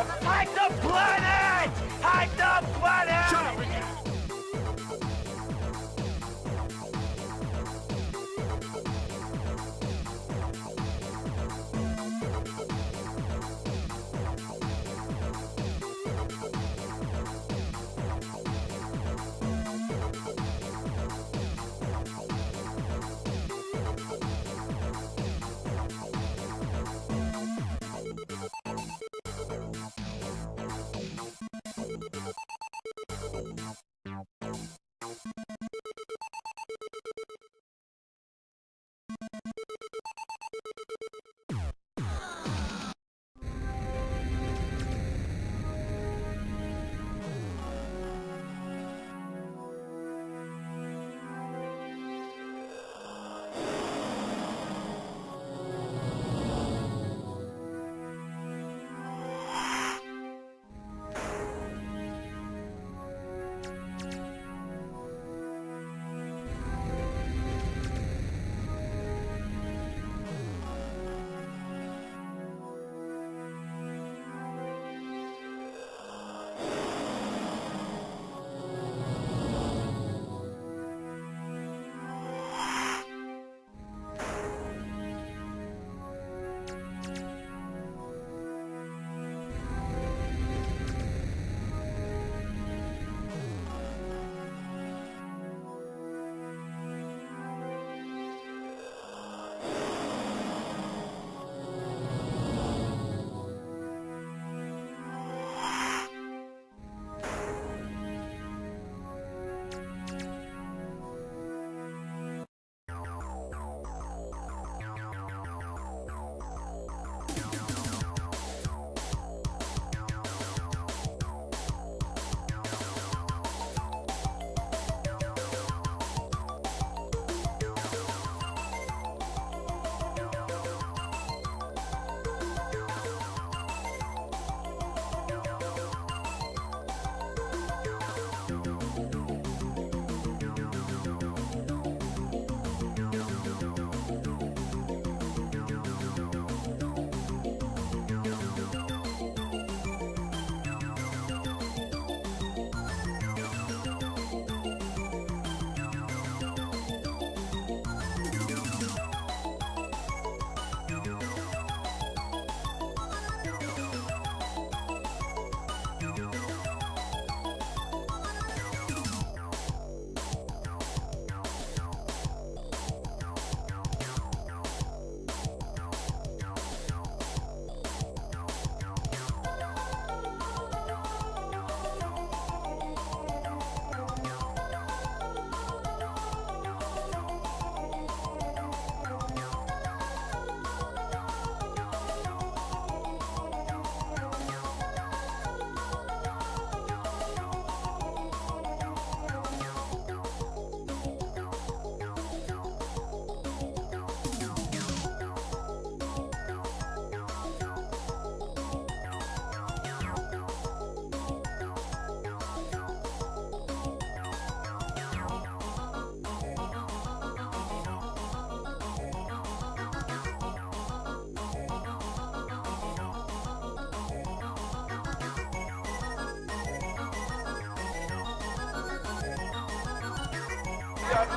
Hack the planet! Hack the planet! Shut up again!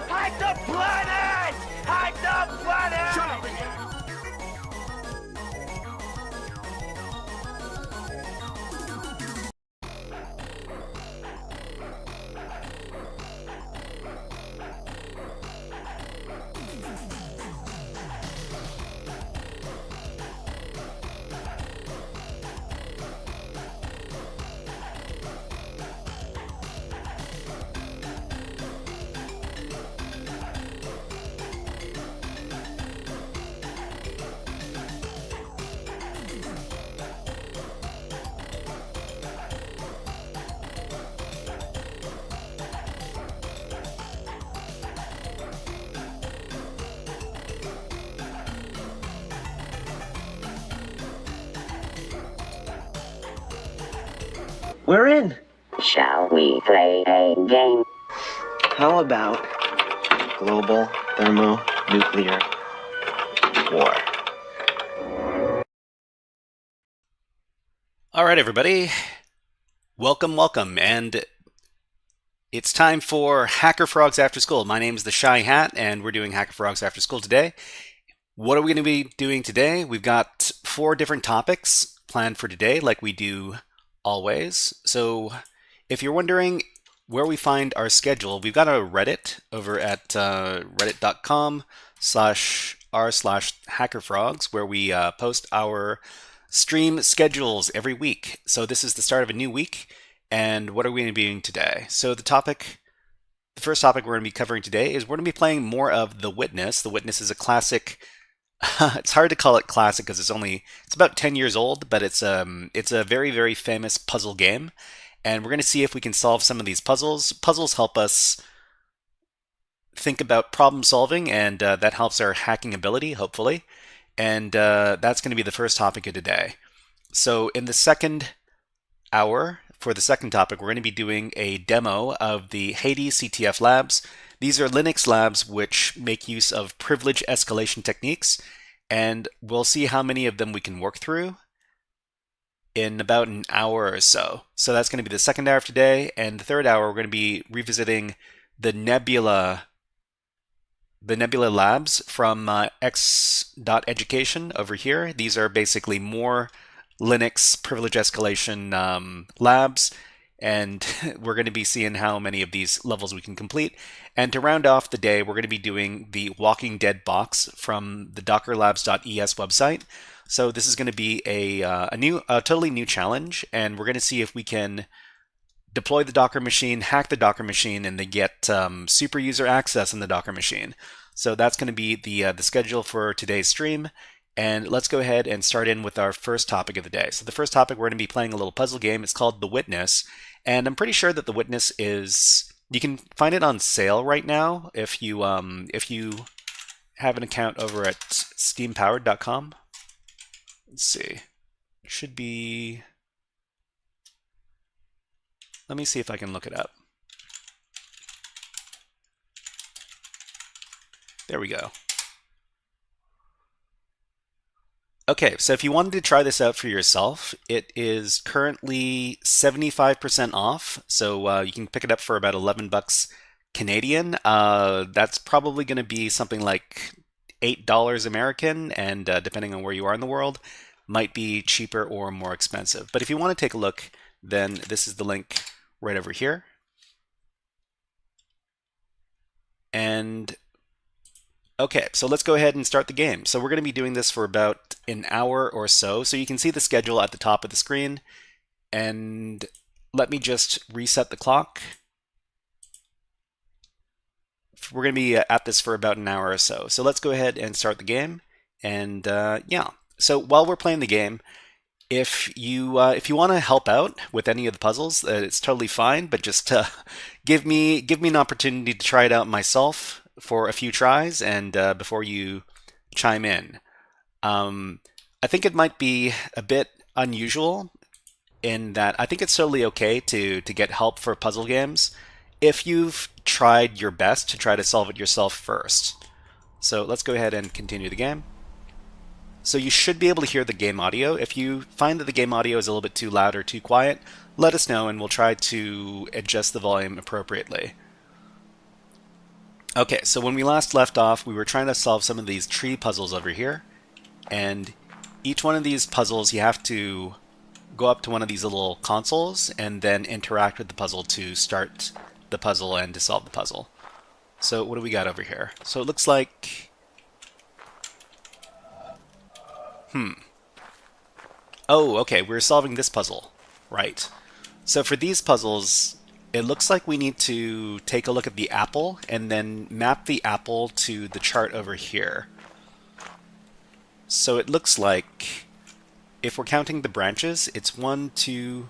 Hack the planet! Hack the planet! Shut up again! We're in. Shall we play a game? How about global thermonuclear war? All right, everybody. Welcome, and it's time for HackerFrogs After School. My name is the Shy Hat, and we're doing HackerFrogs After School today. What are we going to be doing today? We've got 4 different topics planned for today, like we do always. So if you're wondering where we find our schedule, we've got a Reddit over at reddit.com/r/HackerFrogs, where we post our stream schedules every week. So this is the start of a new week. And what are we going to be doing today? So the first topic we're going to be covering today is we're going to be playing more of The Witness. The Witness is a classic. It's hard to call it classic because it's about 10 years old, but it's a very, very famous puzzle game. And we're going to see if we can solve some of these puzzles. Puzzles help us think about problem solving, and that helps our hacking ability, hopefully. And that's going to be the first topic of today. So in the second hour, for the second topic, we're going to be doing a demo of the Hades CTF labs. These are Linux labs which make use of privilege escalation techniques, and we'll see how many of them we can work through in about an hour or so. So that's going to be the second hour of today, and the third hour we're going to be revisiting the nebula labs from x.education over here. These are basically more Linux privilege escalation labs, and we're going to be seeing how many of these levels we can complete. And to round off the day, we're going to be doing the Walking Dead box from the Dockerlabs.es website. So this is going to be a totally new challenge, and we're going to see if we can deploy the Docker machine, hack the Docker machine, and then get super user access in the Docker machine. So that's going to be the schedule for today's stream. And let's go ahead and start in with our first topic of the day. So the first topic, we're going to be playing a little puzzle game. It's called The Witness. And I'm pretty sure that The Witness you can find it on sale right now if you have an account over at steampowered.com. Let's see. It should be... Let me see if I can look it up. There we go. Okay, so if you wanted to try this out for yourself, it is currently 75% off. So you can pick it up for about 11 bucks Canadian. That's probably going to be something like $8 American, and depending on where you are in the world, might be cheaper or more expensive. But if you want to take a look, then this is the link right over here. And okay, so let's go ahead and start the game. So we're going to be doing this for about an hour or so. So you can see the schedule at the top of the screen. And let me just reset the clock. We're going to be at this for about an hour or so. So let's go ahead and start the game. And yeah, so while we're playing the game, if you want to help out with any of the puzzles, it's totally fine. But just give me an opportunity to try it out myself for a few tries, and before you chime in. I think it might be a bit unusual in that I think it's totally okay to get help for puzzle games if you've tried your best to try to solve it yourself first. So let's go ahead and continue the game. So you should be able to hear the game audio. If you find that the game audio is a little bit too loud or too quiet, let us know and we'll try to adjust the volume appropriately. Okay, so when we last left off, we were trying to solve some of these tree puzzles over here. And each one of these puzzles, you have to go up to one of these little consoles and then interact with the puzzle to start the puzzle and to solve the puzzle. So what do we got over here? So it looks like... Oh, okay, we're solving this puzzle. Right. So for these puzzles, it looks like we need to take a look at the apple and then map the apple to the chart over here. So it looks like, if we're counting the branches, it's 1, 2,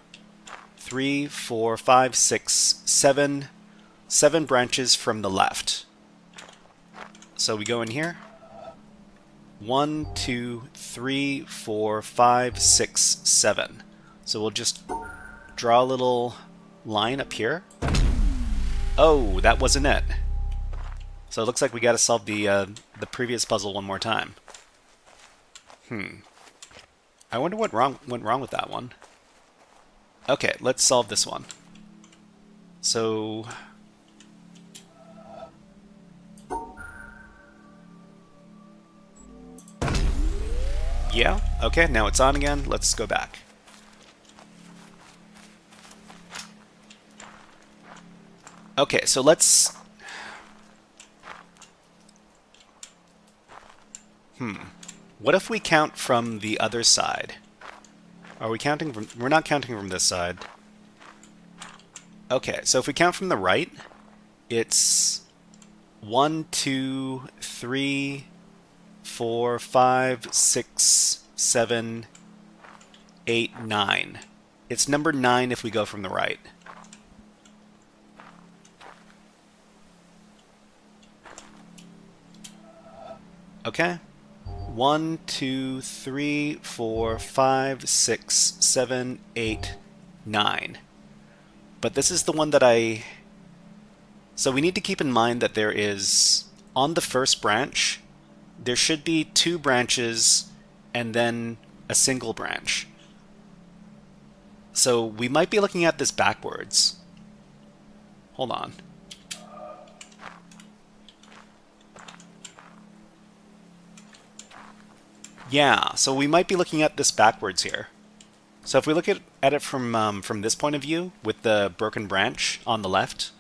3, 4, 5, 6, 7, 7 branches from the left. So we go in here. 1, 2, 3, 4, 5, 6, 7. So we'll just draw a little line up here. Oh, that wasn't it. So it looks like we got to solve the previous puzzle one more time. I wonder what went wrong with that one. Okay, let's solve this one. So yeah, okay, now it's on again. Let's go back. Okay, so let's... What if we count from the other side? Are we counting from... We're not counting from this side. Okay, so if we count from the right, it's 1, 2, 3, 4, 5, 6, 7, 8, 9. It's number 9 if we go from the right. Okay. 1, 2, 3, 4, 5, 6, 7, 8, 9. But this is the one that I... So we need to keep in mind that there is, on the first branch, there should be 2 branches and then a single branch. So we might be looking at this backwards. Hold on. Yeah, so we might be looking at this backwards here. So if we look at it from this point of view, with the broken branch on the left,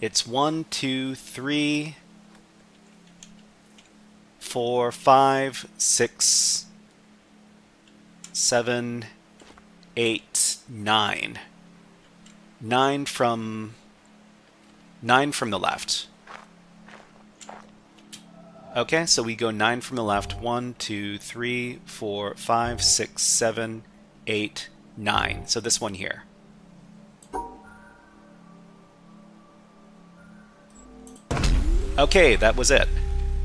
it's 1, 2, 3, 4, 5, 6, 7, 8, 9. 9 from the left. Okay, so we go 9 from the left. 1, 2, 3, 4, 5, 6, 7, 8, 9. So this one here. Okay, that was it.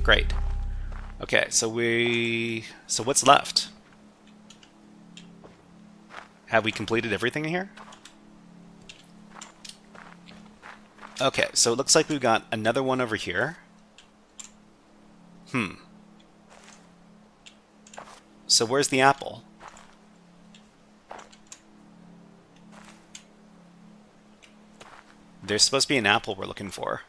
Great. Okay, so what's left? Have we completed everything here? Okay, so it looks like we've got another one over here. So where's the apple? There's supposed to be an apple we're looking for.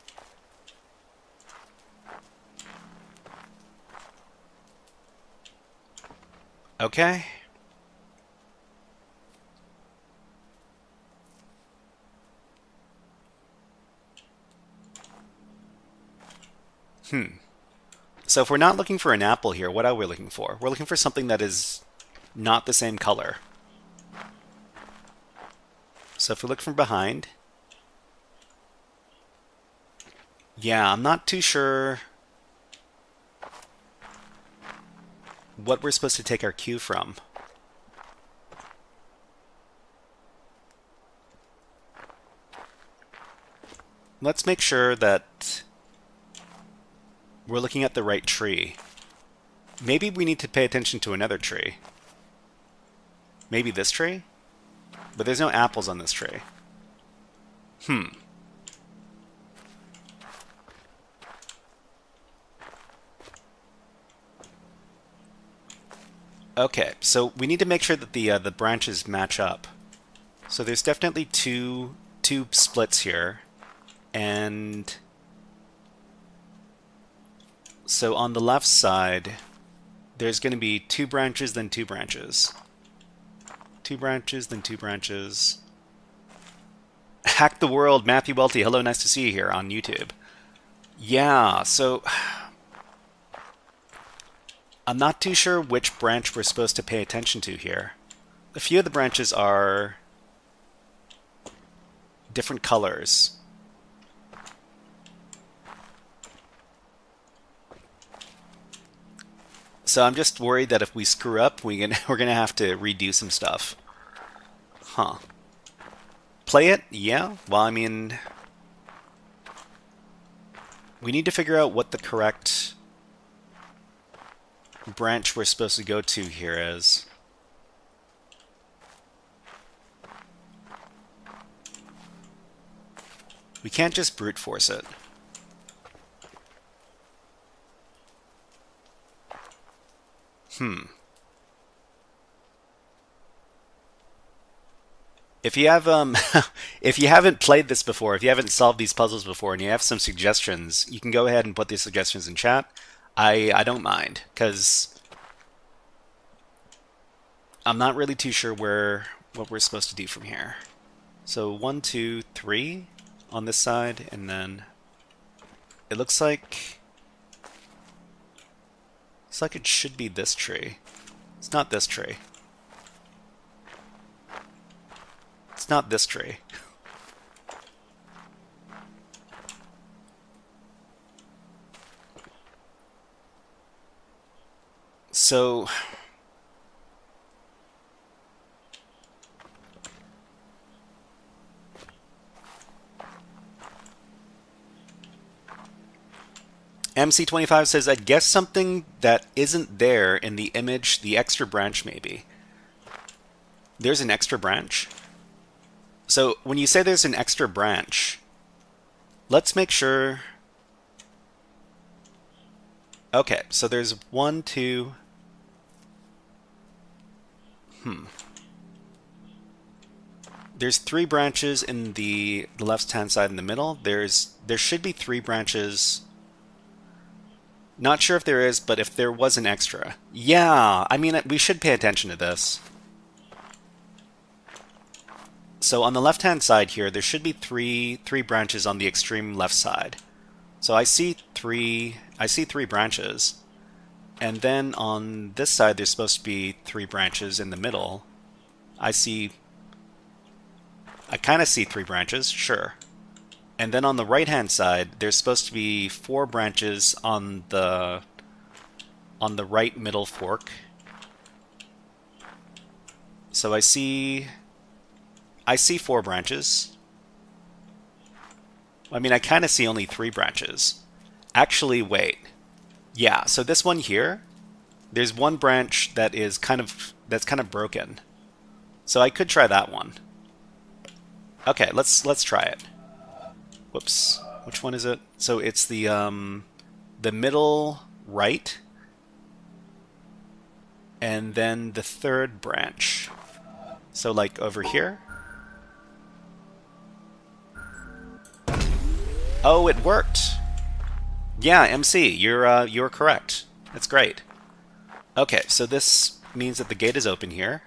Okay. So if we're not looking for an apple here, what are we looking for? We're looking for something that is not the same color. So if we look from behind... Yeah, I'm not too sure what we're supposed to take our cue from. Let's make sure that we're looking at the right tree. Maybe we need to pay attention to another tree. Maybe this tree? But there's no apples on this tree. Okay, so we need to make sure that the branches match up. So there's definitely two splits here, and so on the left side, there's going to be 2 branches, then 2 branches. 2 branches, then 2 branches. Hack the world, Matthew Welty. Hello, nice to see you here on YouTube. Yeah, so I'm not too sure which branch we're supposed to pay attention to here. A few of the branches are different colors. So I'm just worried that if we screw up, we're gonna have to redo some stuff. Huh. Play it? Yeah. Well, I mean, we need to figure out what the correct branch we're supposed to go to here is. We can't just brute force it. If you have if you haven't played this before, if you haven't solved these puzzles before, and you have some suggestions, you can go ahead and put these suggestions in chat. I don't mind, because I'm not really too sure what we're supposed to do from here. So 1, 2, 3 on this side, and then it looks like it should be this tree. It's not this tree. It's not this tree. So MC25 says, I guess something that isn't there in the image, the extra branch maybe. There's an extra branch? So when you say there's an extra branch, let's make sure. Okay, so there's 1, 2. There's 3 branches in the left-hand side in the middle. There should be 3 branches. Not sure if there is, but if there was an extra. Yeah, I mean, we should pay attention to this. So on the left-hand side here, there should be three branches on the extreme left side. So I see 3 branches. And then on this side, there's supposed to be 3 branches in the middle. I kind of see 3 branches, sure. And then on the right-hand side, there's supposed to be 4 branches on the right middle fork. So I see 4 branches. I mean, I kind of see only 3 branches. Actually, wait. Yeah, so this one here, there's 1 branch that's kind of broken. So I could try that one. Okay, let's try it. Whoops. Which one is it? So it's the middle right, and then the 3rd branch. So like over here. Oh, it worked. Yeah, MC, you're correct. That's great. Okay, so this means that the gate is open here.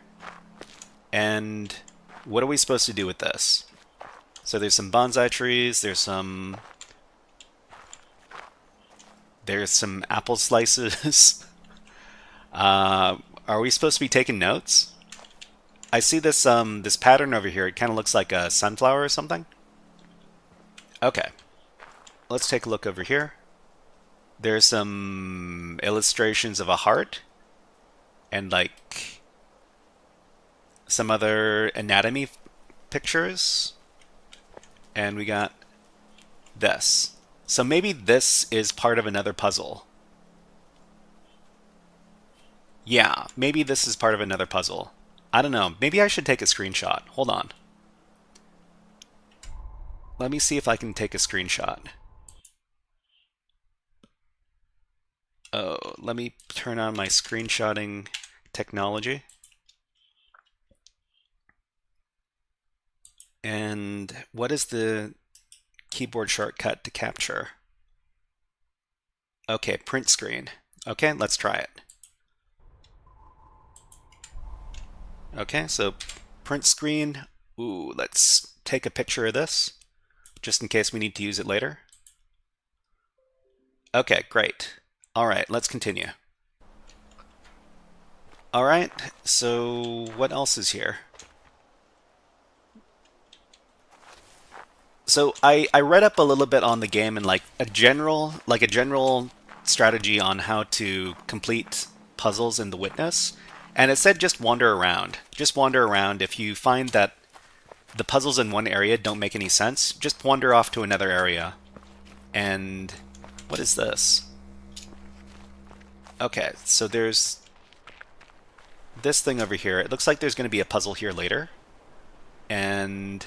And what are we supposed to do with this? So there's some bonsai trees, there's some apple slices. Are we supposed to be taking notes? I see this this pattern over here. It kind of looks like a sunflower or something. Okay. Let's take a look over here. There's some illustrations of a heart and like some other anatomy pictures. And we got this. So maybe this is part of another puzzle. Yeah, maybe this is part of another puzzle. I don't know. Maybe I should take a screenshot. Hold on. Let me see if I can take a screenshot. Oh, let me turn on my screenshotting technology. And what is the keyboard shortcut to capture? Okay, print screen. Okay, let's try it. Okay, so print screen. Ooh, let's take a picture of this, just in case we need to use it later. Okay, great. All right, let's continue. All right, so what else is here? So I read up a little bit on the game and like a general strategy on how to complete puzzles in the Witness, and it said just wander around. Just wander around. If you find that the puzzles in one area don't make any sense, just wander off to another area. And what is this? Okay, so there's this thing over here. It looks like there's going to be a puzzle here later. And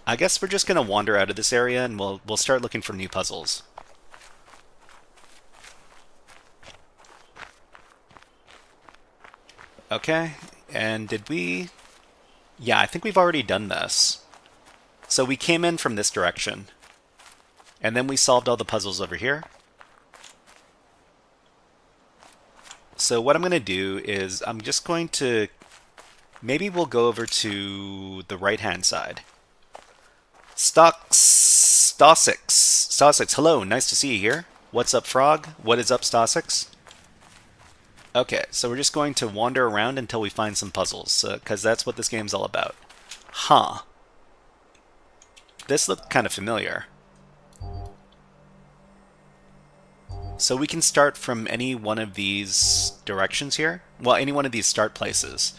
I guess we're just going to wander out of this area and we'll start looking for new puzzles. Okay, and did we... Yeah, I think we've already done this. So we came in from this direction, and then we solved all the puzzles over here. So what I'm going to do is I'm just going to, maybe we'll go over to the right-hand side. Stosix, hello, nice to see you here. What's up, Frog? What is up, Stosix? Okay, so we're just going to wander around until we find some puzzles, because that's what this game's all about. Huh. This looked kind of familiar. So we can start from any one of these directions here. Well, any one of these start places.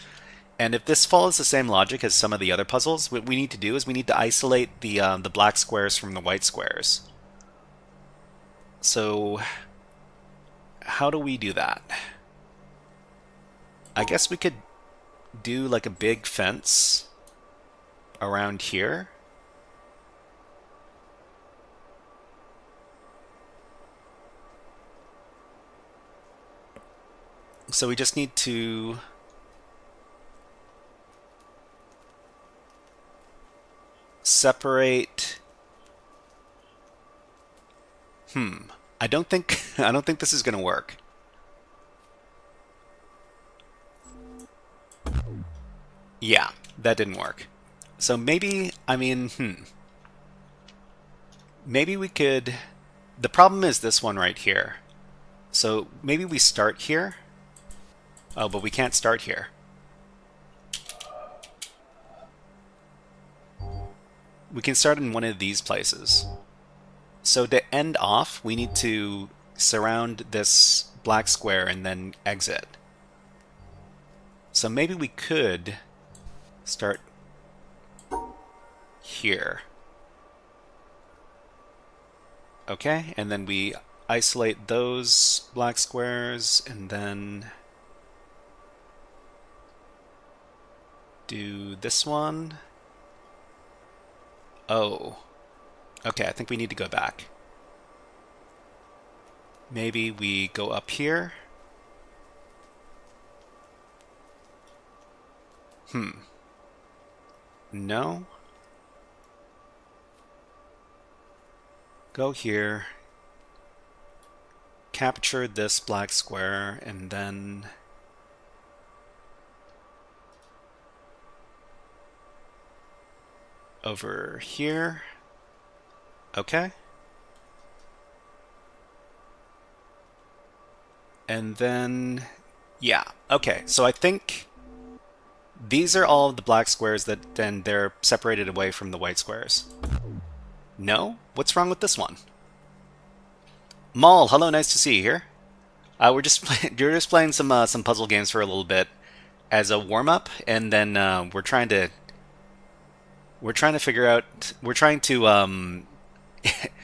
And if this follows the same logic as some of the other puzzles, what we need to do is we need to isolate the black squares from the white squares. So how do we do that? I guess we could do like a big fence around here. So we just need to separate. I don't think this is going to work. Yeah, that didn't work. So maybe, maybe we could. The problem is this one right here. So maybe we start here. Oh, but we can't start here. We can start in one of these places. So to end off, we need to surround this black square and then exit. So maybe we could start here. Okay, and then we isolate those black squares and then do this one. Oh. Okay, I think we need to go back. Maybe we go up here. No. Go here. Capture this black square and then over here. Okay. And then, yeah, okay. So I think these are all the black squares that then they're separated away from the white squares. No? What's wrong with this one? Maul, hello, nice to see you here. You're just playing some puzzle games for a little bit as a warm up, and then we're trying to figure out. We're trying to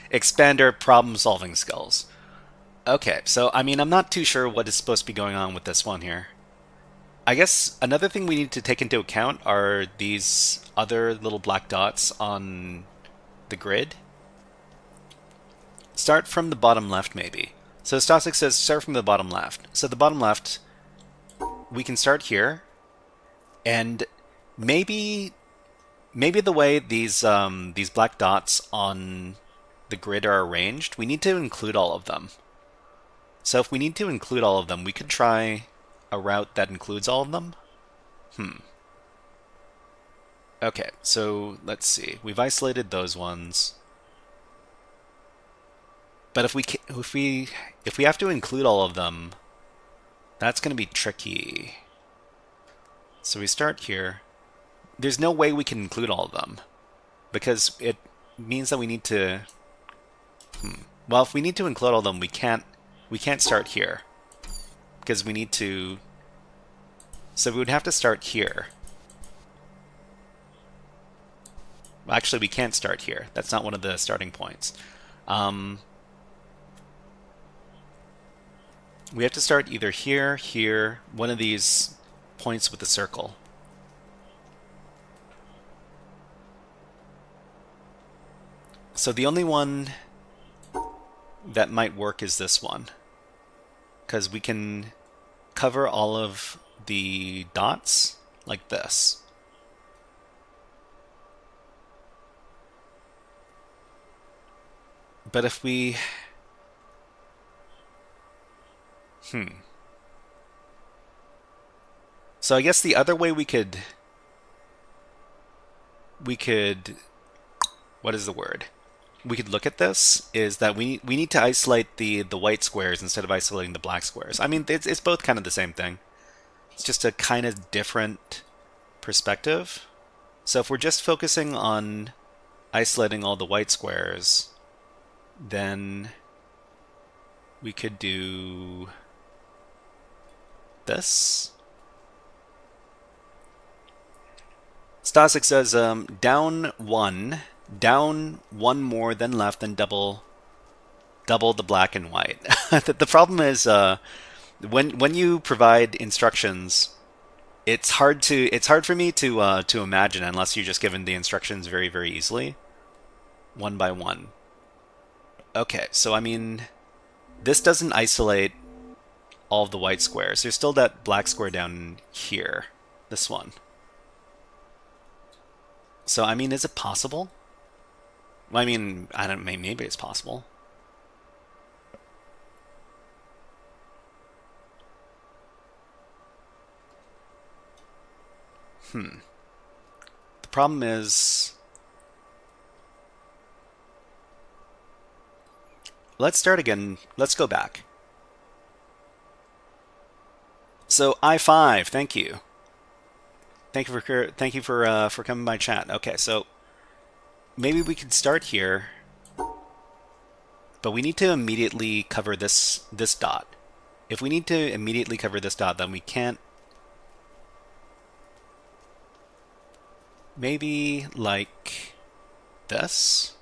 expand our problem-solving skills. Okay, so I'm not too sure what is supposed to be going on with this one here. I guess another thing we need to take into account are these other little black dots on the grid. Start from the bottom left, maybe. So Stosik says start from the bottom left. So the bottom left, we can start here, and maybe the way these black dots on the grid are arranged, we need to include all of them. So if we need to include all of them, we could try a route that includes all of them. Okay, so let's see. We've isolated those ones. But if we have to include all of them, that's going to be tricky. So we start here. There's no way we can include all of them because it means that we need to. Well, if we need to include all of them, we can't start here because we need to. So we would have to start here. Well, actually, we can't start here. That's not one of the starting points. We have to start either here, here, one of these points with the circle. So the only one that might work is this one, because we can cover all of the dots like this. But if we... So I guess the other way we could... What is the word? We could look at this is that we need to isolate the white squares instead of isolating the black squares. I mean, it's both kind of the same thing. It's just a kind of different perspective. So if we're just focusing on isolating all the white squares, then we could do this. Stasik says, down one more than left, and double the black and white. The problem is when you provide instructions, it's hard for me to imagine unless you're just given the instructions very, very easily, one by one. Okay, so I mean, this doesn't isolate all of the white squares. There's still that black square down here, this one. So I mean, is it possible? Well, I mean, I don't know, maybe it's possible. The problem is... Let's start again. Let's go back. So I5, thank you. Thank you for coming by chat. Okay, so maybe we could start here, but we need to immediately cover this dot. If we need to immediately cover this dot, then we can't. Maybe like this.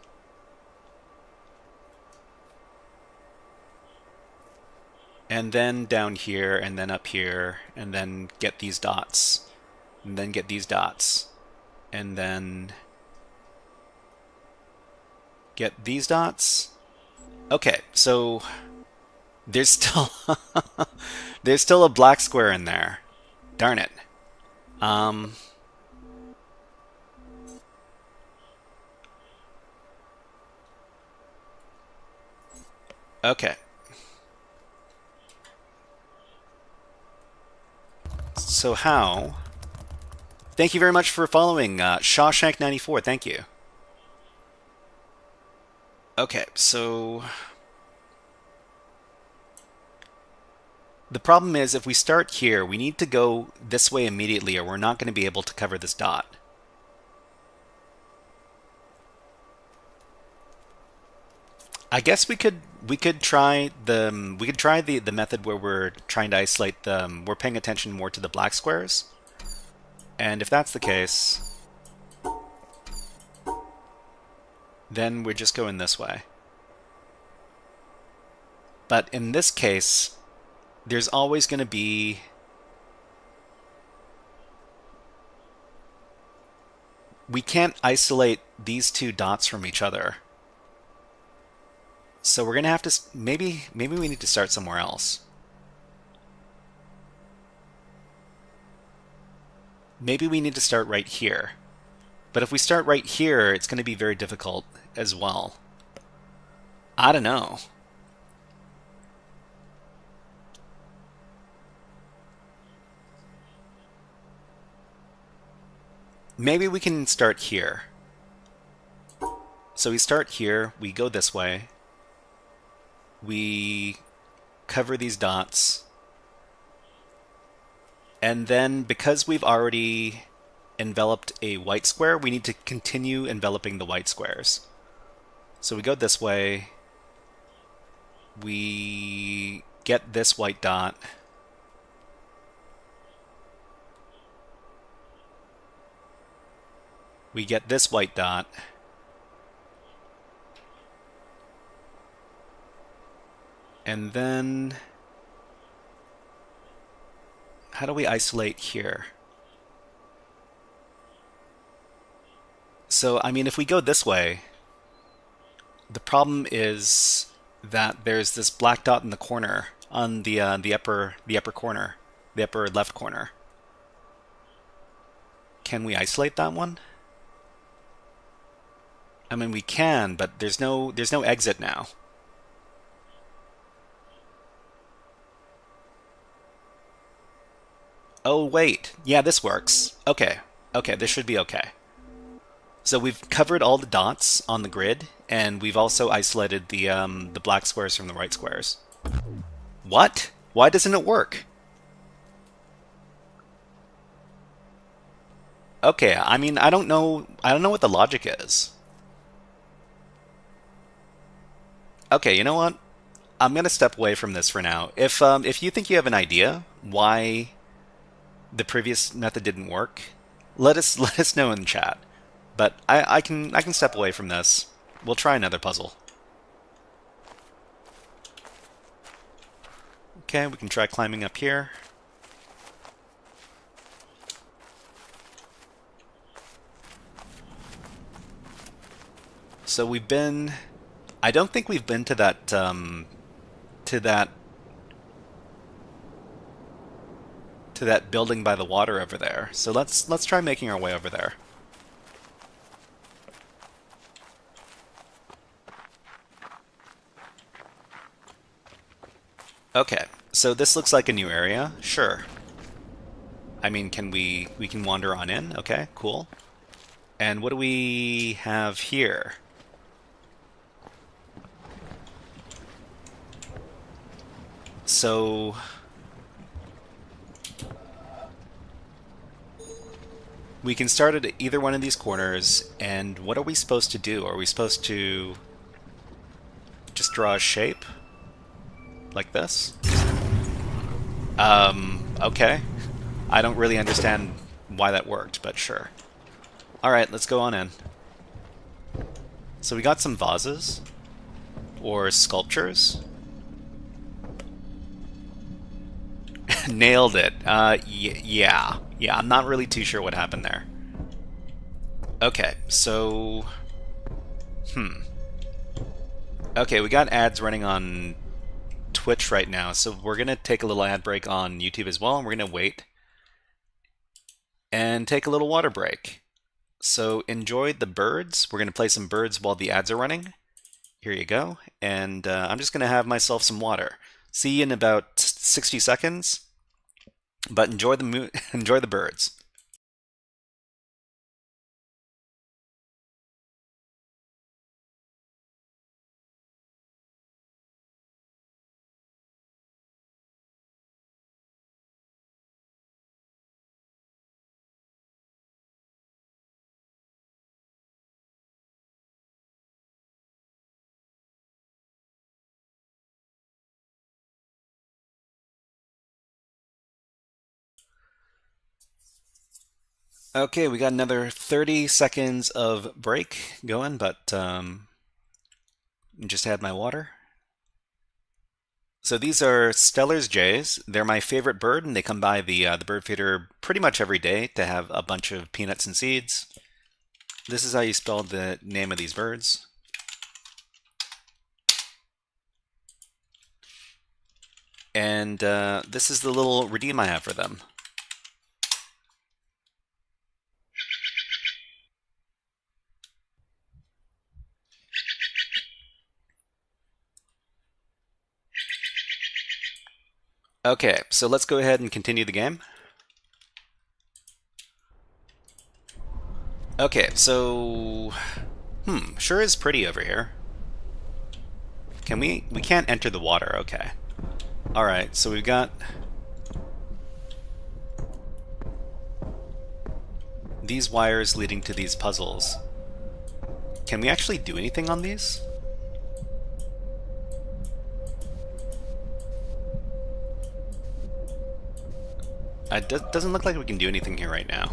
And then down here, and then up here, and then get these dots, and then get these dots, and then get these dots. Okay, so there's still there's still a black square in there. Darn it. Okay. So how? Thank you very much for following, Shawshank94. Thank you. Okay, so the problem is if we start here, we need to go this way immediately, or we're not going to be able to cover this dot. I guess we could try the method where we're trying to isolate we're paying attention more to the black squares. And if that's the case, then we're just going this way. But in this case, there's always going to be we can't isolate these two dots from each other. So we're going to have to maybe we need to start somewhere else. Maybe we need to start right here. But if we start right here, it's going to be very difficult as well. I don't know. Maybe we can start here. So we start here, we go this way. We cover these dots. And then because we've already enveloped a white square, we need to continue enveloping the white squares. So we go this way. We get this white dot. We get this white dot. And then how do we isolate here? So, I mean, if we go this way, the problem is that there's this black dot in the corner on the upper corner, the upper left corner. Can we isolate that one? I mean, we can, but there's no exit now. Oh, wait. Yeah, this works. Okay. Okay, this should be okay. So we've covered all the dots on the grid, and we've also isolated the black squares from the white squares. What? Why doesn't it work? Okay, I mean, I don't know what the logic is. Okay, you know what? I'm gonna step away from this for now. If you think you have an idea why the previous method didn't work, let us know in the chat. But I can step away from this. We'll try another puzzle. Okay, we can try climbing up here. So we've been... I don't think we've been to that to that building by the water over there. So let's try making our way over there. Okay, so this looks like a new area. Sure. I mean, we can wander on in. Okay, cool. And what do we have here? So we can start at either one of these corners, and what are we supposed to do? Are we supposed to just draw a shape? Like this? Okay. I don't really understand why that worked, but sure. Alright, let's go on in. So we got some vases. Or sculptures. Nailed it. Yeah. Yeah, I'm not really too sure what happened there. Okay, so... Okay, we got ads running on Twitch right now, so we're going to take a little ad break on YouTube as well, and we're going to wait and take a little water break. So enjoy the birds. We're going to play some birds while the ads are running. Here you go. And I'm just going to have myself some water. See you in about 60 seconds. But enjoy the birds. Okay, we got another 30 seconds of break going, but just had my water. So these are Steller's jays. They're my favorite bird, and they come by the bird feeder pretty much every day to have a bunch of peanuts and seeds. This is how you spell the name of these birds. And this is the little redeem I have for them. Okay, so let's go ahead and continue the game. Okay, so... sure is pretty over here. Can we can't enter the water, okay. Alright, so we've got... these wires leading to these puzzles. Can we actually do anything on these? It doesn't look like we can do anything here right now.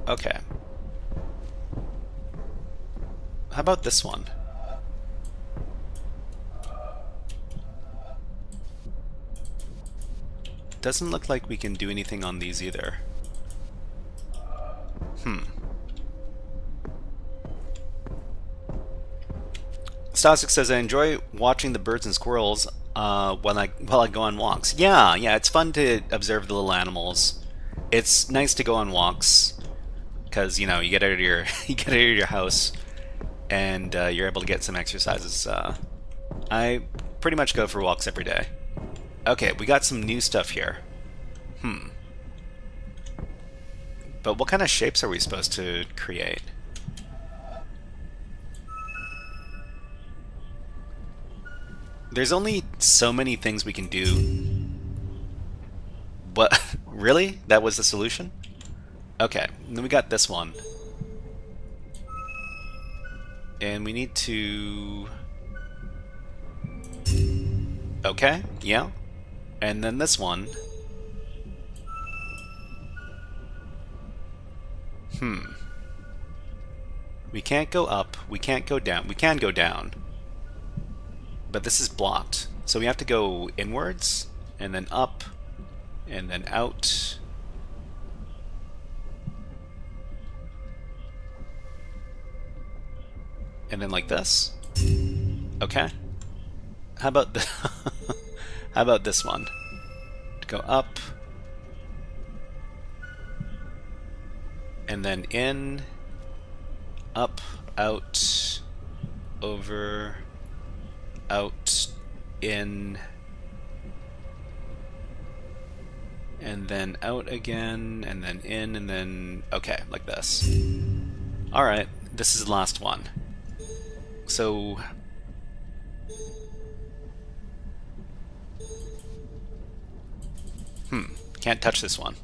Okay. How about this one? Doesn't look like we can do anything on these either. Stasik says, I enjoy watching the birds and squirrels while I go on walks. Yeah, it's fun to observe the little animals. It's nice to go on walks because you get out of your you get out of your house and you're able to get some exercises. I pretty much go for walks every day. Okay, we got some new stuff here. But what kind of shapes are we supposed to create? There's only so many things we can do. What? Really? That was the solution? Okay, and then we got this one. And we need to... Okay, yeah. And then this one. We can't go up, we can't go down. We can go down. But this is blocked. So we have to go inwards, and then up, and then out. And then like this. Okay. How about the how about this one? Go up, and then in, up, out, over, out, in, and then out again, and then in, and then... Okay, like this. Alright, this is the last one. So... Can't touch this one.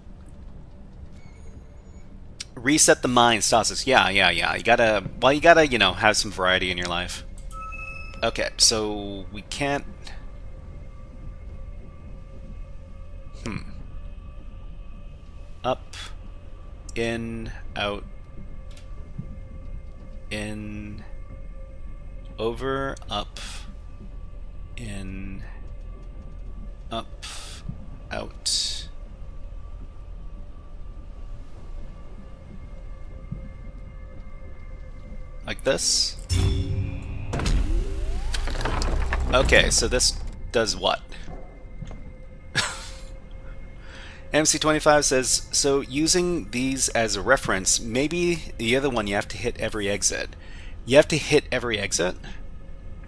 Reset the mind, Stasis. Yeah. You gotta, you know, have some variety in your life. Okay, so we can't... Up, in, out, in, over, up, in, up, out. Like this. Okay, so this does what? MC25 says, so using these as a reference, maybe the other one you have to hit every exit. You have to hit every exit?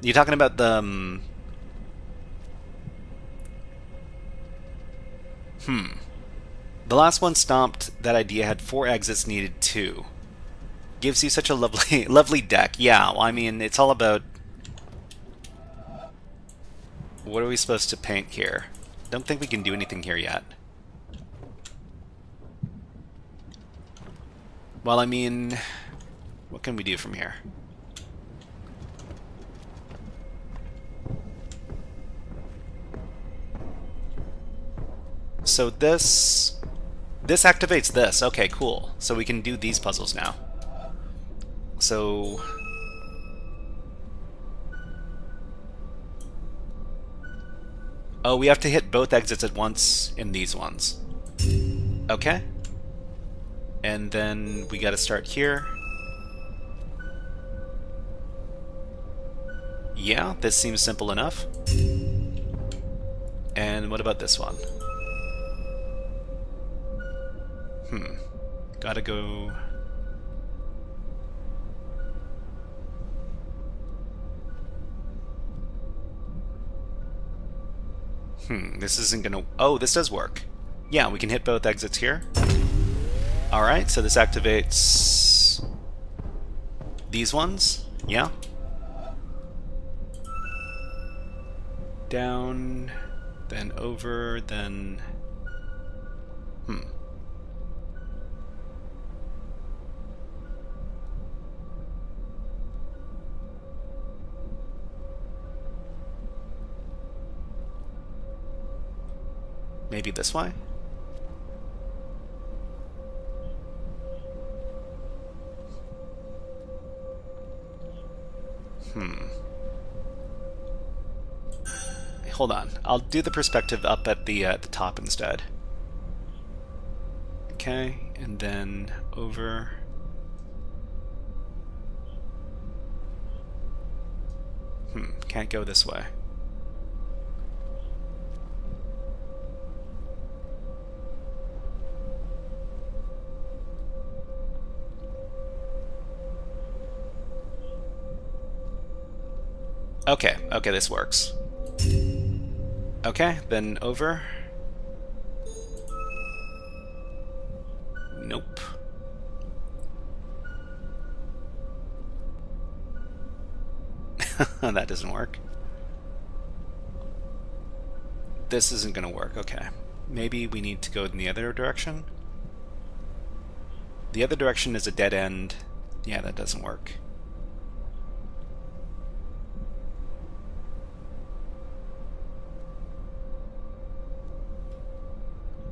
You're talking about the... The last one stomped, that idea had 4 exits, needed 2. Gives you such a lovely deck. Yeah, well, I mean, it's all about... What are we supposed to paint here? Don't think we can do anything here yet. Well, I mean, what can we do from here? So this activates this. Okay, cool. So we can do these puzzles now. So... Oh, we have to hit both exits at once in these ones. Okay. And then we gotta start here. Yeah, this seems simple enough. And what about this one? Gotta go... This isn't gonna... Oh, this does work. Yeah, we can hit both exits here. Alright, so this activates... these ones. Yeah. Down, then over, then... Maybe this way? Hold on. I'll do the perspective up at the top instead. Okay, and then over. Can't go this way. Okay, okay, this works. Okay, then over. Nope. That doesn't work. This isn't going to work. Okay. Maybe we need to go in the other direction? The other direction is a dead end. Yeah, that doesn't work.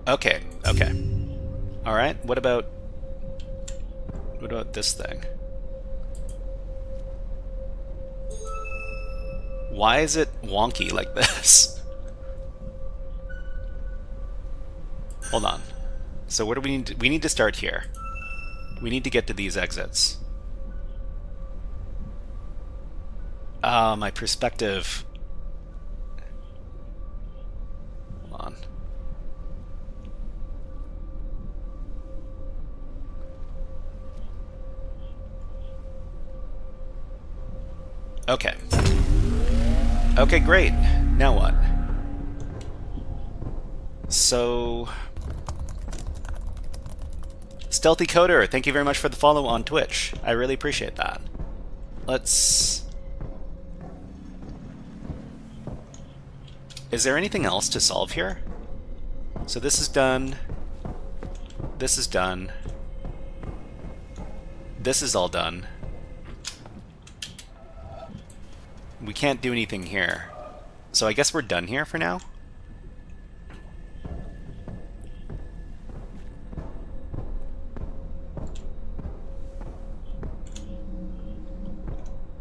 Okay, okay. Alright, what about this thing? Why is it wonky like this? Hold on. So what do we need? We need to start here. We need to get to these exits. Ah, my perspective. Hold on. Okay. Okay, great. Now what? So... Stealthy Coder, thank you very much for the follow on Twitch. I really appreciate that. Let's... Is there anything else to solve here? So this is done. This is done. This is all done. We can't do anything here. So I guess we're done here for now?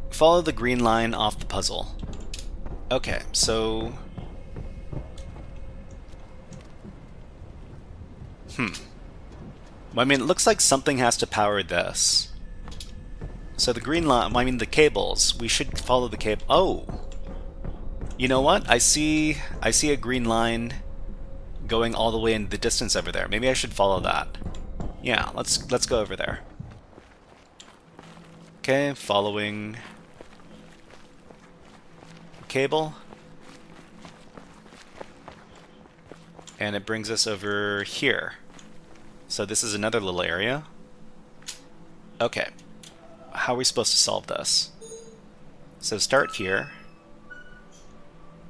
Follow the green line off the puzzle. Okay, so... I mean, it looks like something has to power this. So the green line, I mean the cables, we should follow the cable. Oh! You know what? I see a green line going all the way in the distance over there. Maybe I should follow that. Yeah, let's go over there. Okay, following cable. And it brings us over here. So this is another little area. Okay. How are we supposed to solve this? So start here.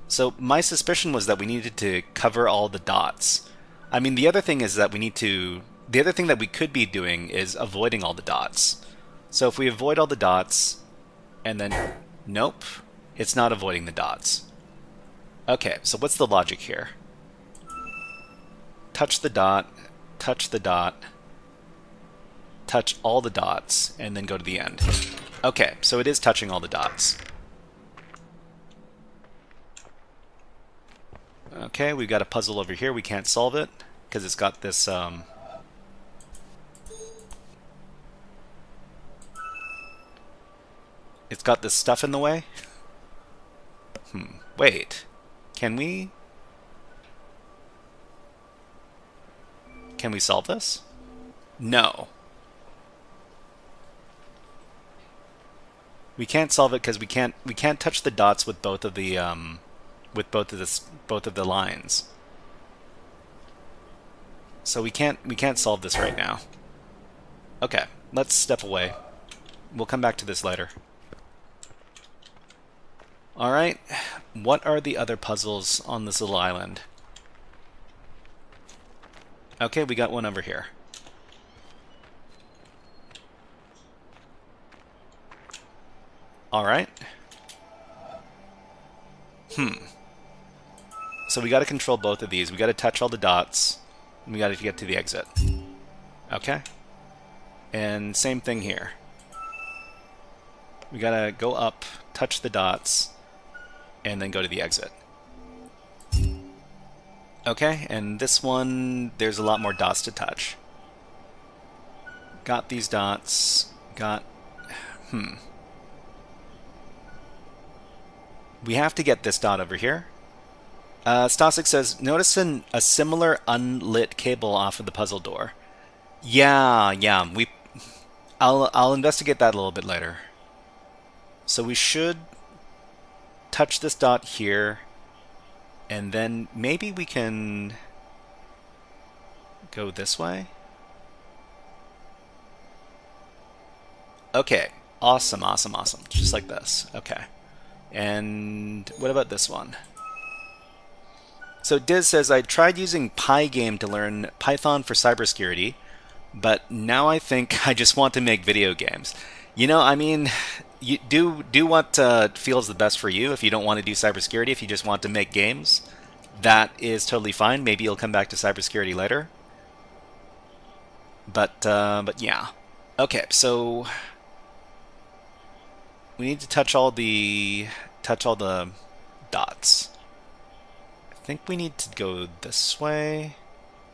So my suspicion was that we needed to cover all the dots. I mean, the other thing is that we need to... The other thing that we could be doing is avoiding all the dots. So if we avoid all the dots, and then... Nope. It's not avoiding the dots. Okay, so what's the logic here? Touch the dot, touch the dot, touch all the dots, and then go to the end. Okay, so it is touching all the dots. Okay, we've got a puzzle over here. We can't solve it, because it's got this... It's got this stuff in the way. Wait. Can we solve this? No. We can't solve it because we can't touch the dots with both of the both of the lines. So we can't solve this right now. Okay, let's step away. We'll come back to this later. Alright, what are the other puzzles on this little island? Okay, we got one over here. Alright. So we gotta control both of these. We gotta touch all the dots, and we gotta get to the exit. Okay. And same thing here. We gotta go up, touch the dots, and then go to the exit. Okay, and this one, there's a lot more dots to touch. Got these dots, got... We have to get this dot over here. Stasik says, notice a similar unlit cable off of the puzzle door. Yeah, I'll investigate that a little bit later. So we should touch this dot here, and then maybe we can go this way. Okay, awesome, awesome, awesome. Just like this. Okay. And what about this one? So Diz says, I tried using Pygame to learn Python for cybersecurity, but now I think I just want to make video games. You know, I mean, you do what feels the best for you. If you don't want to do cybersecurity, if you just want to make games, that is totally fine. Maybe you'll come back to cybersecurity later. But yeah. Okay, so we need to touch all the dots. I think we need to go this way.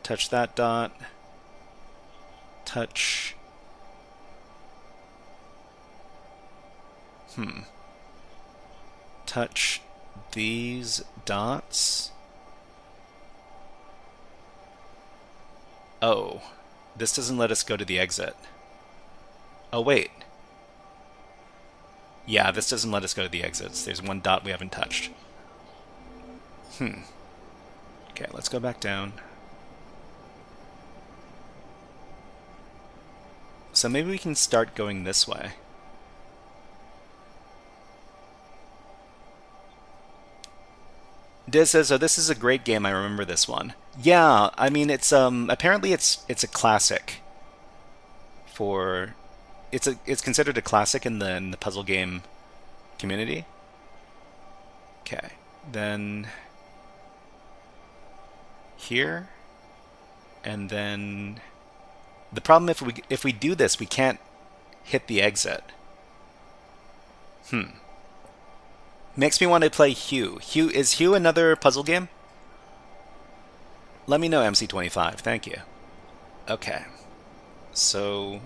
Touch that dot. Touch. Touch these dots. Oh, this doesn't let us go to the exit. Oh, wait. Yeah, this doesn't let us go to the exits. There's one dot we haven't touched. Okay, let's go back down. So maybe we can start going this way. Diz says, "Oh, this is a great game. I remember this one." Yeah, I mean, it's apparently it's a classic. It's considered a classic in the puzzle game community. Okay, then here, and then the problem if we do this, we can't hit the exit. Makes me want to play Hue. Is Hue another puzzle game? Let me know, MC25. Thank you. Okay. So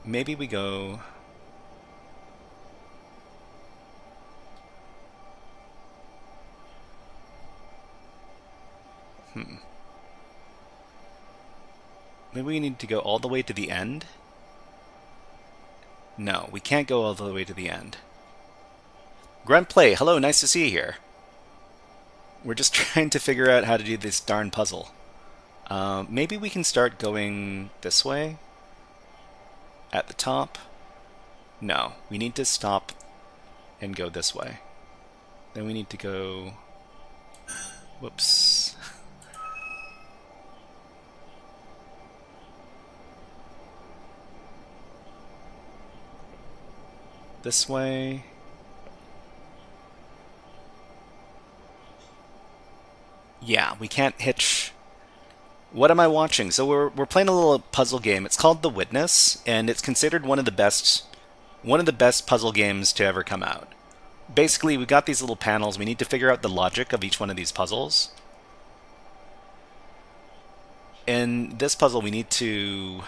maybe we go Maybe we need to go all the way to the end? No, we can't go all the way to the end. Grunt Play, hello, nice to see you here. We're just trying to figure out how to do this darn puzzle. Maybe we can start going this way? At the top? No, we need to stop and go this way. Then we need to go... Whoops. This way. Yeah, we can't hitch. What am I watching? So we're playing a little puzzle game. It's called The Witness, and it's considered one of the best puzzle games to ever come out. Basically, we've got these little panels. We need to figure out the logic of each one of these puzzles. In this puzzle, we need to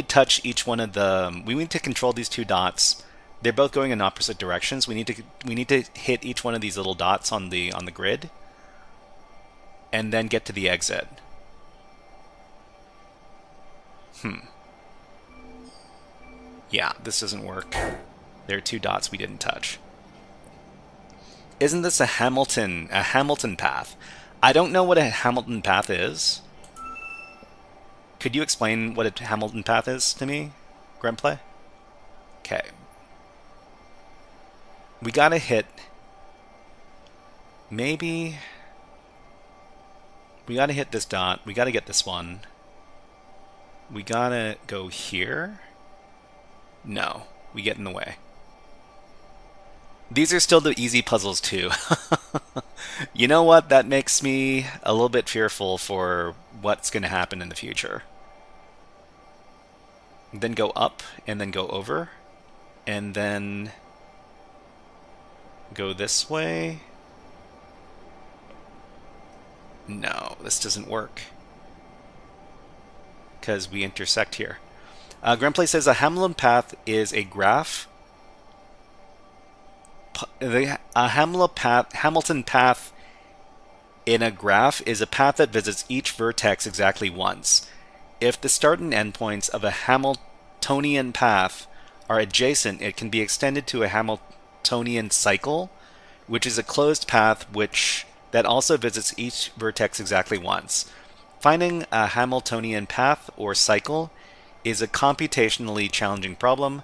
touch each one of the. We need to control these two dots. They're both going in opposite directions. We need to hit each one of these little dots on the grid, and then get to the exit. Yeah, this doesn't work. There are two dots we didn't touch. Isn't this a Hamilton path? I don't know what a Hamilton path is. Could you explain what a Hamilton path is to me, Grandplay? Okay. We gotta hit... Maybe... We gotta hit this dot. We gotta get this one. We gotta go here? No. We get in the way. These are still the easy puzzles too. You know what? That makes me a little bit fearful for what's going to happen in the future. Then go up, and then go over, and then go this way. No, this doesn't work. Because we intersect here. Grandplay says a Hamilton path is a graph. A Hamilton path in a graph is a path that visits each vertex exactly once. If the start and end points of a Hamiltonian path are adjacent, it can be extended to a Hamiltonian cycle, which is a closed path that also visits each vertex exactly once. Finding a Hamiltonian path or cycle is a computationally challenging problem,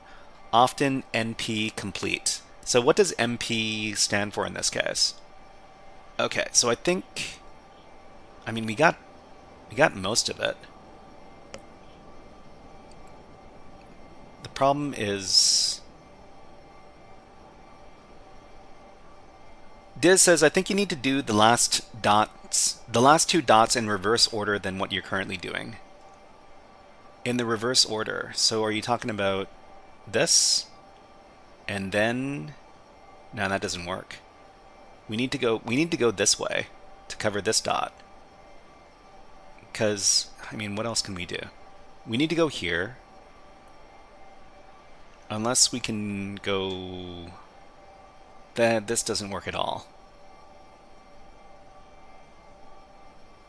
often NP complete. So what does MP stand for in this case? Okay, so I think, we got most of it. The problem is, Diz says, I think you need to do the last two dots in reverse order than what you're currently doing. In the reverse order. So are you talking about this? And then, no, that doesn't work. We need to go this way to cover this dot. Because, what else can we do? We need to go here. Unless we can go... This doesn't work at all.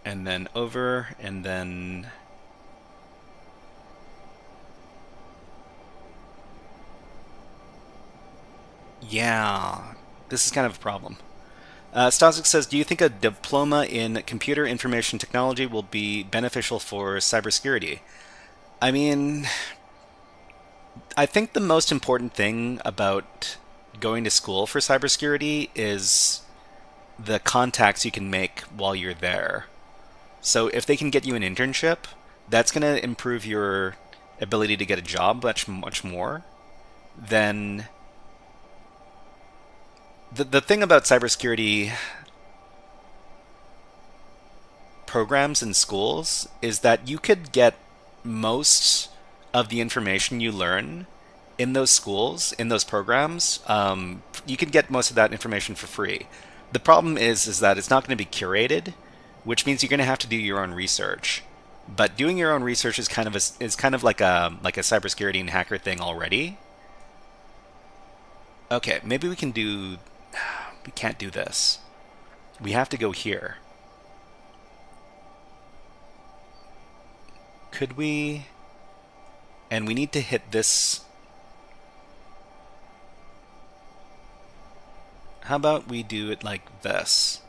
And then over, and then... Yeah, this is kind of a problem. Stasic says, do you think a diploma in computer information technology will be beneficial for cybersecurity? I think the most important thing about going to school for cybersecurity is the contacts you can make while you're there. So if they can get you an internship, that's going to improve your ability to get a job much more than... The thing about cybersecurity programs in schools is that you could get most of the information you learn in those schools, in those programs. You can get most of that information for free. The problem is that it's not going to be curated, which means you're going to have to do your own research. But doing your own research is kind of like a cybersecurity and hacker thing already. Okay, maybe we can do... We can't do this. We have to go here. Could we... And we need to hit this... How about we do it like this?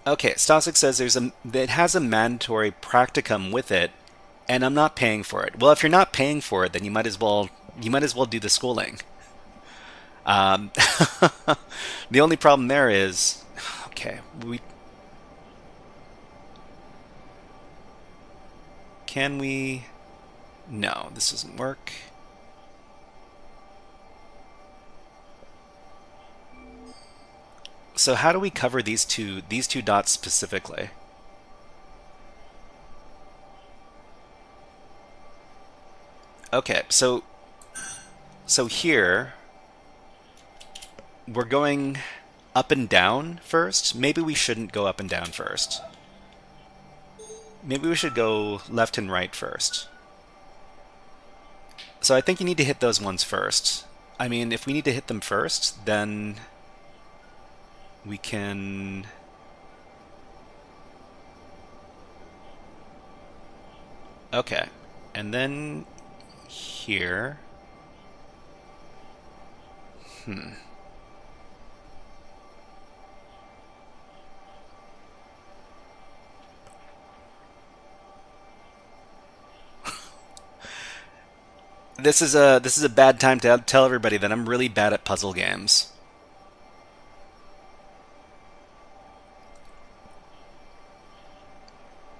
Okay, Stasic says it has a mandatory practicum with it, and I'm not paying for it. Well, if you're not paying for it, then you might as well do the schooling. The only problem there is, okay, can we? No, this doesn't work. So how do we cover these two dots specifically? Okay, so here we're going up and down first. Maybe we shouldn't go up and down first. Maybe we should go left and right first. So I think you need to hit those ones first. If we need to hit them first, then we can... Okay, and then here... This is a bad time to tell everybody that I'm really bad at puzzle games.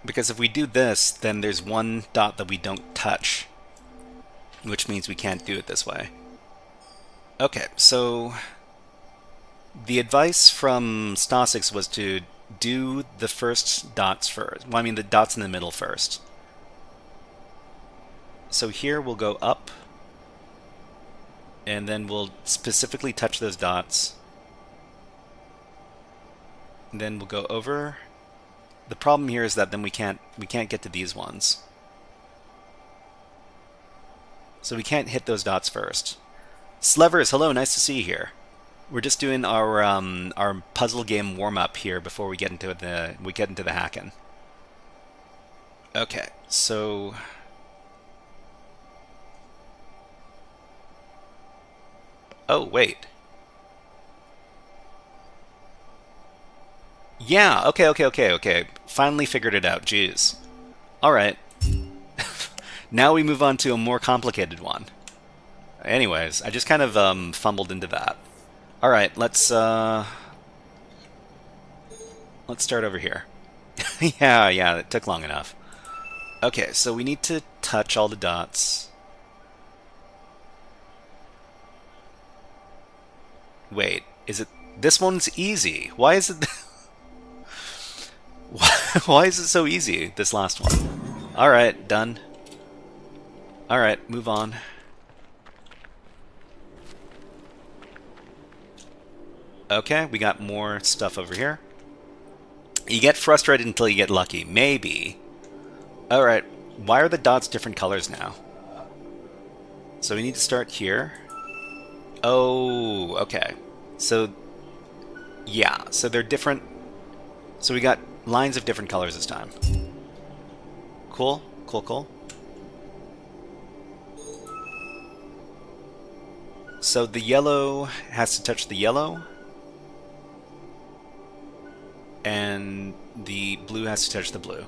Because if we do this, then there's one dot that we don't touch, which means we can't do it this way. Okay, so the advice from Stasix was to do the first dots first. Well, the dots in the middle first. So here we'll go up, and then we'll specifically touch those dots. And then we'll go over. The problem here is that then we can't get to these ones. So we can't hit those dots first. Slevers, hello, nice to see you here. We're just doing our puzzle game warm up here before we get into the hacking. Okay, so Oh, wait. Yeah, okay. Finally figured it out, jeez. Alright. Now we move on to a more complicated one. Anyways, I just kind of fumbled into that. Alright, let's start over here. yeah, it took long enough. Okay, so we need to touch all the dots. Wait, is it... This one's easy. Why is it... Why is it so easy, this last one? Alright, done. Alright, move on. Okay, we got more stuff over here. You get frustrated until you get lucky. Maybe. Alright, why are the dots different colors now? So we need to start here. Oh, okay. So, yeah, so they're different. So we got lines of different colors this time. Cool. So the yellow has to touch the yellow. And the blue has to touch the blue.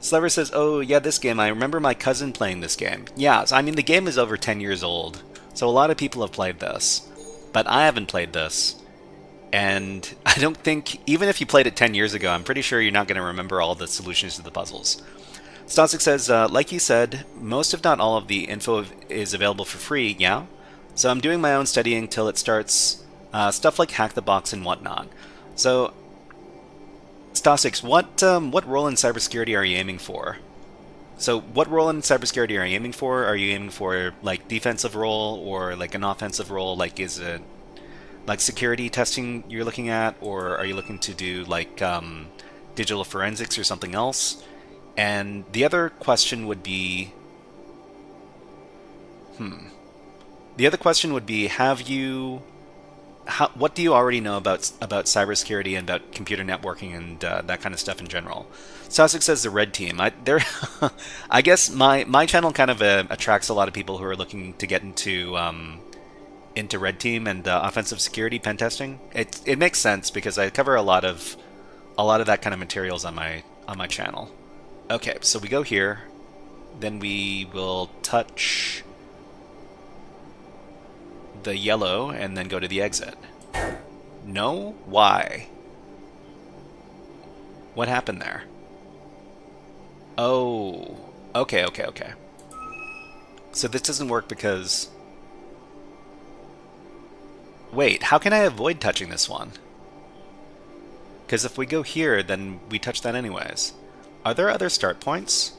Slever says, oh, yeah, this game. I remember my cousin playing this game. Yeah, so, I mean, the game is over 10 years old. So a lot of people have played this. But I haven't played this. And I don't think, even if you played it 10 years ago, I'm pretty sure you're not going to remember all the solutions to the puzzles. Stasik says, like you said, most if not all of the info is available for free, yeah? So I'm doing my own studying till it starts, stuff like Hack the Box and whatnot. So, Stasix, what role in cybersecurity are you aiming for? So, what role in cybersecurity are you aiming for? Are you aiming for, like, defensive role or, like, an offensive role? Like, is it, like, security testing you're looking at? Or are you looking to do, like, digital forensics or something else? And the other question would be... The other question would be, what do you already know about cybersecurity and about computer networking and that kind of stuff in general? Sasek says the red team. I guess my channel kind of attracts a lot of people who are looking to get into red team and offensive security pen testing. It makes sense because I cover a lot of that kind of materials on my channel. Okay, so we go here, then we will touch the yellow and then go to the exit. No? Why? What happened there? Oh, okay. So this doesn't work because... Wait, how can I avoid touching this one? Because if we go here, then we touch that anyways. Are there other start points?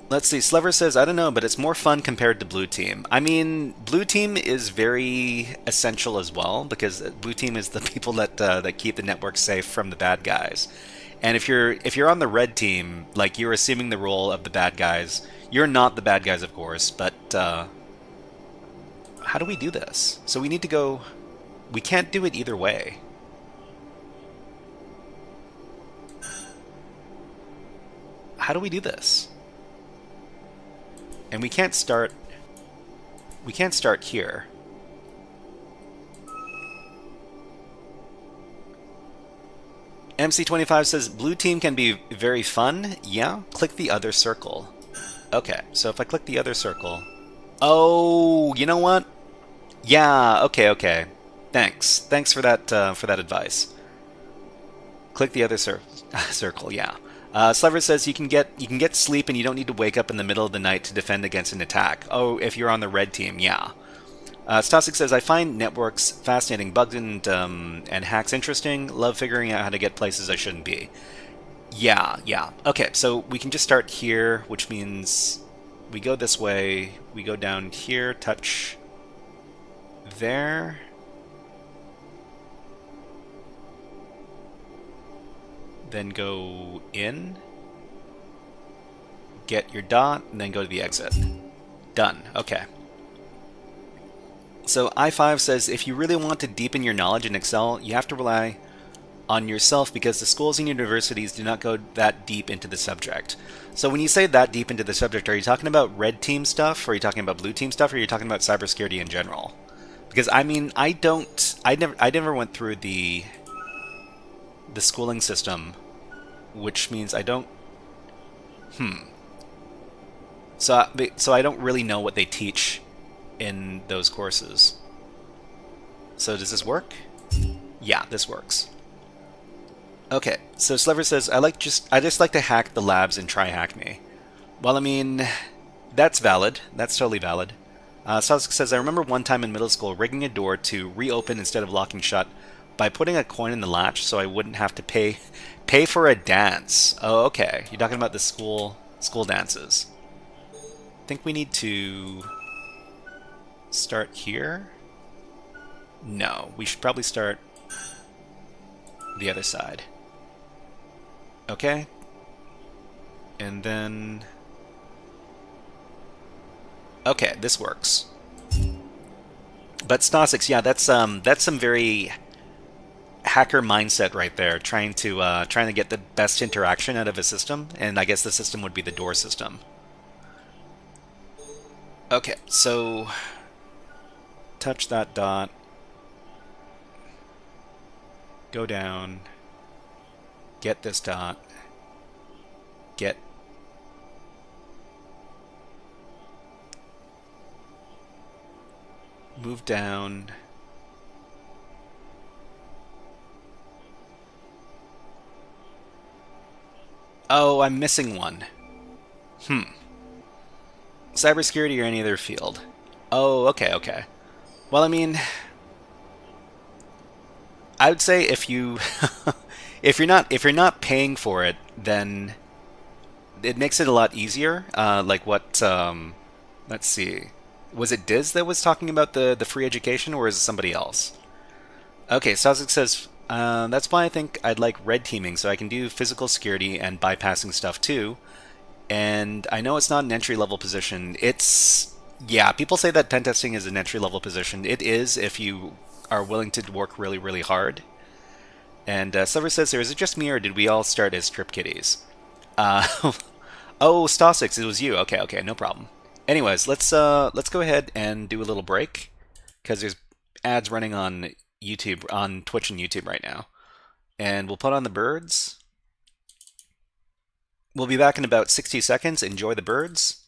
Let's see, Slever says, I don't know, but it's more fun compared to Blue Team. I mean, Blue Team is very essential as well, because Blue Team is the people that keep the network safe from the bad guys. And if you're on the Red Team, like, you're assuming the role of the bad guys. You're not the bad guys, of course, but how do we do this? So we need to go... We can't do it either way. How do we do this? And we can't start here. MC25 says, Blue Team can be very fun. Yeah, click the other circle. Okay, so if I click the other circle... Oh, you know what? Yeah, okay. Thanks for that advice. Click the other circle, yeah. Slever says you can get sleep and you don't need to wake up in the middle of the night to defend against an attack. Oh, if you're on the red team, yeah. Stasik says, I find networks fascinating, bugs and hacks interesting. Love figuring out how to get places I shouldn't be. Yeah. Okay, so we can just start here, which means we go this way, we go down here, touch there. Then go in, get your dot, and then go to the exit. Done. Okay. So I5 says, if you really want to deepen your knowledge in Excel, you have to rely on yourself because the schools and universities do not go that deep into the subject. So when you say that deep into the subject, are you talking about red team stuff, or are you talking about blue team stuff, or are you talking about cybersecurity in general? Because I mean, I never went through the schooling system, which means I don't. So I don't really know what they teach in those courses. So does this work? Yeah, this works. Okay, so Sliver says, I just like to hack the labs and try hack me. Well, I mean, that's valid. That's totally valid. Sasuke says, I remember one time in middle school rigging a door to reopen instead of locking shut by putting a coin in the latch so I wouldn't have to pay for a dance. Oh, okay. You're talking about the school dances. I think we need to start here. No, we should probably start the other side. Okay. And then... Okay, this works. But Stasix, yeah, that's some very hacker mindset right there, trying to get the best interaction out of a system, and I guess the system would be the door system. Okay, so touch that dot. Go down. Get this dot. Get. Move down. Oh, I'm missing one. Cybersecurity or any other field. Oh, okay. Well, I mean, I would say if you if you're not paying for it, then it makes it a lot easier. Like what? Let's see. Was it Diz that was talking about the free education, or is it somebody else? Okay, Sasuke says that's why I think I'd like red teaming, so I can do physical security and bypassing stuff too. And I know it's not an entry-level position. Yeah, people say that pen testing is an entry-level position. It is if you are willing to work really, really hard. And Silver says here, is it just me or did we all start as strip kitties? Oh, Stasix, it was you. Okay, no problem. Anyways, let's go ahead and do a little break because there's ads running on YouTube, on Twitch and YouTube right now. And we'll put on the birds. We'll be back in about 60 seconds. Enjoy the birds.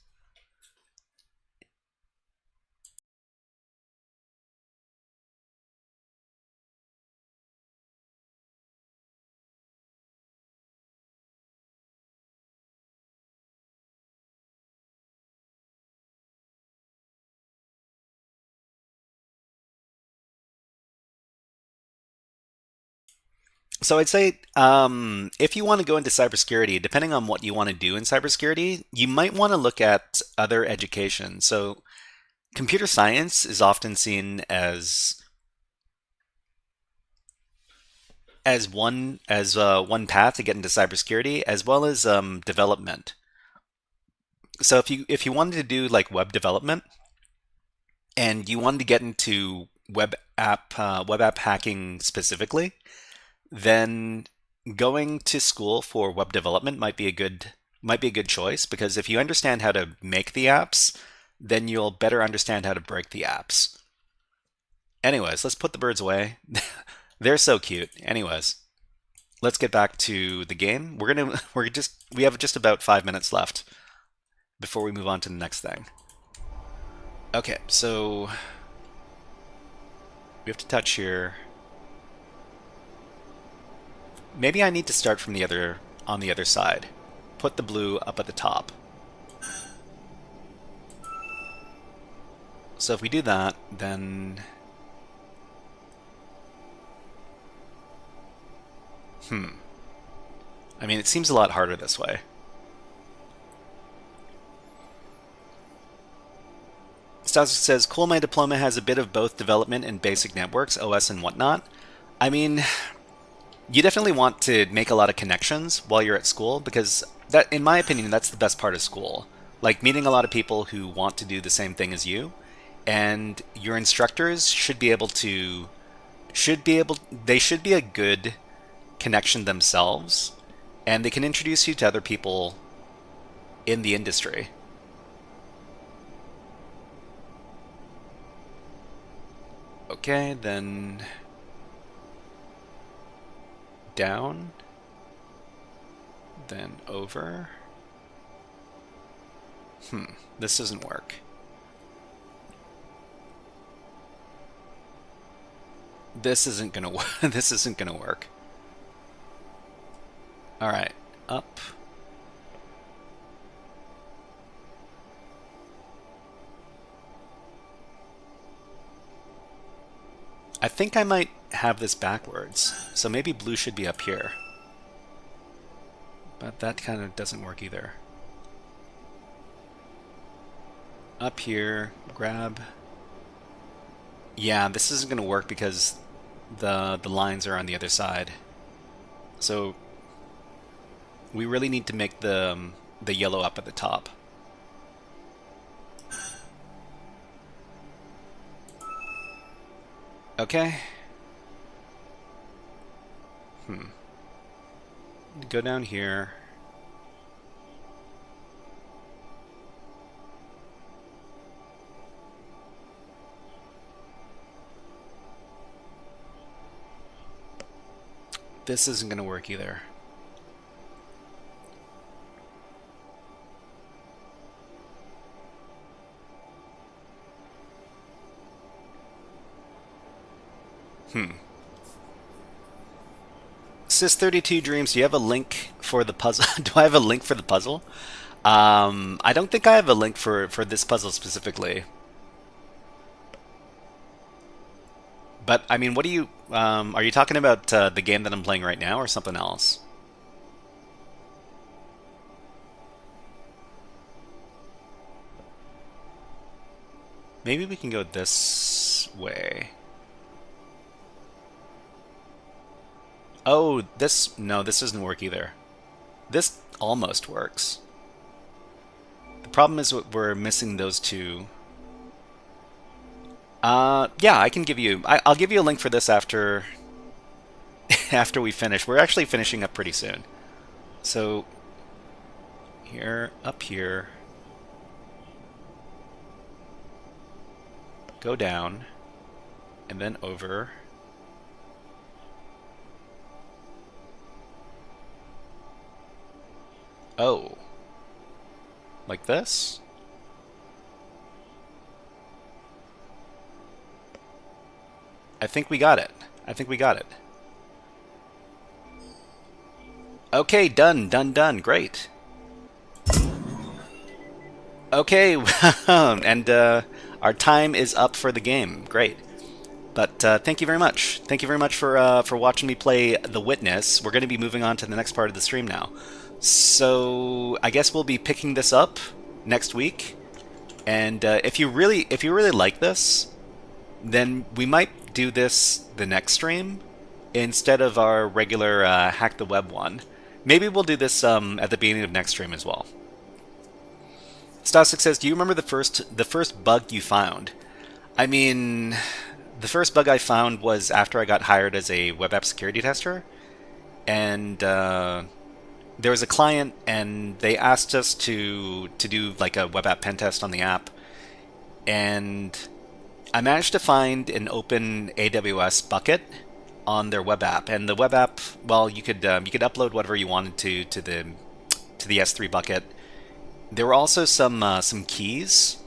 So I'd say if you want to go into cybersecurity, depending on what you want to do in cybersecurity, you might want to look at other education. So computer science is often seen as one path to get into cybersecurity, as well as development. So if you wanted to do like web development and you wanted to get into web app hacking specifically, then going to school for web development might be a good choice, because if you understand how to make the apps, then you'll better understand how to break the apps. Anyways, let's put the birds away. They're so cute. Anyways, let's get back to the game. We have just about 5 minutes left before we move on to the next thing. Okay, so we have to touch here. Maybe I need to start from on the other side. Put the blue up at the top. So if we do that, then... I mean, it seems a lot harder this way. Stasik says, cool, my diploma has a bit of both development and basic networks, OS and whatnot. I mean... You definitely want to make a lot of connections while you're at school, because that, in my opinion, that's the best part of school. Like meeting a lot of people who want to do the same thing as you, and your instructors should be a good connection themselves, and they can introduce you to other people in the industry. Okay, then down, then over. This doesn't work. This isn't gonna work. This isn't gonna work. All right, up. I think I might have this backwards, so maybe blue should be up here. But that kind of doesn't work either. Up here, grab. Yeah, this isn't going to work because the lines are on the other side. So we really need to make the yellow up at the top. Okay. Go down here. This isn't going to work either. Sys32 Dreams, do you have a link for the puzzle? Do I have a link for the puzzle? I don't think I have a link for this puzzle specifically. But, I mean, what do you... are you talking about the game that I'm playing right now or something else? Maybe we can go this way. Oh, this... No, this doesn't work either. This almost works. The problem is we're missing those two. Yeah, I can give you... I'll give you a link for this after... after we finish. We're actually finishing up pretty soon. So... here, up here... go down, and then over. Oh. Like this? I think we got it. I think we got it. Okay, done, done, done. Great. Okay, and our time is up for the game. Great. But thank you very much. Thank you very much for watching me play The Witness. We're going to be moving on to the next part of the stream now. So I guess we'll be picking this up next week. And if you really like this, then we might do this the next stream instead of our regular Hack the Web one. Maybe we'll do this at the beginning of next stream as well. Stasik says, do you remember the first bug you found? I mean, the first bug I found was after I got hired as a web app security tester. And there was a client, and they asked us to do like a web app pen test on the app. And I managed to find an open AWS bucket on their web app. And the web app, well, you could upload whatever you wanted to the S3 bucket. There were also some keys,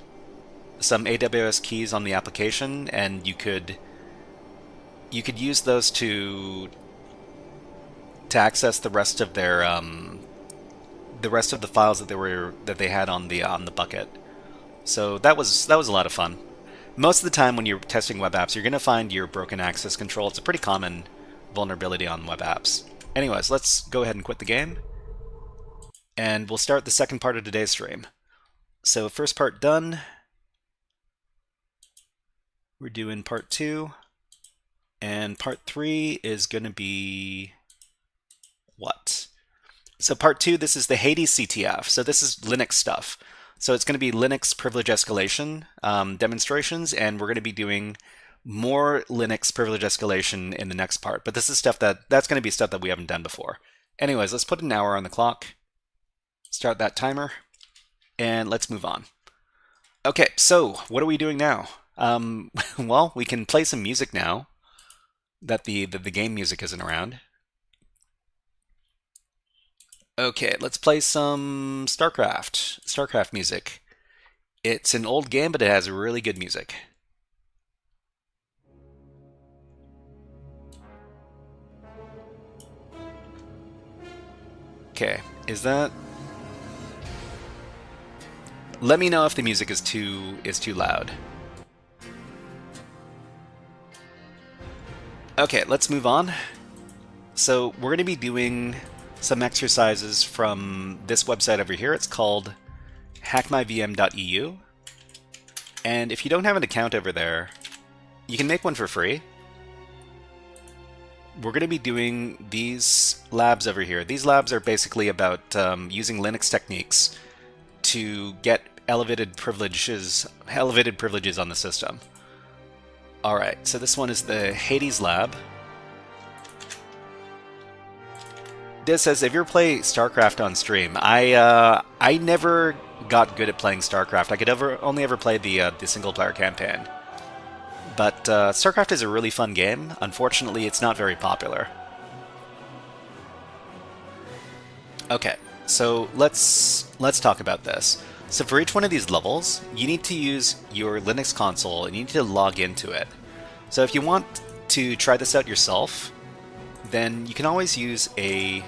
some AWS keys on the application, and you could use those to access the rest of their the files that they had on the bucket. So that was a lot of fun. Most of the time when you're testing web apps, you're going to find your broken access control. It's a pretty common vulnerability on web apps. Anyways, let's go ahead and quit the game. And we'll start the second part of today's stream. So first part done. We're doing part 2. And part 3 is going to be what? So part 2, this is the Hades CTF. So this is Linux stuff. So it's going to be Linux privilege escalation demonstrations, and we're going to be doing More Linux privilege escalation in the next part, but this is stuff that's going to be stuff that we haven't done before. Anyways, let's put an hour on the clock, start that timer, and let's move on. Okay, so what are we doing now? Well, we can play some music now that the game music isn't around. Okay, let's play some StarCraft music. It's an old game, but it has really good music. Okay, is that... Let me know if the music is too loud. Okay, let's move on. So we're going to be doing some exercises from this website over here. It's called Hackmyvm.eu. And if you don't have an account over there, you can make one for free. We're going to be doing these labs over here. These labs are basically about using Linux techniques to get elevated privileges on the system. Alright, so this one is the Hades lab. This says, if you ever play StarCraft on stream, I never got good at playing StarCraft. I could only ever play the single-player campaign. But StarCraft is a really fun game. Unfortunately, it's not very popular. Okay, so let's talk about this. So for each one of these levels, you need to use your Linux console and you need to log into it. So if you want to try this out yourself, then you can always use a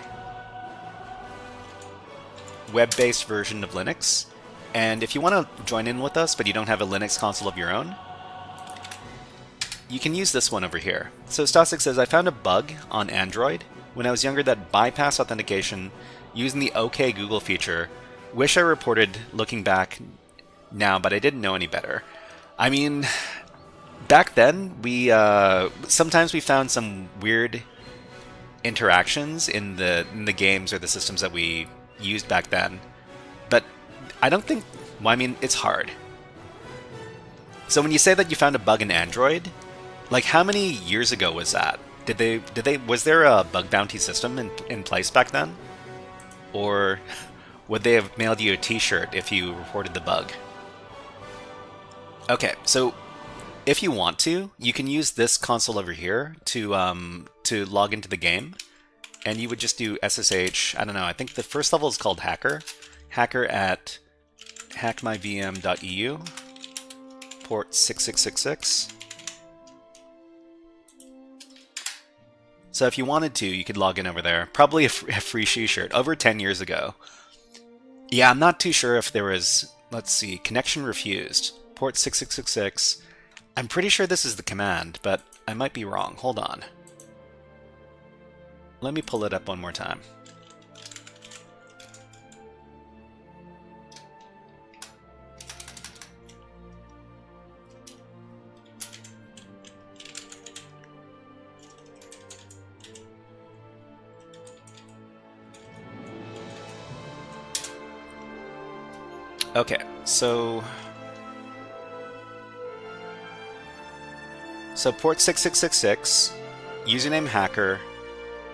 web-based version of Linux. And if you want to join in with us, but you don't have a Linux console of your own, you can use this one over here. So Stasik says, I found a bug on Android when I was younger that bypassed authentication using the OK Google feature. Wish I reported looking back now, but I didn't know any better. I mean, back then, we sometimes we found some weird interactions in the games or the systems that we used back then. But I don't think, well, I mean, it's hard. So when you say that you found a bug in Android, like how many years ago was that? Was there a bug bounty system in place back then? Or would they have mailed you a t-shirt if you reported the bug? Okay, so if you want to, you can use this console over here to log into the game. And you would just do SSH, I don't know, I think the first level is called Hacker at hackmyvm.eu, port 6666. So if you wanted to, you could log in over there. Probably a free t-shirt, over 10 years ago. Yeah, I'm not too sure if there was, let's see, connection refused, port 6666. I'm pretty sure this is the command, but I might be wrong. Hold on. Let me pull it up one more time. Okay, so port 6666, username hacker,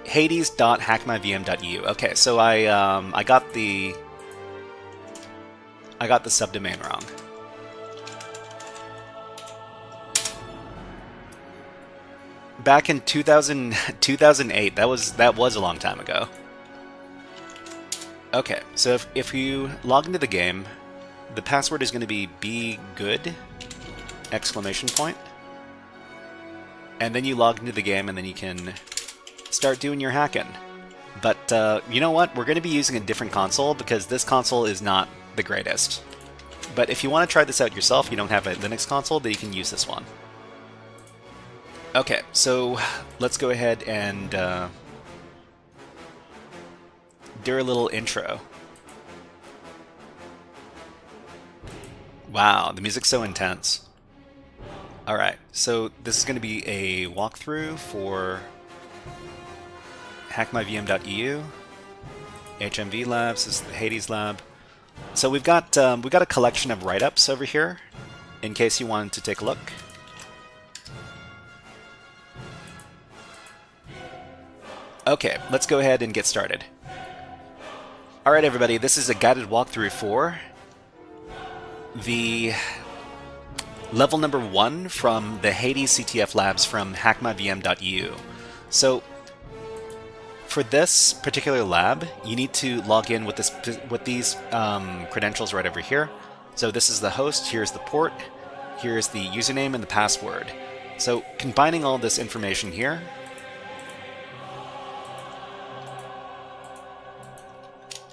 hades.hackmyvm.eu. Okay, so I got the subdomain wrong. Back in 2008, that was a long time ago. Okay, so if you log into the game, the password is going to be good! And then you log into the game, and then you can start doing your hacking. But you know what? We're going to be using a different console because this console is not the greatest. But if you want to try this out yourself, you don't have a Linux console, then you can use this one. Okay, so let's go ahead and do a little intro. Wow, the music's so intense. Alright, so this is going to be a walkthrough for Hackmyvm.eu, HMV Labs, this is the Hades Lab. So we've got a collection of write-ups over here, in case you wanted to take a look. Okay, let's go ahead and get started. Alright everybody, this is a guided walkthrough for the level number 1 from the Hades CTF labs from Hackmyvm.eu. So, for this particular lab, you need to log in with these credentials right over here. So this is the host, here's the port, here's the username and the password. So combining all this information here,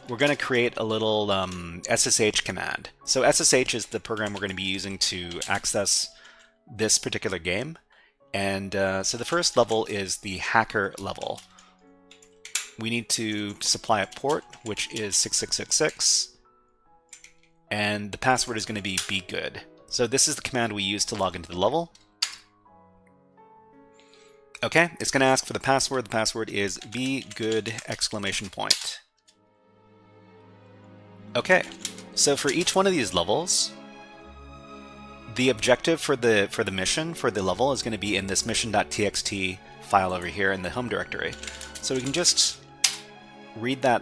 we're going to create a little SSH command. So SSH is the program we're going to be using to access this particular game. And so the first level is the hacker level. We need to supply a port, which is 6666, and the password is going to be good. So this is the command we use to log into the level. Okay, it's going to ask for the password. The password is begood! Okay, so for each one of these levels, the objective for the mission for the level is going to be in this mission.txt file over here in the home directory. So we can just read that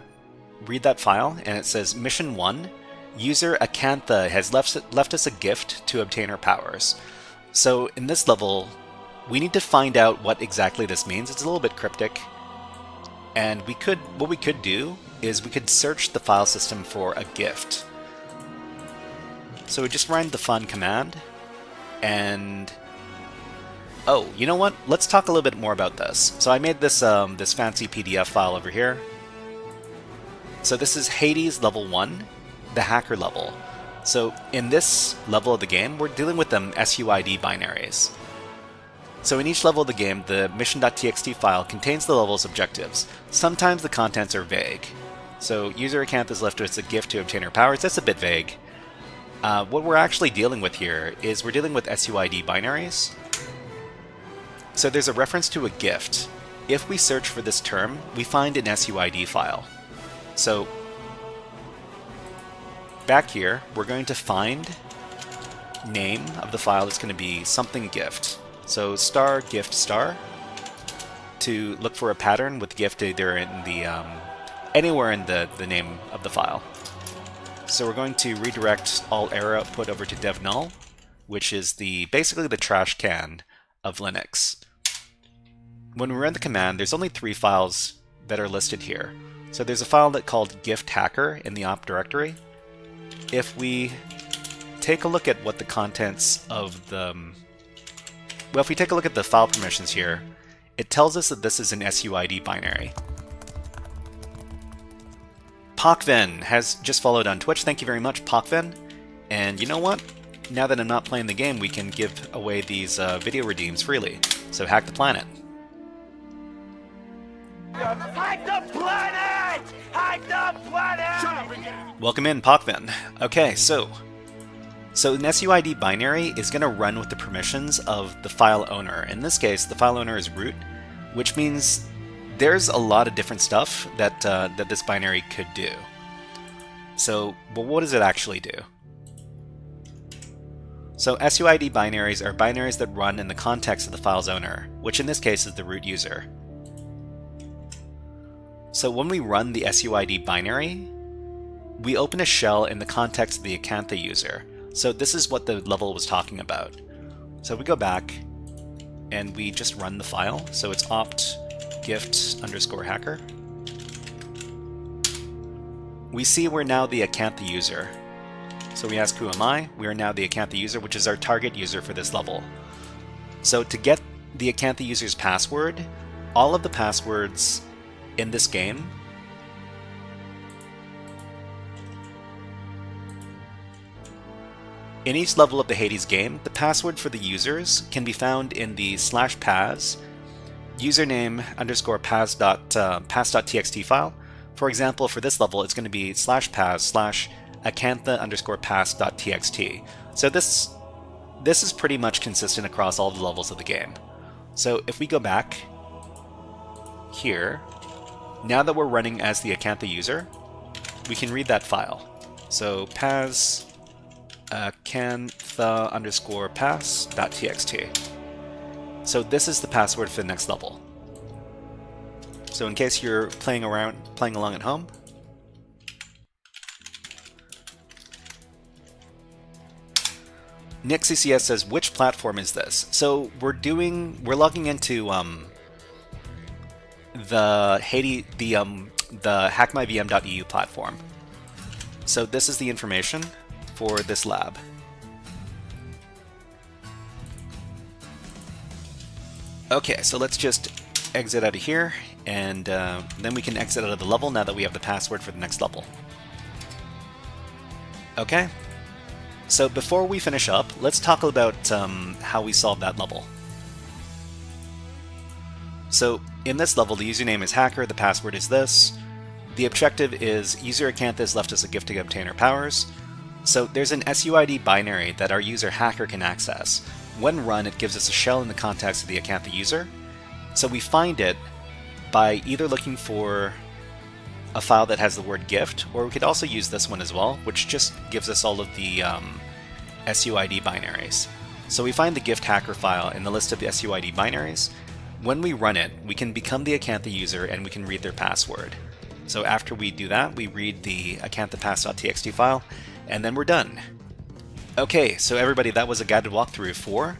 file, and it says mission 1, user Acantha has left us a gift to obtain her powers. So in this level, we need to find out what exactly this means. It's a little bit cryptic, and what we could do is we could search the file system for a gift. So we just run the fun command, and oh, you know what? Let's talk a little bit more about this. So I made this this fancy PDF file over here. So this is Hades level 1, the hacker level. So in this level of the game, we're dealing with them SUID binaries. So in each level of the game, the mission.txt file contains the level's objectives. Sometimes the contents are vague. So user Acantha has left us a gift to obtain her powers. That's a bit vague. What we're actually dealing with here is we're dealing with SUID binaries. So there's a reference to a gift. If we search for this term, we find an SUID file. So back here, we're going to find name of the file that's going to be something gift. So star gift star to look for a pattern with gift either in the anywhere in the name of the file. So we're going to redirect all error output over to dev null, which is basically the trash can of Linux. When we run the command, there's only 3 files that are listed here. So there's a file called gift hacker in the op directory. If we take a look at what the contents of if we take a look at the file permissions here, it tells us that this is an SUID binary. Pokven has just followed on Twitch. Thank you very much, Pokven. And you know what? Now that I'm not playing the game, we can give away these video redeems freely. So hack the planet. Hack the planet! Hack the planet! Welcome in, Pokven. Okay, so an SUID binary is going to run with the permissions of the file owner. In this case, the file owner is root, which means there's a lot of different stuff that this binary could do. So, but what does it actually do? So SUID binaries are binaries that run in the context of the file's owner, which in this case is the root user. So when we run the SUID binary, we open a shell in the context of the Acantha user. So this is what the level was talking about. So we go back and we just run the file. So it's opt gift_hacker. We see we're now the Acantha user. So we ask who am I? We are now the Acantha user, which is our target user for this level. So to get the Acantha user's password, all of the passwords in this game in each level of the Hades game, the password for the users can be found in the /pas username_pas.txt file. For example, for this level, it's going to be /pas/acantha_pas.txt. So this is pretty much consistent across all the levels of the game. So if we go back here, now that we're running as the Acantha user, we can read that file. So pas acantha_pas.txt. So this is the password for the next level. So in case you're playing along at home, NickCCS says, which platform is this? So we're logging into the Hackmyvm.eu platform. So this is the information for this lab. Okay, so let's just exit out of here, and then we can exit out of the level now that we have the password for the next level. Okay, so before we finish up, let's talk about how we solved that level. So in this level, the username is hacker, the password is this. The objective is user Acanthus left us a gift to obtain her powers. So there's an SUID binary that our user hacker can access. When run, it gives us a shell in the context of the Acantha user. So we find it by either looking for a file that has the word gift, or we could also use this one as well, which just gives us all of the SUID binaries. So we find the gift hacker file in the list of the SUID binaries. When we run it, we can become the Acantha user and we can read their password. So after we do that, we read the acanthapass.txt file, and then we're done. Okay, so everybody, that was a guided walkthrough for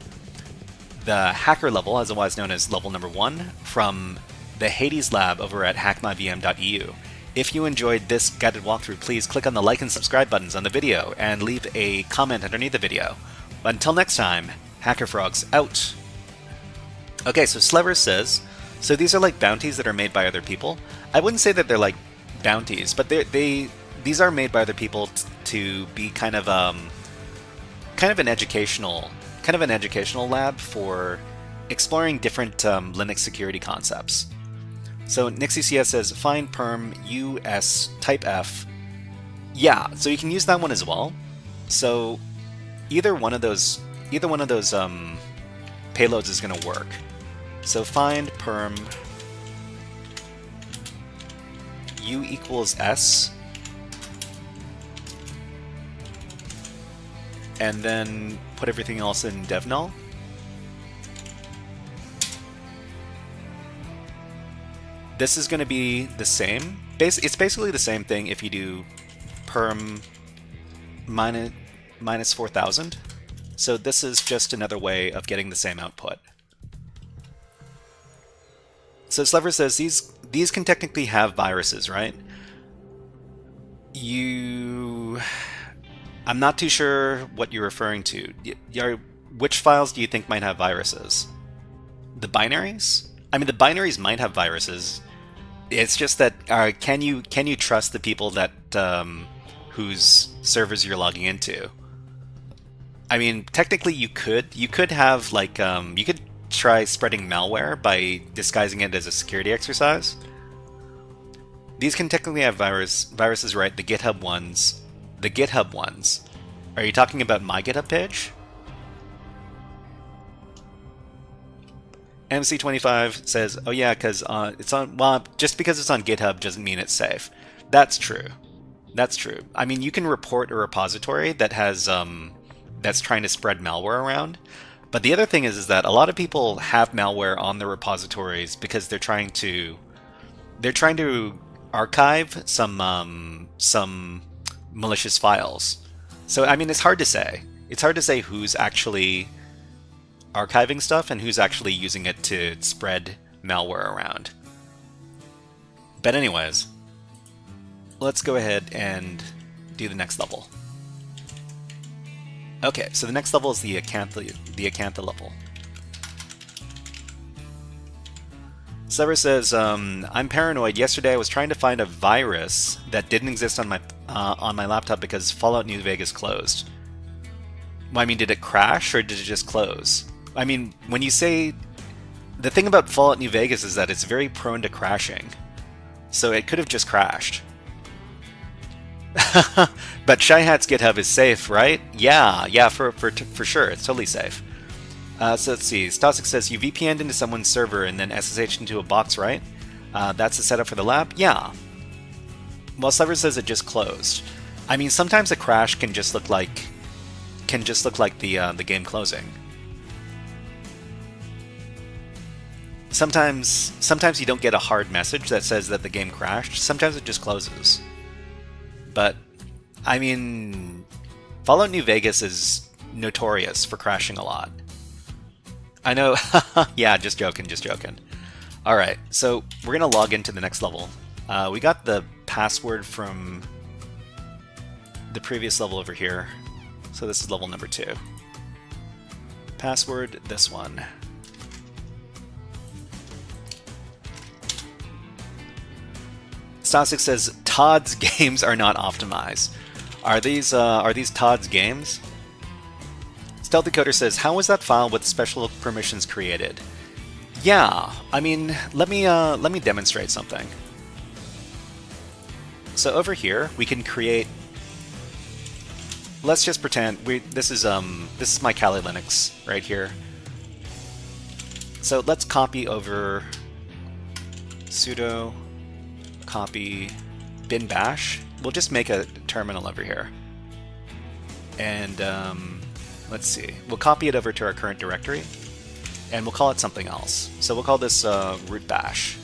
the hacker level, otherwise known as level number 1, from the Hades lab over at hackmyvm.eu. If you enjoyed this guided walkthrough, please click on the like and subscribe buttons on the video and leave a comment underneath the video. But until next time, HackerFrogs out! Okay, so Slever says, so these are like bounties that are made by other people. I wouldn't say that they're like bounties, but these are made by other people to be kind of an educational lab for exploring different Linux security concepts. So NickCCS says find perm US type F. Yeah, so you can use that one as well. So either one of those payloads is going to work. So find perm U equals S, and then put everything else in dev null. This is going to be the same. It's basically the same thing if you do perm minus 4000. So this is just another way of getting the same output. So Slever says these can technically have viruses, right? I'm not too sure what you're referring to. Which files do you think might have viruses? The binaries? I mean, the binaries might have viruses. It's just that can you trust the people that whose servers you're logging into? I mean, technically you could have like you could try spreading malware by disguising it as a security exercise. These can technically have viruses, right? The GitHub ones. The GitHub ones. Are you talking about my GitHub page? MC25 says, oh yeah, because it's on, well, just because it's on GitHub doesn't mean it's safe. That's true. That's true. I mean, you can report a repository that has, that's trying to spread malware around. But the other thing is that a lot of people have malware on their repositories because they're trying to archive some malicious files. So I mean, it's hard to say. It's hard to say who's actually archiving stuff and who's actually using it to spread malware around. But anyways, let's go ahead and do the next level. Okay, so the next level is the Acantha level. Sever says, I'm paranoid. Yesterday I was trying to find a virus that didn't exist on my laptop because Fallout New Vegas closed. Well, I mean, did it crash or did it just close? I mean, when you say... The thing about Fallout New Vegas is that it's very prone to crashing. So it could have just crashed. But Shyhat's GitHub is safe, right? Yeah, for sure. It's totally safe. So let's see. Stosic says, you VPN'd into someone's server and then SSH'd into a box, right? That's the setup for the lab? Yeah. Well, Slever says it just closed. I mean, sometimes a crash can just look like the game closing. sometimes you don't get a hard message that says that the game crashed. Sometimes it just closes. But I mean, Fallout New Vegas is notorious for crashing a lot. I know. Yeah, just joking, just joking. All right, so we're gonna log into the next level. We got the password from the previous level over here. So this is level number 2. Password, this one. Stasic says Todd's games are not optimized. Are these Todd's games? Stealthy Coder says, how was that file with special permissions created? Yeah, I mean, let me demonstrate something. So over here we can create. Let's just pretend this is my Kali Linux right here. So let's copy over sudo copy bin bash. We'll just make a terminal over here. And let's see. We'll copy it over to our current directory, and we'll call it something else. So we'll call this root bash.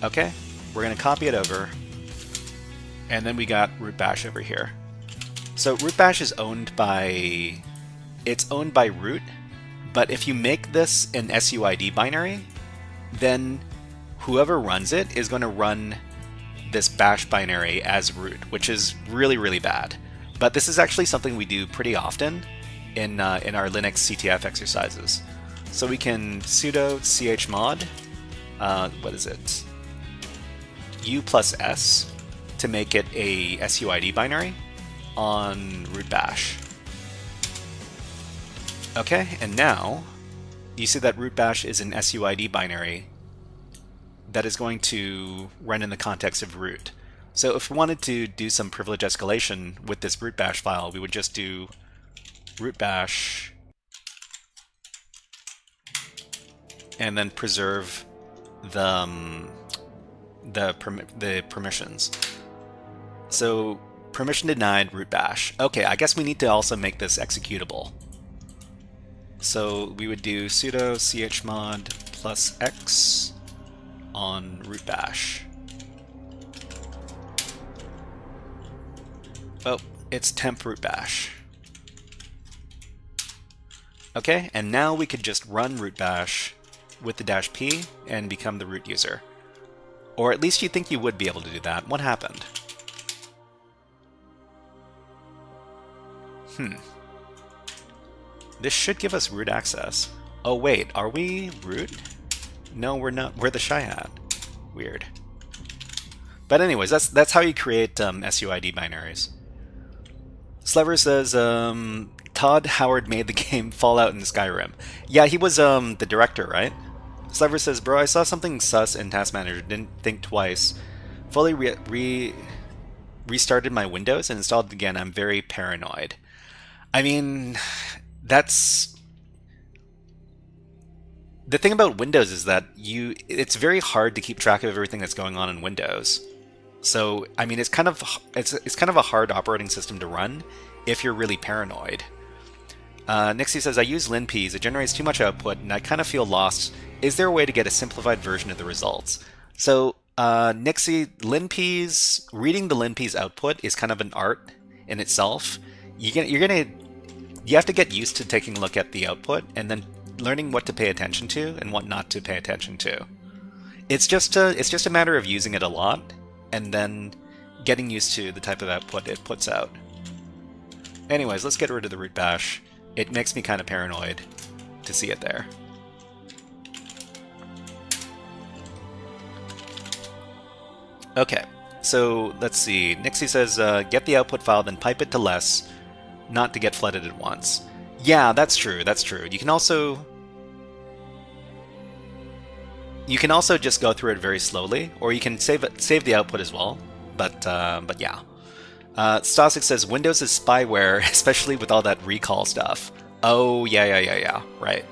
Okay, we're going to copy it over, and then we got root bash over here. So root bash is owned by root, but if you make this an SUID binary, then whoever runs it is going to run this bash binary as root, which is really, really bad. But this is actually something we do pretty often in our Linux CTF exercises. So we can sudo chmod, what is it? U plus S to make it a SUID binary on root bash. Okay, and now you see that root bash is an SUID binary that is going to run in the context of root. So if we wanted to do some privilege escalation with this root bash file, we would just do root bash and then preserve the permissions. So permission denied root bash. Okay, I guess we need to also make this executable. So we would do sudo chmod plus x on root bash. Oh, it's temp root bash. Okay, and now we could just run root bash with the -p and become the root user. Or at least you think you would be able to do that. What happened? This should give us root access. Oh wait, are we root? No, we're not. We're the Chiat. Weird. But anyways, that's how you create SUID binaries. Slever says Todd Howard made the game Fallout and Skyrim. Yeah, he was the director, right? Slever says, bro, I saw something sus in Task Manager, didn't think twice. Fully restarted my Windows and installed it again. I'm very paranoid. I mean, that's... The thing about Windows is that it's very hard to keep track of everything that's going on in Windows. So, I mean, it's kind of a hard operating system to run if you're really paranoid. Nixie says, I use linps. It generates too much output, and I kind of feel lost. Is there a way to get a simplified version of the results? So, Nixie, linps, reading the linps output is kind of an art in itself. You have to get used to taking a look at the output and then learning what to pay attention to and what not to pay attention to. It's just a matter of using it a lot and then getting used to the type of output it puts out. Anyways, let's get rid of the root bash. It makes me kind of paranoid to see it there. Okay, so let's see. Nixie says, get the output file, then pipe it to less, not to get flooded at once. Yeah, that's true, that's true. You can also just go through it very slowly, or you can save the output as well, but yeah. Stasic says, Windows is spyware, especially with all that recall stuff. Oh, yeah, right.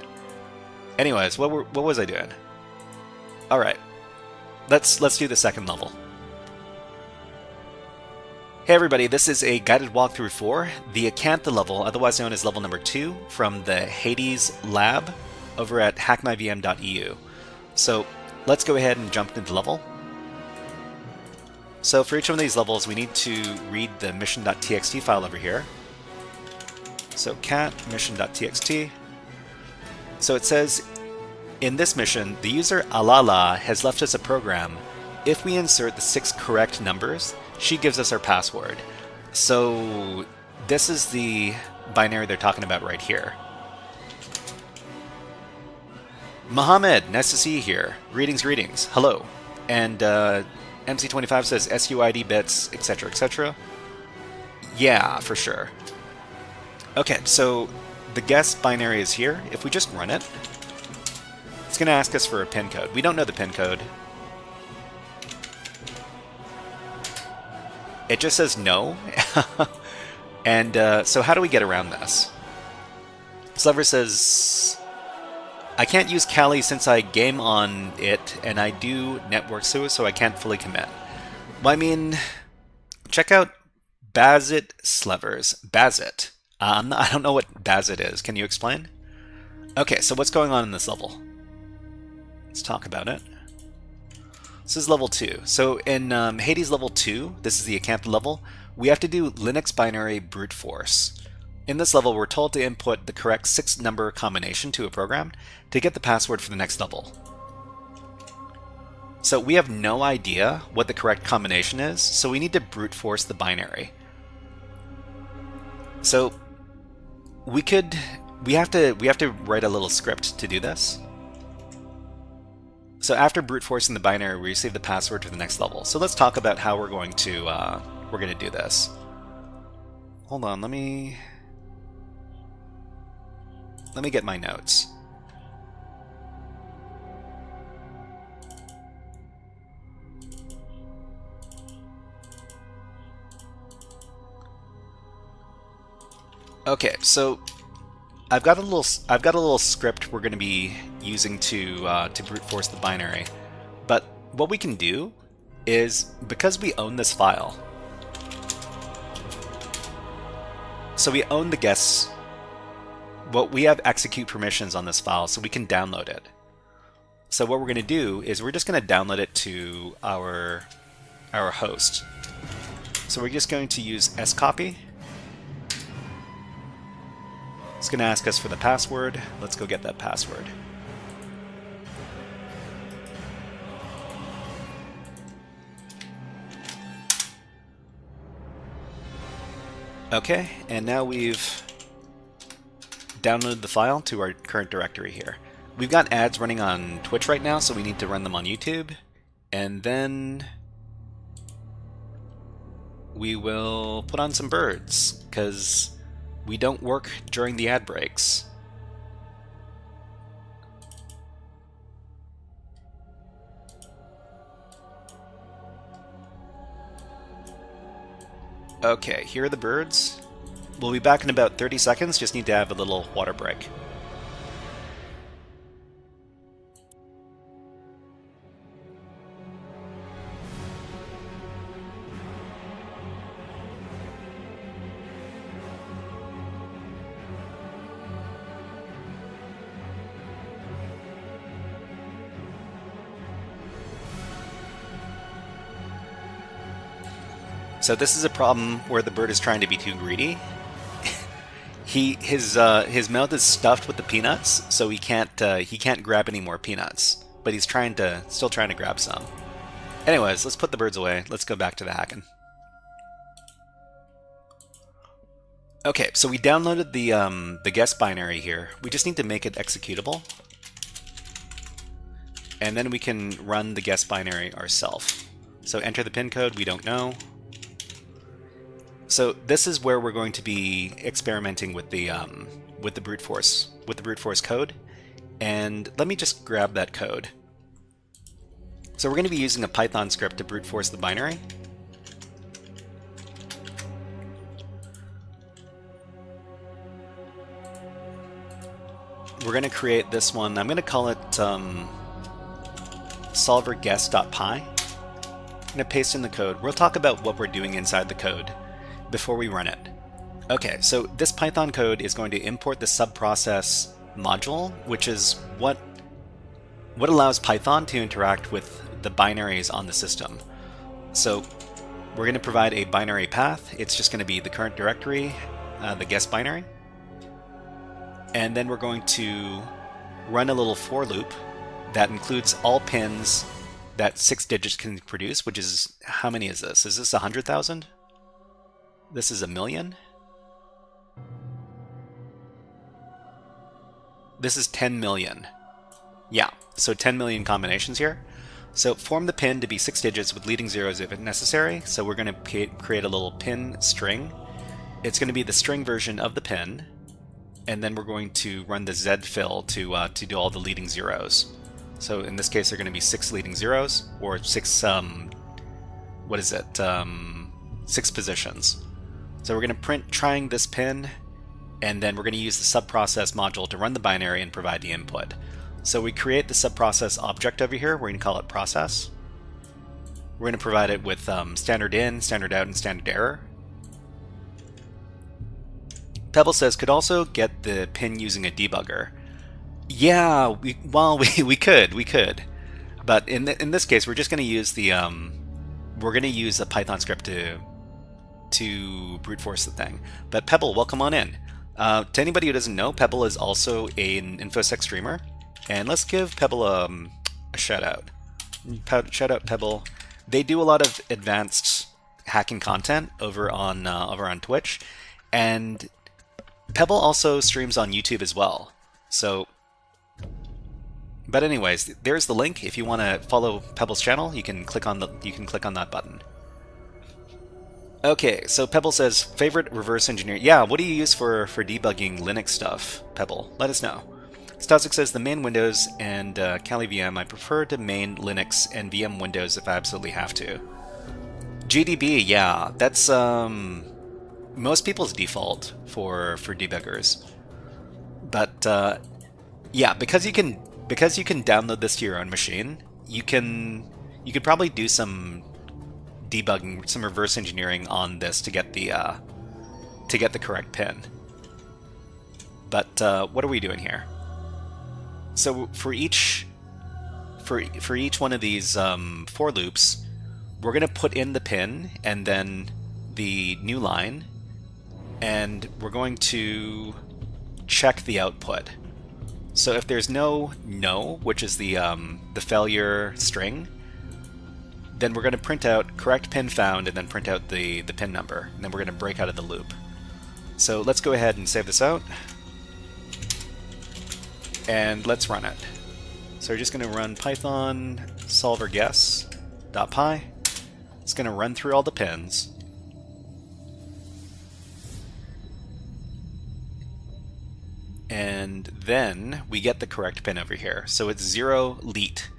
Anyways, what was I doing? Alright, let's do the second level. Hey everybody, this is a guided walkthrough for the Acantha level, otherwise known as level number 2, from the Hades lab over at Hackmyvm.eu. So let's go ahead and jump into the level. So for each one of these levels, we need to read the mission.txt file over here. So cat mission.txt. So it says, in this mission, the user Alala has left us a program. If we insert the 6 correct numbers, she gives us our password. So this is the binary they're talking about right here. Mohammed, nice to see you here. Greetings, greetings. Hello. And MC25 says SUID bits, etc., etc. Yeah, for sure. Okay, so the guess binary is here. If we just run it, it's going to ask us for a pin code. We don't know the pin code. It just says no. And so how do we get around this? Slever says, I can't use Kali since I game on it and I do network so I can't fully commit. Well, I mean, check out Bazit Slevers. Bazit. I don't know what Bazit is. Can you explain? Okay, so what's going on in this level? Let's talk about it. This is level 2. So in Hades level 2, this is the Acantha level, we have to do Linux binary brute force. In this level, we're told to input the correct 6-number combination to a program to get the password for the next level. So we have no idea what the correct combination is, so we need to brute force the binary. So we have to write a little script to do this. So after brute forcing the binary, we receive the password to the next level. So let's talk about how we're going to do this. Hold on, let me get my notes. Okay, so I've got a little script we're going to be using to brute force the binary. But what we can do is, because we own this file, so we own the guess. Well, we have execute permissions on this file, so we can download it. So what we're going to do is we're just going to download it to our host. So we're just going to use scopy. It's going to ask us for the password. Let's go get that password. Okay, and now we've downloaded the file to our current directory here. We've got ads running on Twitch right now, so we need to run them on YouTube. And then we will put on some birds, because we don't work during the ad breaks. Okay, here are the birds. We'll be back in about 30 seconds, just need to have a little water break. So this is a problem where the bird is trying to be too greedy. His mouth is stuffed with the peanuts, so he can't grab any more peanuts. But he's still trying to grab some. Anyways, let's put the birds away. Let's go back to the hacking. Okay, so we downloaded the guess binary here. We just need to make it executable, and then we can run the guess binary ourselves. So enter the pin code. We don't know. So this is where we're going to be experimenting with the brute force code, and let me just grab that code. So we're going to be using a Python script to brute force the binary. We're going to create this one. I'm going to call it solver guess.py. going to paste in the code. We'll talk about what we're doing inside the code before we run it. Okay, so this Python code is going to import the subprocess module, which is what allows Python to interact with the binaries on the system. So we're going to provide a binary path. It's just going to be the current directory, the guest binary. And then we're going to run a little for loop that includes all pins that 6 digits can produce, which is, how many is this? Is this 100,000? This is 1,000,000? This is 10 million. Yeah, so 10 million combinations here. So form the pin to be 6 digits with leading zeros if necessary. So we're going to create a little pin string. It's going to be the string version of the pin. And then we're going to run the zfill to do all the leading zeros. So in this case, they're going to be 6 leading zeros, or 6, what is it, 6 positions. So we're going to print trying this pin, and then we're going to use the subprocess module to run the binary and provide the input. So we create the subprocess object over here. We're going to call it process. We're going to provide it with standard in, standard out, and standard error. Pebble says, could also get the pin using a debugger. Yeah, we could. But in this case, we're just going to use the we're going to use a Python script to brute force the thing. But Pebble, welcome on in. To anybody who doesn't know, Pebble is also an InfoSec streamer, and let's give Pebble a shout out. Shout out Pebble. They do a lot of advanced hacking content over on Twitch, and Pebble also streams on YouTube as well. So, but anyways, there's the link. If you want to follow Pebble's channel, you can click on that button. Okay, so Pebble says, favorite reverse engineer. Yeah, what do you use for debugging Linux stuff, Pebble? Let us know. Stasic says, the main Windows and Hackmyvm. I prefer to main Linux and VM Windows if I absolutely have to. GDB, yeah, that's most people's default for debuggers. But yeah, because you can download this to your own machine, you could probably do some debugging, some reverse engineering on this to get the correct pin. But what are we doing here? So for each one of these for loops, we're going to put in the pin and then the new line, and we're going to check the output. So if there's no, which is the failure string, then we're going to print out correct pin found and then print out the pin number, and then we're going to break out of the loop. So let's go ahead and save this out, and let's run it. So we're just going to run python solver guess.py. It's going to run through all the pins. And then we get the correct pin over here. So it's 0 leet.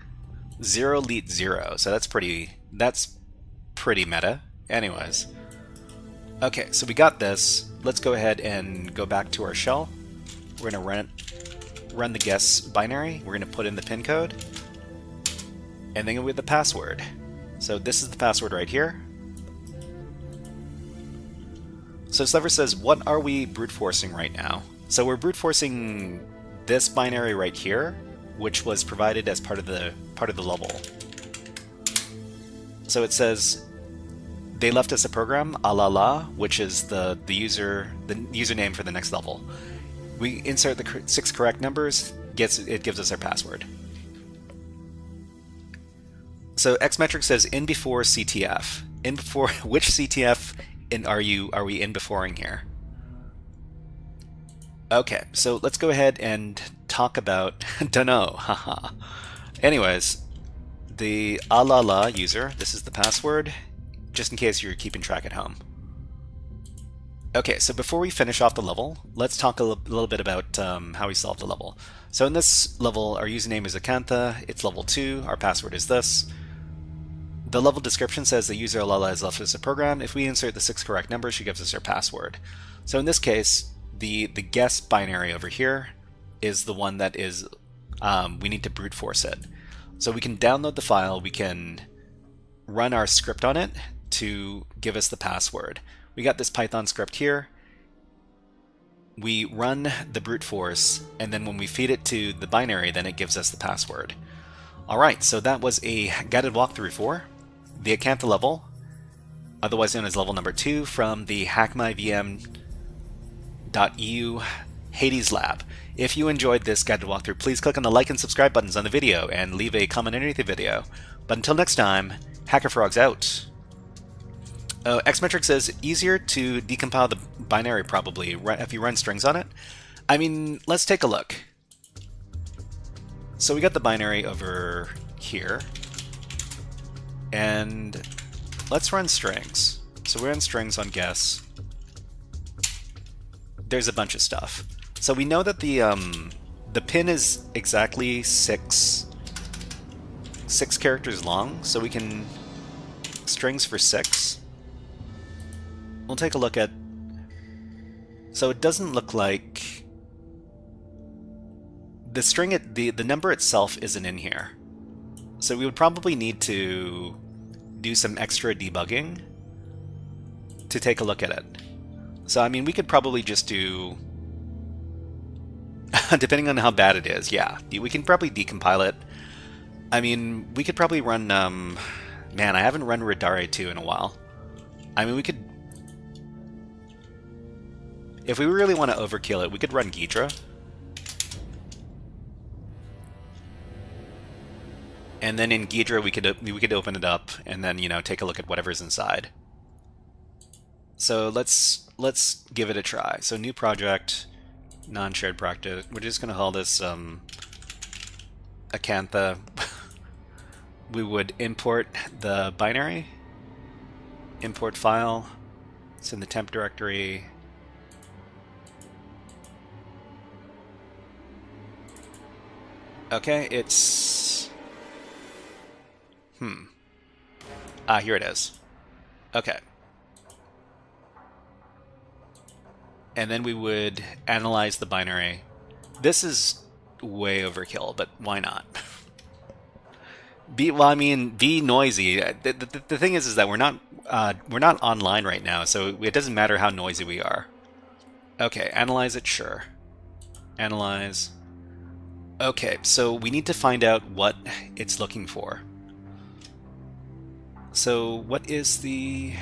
0 leet 0. So that's pretty meta. Anyways. Okay, so we got this. Let's go ahead and go back to our shell. We're going to run the guess binary. We're going to put in the pin code. And then with the password. So this is the password right here. So Sliver says, what are we brute forcing right now? So we're brute forcing this binary right here, which was provided as part of the level. So it says they left us a program, alala, which is the username for the next level. We insert the 6 correct numbers, it gives us our password. So Xmetric says in before CTF. In before which CTF are we in beforeing here? Okay, so let's go ahead and talk about dunno, haha. Anyways, the alala user, this is the password, just in case you're keeping track at home. Okay, so before we finish off the level, let's talk a little bit about how we solved the level. So in this level, our username is Acantha, it's level 2, our password is this. The level description says the user alala has left us a program. If we insert the 6 correct numbers, she gives us her password. So in this case, the guess binary over here is the one that is, we need to brute force it. So we can download the file, we can run our script on it to give us the password. We got this Python script here. We run the brute force, and then when we feed it to the binary, then it gives us the password. Alright, so that was a guided walkthrough for the Acantha level, otherwise known as level number 2, from the Hackmyvm.eu Hades lab. If you enjoyed this guided walkthrough, please click on the like and subscribe buttons on the video and leave a comment underneath the video. But until next time, HackerFrogs out. Xmetric says easier to decompile the binary probably if you run strings on it. I mean, let's take a look. So we got the binary over here, and let's run strings. So we run strings on guess. There's a bunch of stuff. So we know that the pin is exactly six characters long, so we can strings for 6. We'll take a look at... So it doesn't look like... The string, the number itself isn't in here. So we would probably need to do some extra debugging to take a look at it. So I mean, we could probably just do... depending on how bad it is, yeah. We can probably decompile it. I mean, we could probably run... man, I haven't run Radare 2 in a while. I mean, we could... If we really want to overkill it, we could run Ghidra. And then in Ghidra, we could open it up and then, you know, take a look at whatever's inside. So let's give it a try. So new project, non-shared practice. We're just going to call this Acantha. We would import the binary, import file. It's in the temp directory. Okay, it's... here it is. Okay. And then we would analyze the binary. This is way overkill, but why not? Be noisy. The thing is that we're not online right now, so it doesn't matter how noisy we are. Okay, analyze it, sure. Analyze. Okay, so we need to find out what it's looking for. So what is the...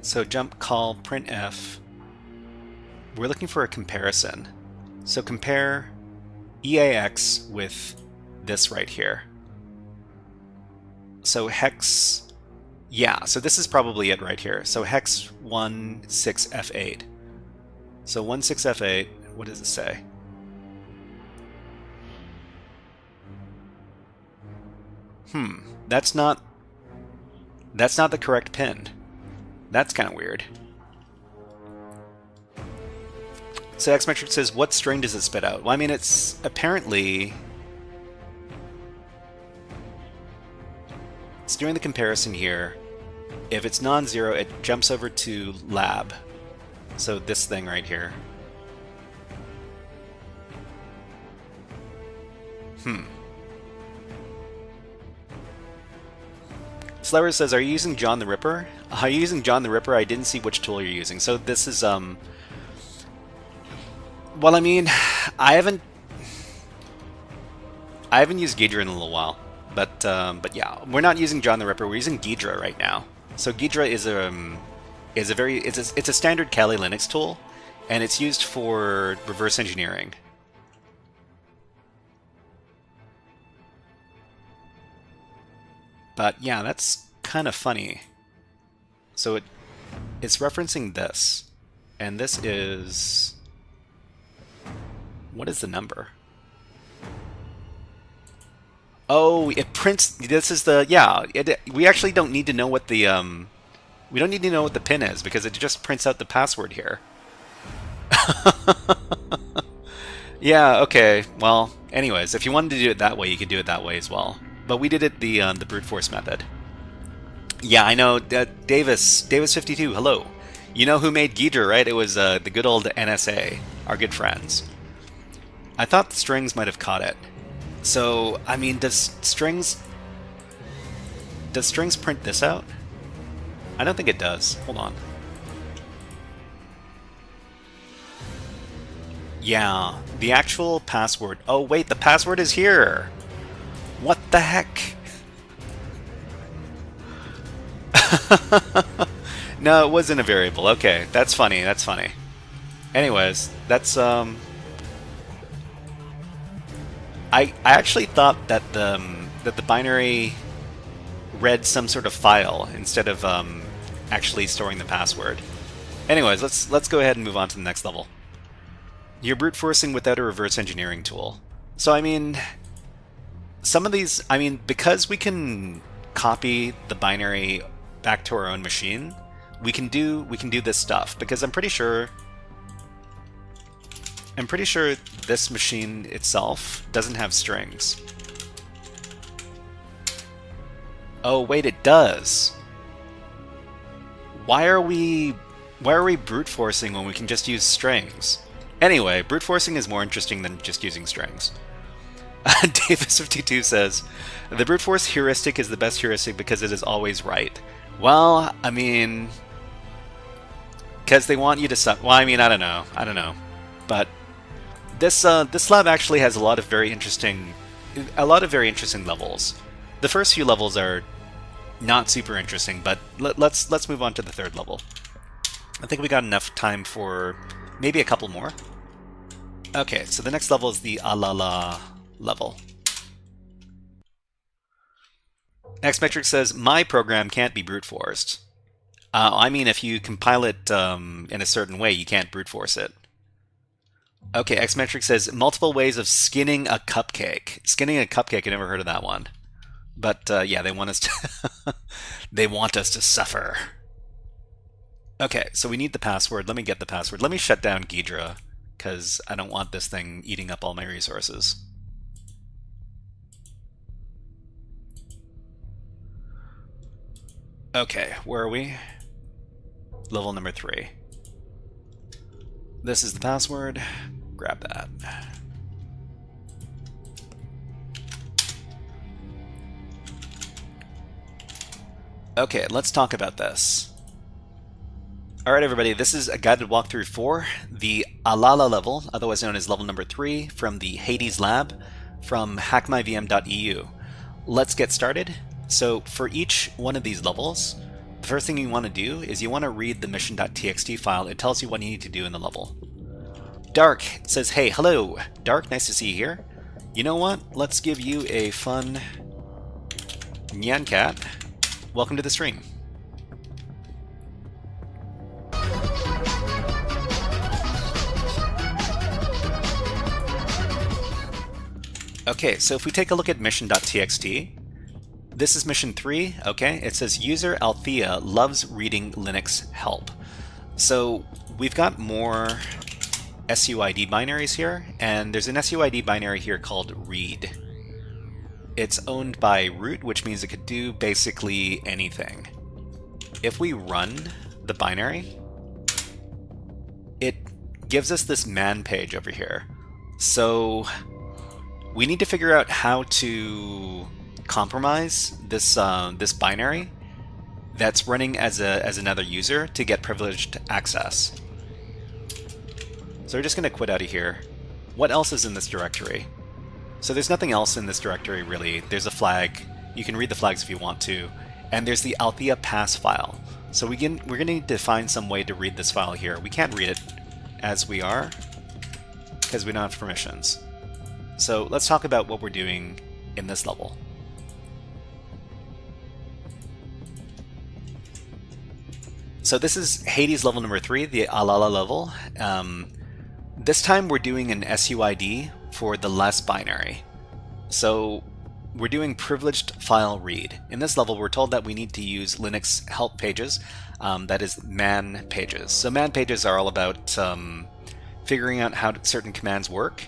So jump call printf. We're looking for a comparison. So compare EAX with this right here. So hex... Yeah, so this is probably it right here. So hex 16F8. So 16F8, what does it say? That's not the correct pin. That's kind of weird. So Xmetric says, what string does it spit out? Well, I mean, it's apparently... It's doing the comparison here. If it's non-zero, it jumps over to lab. So this thing right here. Slewer says, are you using John the Ripper? Are you using John the Ripper? I didn't see which tool you're using. So this is, well, I mean, I haven't used Ghidra in a little while. But yeah, we're not using John the Ripper, we're using Ghidra right now. So Ghidra is a standard Kali Linux tool, and it's used for reverse engineering. But yeah, that's kind of funny. So it's referencing this, and this is... What is the number? Oh, it prints... This is the... Yeah, we actually don't need to know what the... We don't need to know what the pin is, because it just prints out the password here. Yeah, okay. Well, anyways, if you wanted to do it that way, you could do it that way as well. But we did it the brute force method. Yeah, I know. Davis52, hello. You know who made Ghidra, right? It was the good old NSA, our good friends. I thought the strings might have caught it. So, I mean, does strings print this out? I don't think it does. Hold on. Yeah, the actual password. Oh wait, the password is here. What the heck? No, it wasn't a variable. Okay, that's funny. That's funny. Anyways, that's I actually thought that the binary read some sort of file instead of actually storing the password. Anyways, let's go ahead and move on to the next level. You're brute forcing without a reverse engineering tool. So I mean, some of these, I mean, because we can copy the binary back to our own machine, we can do this stuff because I'm pretty sure this machine itself doesn't have strings. Oh wait, it does. Why are we brute forcing when we can just use strings? Anyway, brute forcing is more interesting than just using strings. Davis52 says, the brute force heuristic is the best heuristic because it is always right. Well, I mean, because they want you to well, I mean, I don't know. But this lab actually has a lot of very interesting levels. The first few levels are not super interesting, but let's move on to the third level. I think we got enough time for maybe a couple more. Okay, so the next level is the alala level. Xmetric says, my program can't be brute forced. I mean, if you compile it in a certain way, you can't brute force it. Okay, Xmetric says, multiple ways of skinning a cupcake. Skinning a cupcake, I never heard of that one. But yeah, they want us to they want us to suffer. Okay, so we need the password. Let me get the password. Let me shut down Ghidra, because I don't want this thing eating up all my resources. Okay, where are we? Level number 3. This is the password. Grab that. Okay, let's talk about this. Alright everybody, this is a guided walkthrough for the Alala level, otherwise known as level number 3, from the Hades lab from Hackmyvm.eu. Let's get started. So for each one of these levels, the first thing you want to do is you want to read the mission.txt file. It tells you what you need to do in the level. Dark says, hey, hello. Dark, nice to see you here. You know what? Let's give you a fun Nyan Cat. Welcome to the stream. Okay, so if we take a look at mission.txt, this is mission 3, okay? It says user Althea loves reading Linux help. So we've got more SUID binaries here, and there's an SUID binary here called read. It's owned by root, which means it could do basically anything. If we run the binary, it gives us this man page over here. So we need to figure out how to compromise this this binary that's running as another user to get privileged access. So we're just going to quit out of here. What else is in this directory? So there's nothing else in this directory really. There's a flag. You can read the flags if you want to. And there's the Althea pass file. So we're going to need to find some way to read this file here. We can't read it as we are because we don't have permissions. So let's talk about what we're doing in this level. So this is Hades level number 3, the Alala level. This time we're doing an SUID for the less binary. So we're doing privileged file read. In this level we're told that we need to use Linux help pages, that is man pages. So man pages are all about figuring out how certain commands work.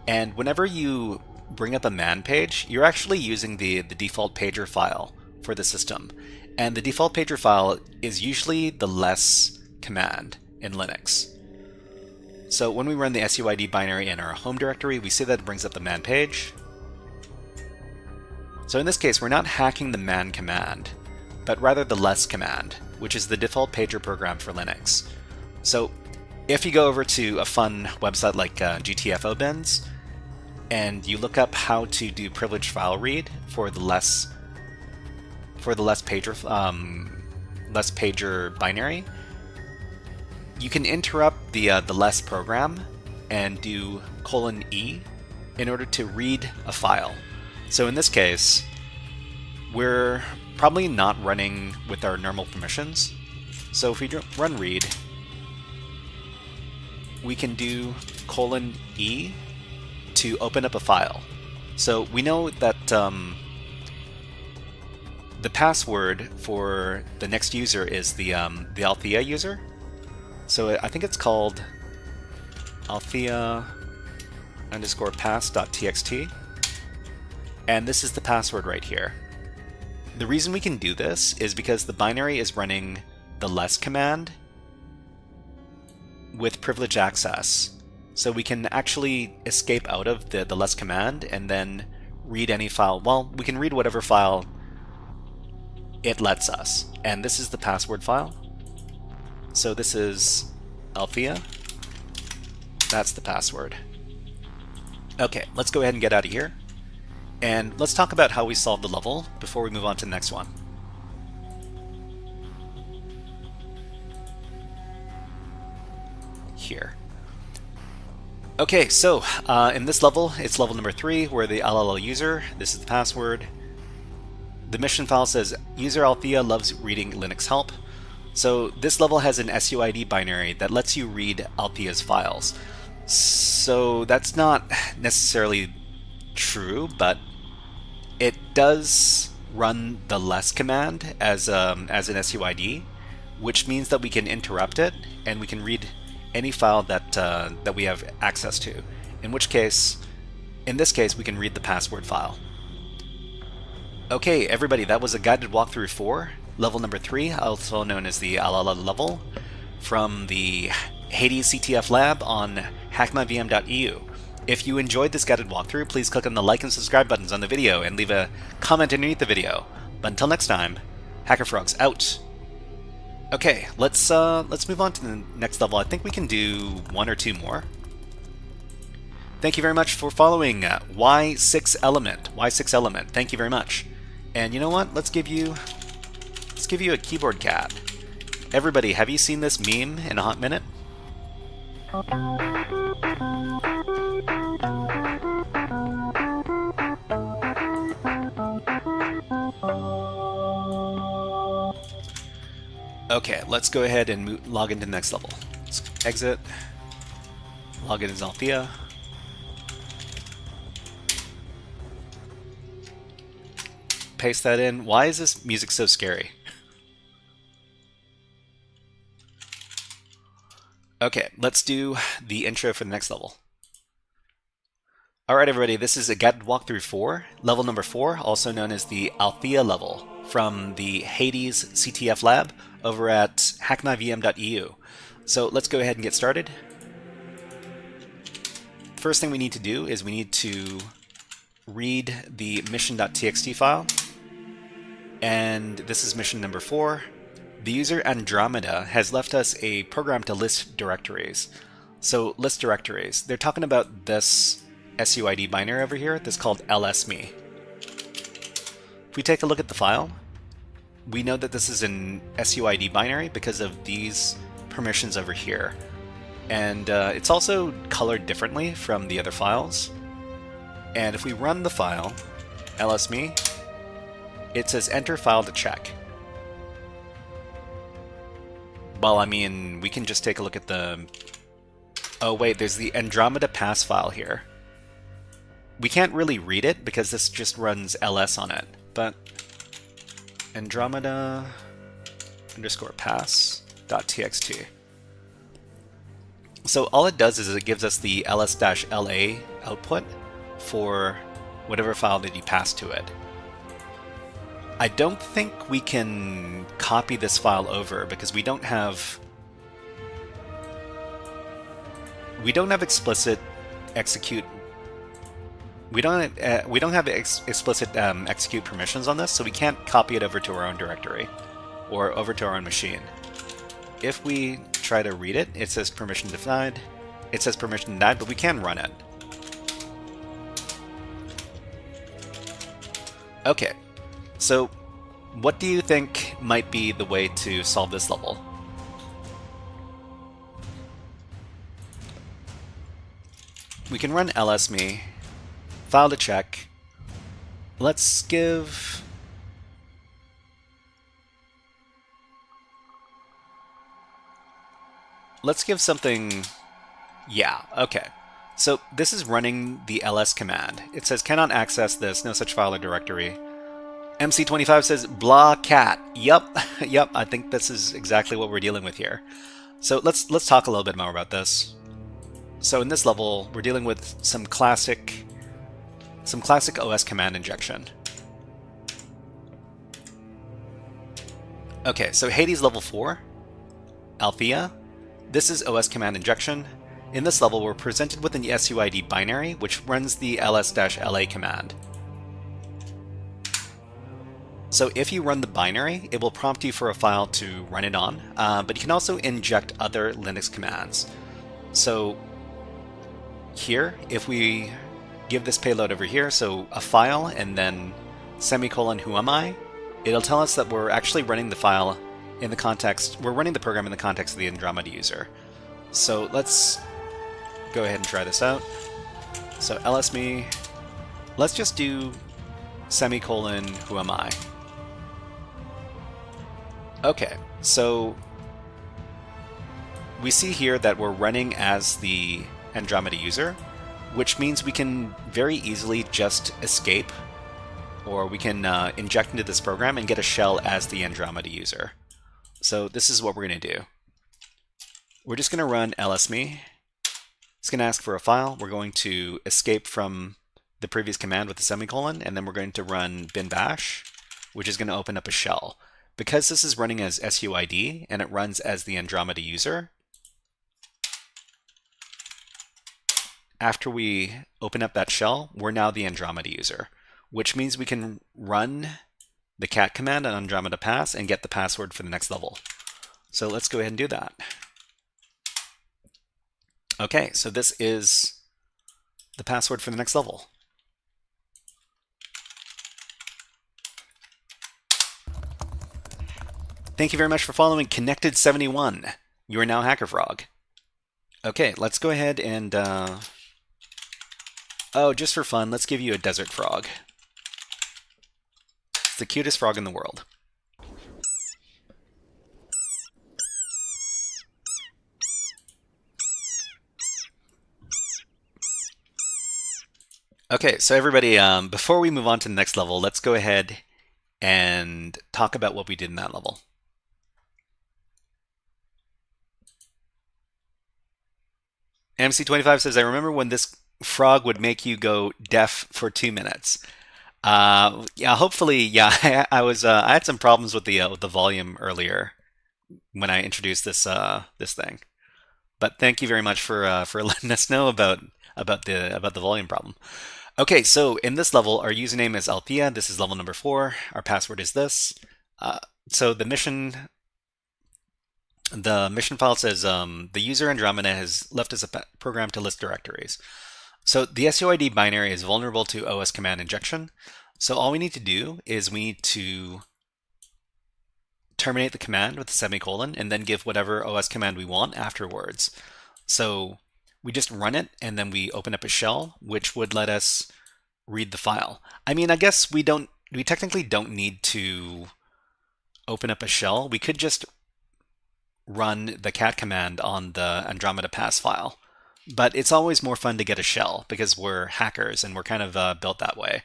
And whenever you bring up a man page, you're actually using the default pager file for the system. And the default pager file is usually the less command in Linux. So when we run the SUID binary in our home directory, we see that it brings up the man page. So in this case, we're not hacking the man command, but rather the less command, which is the default pager program for Linux. So if you go over to a fun website like GTFO bins, and you look up how to do privileged file read for the less pager binary, you can interrupt the less program and do :E in order to read a file. So in this case, we're probably not running with our normal permissions. So if we run read, we can do :E to open up a file. So we know that the password for the next user is the Althea user. So I think it's called Althea_pass.txt, and this is the password right here. The reason we can do this is because the binary is running the less command with privileged access. So we can actually escape out of the less command and then read any file. Well, we can read whatever file it lets us. And this is the password file. So this is Althea. That's the password. Okay, let's go ahead and get out of here. And let's talk about how we solved the level before we move on to the next one. Here. Okay, so in this level, it's level number 3, we're the LLL user. This is the password. The mission file says, user Althea loves reading Linux help. So this level has an SUID binary that lets you read Althea's files. So that's not necessarily true, but it does run the less command as an SUID, which means that we can interrupt it and we can read any file that we have access to. In this case, we can read the password file. Okay, everybody, that was a guided walkthrough for level number 3, also known as the LLL level, from the Hades CTF lab on Hackmyvm.eu. If you enjoyed this guided walkthrough, please click on the like and subscribe buttons on the video and leave a comment underneath the video. But until next time, HackerFrogs out. Okay, let's move on to the next level. I think we can do 1 or 2 more. Thank you very much for following Y6 Element. Thank you very much. And you know what? Let's give you a keyboard cat. Everybody, have you seen this meme in a hot minute? Okay, let's go ahead and log into the next level. Let's exit, log in as Althea. Paste that in. Why is this music so scary? Okay, let's do the intro for the next level. Alright everybody, this is a guided walkthrough for level number 4, also known as the Althea level, from the Hades CTF lab over at Hackmyvm.eu. So let's go ahead and get started. First thing we need to do is we need to read the mission.txt file. And this is mission number 4. The user Andromeda has left us a program to list directories. So list directories. They're talking about this SUID binary over here that's called lsme. If we take a look at the file, we know that this is an SUID binary because of these permissions over here. And it's also colored differently from the other files. And if we run the file, lsme, it says enter file to check. Well, I mean, we can just take a look at the... Oh wait, there's the Andromeda pass file here. We can't really read it because this just runs ls on it, but Andromeda _pass.txt. So all it does is it gives us the ls-la output for whatever file that you pass to it. I don't think we can copy this file over because we don't have explicit execute we don't have explicit execute permissions on this, so we can't copy it over to our own directory or over to our own machine. If we try to read it, it says permission denied. It says permission denied, but we can run it. Okay, so what do you think might be the way to solve this level? We can run lsme, file to check. Let's give... something... Yeah, okay. So this is running the ls command. It says cannot access this, no such file or directory. MC25 says blah cat. Yep, yep, I think this is exactly what we're dealing with here. So let's talk a little bit more about this. So in this level, we're dealing with some classic OS command injection. Okay, so Hades level 4, Althea. This is OS command injection. In this level, we're presented with an SUID binary, which runs the ls-la command. So if you run the binary, it will prompt you for a file to run it on, but you can also inject other Linux commands. So here, if we give this payload over here, so a file and then semicolon who am I, it'll tell us that we're actually running the file in the context, we're running the program in the context of the Andromeda user. So let's go ahead and try this out. So lsme, let's just do semicolon who am I. Okay, so we see here that we're running as the Andromeda user, which means we can very easily just escape, or we can inject into this program and get a shell as the Andromeda user. So this is what we're going to do. We're just going to run lsme. It's going to ask for a file. We're going to escape from the previous command with the semicolon, and then we're going to run bin bash, which is going to open up a shell. Because this is running as SUID and it runs as the Andromeda user, after we open up that shell, we're now the Andromeda user, which means we can run the cat command on Andromeda pass and get the password for the next level. So let's go ahead and do that. Okay, so this is the password for the next level. Thank you very much for following Connected71. You are now HackerFrog. Okay, let's go ahead and... oh, just for fun, let's give you a desert frog. It's the cutest frog in the world. Okay, so everybody, before we move on to the next level, let's go ahead and talk about what we did in that level. MC25 says, I remember when this frog would make you go deaf for 2 minutes. Yeah, hopefully, yeah. I had some problems with the volume earlier when I introduced this this thing. But thank you very much for letting us know about the volume problem. Okay, so in this level, our username is Althea. This is level number 4. Our password is this. So the mission file says the user Andromeda has left us a program to list directories. So the SUID binary is vulnerable to OS command injection. So all we need to do is we need to terminate the command with a semicolon and then give whatever OS command we want afterwards. So we just run it and then we open up a shell, which would let us read the file. I mean, I guess we technically don't need to open up a shell. We could just run the cat command on the Andromeda pass file. But it's always more fun to get a shell because we're hackers and we're kind of built that way.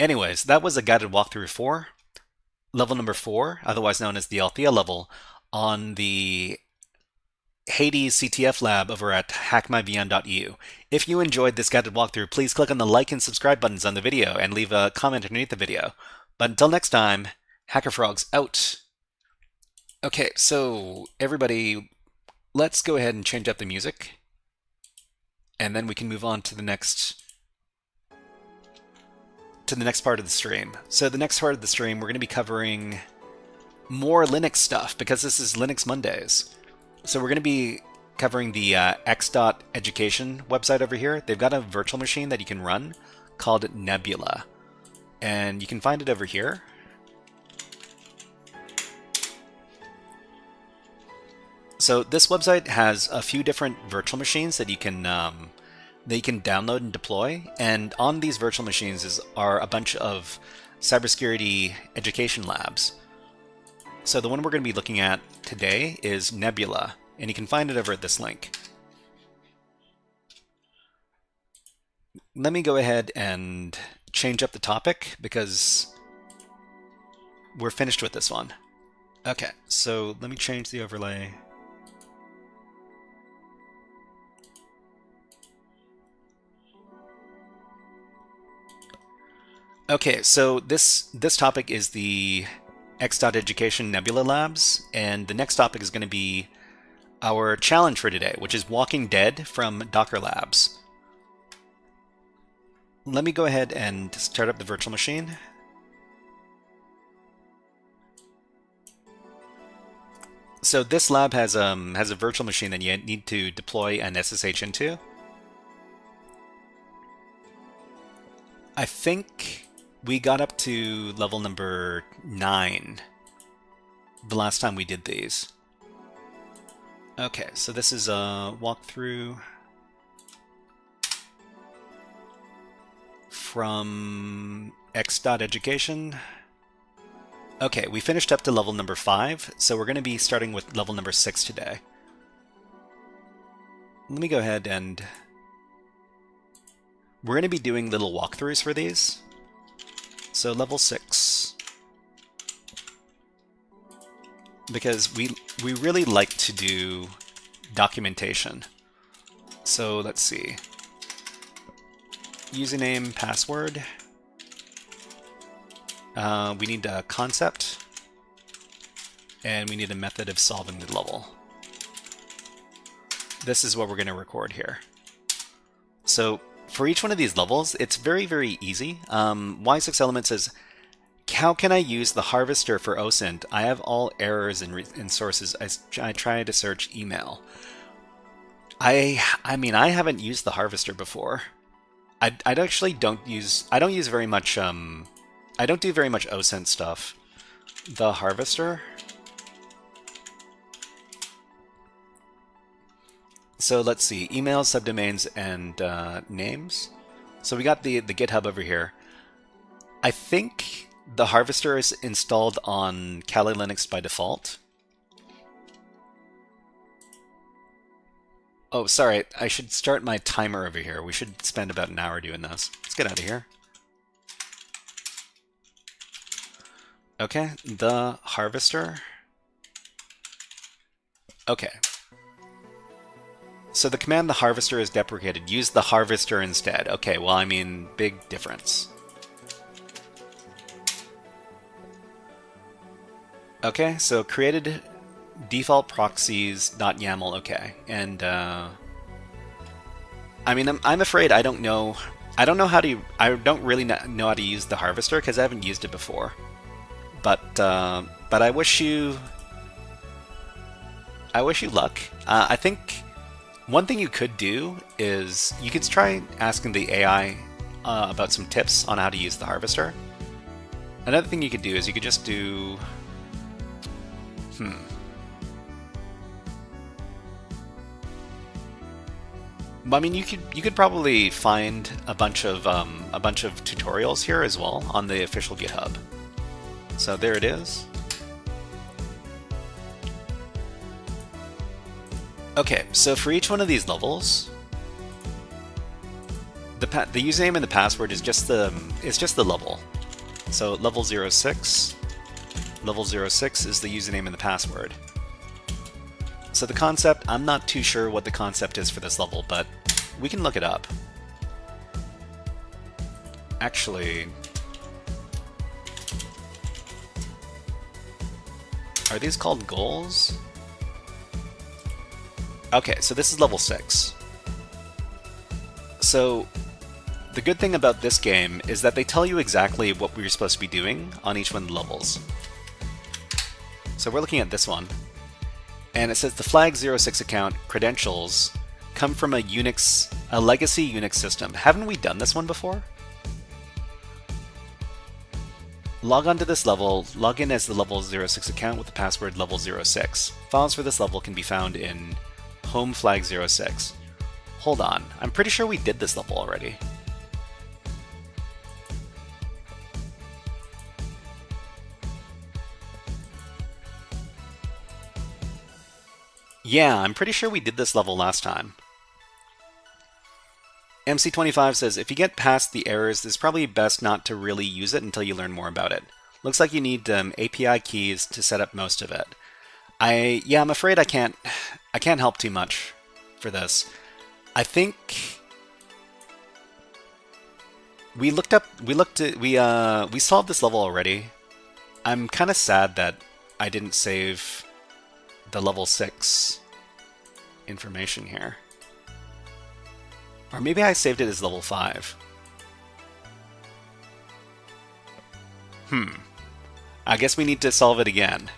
Anyways, that was a guided walkthrough for level number 4, otherwise known as the Althea level, on the Hades CTF lab over at Hackmyvm.eu. If you enjoyed this guided walkthrough, please click on the like and subscribe buttons on the video and leave a comment underneath the video. But until next time, HackerFrogs out. Okay, so everybody, let's go ahead and change up the music, and then we can move on to the next to the next part of the stream. So the next part of the stream, we're going to be covering more Linux stuff because this is Linux Mondays. So we're going to be covering the x.education website over here. They've got a virtual machine that you can run called Nebula, and you can find it over here. So this website has a few different virtual machines that you can download and deploy, and on these virtual machines are a bunch of cybersecurity education labs. So the one we're going to be looking at today is Nebula, and you can find it over at this link. Let me go ahead and change up the topic because we're finished with this one. Okay, so let me change the overlay. Okay, so this topic is the x.education Nebula Labs, and the next topic is going to be our challenge for today, which is Walking Dead from Dockerlabs. Let me go ahead and start up the virtual machine. So this lab has a virtual machine that you need to deploy an SSH into. I think we got up to level number 9 the last time we did these. Okay, so this is a walkthrough from x.education. Okay, we finished up to level number 5, so we're going to be starting with level number 6 today. Let me go ahead and we're going to be doing little walkthroughs for these. So level 6, because we really like to do documentation. So let's see, username, password. We need a concept, and we need a method of solving the level. This is what we're going to record here. So for each one of these levels, it's very, very easy. Y6Element says, how can I use the harvester for OSINT? I have all errors in sources. I try to search email. I mean, I haven't used the harvester before. I don't use very much, I don't do very much OSINT stuff. The harvester. So let's see, emails, subdomains, and names. So we got the GitHub over here. I think the harvester is installed on Kali Linux by default. Oh, sorry, I should start my timer over here. We should spend about an hour doing this. Let's get out of here. Okay, the harvester. Okay. So the command the harvester is deprecated. Use the harvester instead. Okay, well, I mean, big difference. Okay, so created default proxies.yaml. Okay, and I mean, I'm afraid I don't know how to. I don't really know how to use the harvester because I haven't used it before. But I wish you luck. I think one thing you could do is you could try asking the AI about some tips on how to use the harvester. Another thing you could do is you could just do I mean, you could probably find a bunch of tutorials here as well on the official GitHub. So there it is. Okay, so for each one of these levels, the username and the password is just the level. So level 06, level 06 is the username and the password. So the concept, I'm not too sure what the concept is for this level, but we can look it up. Actually, are these called goals? Okay, so this is level 6. So The good thing about this game is that they tell you exactly what we're supposed to be doing on each one of the levels. So we're looking at this one, and it says the flag 06 account credentials come from a legacy Unix system. Haven't we done this one before? Log on to this level, log in as the level 06 account with the password level 06. Files for this level can be found in home flag 06. Hold on, I'm pretty sure we did this level already. Yeah, I'm pretty sure we did this level last time. MC25 says, if you get past the errors, it's probably best not to really use it until you learn more about it. Looks like you need API keys to set up most of it. I'm afraid I can't help too much for this. I think we solved this level already. I'm kind of sad that I didn't save the level 6 information here. Or maybe I saved it as level 5. I guess we need to solve it again.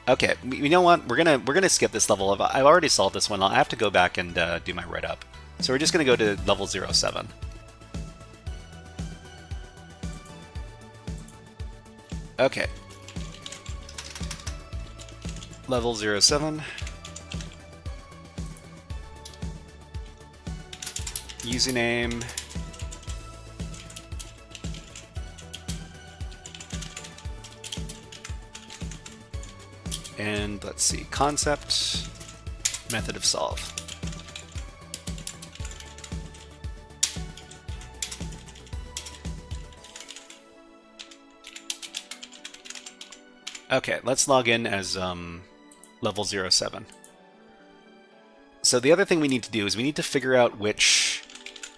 Okay, you know what? We're gonna skip this level. I've already solved this one. I'll have to go back and do my write-up. So we're just gonna go to level 07. Okay. Level 07. Username. And let's see, concept, method of solve. Okay, let's log in as level 07. So the other thing we need to do is we need to figure out which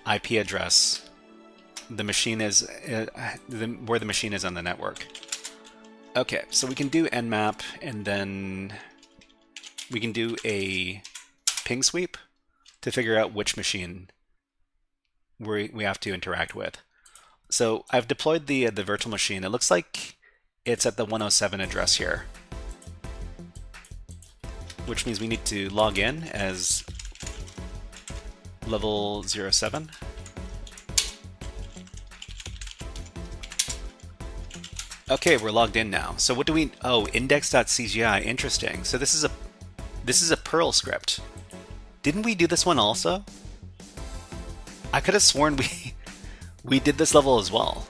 IP address the machine is, where the machine is on the network. Okay, so we can do nmap, and then we can do a ping sweep to figure out which machine we have to interact with. So I've deployed the virtual machine. It looks like it's at the 107 address here, which means we need to log in as level 07. Okay, we're logged in now. So what do we... Oh, index.cgi. Interesting. So this is a Perl script. Didn't we do this one also? I could have sworn we did this level as well.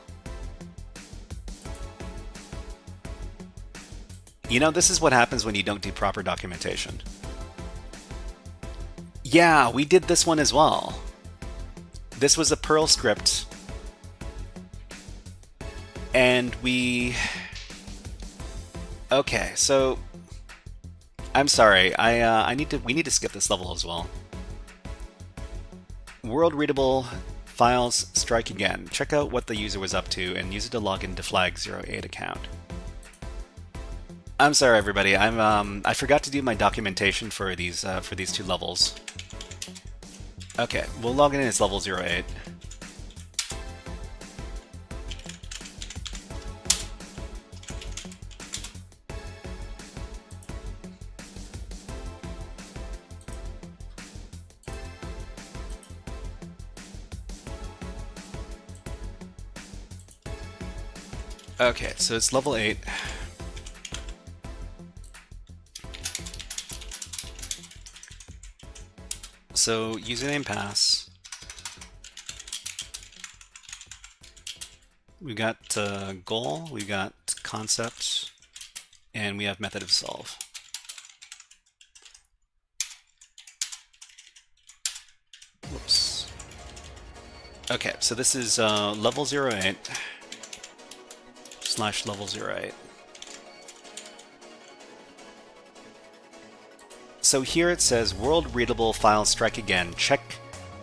You know, this is what happens when you don't do proper documentation. Yeah, we did this one as well. This was a Perl script. And we... Okay, so... I'm sorry, we need to skip this level as well. World readable files strike again. Check out what the user was up to and use it to log into flag 08 account. I'm sorry, everybody. I forgot to do my documentation for these two levels. Okay, we'll log in as level 08. Okay, so it's level 8. So username pass. We've got goal, we've got concept, and we have method of solve. Whoops. Okay, so this is level 08 / level 08. So here it says world readable file strike again. Check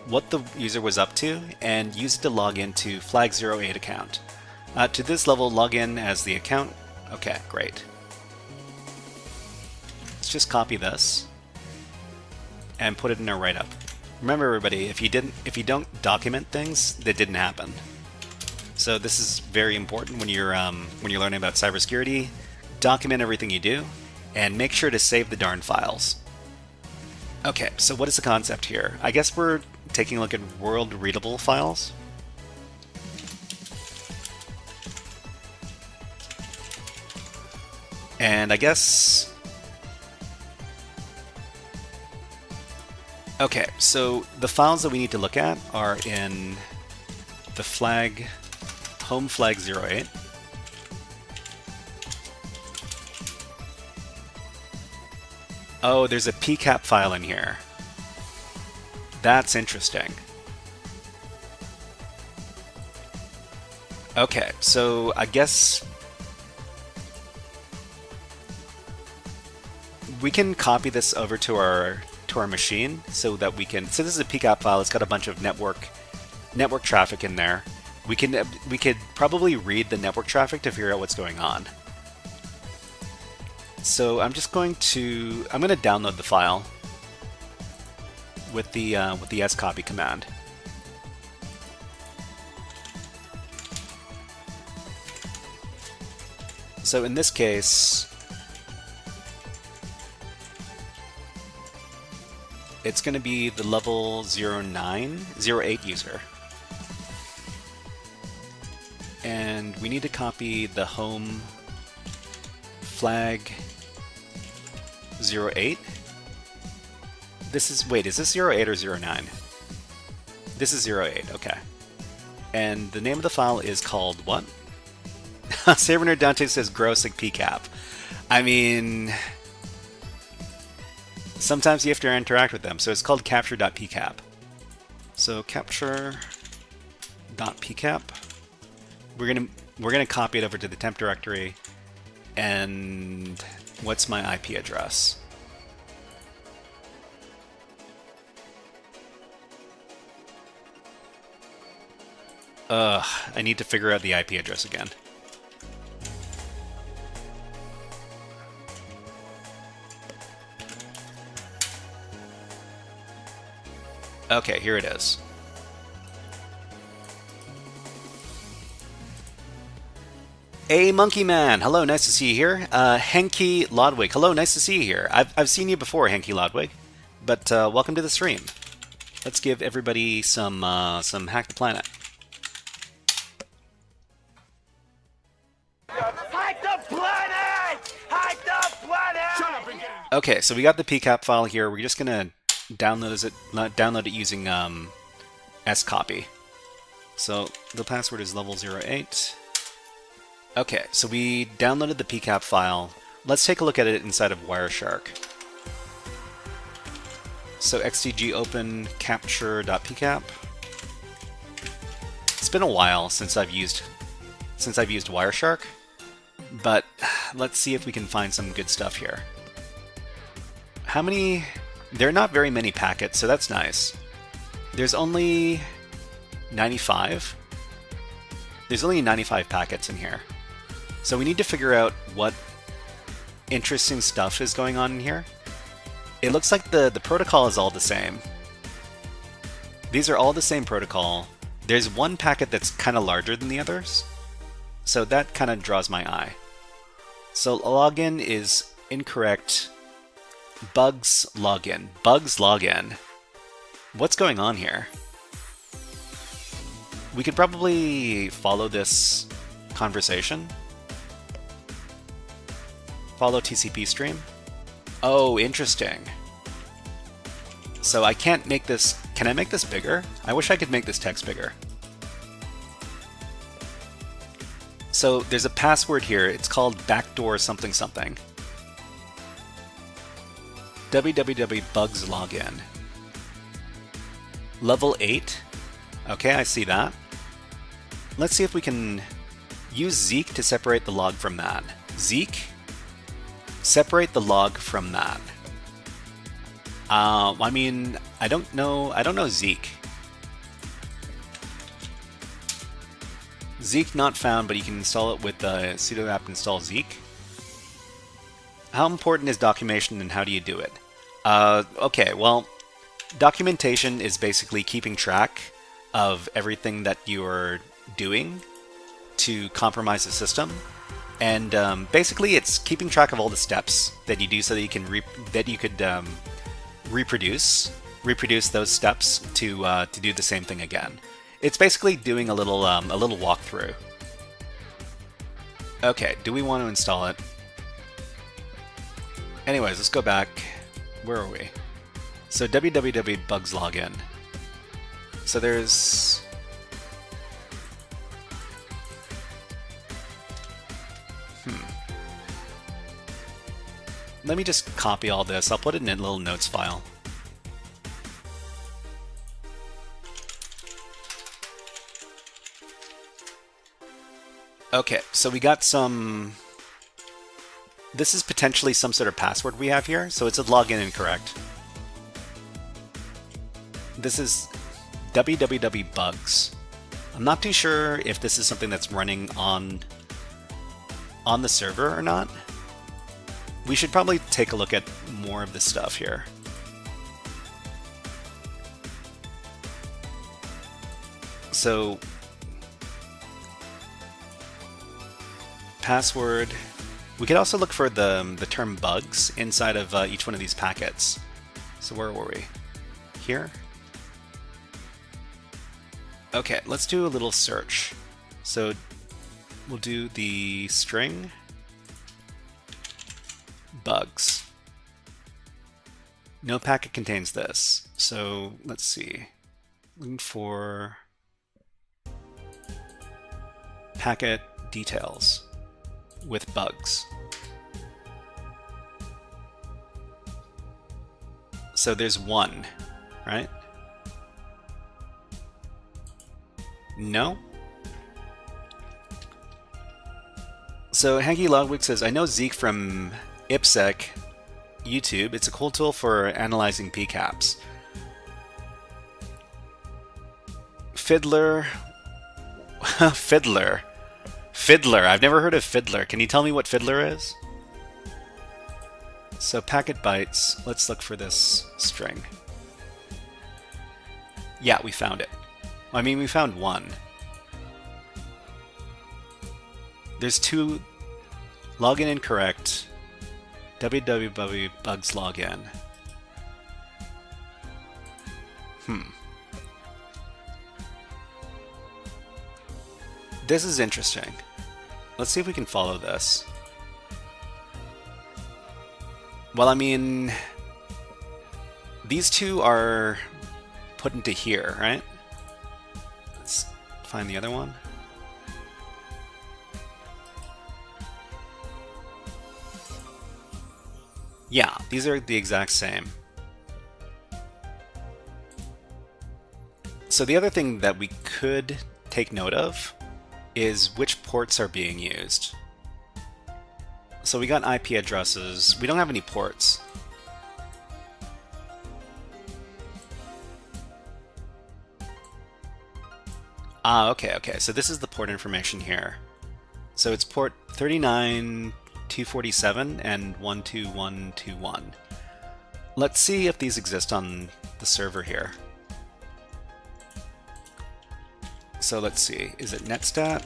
what the user was up to and use it to log into flag 08 account. To this level, log in as the account. Okay, great. Let's just copy this and put it in our write-up. Remember, everybody, if you don't document things, that didn't happen. So this is very important when you're learning about cybersecurity. Document everything you do, and make sure to save the darn files. Okay, so what is the concept here? I guess we're taking a look at world readable files. And I guess... Okay, so the files that we need to look at are in the flag, home flag 08. Oh, there's a pcap file in here. That's interesting. Okay, so I guess we can copy this over to our machine so that we can. So this is a pcap file. It's got a bunch of network traffic in there. We could probably read the network traffic to figure out what's going on. So I'm going to download the file with the scopy command. So in this case, it's going to be the level 08 user. And we need to copy the home flag 08. This is, wait, is this 08 or 09? This is 08, okay. And the name of the file is called what? Saber Dante says grossing pcap. I mean, sometimes you have to interact with them, so it's called capture.pcap. So capture.pcap. We're gonna copy it over to the temp directory. And what's my IP address? I need to figure out the IP address again. Okay, here it is. Hey, Monkey Man! Hello, nice to see you here. Henky Lodwig. Hello, nice to see you here. I've seen you before, Henky Lodwig, but welcome to the stream. Let's give everybody some Hack the Planet. Hack the planet! Hack the planet! Okay, so we got the pcap file here. We're just gonna download it using scopy. So the password is level 08. Okay, so we downloaded the pcap file. Let's take a look at it inside of Wireshark. So xdg open capture.pcap. It's been a while since I've used Wireshark, but let's see if we can find some good stuff here. How many? There are not very many packets, so that's nice. There's only 95. There's only 95 packets in here. So we need to figure out what interesting stuff is going on in here. It looks like the protocol is all the same. These are all the same protocol. There's one packet that's kind of larger than the others, so that kind of draws my eye. So login is incorrect. Bugs login. Bugs login. What's going on here? We could probably follow this conversation. Follow TCP stream. Oh, interesting. So I can't make this... Can I make this bigger? I wish I could make this text bigger. So there's a password here. It's called backdoor something something. www.bugslogin. Level 8. Okay, I see that. Let's see if we can use Zeek to separate the log from that. Zeek, separate the log from that. I mean, I don't know Zeek. Zeek not found, but you can install it with the sudo apt install Zeek. How important is documentation and how do you do it? Okay, well, Documentation is basically keeping track of everything that you're doing to compromise the system, and basically it's keeping track of all the steps that you do so that you can reproduce those steps to do the same thing again. It's basically doing a little walkthrough. Okay, do we want to install it? Anyways, let's go back. Where are we? So www.bugs login. So there's let me just copy all this. I'll put it in a little notes file. Okay, so we got some... This is potentially some sort of password we have here, so it's a login incorrect. This is www.bugs. I'm not too sure if this is something that's running on the server or not. We should probably take a look at more of this stuff here. So, password. We could also look for the term bugs inside of each one of these packets. So where were we? Here? Okay, let's do a little search. So we'll do the string bugs. No packet contains this. So let's see. Looking for packet details with bugs. So there's one, right? No? So Hanky Logwig says, I know Zeke from IPSec YouTube. It's a cool tool for analyzing PCAPs. Fiddler. Fiddler. Fiddler. I've never heard of Fiddler. Can you tell me what Fiddler is? So packet bytes. Let's look for this string. Yeah, we found it. I mean, we found one. There's two. Login incorrect. www.bugs login. This is interesting. Let's see if we can follow this. Well, I mean, these two are put into here, right? Let's find the other one. Yeah, these are the exact same. So the other thing that we could take note of is which ports are being used. So we got IP addresses. We don't have any ports. Ah, okay. So this is the port information here. So it's port 39247 and 12121. Let's see if these exist on the server here. So let's see, is it netstat?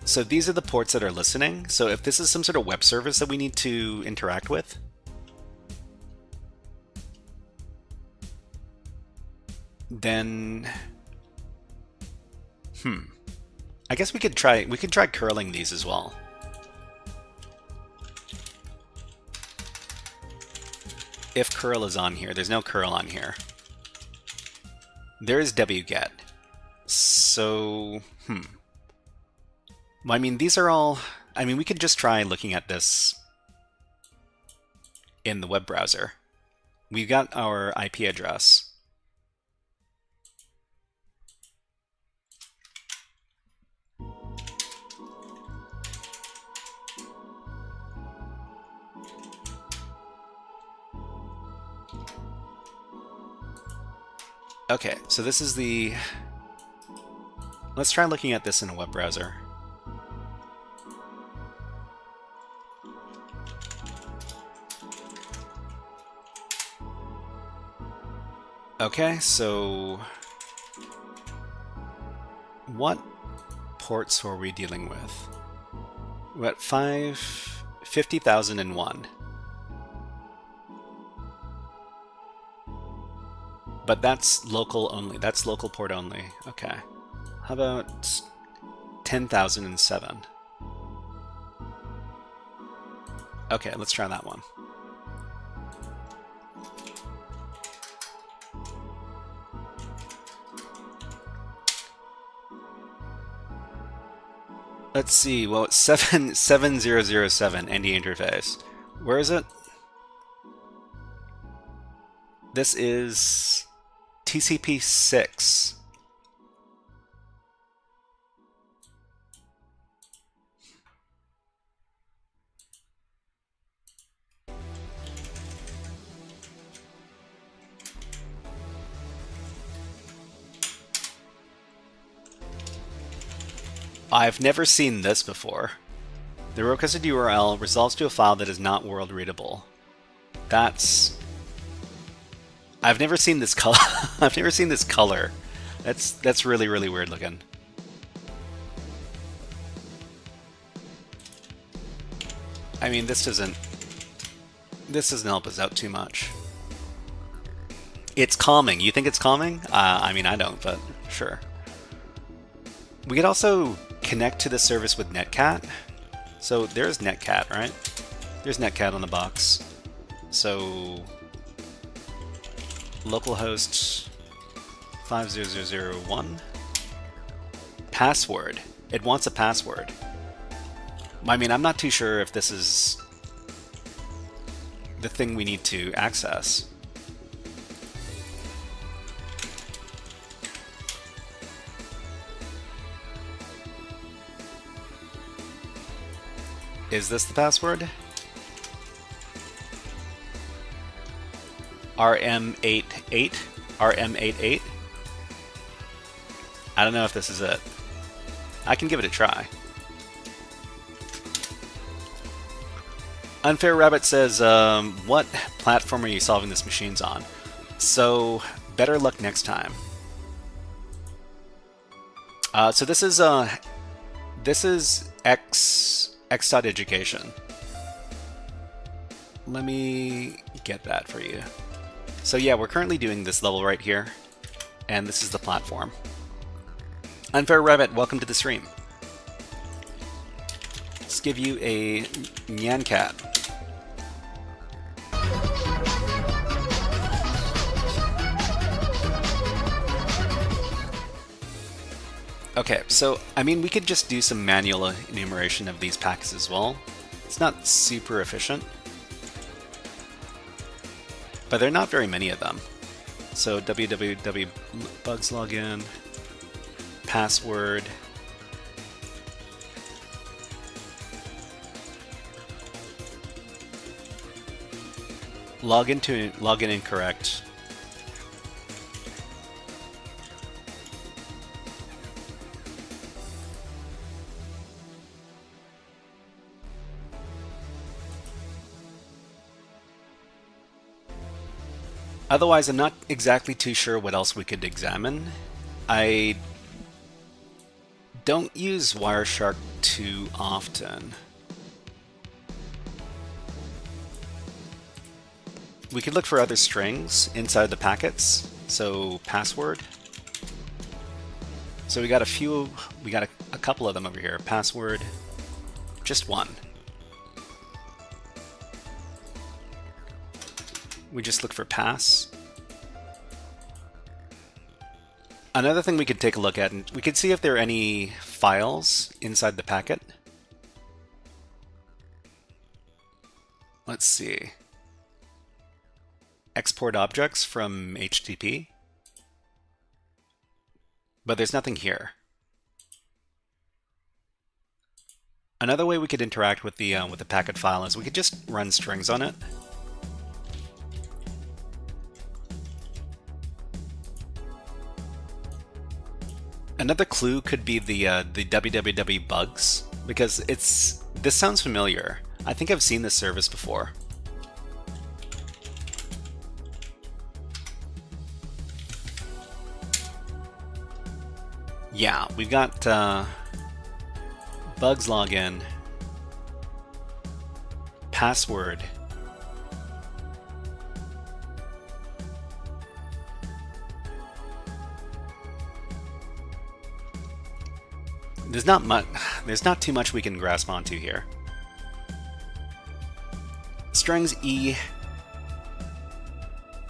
So these are the ports that are listening. So if this is some sort of web service that we need to interact with, then I guess we could try curling these as well. If curl is on here, there's no curl on here. There is wget. So, I mean, these are all... I mean, we could just try looking at this in the web browser. We've got our IP address. Okay, so this is the... Let's try looking at this in a web browser. Okay, so what ports are we dealing with? We're at 50,001. But that's local only. That's local port only. Okay. How about 10,007? Okay, let's try that one. Let's see. Well, it's 7007 ND interface. Where is it? This is TCP 6. I've never seen this before. The requested URL resolves to a file that is not world readable. That's... I've never seen this color. I've never seen this color. That's really, really weird looking. I mean, this doesn't help us out too much. It's calming. You think it's calming? I mean, I don't, but sure. We could also connect to the service with Netcat. So there's Netcat, right? There's Netcat on the box. So localhost 50001. Password. It wants a password. I mean, I'm not too sure if this is the thing we need to access. Is this the password? RM88? RM88? I don't know if this is it. I can give it a try. Unfair Rabbit says, what platform are you solving this machines on? So, better luck next time. So this is X.education. Let me get that for you. So yeah, we're currently doing this level right here, and this is the platform. Unfair Rabbit, welcome to the stream. Let's give you a Nyan Cat. Okay, so, I mean, we could just do some manual enumeration of these packets as well. It's not super efficient, but there are not very many of them. So, www bugs login, password, login incorrect. Otherwise, I'm not exactly too sure what else we could examine. I don't use Wireshark too often. We could look for other strings inside the packets. So password. So we got a couple of them over here. Password, just one. We just look for pass. Another thing we could take a look at, and we could see if there are any files inside the packet. Let's see. Export objects from HTTP. But there's nothing here. Another way we could interact with the packet file is we could just run strings on it. Another clue could be the www bugs, because this sounds familiar. I think I've seen this service before. Yeah, we've got bugs login, password, there's not too much we can grasp onto here. Strings E.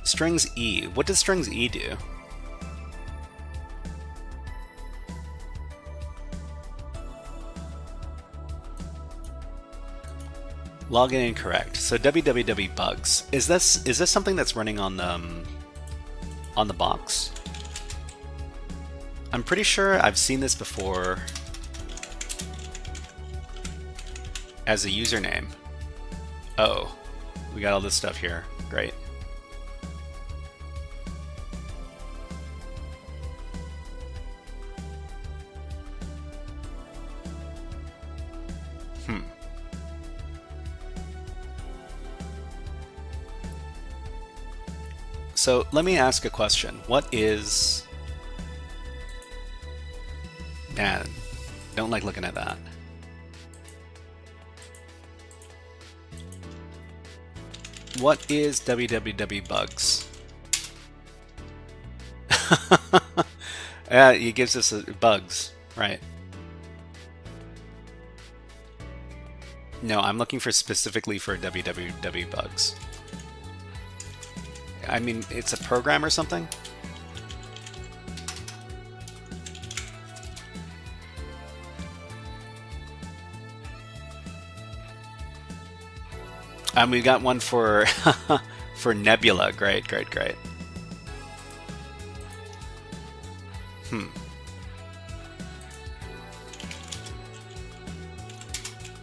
Strings E. What does strings E do? Login incorrect. So www bugs. Is this something that's running on the box? I'm pretty sure I've seen this before as a username. Oh, we got all this stuff here. Great. So let me ask a question. What is... Man, don't like looking at that. What is www bugs? It gives us bugs, right? No, I'm looking for specifically for www bugs. I mean, it's a program or something? We got one for for Nebula. Great, great, great.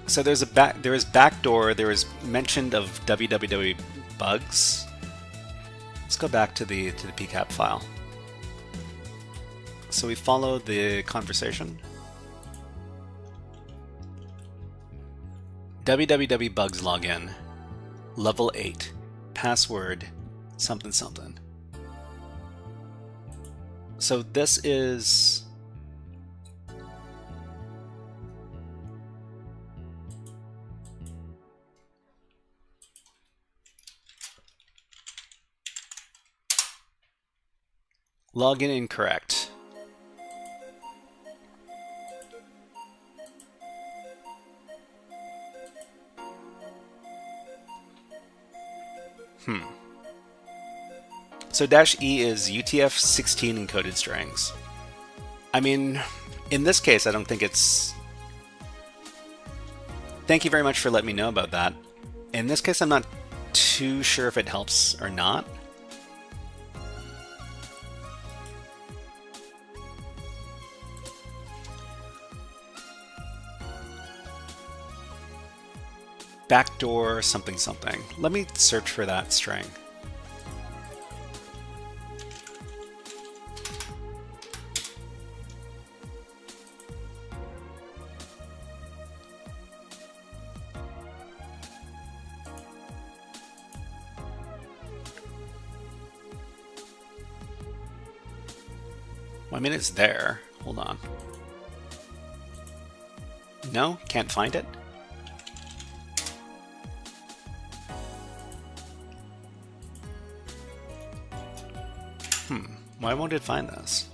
So there is backdoor. There is mention of www bugs. Let's go back to the pcap file. So we follow the conversation. www bugs login, level 8, password, something something. So this is login incorrect. So -E is UTF-16 encoded strings. I mean, in this case, I don't think it's... Thank you very much for letting me know about that. In this case, I'm not too sure if it helps or not. Backdoor something something. Let me search for that string. Well, I mean, it's there. Hold on. No? Can't find it? Why won't it find this?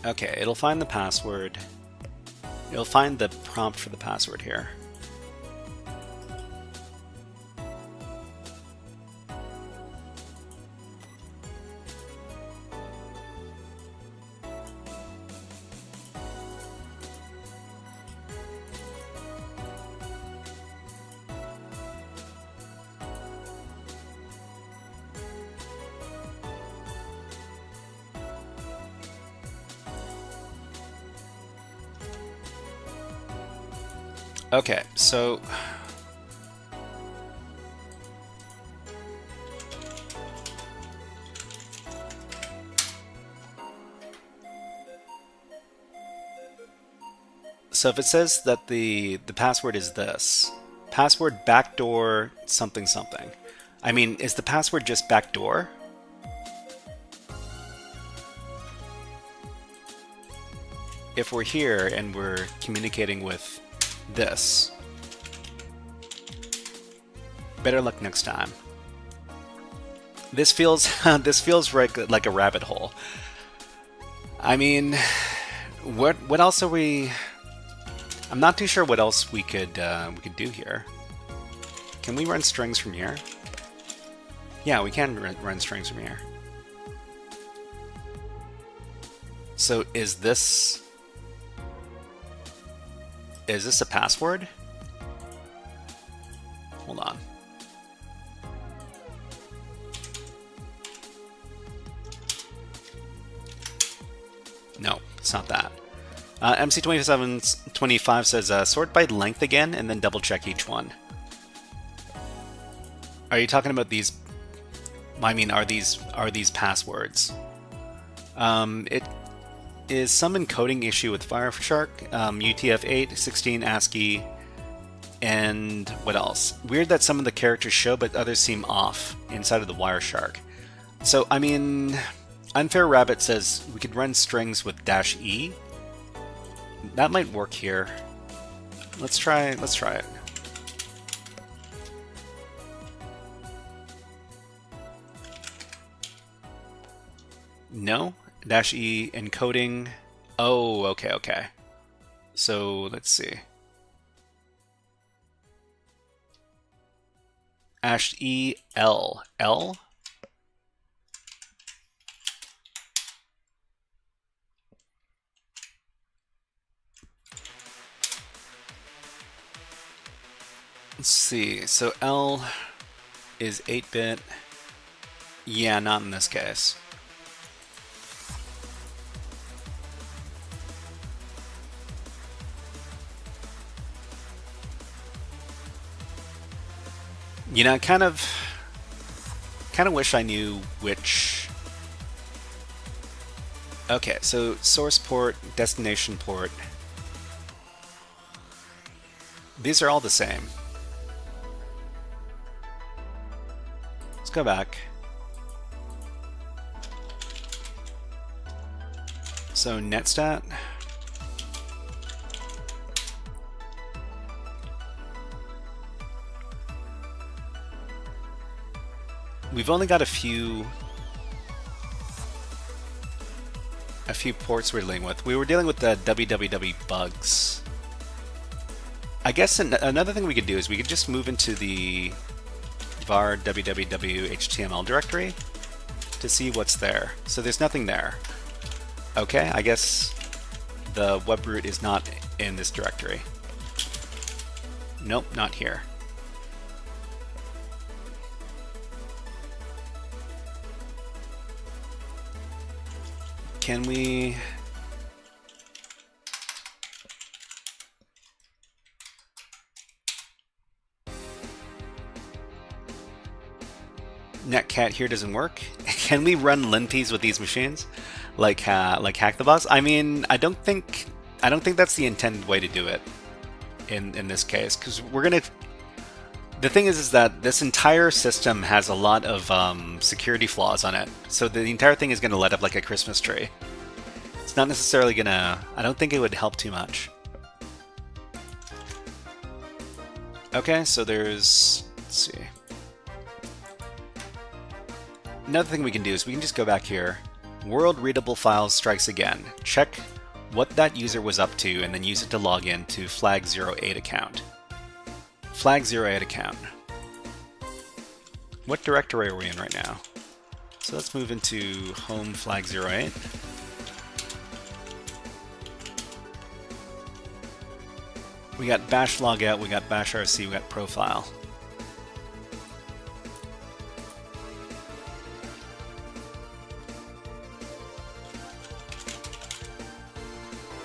Okay, it'll find the password. It'll find the prompt for the password here. Okay, so if it says that the password is this, password backdoor something something. I mean, is the password just backdoor? if we're here and we're communicating with this, better luck next time. This feels this feels like a rabbit hole. I mean, what else are we? I'm not too sure what else we could do here. Can we run strings from here? Yeah, we can run strings from here. So is this a password? Hold on. No, it's not that. MC2725 says sort by length again and then double check each one. Are you talking about these? I mean, are these passwords? It is some encoding issue with Wireshark, UTF-8, 16 ASCII, and what else? Weird that some of the characters show, but others seem off inside of the Wireshark. So, I mean, Unfair Rabbit says we could run strings with -E. That might work here. Let's try it. No? -E encoding. Oh, okay. So, let's see. -E-L. L? Let's see. So L is 8-bit. Yeah, not in this case. You know, I kind of wish I knew which. Okay, so source port, destination port. These are all the same. Let's go back. So netstat. We've only got a few ports we're dealing with. We were dealing with the www bugs. I guess another thing we could do is we could just move into the var www HTML directory to see what's there. So there's nothing there. Okay, I guess the web root is not in this directory. Nope, not here. Can we... Netcat here doesn't work. Can we run linpies with these machines, like hack the box? I mean, I don't think that's the intended way to do it in this case, because we're gonna. The thing is that this entire system has a lot of security flaws on it, so the entire thing is gonna light up like a Christmas tree. It's not necessarily gonna. I don't think it would help too much. Okay, so there's. Let's see. Another thing we can do is we can just go back here, world readable files strikes again, check what that user was up to, and then use it to log in to flag08 account. Flag08 account. What directory are we in right now? So let's move into home flag08. We got bash logout, we got bash rc, we got profile.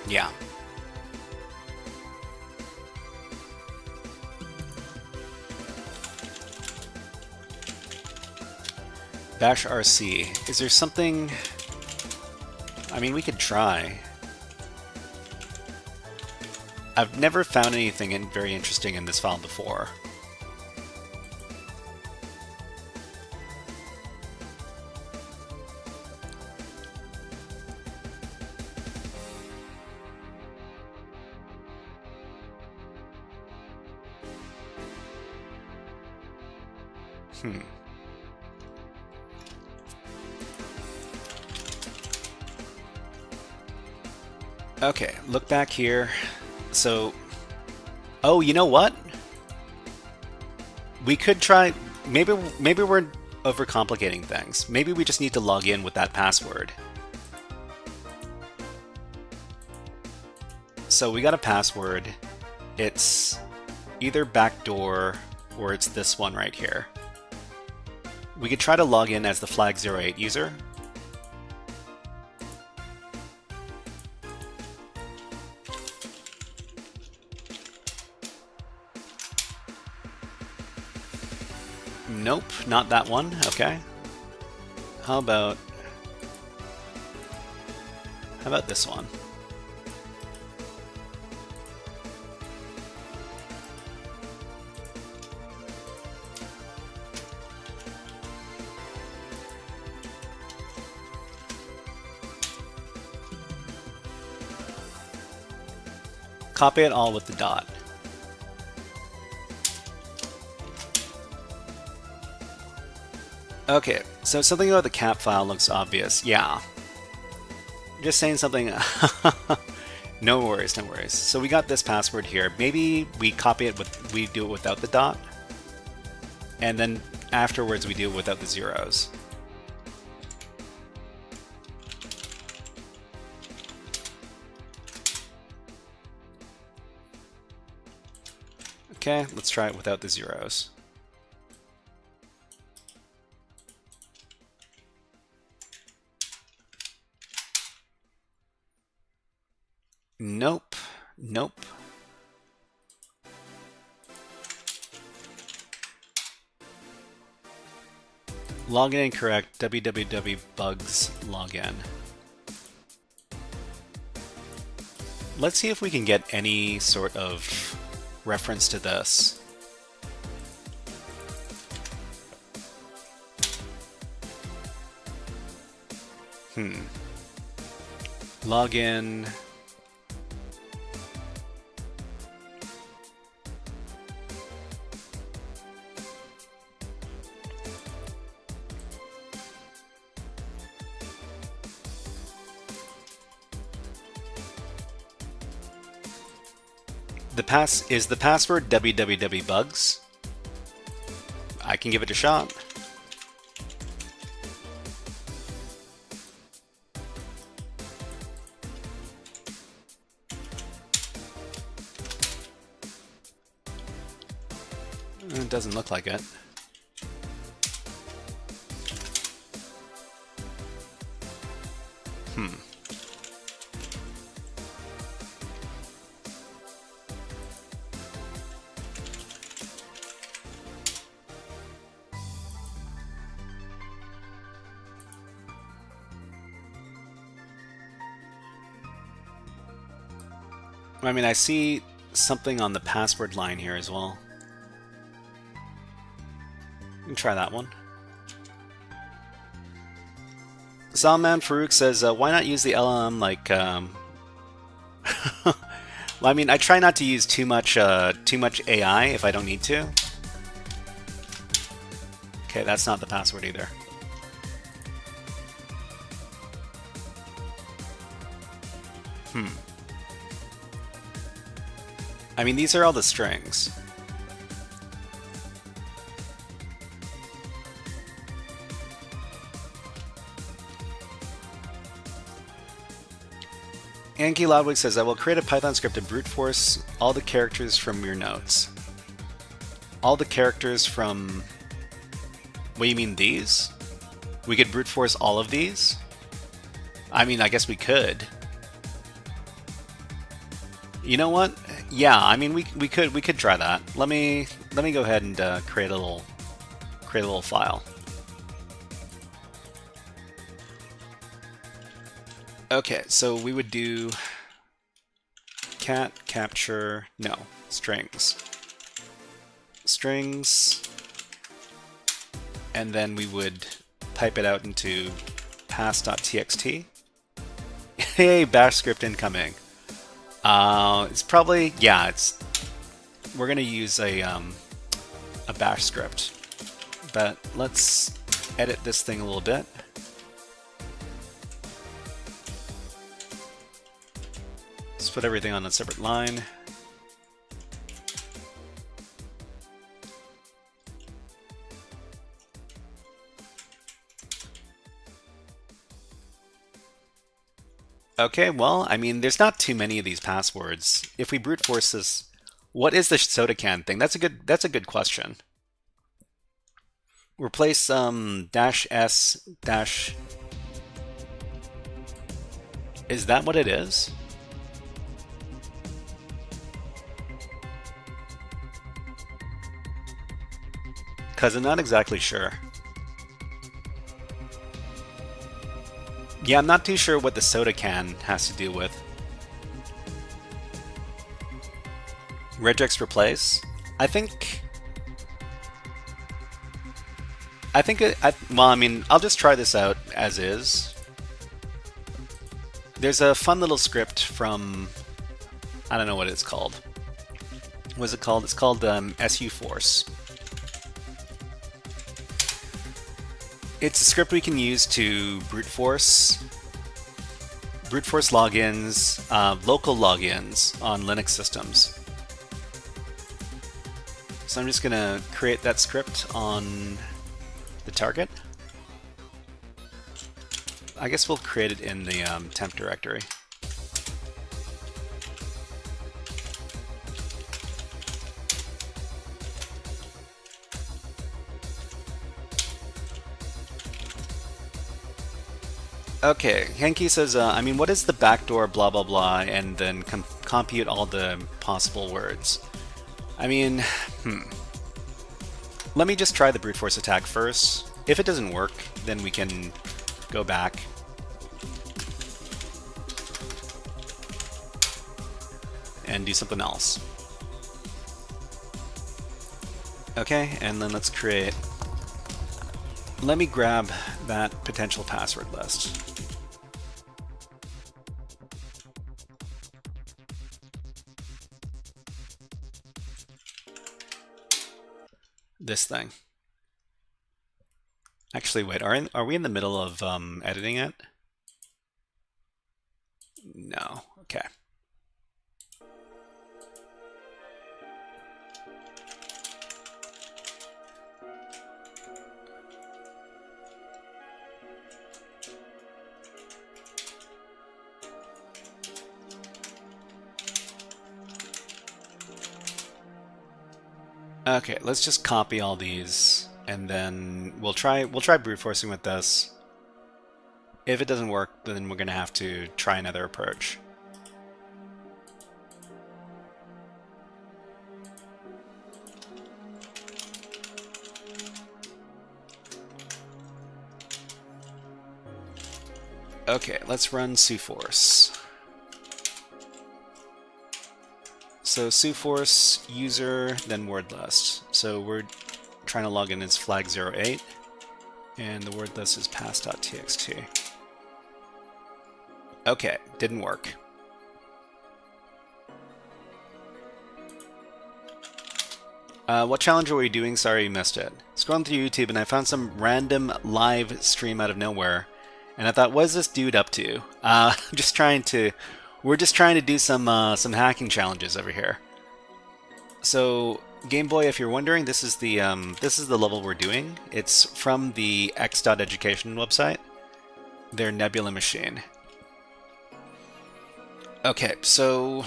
Yeah. Bash RC. Is there something... I mean, we could try. I've never found anything very interesting in this file before. Okay, look back here. So, oh, you know what? We could try, maybe we're overcomplicating things. Maybe we just need to log in with that password. So we got a password. It's either backdoor or it's this one right here. We could try to log in as the flag08 user. Nope, not that one. Okay. How about this one? Copy it all with the dot. Okay, so something about the cap file looks obvious. Yeah. Just saying something. No worries, no worries. So we got this password here. Maybe we copy it we do it without the dot. And then afterwards we do it without the zeros. Okay, let's try it without the zeros. Nope. Nope. Login incorrect. www.bugs login. Let's see if we can get any sort of reference to this. Login. Is the password www.bugs? I can give it a shot. It doesn't look like it. I mean, I see something on the password line here as well. You can try that one. Salman Farouk says, why not use the LLM like... Well, I mean, I try not to use too much AI if I don't need to. Okay, that's not the password either. I mean, these are all the strings. Anki Loudwig says, I will create a Python script to brute force all the characters from your notes. All the characters from... What do you mean, these? We could brute force all of these? I mean, I guess we could. You know what? Yeah, I mean, we could try that. Let me go ahead and create a little file. Okay, so we would do cat capture, no, strings. Strings, and then we would type it out into pass.txt. Hey, bash script incoming. It's probably, yeah, we're gonna use a bash script. but let's edit this thing a little bit. Let's put everything on a separate line. Okay, well, I mean, there's not too many of these passwords. If we brute force this, what is the soda can thing? That's a good question. Replace -s dash. Is that what it is? Because I'm not exactly sure. Yeah, I'm not too sure what the soda can has to do with. Regex replace. I think well, I mean, I'll just try this out as is. There's a fun little script from, I don't know what it's called. What's it called? It's called SU Force. It's a script we can use to brute force logins, local logins on Linux systems. So I'm just gonna create that script on the target. I guess we'll create it in the temp directory. Okay, Henki says, I mean, what is the backdoor blah blah blah, and then compute all the possible words? I mean, let me just try the brute force attack first. If it doesn't work, then we can go back. And do something else. Okay, and then let's create... Let me grab that potential password list. This thing. Actually, wait, are we in the middle of editing it? No, okay. Okay, let's just copy all these, and then we'll try brute forcing with this. If it doesn't work, then we're gonna have to try another approach. Okay, let's run suforce. So suforce user, then word list. So we're trying to log in as flag08, and the word list is pass.txt. Okay, didn't work. What challenge are we doing? Sorry you missed it. Scrolling through YouTube and I found some random live stream out of nowhere, and I thought, what is this dude up to? We're just trying to do some hacking challenges over here. So, Game Boy, if you're wondering, this is the level we're doing. It's from the x.education website, their Nebula machine. Okay, so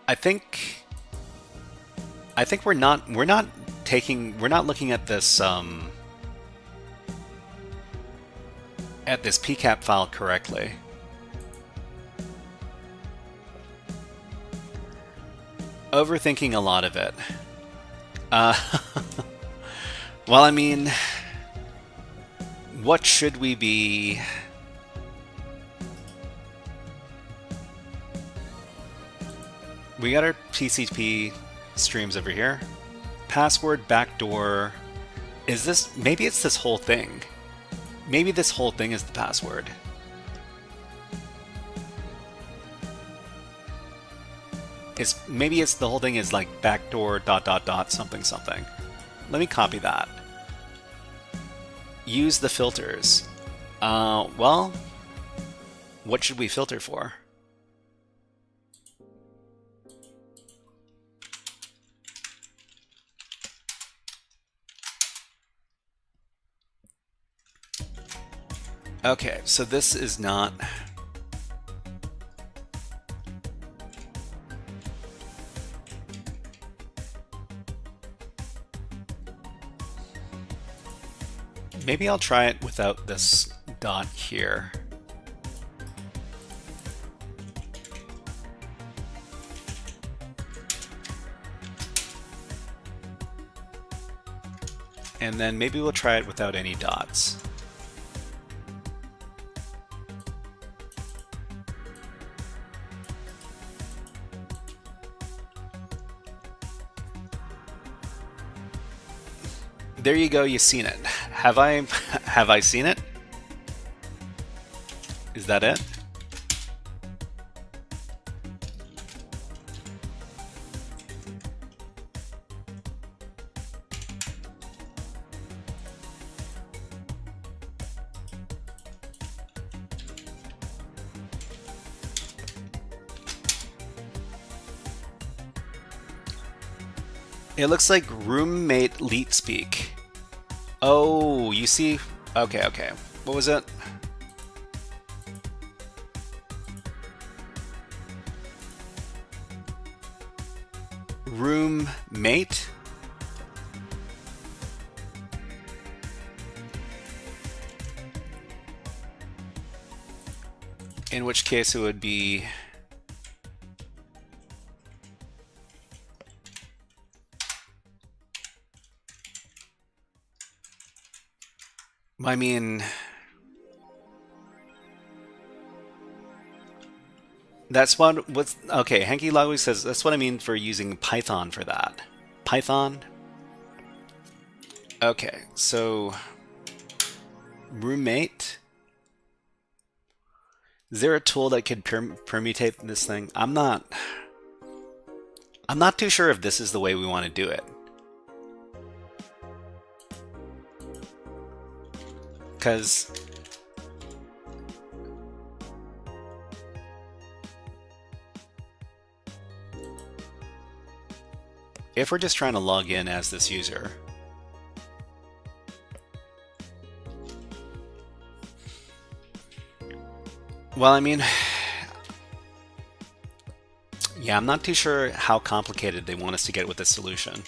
I think we're not looking at this PCAP file correctly. Overthinking a lot of it. Well, I mean, what should we be... We got our TCP streams over here. Password backdoor. Is this... Maybe it's this whole thing. Maybe this whole thing is the password. maybe it's the whole thing is like backdoor ... something something. Let me copy that. Use the filters. Well, what should we filter for? Okay, so this is not... Maybe I'll try it without this dot here. And then maybe we'll try it without any dots. There you go, you've seen it. Have I seen it? Is that it? It looks like roommate leet speak. Oh, you see? Okay, okay. What was it? Roommate? In which case it would be... I mean, that's what's okay. Hanky Logly says that's what I mean for using Python for that. Python. Okay, so roommate. Is there a tool that could permutate this thing? I'm not too sure if this is the way we want to do it. Because if we're just trying to log in as this user, well, I mean, yeah, I'm not too sure how complicated they want us to get with this solution.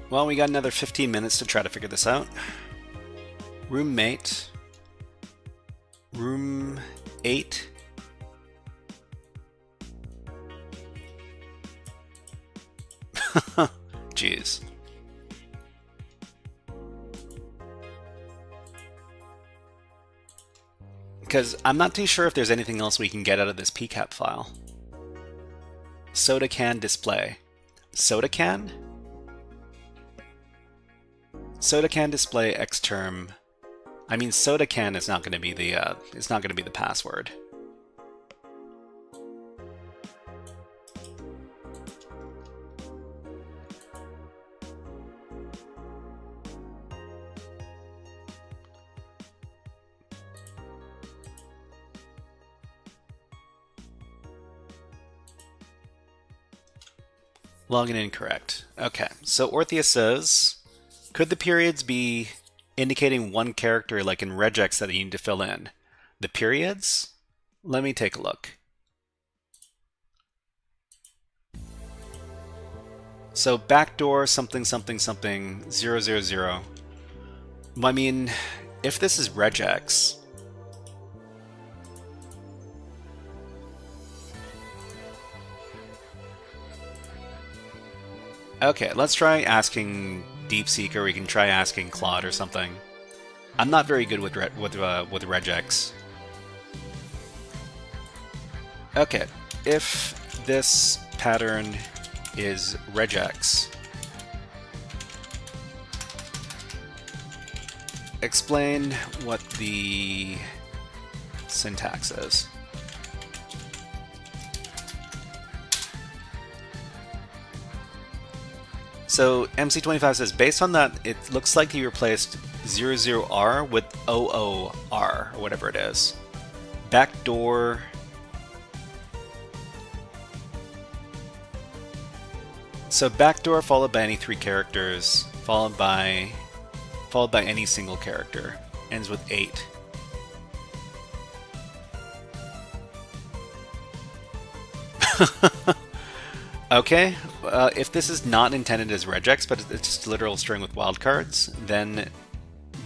Well, we got another 15 minutes to try to figure this out. Roommate. Room 8. Jeez. Because I'm not too sure if there's anything else we can get out of this pcap file. Soda can display. Soda can? Soda can display xterm. I mean, soda can is not going to be the it's not going to be the password. Login incorrect. Okay, so Orpheus says, could the periods be indicating one character like in regex that you need to fill in? The periods? Let me take a look. So backdoor something something something 000. I mean, if this is regex, Okay, let's try asking DeepSeek, or we can try asking Claude or something. I'm not very good with regex. Okay, if this pattern is regex, explain what the syntax is. So MC25 says, based on that, it looks like you replaced 00R with OOR, or whatever it is. Backdoor. So backdoor followed by any 3 characters, followed by any single character, ends with 8. Okay, if this is not intended as regex, but it's just a literal string with wildcards, then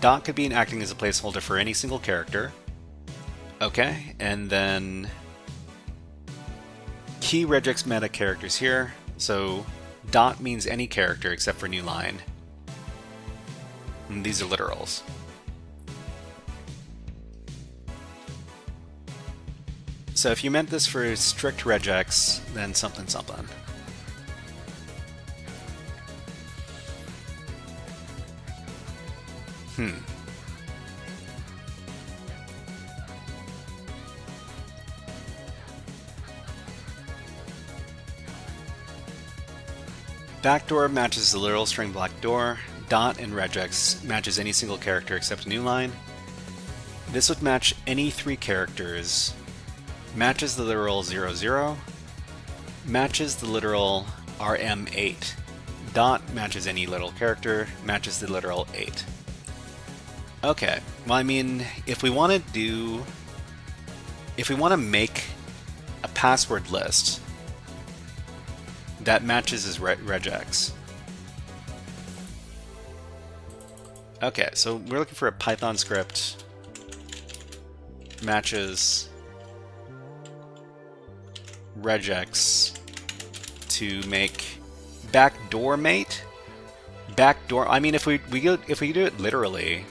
dot could be acting as a placeholder for any single character. Okay, and then key regex meta characters here. So dot means any character except for new line. And these are literals. So if you meant this for strict regex, then something something. Backdoor matches the literal string black door. Dot in regex matches any single character except a new line. This would match any 3 characters. Matches the literal 00. Matches the literal RM8. Dot matches any literal character. Matches the literal 8. Okay, well, I mean, if we want to make a password list that matches as regex. Okay, so we're looking for a Python script matches regex to make backdoor mate. Backdoor. I mean, if we do it literally.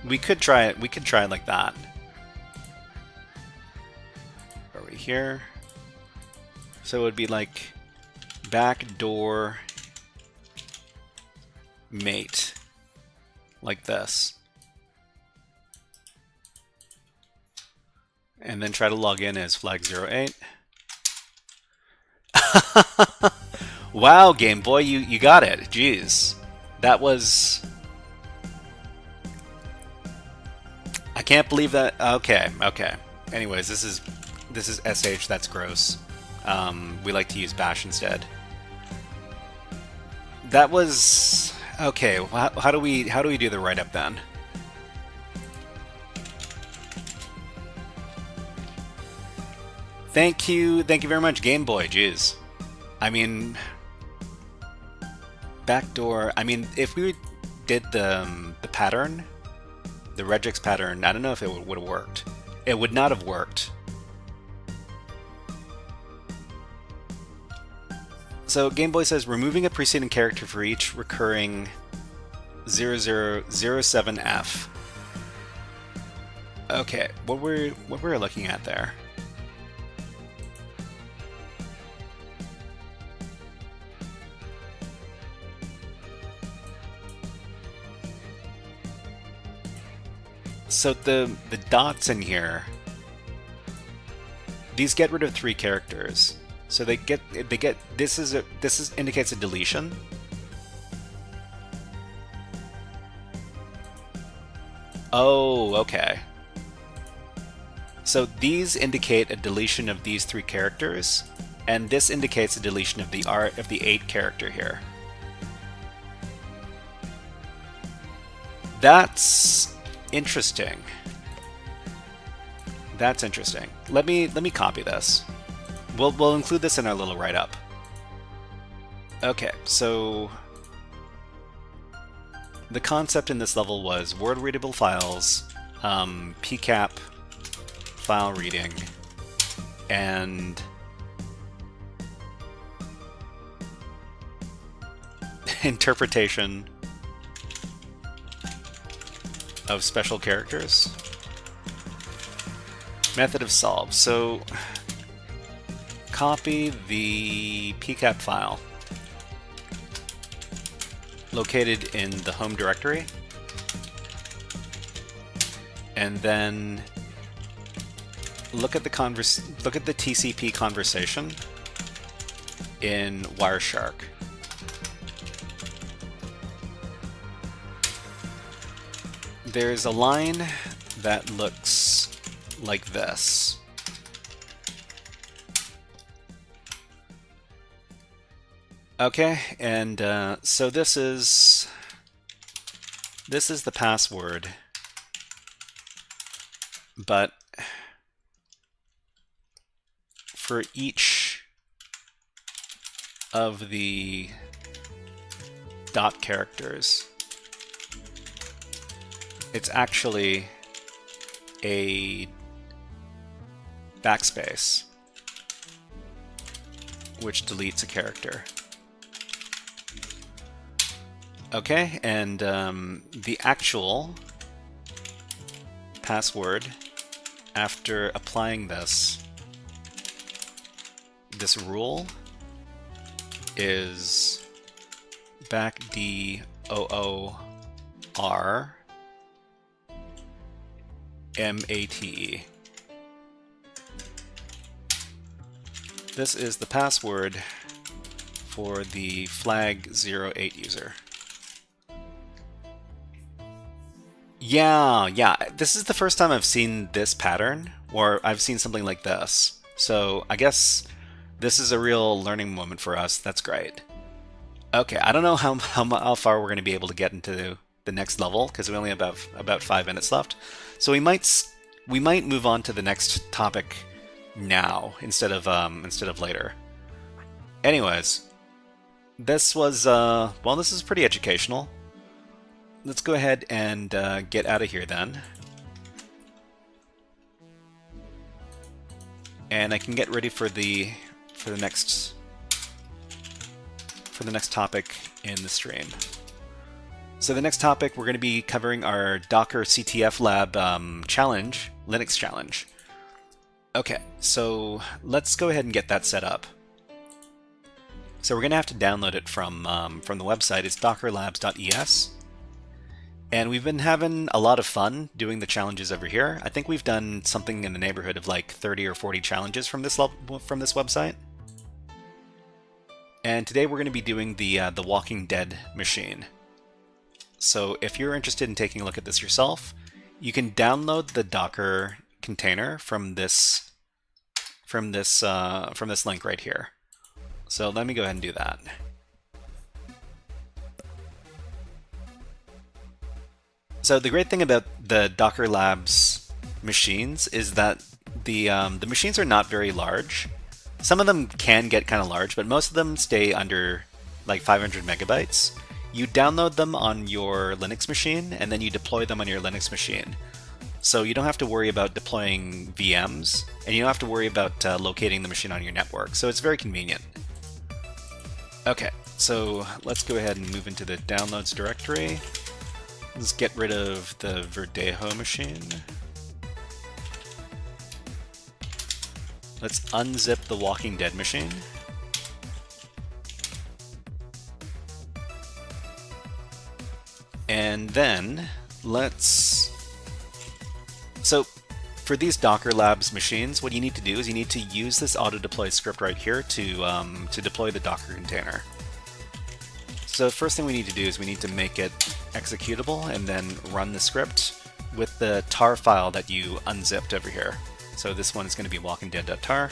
We could try it. We could try it like that. Are we here? So it would be like backdoor mate, like this, and then try to log in as flag08. Wow, Game Boy, you got it. Jeez, that was. I can't believe that. Okay. Anyways, this is SH. That's gross. We like to use bash instead. That was okay. How do we do the write-up then? Thank you very much, Game Boy. Jeez, I mean, backdoor. I mean, if we did the pattern. The regex pattern, I don't know if it would have worked. It would not have worked. So Game Boy says, removing a preceding character for each recurring 0007F. Okay, what we're looking at there. So the dots in here, these get rid of 3 characters. So they get this indicates a deletion. Oh, okay. So these indicate a deletion of these 3 characters, and this indicates a deletion of the 8 character here. That's interesting. That's interesting. Let me copy this. We'll include this in our little write-up. Okay, so the concept in this level was word-readable files, PCAP file reading, and interpretation of special characters. Method of solve. So copy the PCAP file located in the home directory, and then look at the TCP conversation in Wireshark. There's a line that looks like this. Okay, and so this is the password, but for each of the dot characters, it's actually a backspace, which deletes a character. Okay, and the actual password after applying this rule is backdoor-mate. This is the password for the flag08 user. Yeah, this is the first time I've seen this pattern, or I've seen something like this. So I guess this is a real learning moment for us. That's great. Okay, I don't know how far we're going to be able to get into the next level, because we only have about 5 minutes left. So we might move on to the next topic now instead of later. Anyways, this was well, this is pretty educational. Let's go ahead and get out of here then. And I can get ready for the next topic in the stream. So the next topic, we're going to be covering our Docker CTF Lab challenge, Linux challenge. Okay, so let's go ahead and get that set up. So we're going to have to download it from the website. It's Dockerlabs.es. And we've been having a lot of fun doing the challenges over here. I think we've done something in the neighborhood of like 30 or 40 challenges from this website. And today we're going to be doing the Walking Dead machine. So if you're interested in taking a look at this yourself, you can download the Docker container from this link right here. So let me go ahead and do that. So the great thing about the Dockerlabs machines is that the machines are not very large. Some of them can get kind of large, but most of them stay under like 500 megabytes. You download them on your Linux machine, and then you deploy them on your Linux machine. So you don't have to worry about deploying VMs, and you don't have to worry about locating the machine on your network. So it's very convenient. Okay, so let's go ahead and move into the downloads directory. Let's get rid of the Verdejo machine. Let's unzip the Walking Dead machine. And then so for these Dockerlabs machines, what you need to do is you need to use this auto deploy script right here to deploy the Docker container. So the first thing we need to do is we need to make it executable and then run the script with the tar file that you unzipped over here. So this one is going to be walkingdead.tar.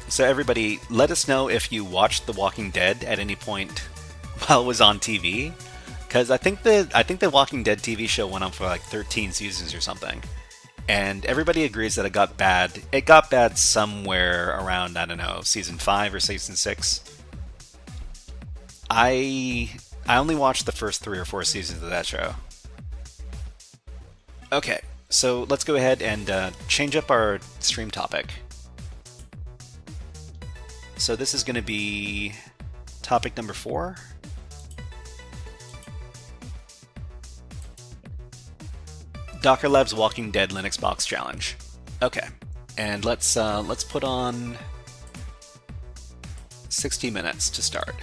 So everybody, let us know if you watched The Walking Dead at any point while it was on TV, because I think the Walking Dead TV show went on for like 13 seasons or something. and everybody agrees that it got bad. It got bad somewhere around, I don't know, season 5 or season 6. I only watched the first 3 or 4 seasons of that show. Okay, so let's go ahead and change up our stream topic. So this is going to be topic number 4. Dockerlabs Walking Dead Linux Box Challenge. Okay, and let's put on 60 minutes to start.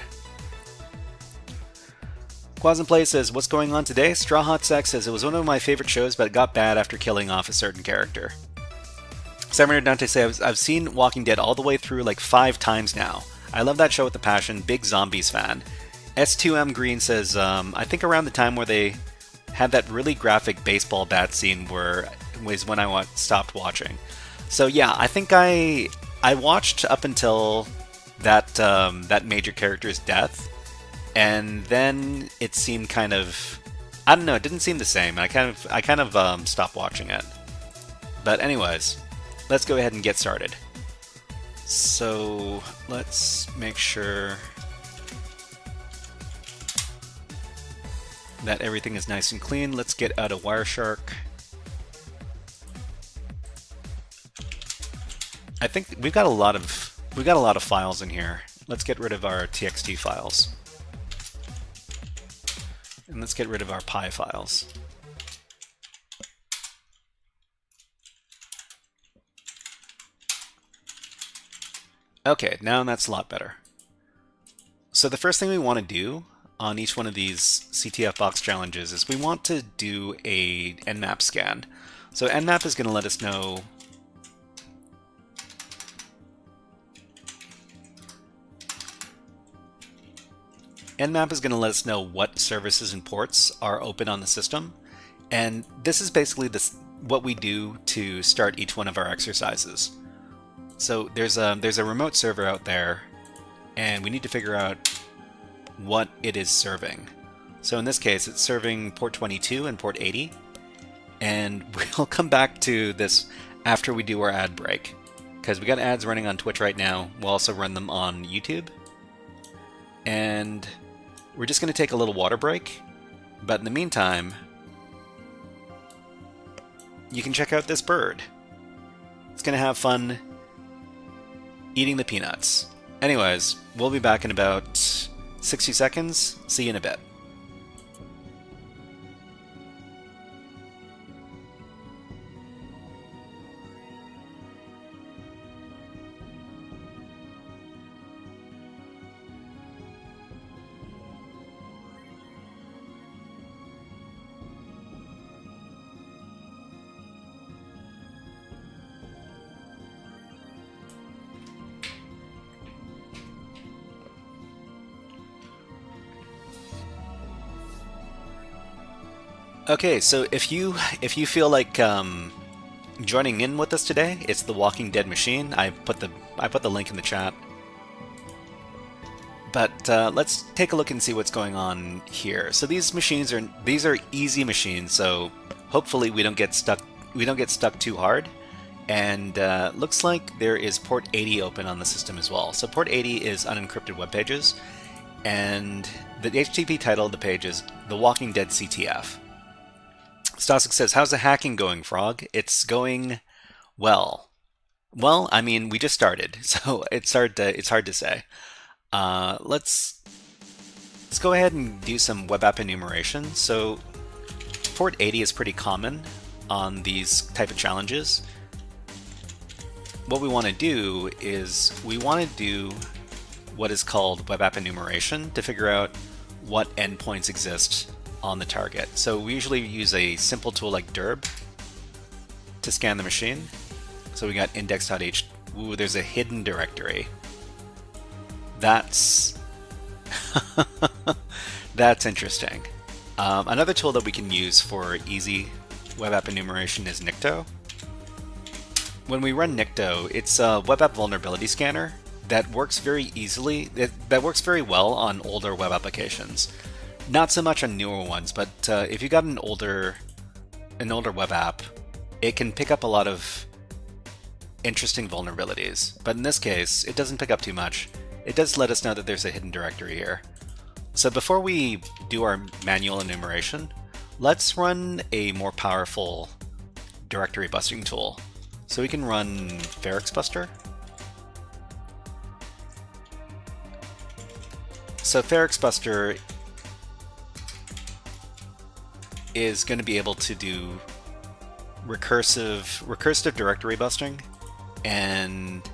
Quasinplay says, what's going on today? Straw Hot Sex says, it was one of my favorite shows, but it got bad after killing off a certain character. Samurai Dante says, I've seen Walking Dead all the way through like 5 times now. I love that show with a passion, big zombies fan. S2M Green says, I think around the time where they had that really graphic baseball bat scene was when I stopped watching. So yeah, I think I watched up until that major character's death. And then it seemed kind of, I don't know, it didn't seem the same. I kind of stopped watching it. But anyways, let's go ahead and get started. So let's make sure that everything is nice and clean. Let's get out of Wireshark. I think we've got a lot of files in here. Let's get rid of our TXT files. And let's get rid of our Pi files. Okay, now that's a lot better. So the first thing we want to do on each one of these CTF box challenges is we want to do a Nmap scan. So Nmap is going to let us know what services and ports are open on the system, and this is basically what we do to start each one of our exercises. So there's a remote server out there, and we need to figure out what it is serving. So in this case, it's serving port 22 and port 80, and we'll come back to this after we do our ad break, because we got ads running on Twitch right now. We'll also run them on YouTube, and we're just going to take a little water break, but in the meantime, you can check out this bird. It's going to have fun eating the peanuts. Anyways, we'll be back in about 60 seconds. See you in a bit. Okay, so if you feel like joining in with us today, it's the Walking Dead machine. I put the link in the chat. But let's take a look and see what's going on here. So these are easy machines, so hopefully we don't get stuck too hard. And looks like there is port 80 open on the system as well. So port 80 is unencrypted web pages, and the HTTP title of the page is The Walking Dead CTF. Stasik says, how's the hacking going, Frog? It's going well. Well, I mean, we just started, so it's hard to say. Let's go ahead and do some web app enumeration. So port 80 is pretty common on these type of challenges. What we want to do is we want to do what is called web app enumeration to figure out what endpoints exist on the target. So we usually use a simple tool like derb to scan the machine. So we got index.h. Ooh, there's a hidden directory. That's that's interesting. Another tool that we can use for easy web app enumeration is Nikto. When we run Nikto, it's a web app vulnerability scanner that works very easily. That works very well on older web applications. Not so much on newer ones, but if you got an older web app it can pick up a lot of interesting vulnerabilities. But in this case, it doesn't pick up too much. It does let us know that there's a hidden directory here. So before we do our manual enumeration, let's run a more powerful directory busting tool. So we can run FairXBuster. So FairXBuster is going to be able to do recursive directory busting, and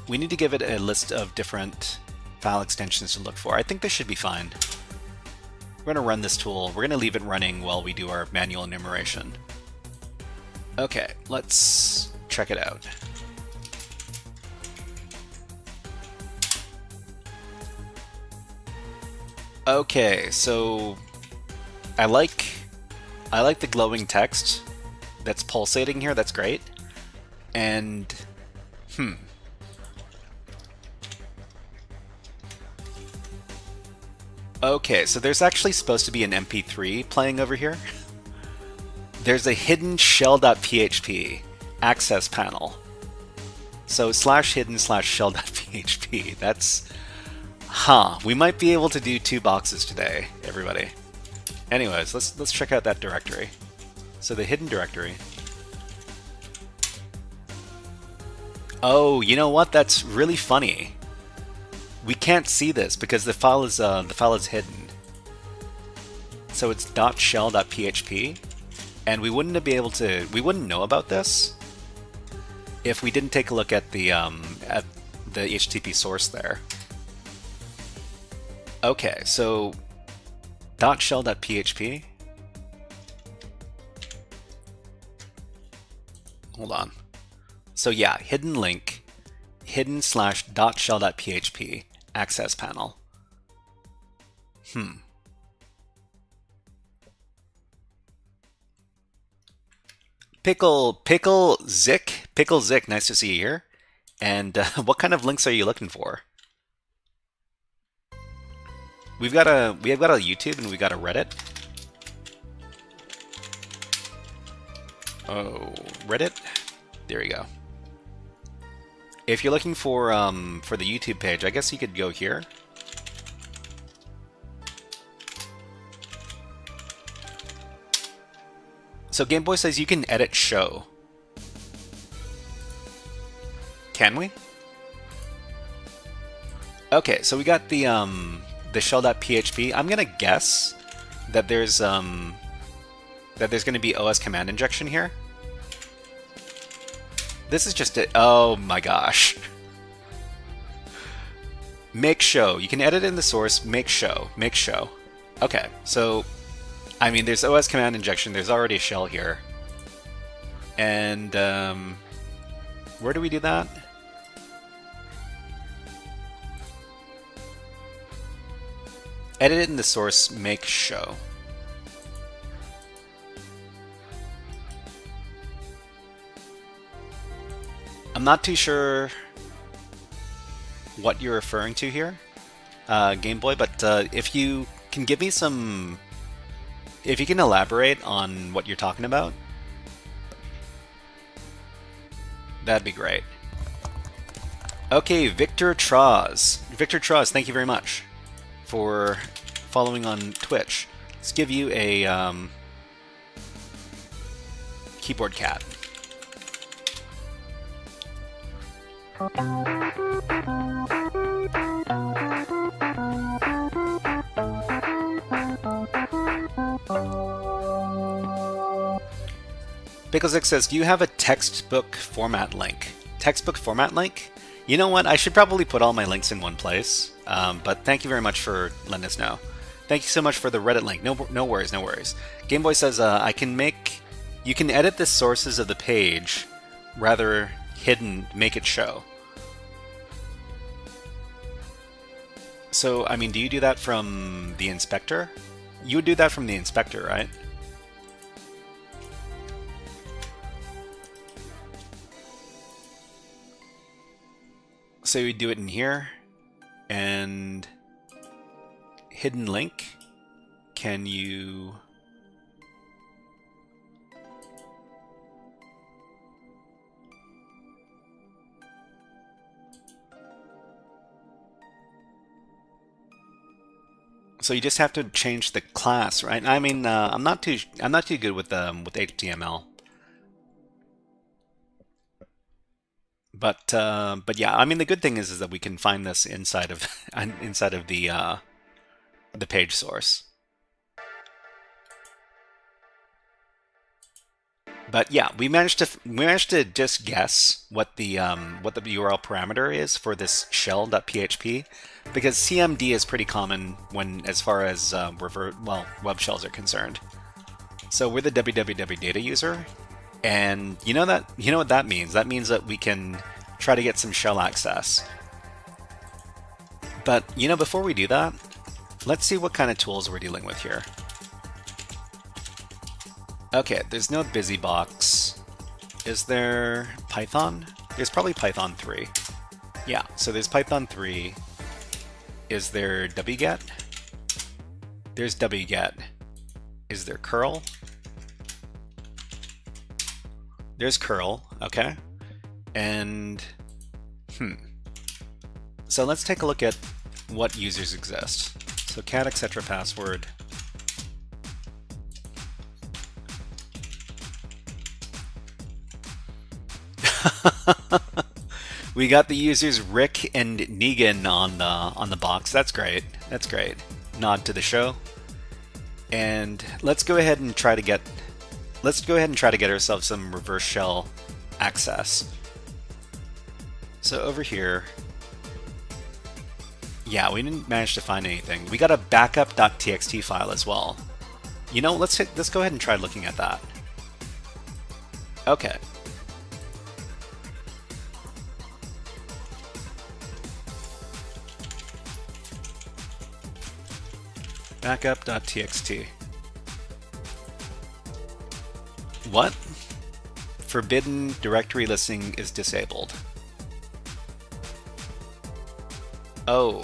we need to give it a list of different file extensions to look for. I think this should be fine. We're going to run this tool. We're going to leave it running while we do our manual enumeration. Okay, let's check it out. Okay, so I like the glowing text that's pulsating here. That's great. And okay, so there's actually supposed to be an MP3 playing over here. There's a hidden shell.php access panel. So /hidden/shell.php. That's we might be able to do 2 boxes today, everybody. Anyways, let's check out that directory. So the hidden directory. Oh, you know what? That's really funny. We can't see this because the file is hidden. So it's .shell.php, and we wouldn't know about this if we didn't take a look at the HTTP source there. Okay, so .shell.php. Hold on. So yeah, hidden link, hidden/.shell.php access panel. Pickle Zik, nice to see you here. And what kind of links are you looking for? We have got a YouTube and we got a Reddit. Oh, Reddit. There we go. If you're looking for the YouTube page, I guess you could go here. So Game Boy says you can edit show. Can we? Okay, so we got the shell.php. I'm gonna guess that there's going to be OS command injection here. This is just it. Oh my gosh. Make show. You can edit in the source. Make show. Make show. Okay, so I mean, there's OS command injection. There's already a shell here. And where do we do that? Edit it in the source. Make show. I'm not too sure what you're referring to here, Game Boy, but if you can give me some... If you can elaborate on what you're talking about, that'd be great. Okay, Victor Troz. Victor Troz, thank you very much for following on Twitch. Let's give you a keyboard cat. Picklezick says, do you have a textbook format link? Textbook format link? You know what? I should probably put all my links in one place. But thank you very much for letting us know. Thank you so much for the Reddit link. No worries, no worries. Game Boy says, you can edit the sources of the page, rather hidden, make it show. So, I mean, do you do that from the inspector? You would do that from the inspector, right? So you do it in here, and hidden link. Can you So you just have to change the class, right? I mean, I'm not too good with HTML. But yeah, I mean, the good thing is that we can find this inside of the page source. But yeah, we managed to just guess what the URL parameter is for this shell.php, because CMD is pretty common as far as web shells are concerned. So we're the www data user, and you know what that means? That means that we can try to get some shell access. But before we do that, let's see what kind of tools we're dealing with here. Okay, there's no BusyBox. Is there Python? There's probably Python 3. Yeah, so there's Python 3. Is there wget? There's wget. Is there curl? There's curl, okay. And, so let's take a look at what users exist. So cat etc password. We got the users Rick and Negan on the box. That's great. That's great. Nod to the show. And let's go ahead and try to get ourselves some reverse shell access. So over here, yeah, we didn't manage to find anything. We got a backup.txt file as well. Let's go ahead and try looking at that. Okay. Backup.txt. What? Forbidden directory listing is disabled. Oh.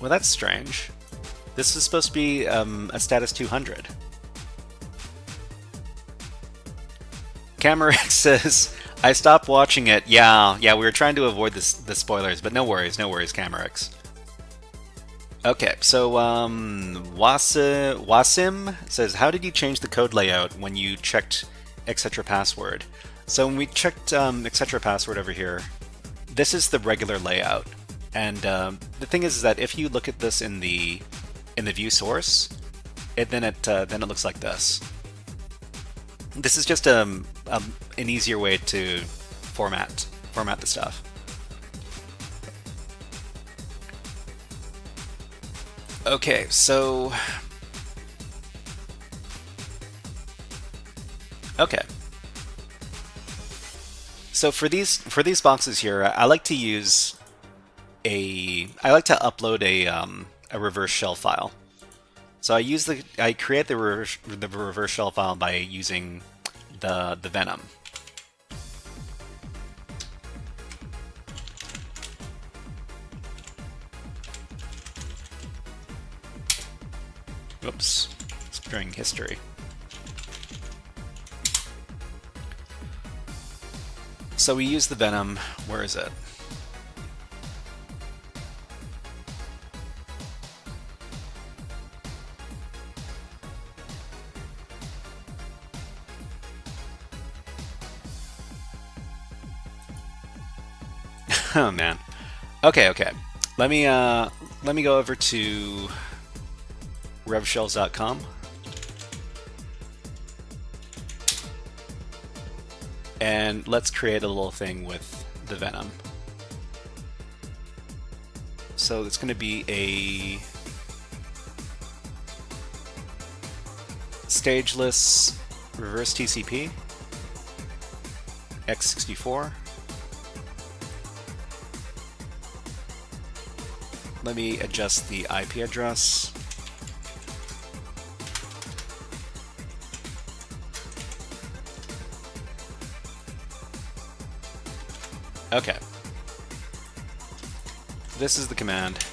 Well, that's strange. This is supposed to be a status 200. Camerex says, I stopped watching it. Yeah, we were trying to avoid the spoilers, but no worries, Camerex. Okay, so Wasim says, how did you change the code layout when you checked etc password? So when we checked etc password over here, this is the regular layout. And the thing is that if you look at this in the view source, then it looks like this. This is just an easier way to format the stuff. Okay, so for these boxes here, I like to upload a reverse shell file. So I create the reverse shell file by using the Venom. Oops, string history. So we use the Venom. Where is it? Oh man. Okay. Let me go over to revshells.com. And let's create a little thing with the Venom. So it's going to be a stageless reverse TCP x64. Let me adjust the IP address. Okay. This is the command.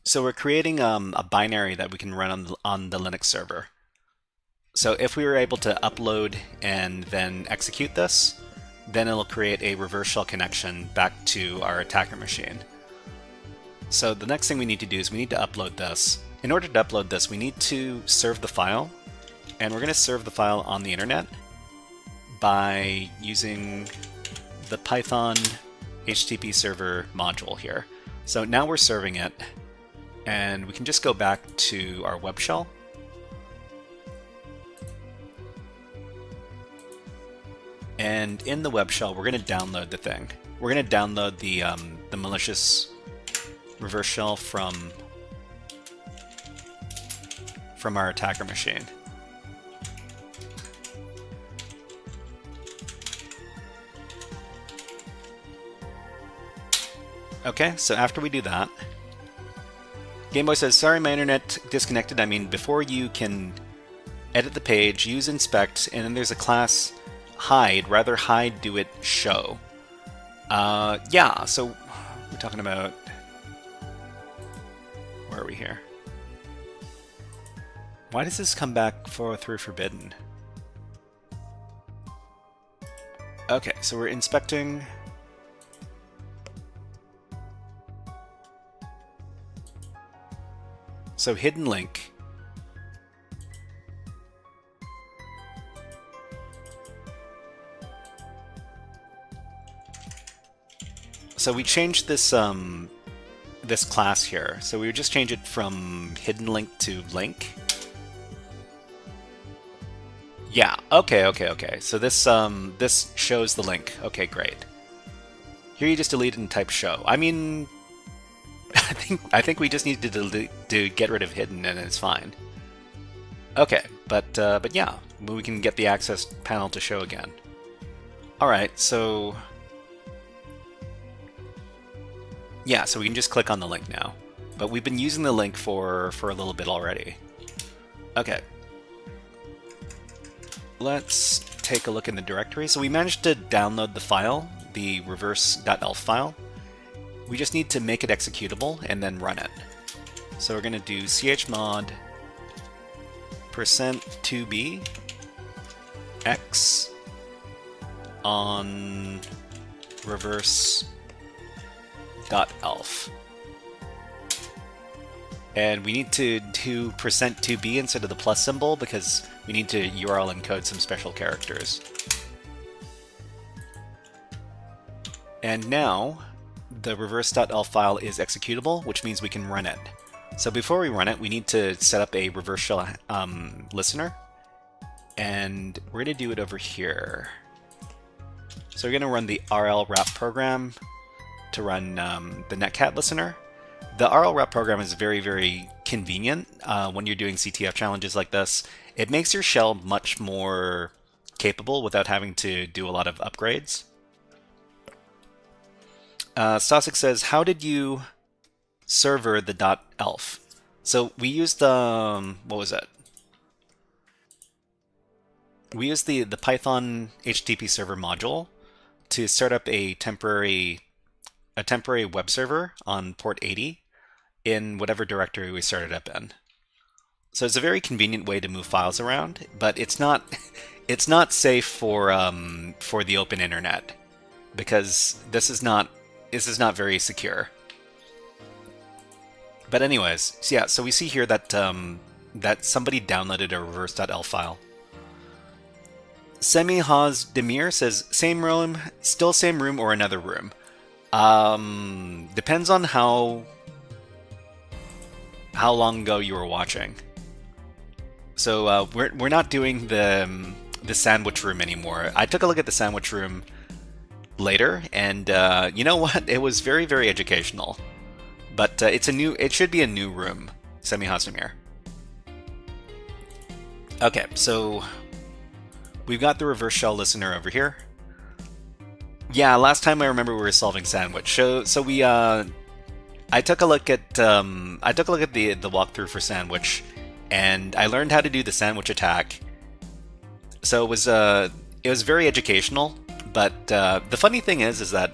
So we're creating a binary that we can run on the Linux server. So if we were able to upload and then execute this, then it'll create a reverse shell connection back to our attacker machine. So the next thing we need to do is we need to upload this. In order to upload this, we need to serve the file, and we're going to serve the file on the internet by using the Python HTTP server module here. So now we're serving it, and we can just go back to our web shell. And in the web shell, we're going to download the thing. We're going to download the malicious reverse shell from our attacker machine. Okay, so after we do that, Gameboy says, sorry, my internet disconnected. I mean, before you can edit the page, use inspect, and then there's a class hide, rather hide, do it, show. Yeah, so we're talking about, where are we here? Why does this come back through forbidden? Okay, so we're inspecting. So hidden link. So we changed this this class here. So we would just change it from hidden link to link. Yeah. Okay. So this this shows the link. Okay, great. Here you just delete it and type show. I mean, I think we just need to get rid of hidden and it's fine. Okay, but yeah, we can get the access panel to show again. All right, so yeah, so we can just click on the link now. But we've been using the link for a little bit already. Okay. Let's take a look in the directory. So we managed to download the file, the reverse.elf file. We just need to make it executable and then run it. So we're going to do chmod %2b x on reverse.elf. And we need to do %2b instead of the plus symbol because we need to URL encode some special characters. And now the reverse.elf file is executable, which means we can run it. So before we run it, we need to set up a reverse shell listener, and we're going to do it over here. So we're going to run the RL wrap program to run the netcat listener. The RL wrap program is very, very convenient when you're doing CTF challenges like this. It makes your shell much more capable without having to do a lot of upgrades. Stasik says, how did you server the .elf? So we used what was it? We used the Python HTTP server module to start up a temporary web server on port 80 in whatever directory we started up in. So it's a very convenient way to move files around, but it's not safe for the open internet because this is not very secure. But anyways, so yeah, so we see here that that somebody downloaded a reverse.elf file. Semihaz Demir says, same room, still same room or another room. Depends on how long ago you were watching. So we're not doing the sandwich room anymore. I took a look at the sandwich room later, and you know what? It was very, very educational. But it should be a new room, Semihaz Demir. Okay, so we've got the reverse shell listener over here. Yeah, last time I remember we were solving sandwich. So we I took a look at the walkthrough for sandwich, and I learned how to do the sandwich attack. So it was very educational. But the funny thing is that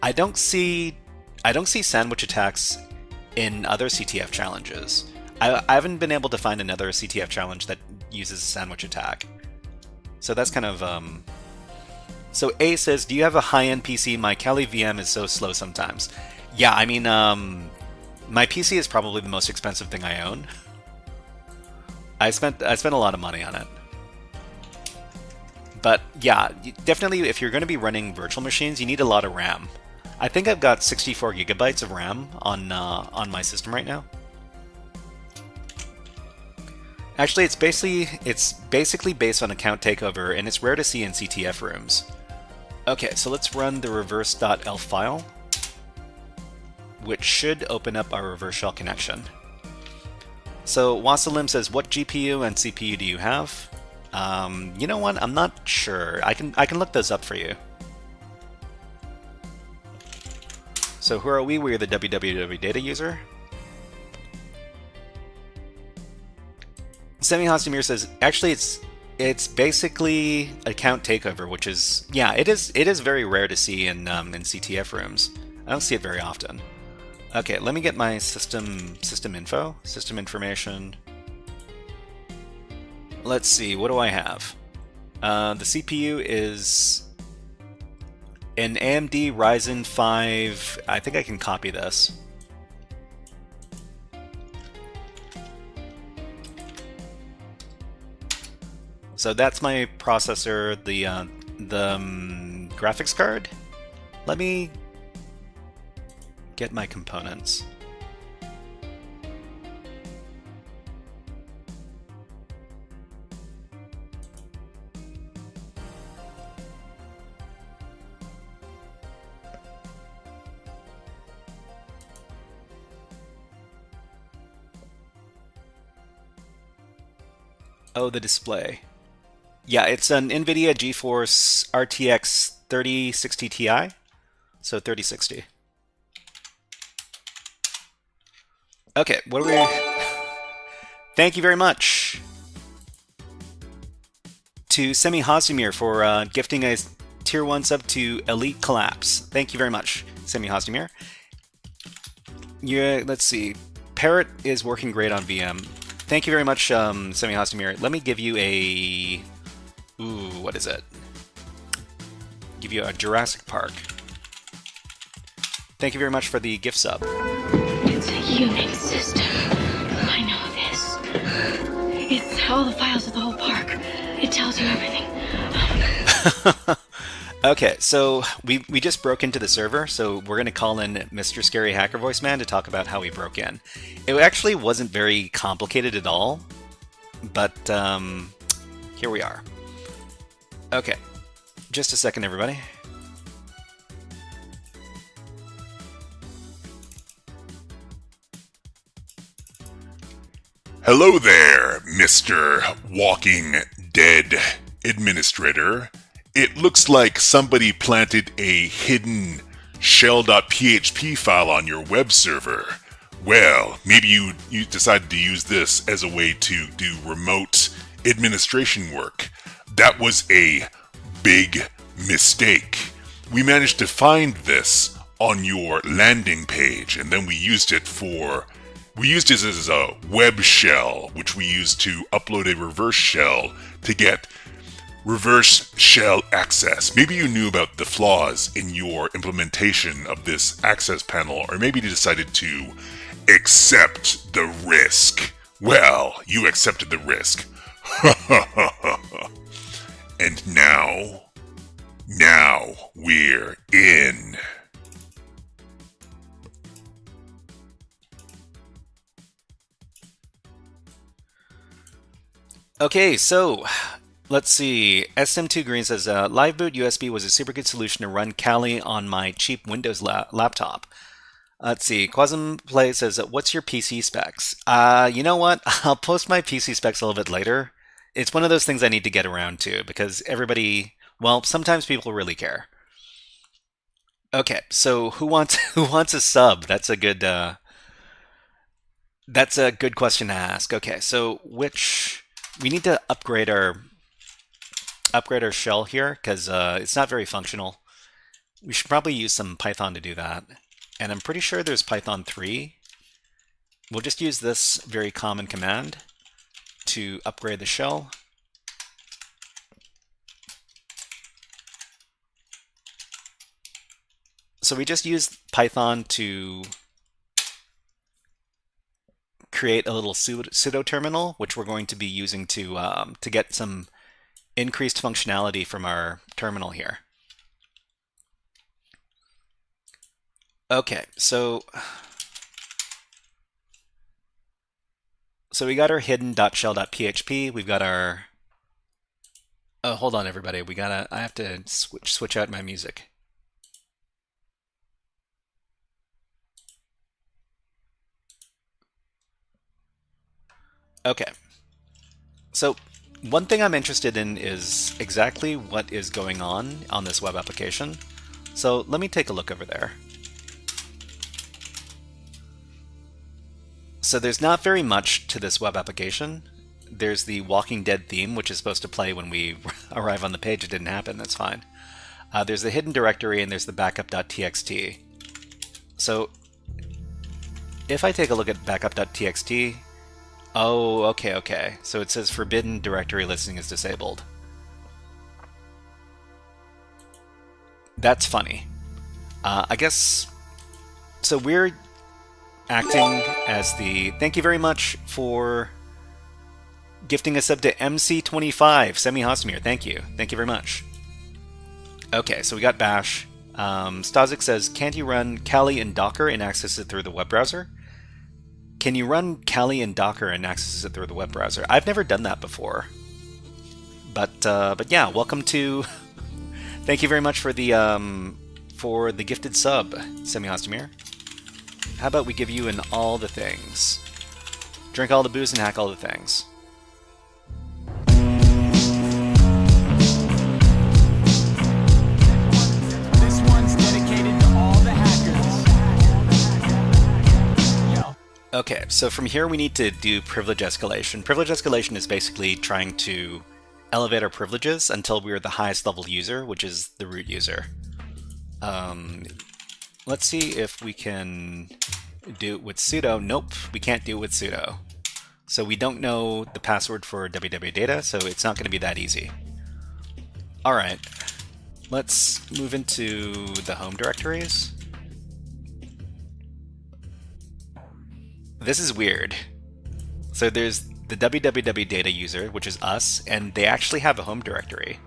I don't see sandwich attacks in other CTF challenges. I haven't been able to find another CTF challenge that uses a sandwich attack. So that's kind of So A says, do you have a high-end PC? My Kali VM is so slow sometimes. Yeah, I mean, my PC is probably the most expensive thing I own. I spent a lot of money on it. But yeah, definitely if you're going to be running virtual machines, you need a lot of RAM. I think I've got 64 gigabytes of RAM on my system right now. Actually, it's basically based on account takeover, and it's rare to see in CTF rooms. Okay, so let's run the reverse.elf file, which should open up our reverse shell connection. So Wasalim says, what GPU and CPU do you have? You know what? I'm not sure. I can look those up for you. So who are we? We're the www data user. Semi-Hostimir says, actually it's basically account takeover, which is, yeah, it is very rare to see in CTF rooms. I don't see it very often. Okay, let me get my system information. Let's see, what do I have? The CPU is an AMD Ryzen 5. I think I can copy this. So that's my processor, the graphics card. Let me get my components. Oh, the display. Yeah, it's an NVIDIA GeForce RTX 3060 Ti, so 3060. Okay, what are we... Thank you very much to Semi-Hostimir for gifting a Tier 1 sub to Elite Collapse. Thank you very much, Semi-Hostimir. Yeah, let's see. Parrot is working great on VM. Thank you very much, Semi-Hostimir. Let me give you a... Ooh, what is it? Give you a Jurassic Park. Thank you very much for the gift sub. It's a Unix system. I know this. It's all the files of the whole park. It tells you everything. Okay, so we just broke into the server, so we're going to call in Mr. Scary Hacker Voice Man to talk about how we broke in. It actually wasn't very complicated at all, but here we are. Okay, just a second, everybody. Hello there, Mr. Walking Dead Administrator. It looks like somebody planted a hidden shell.php file on your web server. Well, maybe you decided to use this as a way to do remote administration work. That was a big mistake. We managed to find this on your landing page, and then we used it as a web shell, which we used to upload a reverse shell to get reverse shell access. Maybe you knew about the flaws in your implementation of this access panel, or maybe you decided to accept the risk. Well, you accepted the risk. And now we're in. Okay, so let's see. SM2 Green says, Live Boot USB was a super good solution to run Kali on my cheap Windows laptop. Let's see. Quasm Play says, what's your PC specs? You know what? I'll post my PC specs a little bit later. It's one of those things I need to get around to because everybody, well, sometimes people really care. Okay, so who wants a sub? That's a good question to ask. Okay, so we need to upgrade our shell here because it's not very functional. We should probably use some Python to do that. And I'm pretty sure there's Python 3. We'll just use this very common command to upgrade the shell. So we just used Python to create a little pseudo terminal, which we're going to be using to get some increased functionality from our terminal here. Okay, so we got our hidden.shell.php. We've got our hold on, everybody. I have to switch out my music. Okay. So one thing I'm interested in is exactly what is going on this web application. So let me take a look over there. So there's not very much to this web application. There's the Walking Dead theme, which is supposed to play when we arrive on the page. It didn't happen, that's fine. There's the hidden directory, and there's the backup.txt. So if I take a look at backup.txt, oh, okay. So it says forbidden directory listening is disabled. That's funny. I guess, so we're acting as the, thank you very much for gifting a sub to MC25, Semi Hosmir, thank you very much. Okay, so we got bash. Stazik says, can't you run Kali and Docker and access it through the web browser? Can you run Kali and Docker and access it through the web browser? I've never done that before. But yeah, welcome to, thank you very much for the gifted sub, Semi Hosmir. How about we give you an all the things? Drink all the booze and hack all the things. This one's dedicated to all the hackers. Yo. Okay, so from here we need to do privilege escalation. Privilege escalation is basically trying to elevate our privileges until we're the highest level user, which is the root user. Let's see if we can do it with sudo. Nope, we can't do it with sudo. So we don't know the password for www.data, so it's not going to be that easy. Alright, let's move into the home directories. This is weird. So there's the www.data user, which is us, and they actually have a home directory,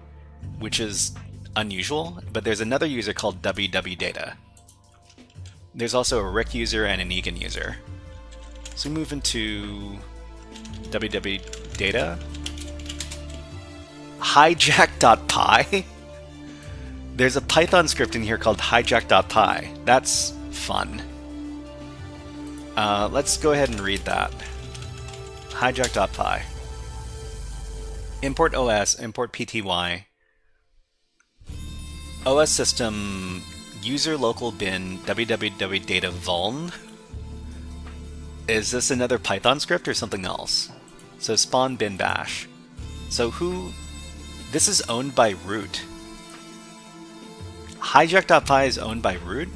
which is unusual, but there's another user called www.data. There's also a Rick user and an Egan user. So we move into www.data. Hijack.py? There's a Python script in here called hijack.py. That's fun. Let's go ahead and read that. Hijack.py. Import OS, import PTY. OS system user local bin www.data vuln. Is this another Python script or something else? So spawn bin bash. So this is owned by root. Hijack.py is owned by root?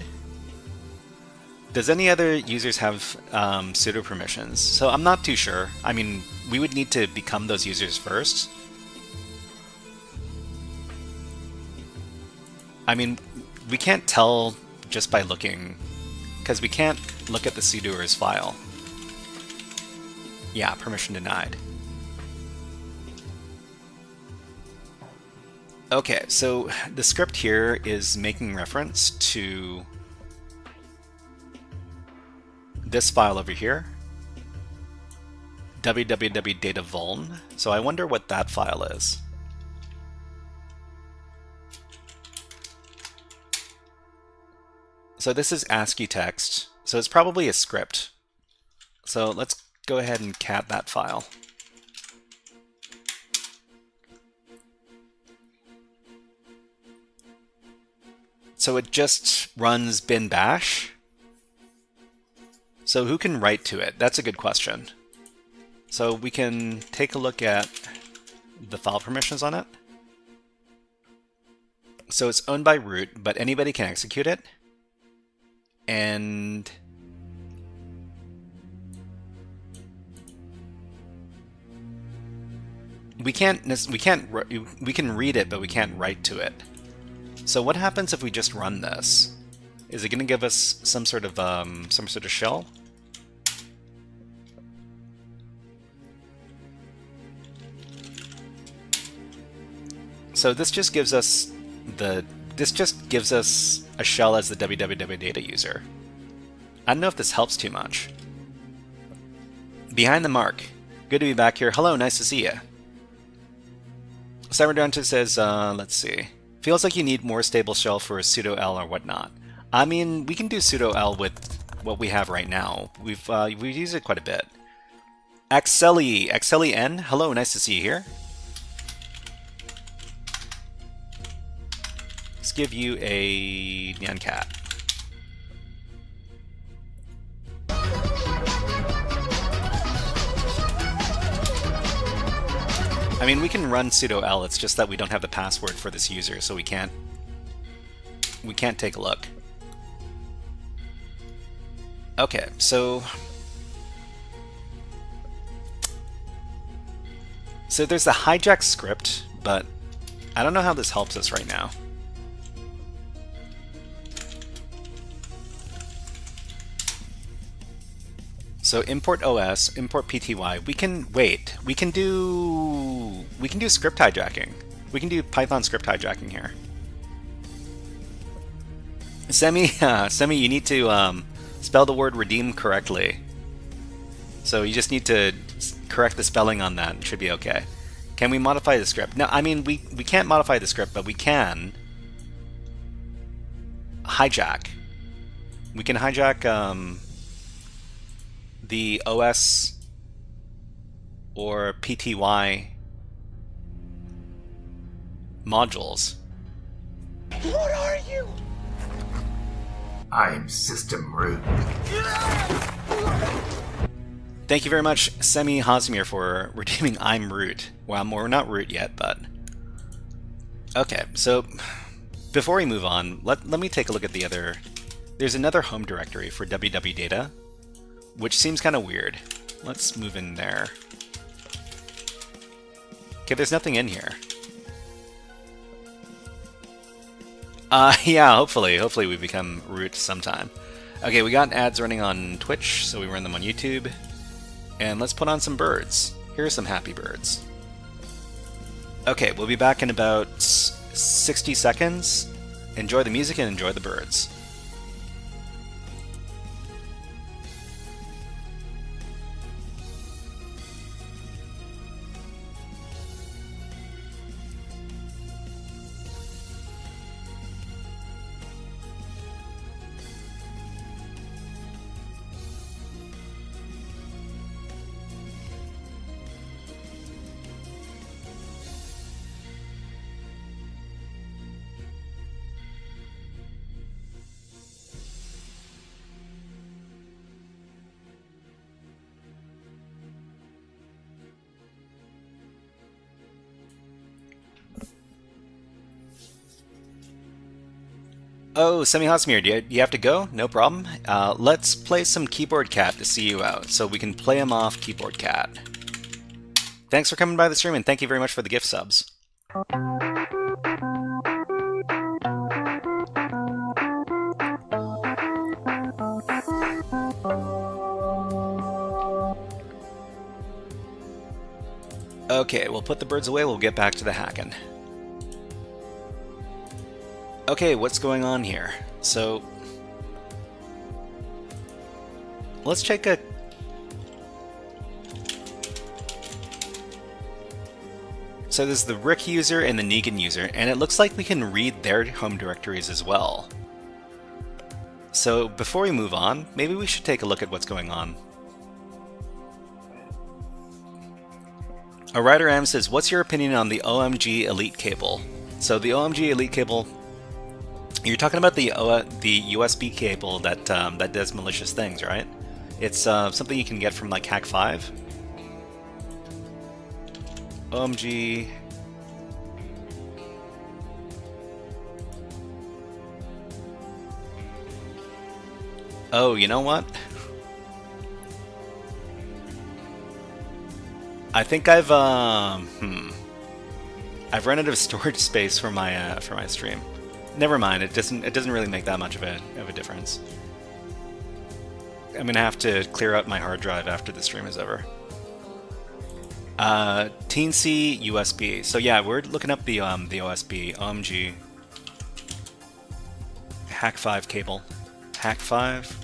Does any other users have sudo permissions? So I'm not too sure. I mean, we would need to become those users first. I mean, we can't tell just by looking, because we can't look at the sudoers file. Yeah, permission denied. Okay, so the script here is making reference to this file over here, www.data vuln. So I wonder what that file is. So this is ASCII text, so it's probably a script. So let's go ahead and cat that file. So it just runs bin bash. So who can write to it? That's a good question. So we can take a look at the file permissions on it. So it's owned by root, but anybody can execute it. And we can read it, but we can't write to it. So what happens if we just run this? Is it going to give us some sort of shell? So this just gives us a shell as the www data user. I don't know if this helps too much. Behind the mark. Good to be back here. Hello, nice to see you. Cyberdonta says, let's see. Feels like you need more stable shell for sudo L or whatnot. I mean, we can do sudo L with what we have right now. We've used it quite a bit. Axeli N, hello, nice to see you here. Let's give you a Nyan Cat. I mean, we can run sudo L, it's just that we don't have the password for this user, so we can't take a look. Okay, so there's the hijack script, but I don't know how this helps us right now. So import OS, import PTY. We can do script hijacking. We can do Python script hijacking here. Semi, you need to spell the word redeem correctly. So you just need to correct the spelling on that. It should be okay. Can we modify the script? No, I mean we can't modify the script, but we can hijack. We can hijack the OS or PTY modules. What are you? I'm system root. Thank you very much, Semi Hosmir, for redeeming I'm root. Well, we're not root yet, but... Okay, so before we move on, let me take a look at the other... There's another home directory for www data, which seems kind of weird. Let's move in there. Okay, there's nothing in here. Yeah, hopefully we become root sometime. Okay, we got ads running on Twitch, so we run them on YouTube. And let's put on some birds. Here are some happy birds. Okay, we'll be back in about 60 seconds. Enjoy the music and enjoy the birds. Oh, Semi Hosmir, do you have to go? No problem. Let's play some Keyboard Cat to see you out, so we can play him off Keyboard Cat. Thanks for coming by the stream, and thank you very much for the gift subs. Okay, we'll put the birds away, we'll get back to the hacking. Okay, what's going on here? So, let's check a... So there's the Rick user and the Negan user, and it looks like we can read their home directories as well. So before we move on, maybe we should take a look at what's going on. A writer M says, what's your opinion on the OMG Elite cable? So the OMG Elite cable... You're talking about the USB cable that that does malicious things, right? It's something you can get from like Hack5. OMG. Oh, you know what? I think I've run out of storage space for my stream. never mind. It doesn't really make that much of a difference. I'm gonna have to clear out my hard drive after the stream is over. Teensy USB. So yeah, we're looking up the OSB. OMG. Hack5 cable. Hack5.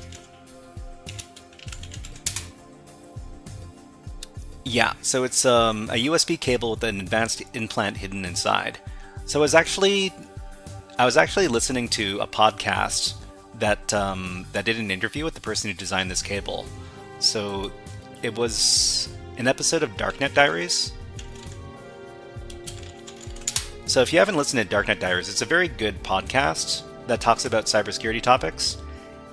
Yeah, so it's a USB cable with an advanced implant hidden inside. So I was actually listening to a podcast that did an interview with the person who designed this cable. So it was an episode of Darknet Diaries. So if you haven't listened to Darknet Diaries, it's a very good podcast that talks about cybersecurity topics,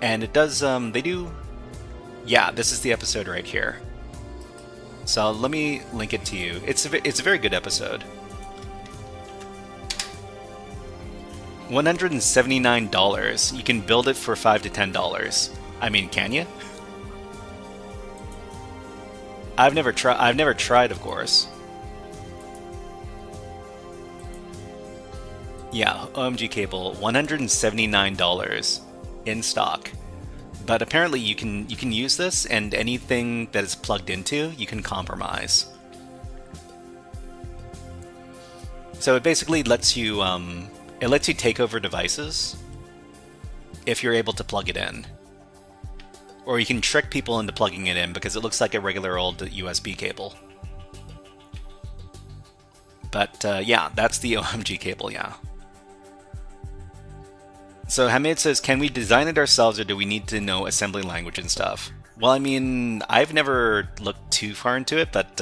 and it does yeah, this is the episode right here. So let me link it to you. It's a very good episode. $179. You can build it for $5 to $10. I mean, can you? I've never tried, of course. Yeah, OMG cable, $179 in stock. But apparently you can use this, and anything that is plugged into, you can compromise. So it basically lets you take over devices if you're able to plug it in. Or you can trick people into plugging it in because it looks like a regular old USB cable. But yeah, that's the OMG cable, yeah. So Hamid says, can we design it ourselves or do we need to know assembly language and stuff? Well, I mean, I've never looked too far into it, but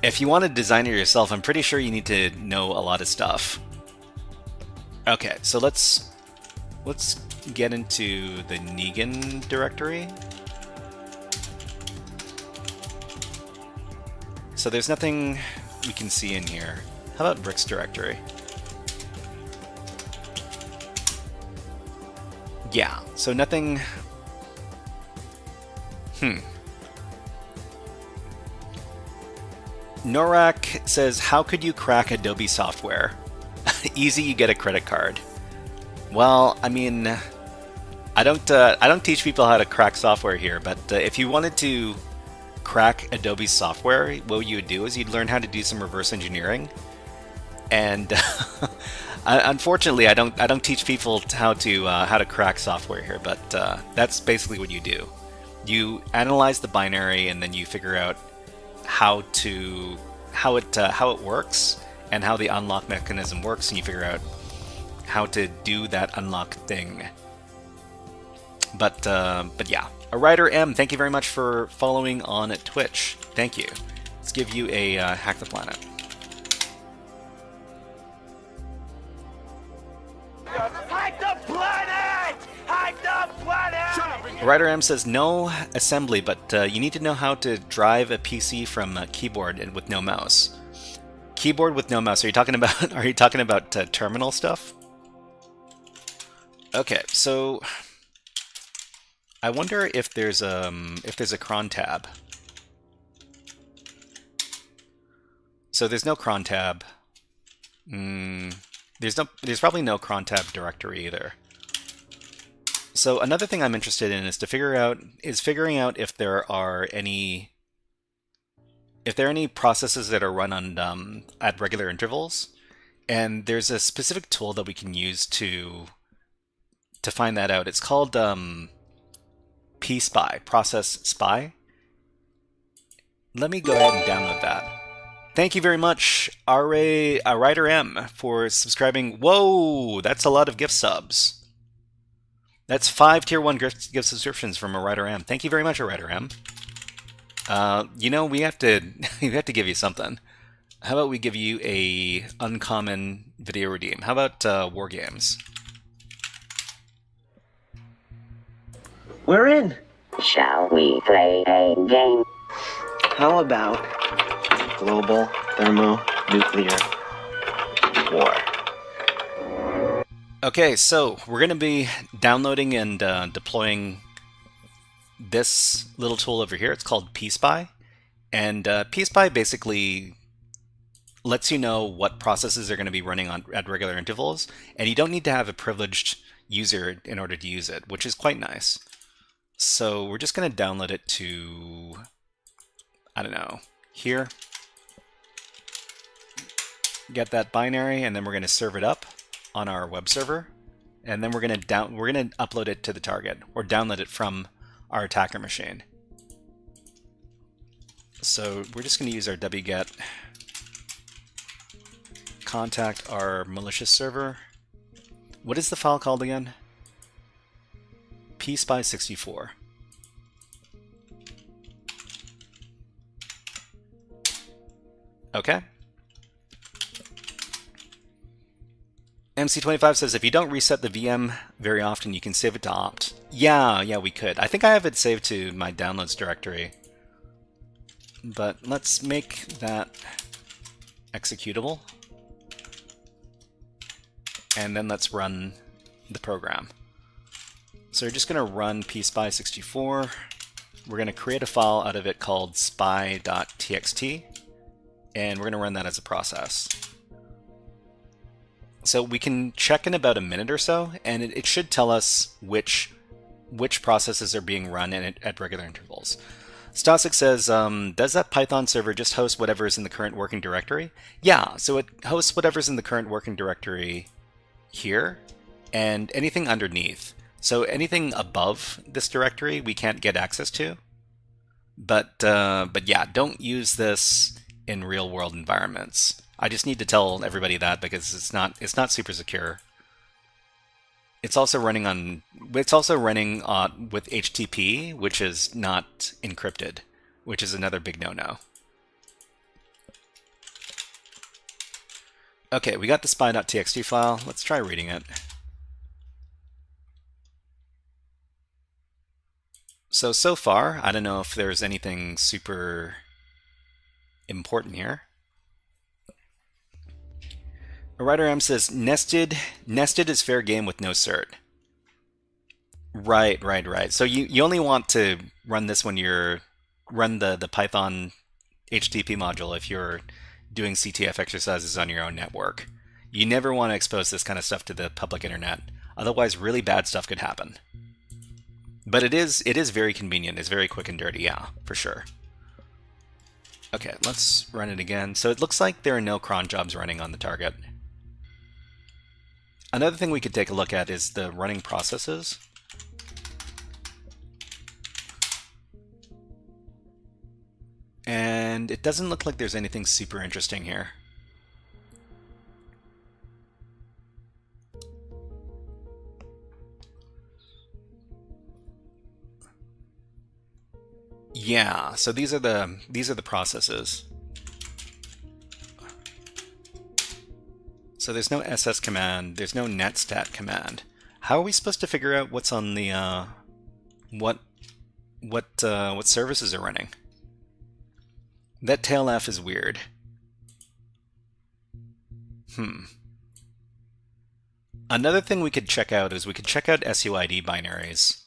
if you want to design it yourself, I'm pretty sure you need to know a lot of stuff. Okay, so let's get into the Negan directory. So there's nothing we can see in here. How about Rick's directory? Yeah, so nothing... Norak says, how could you crack Adobe software? Easy, you get a credit card. Well, I mean, I don't teach people how to crack software here, but if you wanted to crack Adobe software, what you would do is you'd learn how to do some reverse engineering. And unfortunately, I don't teach people how to crack software here, but that's basically what you do. You analyze the binary, and then you figure out how it works and how the unlock mechanism works, and you figure out how to do that unlock thing. But yeah, a writer M, thank you very much for following on Twitch. Thank you. Let's give you a hack the planet. Hack the planet! Hack the planet! Writer M says no assembly, but you need to know how to drive a PC from a keyboard and with no mouse. Keyboard with no mouse. Are you talking about terminal stuff? Okay, so I wonder if there's a cron tab. So there's no cron tab. There's probably no cron tab directory either. So another thing I'm interested in is figuring out if there are any processes that are run on at regular intervals, and there's a specific tool that we can use to find that out. It's called pspy, process spy. Let me go ahead and download that. Thank you very much, Writer M, for subscribing. Whoa, that's a lot of gift subs. That's 5 tier 1 gift subscriptions from a Writer M. Thank you very much, Writer M. You know, we have to give you something. How about we give you a uncommon video redeem? How about War Games? We're in. Shall we play a game? How about global thermonuclear war? Okay, so we're going to be downloading and deploying this little tool over here. It's called pspy, and pspy basically lets you know what processes are going to be running at regular intervals, and you don't need to have a privileged user in order to use it, which is quite nice. So we're just going to download it to, I don't know, here. Get that binary, and then we're going to serve it up on our web server, and then we're going to upload it to the target, or download it from our attacker machine. So we're just going to use our wget contact our malicious server. What is the file called again? pspy64. Okay. MC25 says if you don't reset the VM very often, you can save it to opt. Yeah, we could. I think I have it saved to my downloads directory. But let's make that executable. And then let's run the program. So we're just going to run pspy64. We're going to create a file out of it called spy.txt. And we're going to run that as a process. So we can check in about a minute or so, and it should tell us which processes are being run at regular intervals. Stasik says, does that Python server just host whatever is in the current working directory? Yeah, so it hosts whatever's in the current working directory here, and anything underneath. So anything above this directory we can't get access to. But yeah, don't use this in real-world environments. I just need to tell everybody that because it's not super secure. It's also running with HTTP, which is not encrypted, which is another big no-no. Okay, we got the spy.txt file. Let's try reading it. So far, I don't know if there's anything super important here. Writer M says, nested is fair game with no cert. Right. So you only want to run this when you're run the Python HTTP module if you're doing CTF exercises on your own network. You never want to expose this kind of stuff to the public internet. Otherwise, really bad stuff could happen. But it is very convenient. It's very quick and dirty, yeah, for sure. Okay, let's run it again. So it looks like there are no cron jobs running on the target. Another thing we could take a look at is the running processes. And it doesn't look like there's anything super interesting here. Yeah, so these are the processes. So there's no ss command, there's no netstat command. How are we supposed to figure out what's on the what services are running? That tailf is weird. Another thing we could check out is we could check out SUID binaries.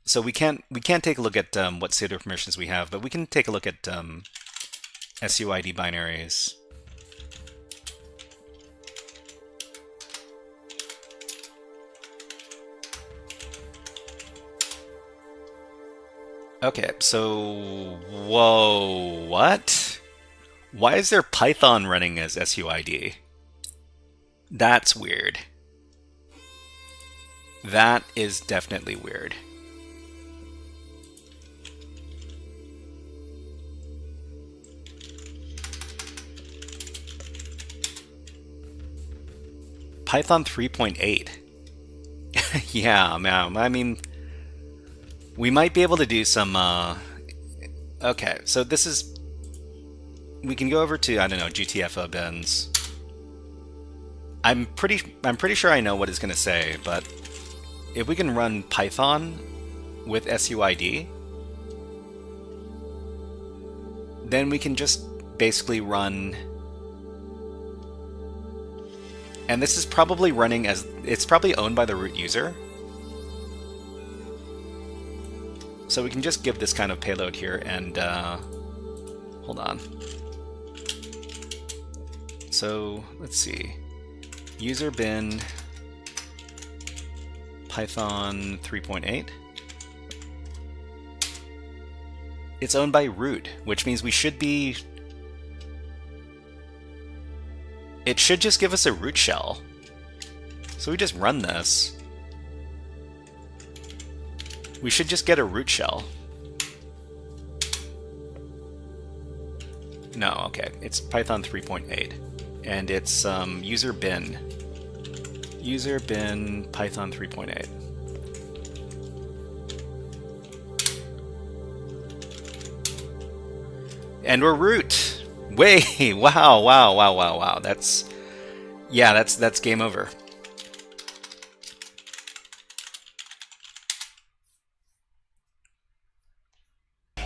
So we can't take a look at what pseudo permissions we have, but we can take a look at SUID binaries. Okay, so whoa, what? Why is there Python running as SUID? That's weird. That is definitely weird. Python 3.8. Yeah, man, I mean, we might be able to do some, okay, so this is, we can go over to, I don't know, GTFO bins. I'm pretty sure I know what it's going to say, but if we can run Python with SUID, then we can just basically run, and this is probably running as, it's probably owned by the root user. So we can just give this kind of payload here and, hold on. So let's see. User bin Python 3.8. It's owned by root, which means we should be... It should just give us a root shell. So we just run this. We should just get a root shell. No, okay. It's Python 3.8. And it's user bin Python 3.8. And we're root. Way, wow. That's game over.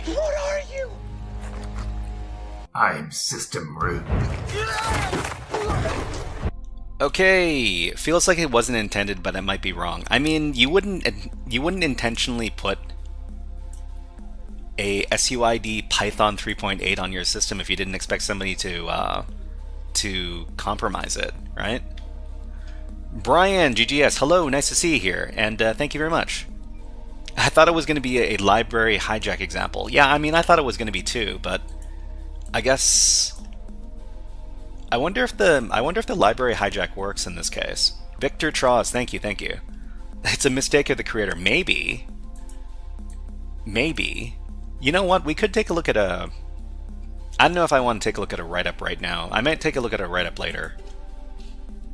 What are you? I'm system root. Okay, feels like it wasn't intended, but it might be wrong. I mean, you wouldn't intentionally put a SUID Python 3.8 on your system if you didn't expect somebody to compromise it, right? Brian, GGS, hello, nice to see you here, and thank you very much. I thought it was going to be a library hijack example. Yeah, I mean, I thought it was going to be too, but I guess I wonder if the library hijack works in this case. Victor Traws, thank you. It's a mistake of the creator. Maybe. You know what? We could take a look at a... I don't know if I want to take a look at a write-up right now. I might take a look at a write-up later.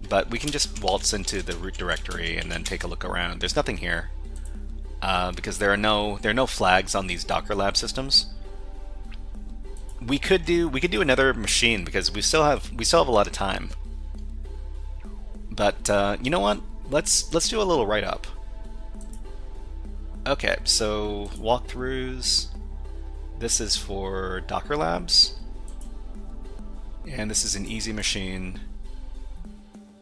But we can just waltz into the root directory and then take a look around. There's nothing here. Because there are no flags on these Dockerlabs systems. We could do another machine because we still have a lot of time. But you know what? Let's do a little write-up. Okay, so walkthroughs. This is for Dockerlabs, and this is an easy machine.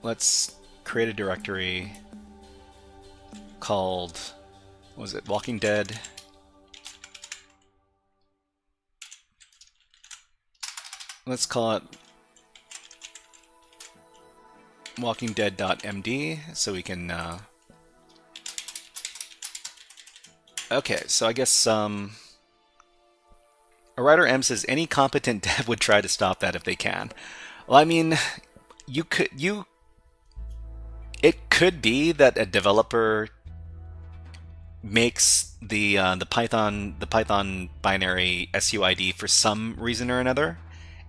Let's create a directory called, what was it, Walking Dead. Let's call it walkingdead.md so we can okay, so I guess a writer M says any competent dev would try to stop that if they can. Well, I mean, it could be that a developer makes the Python binary SUID for some reason or another,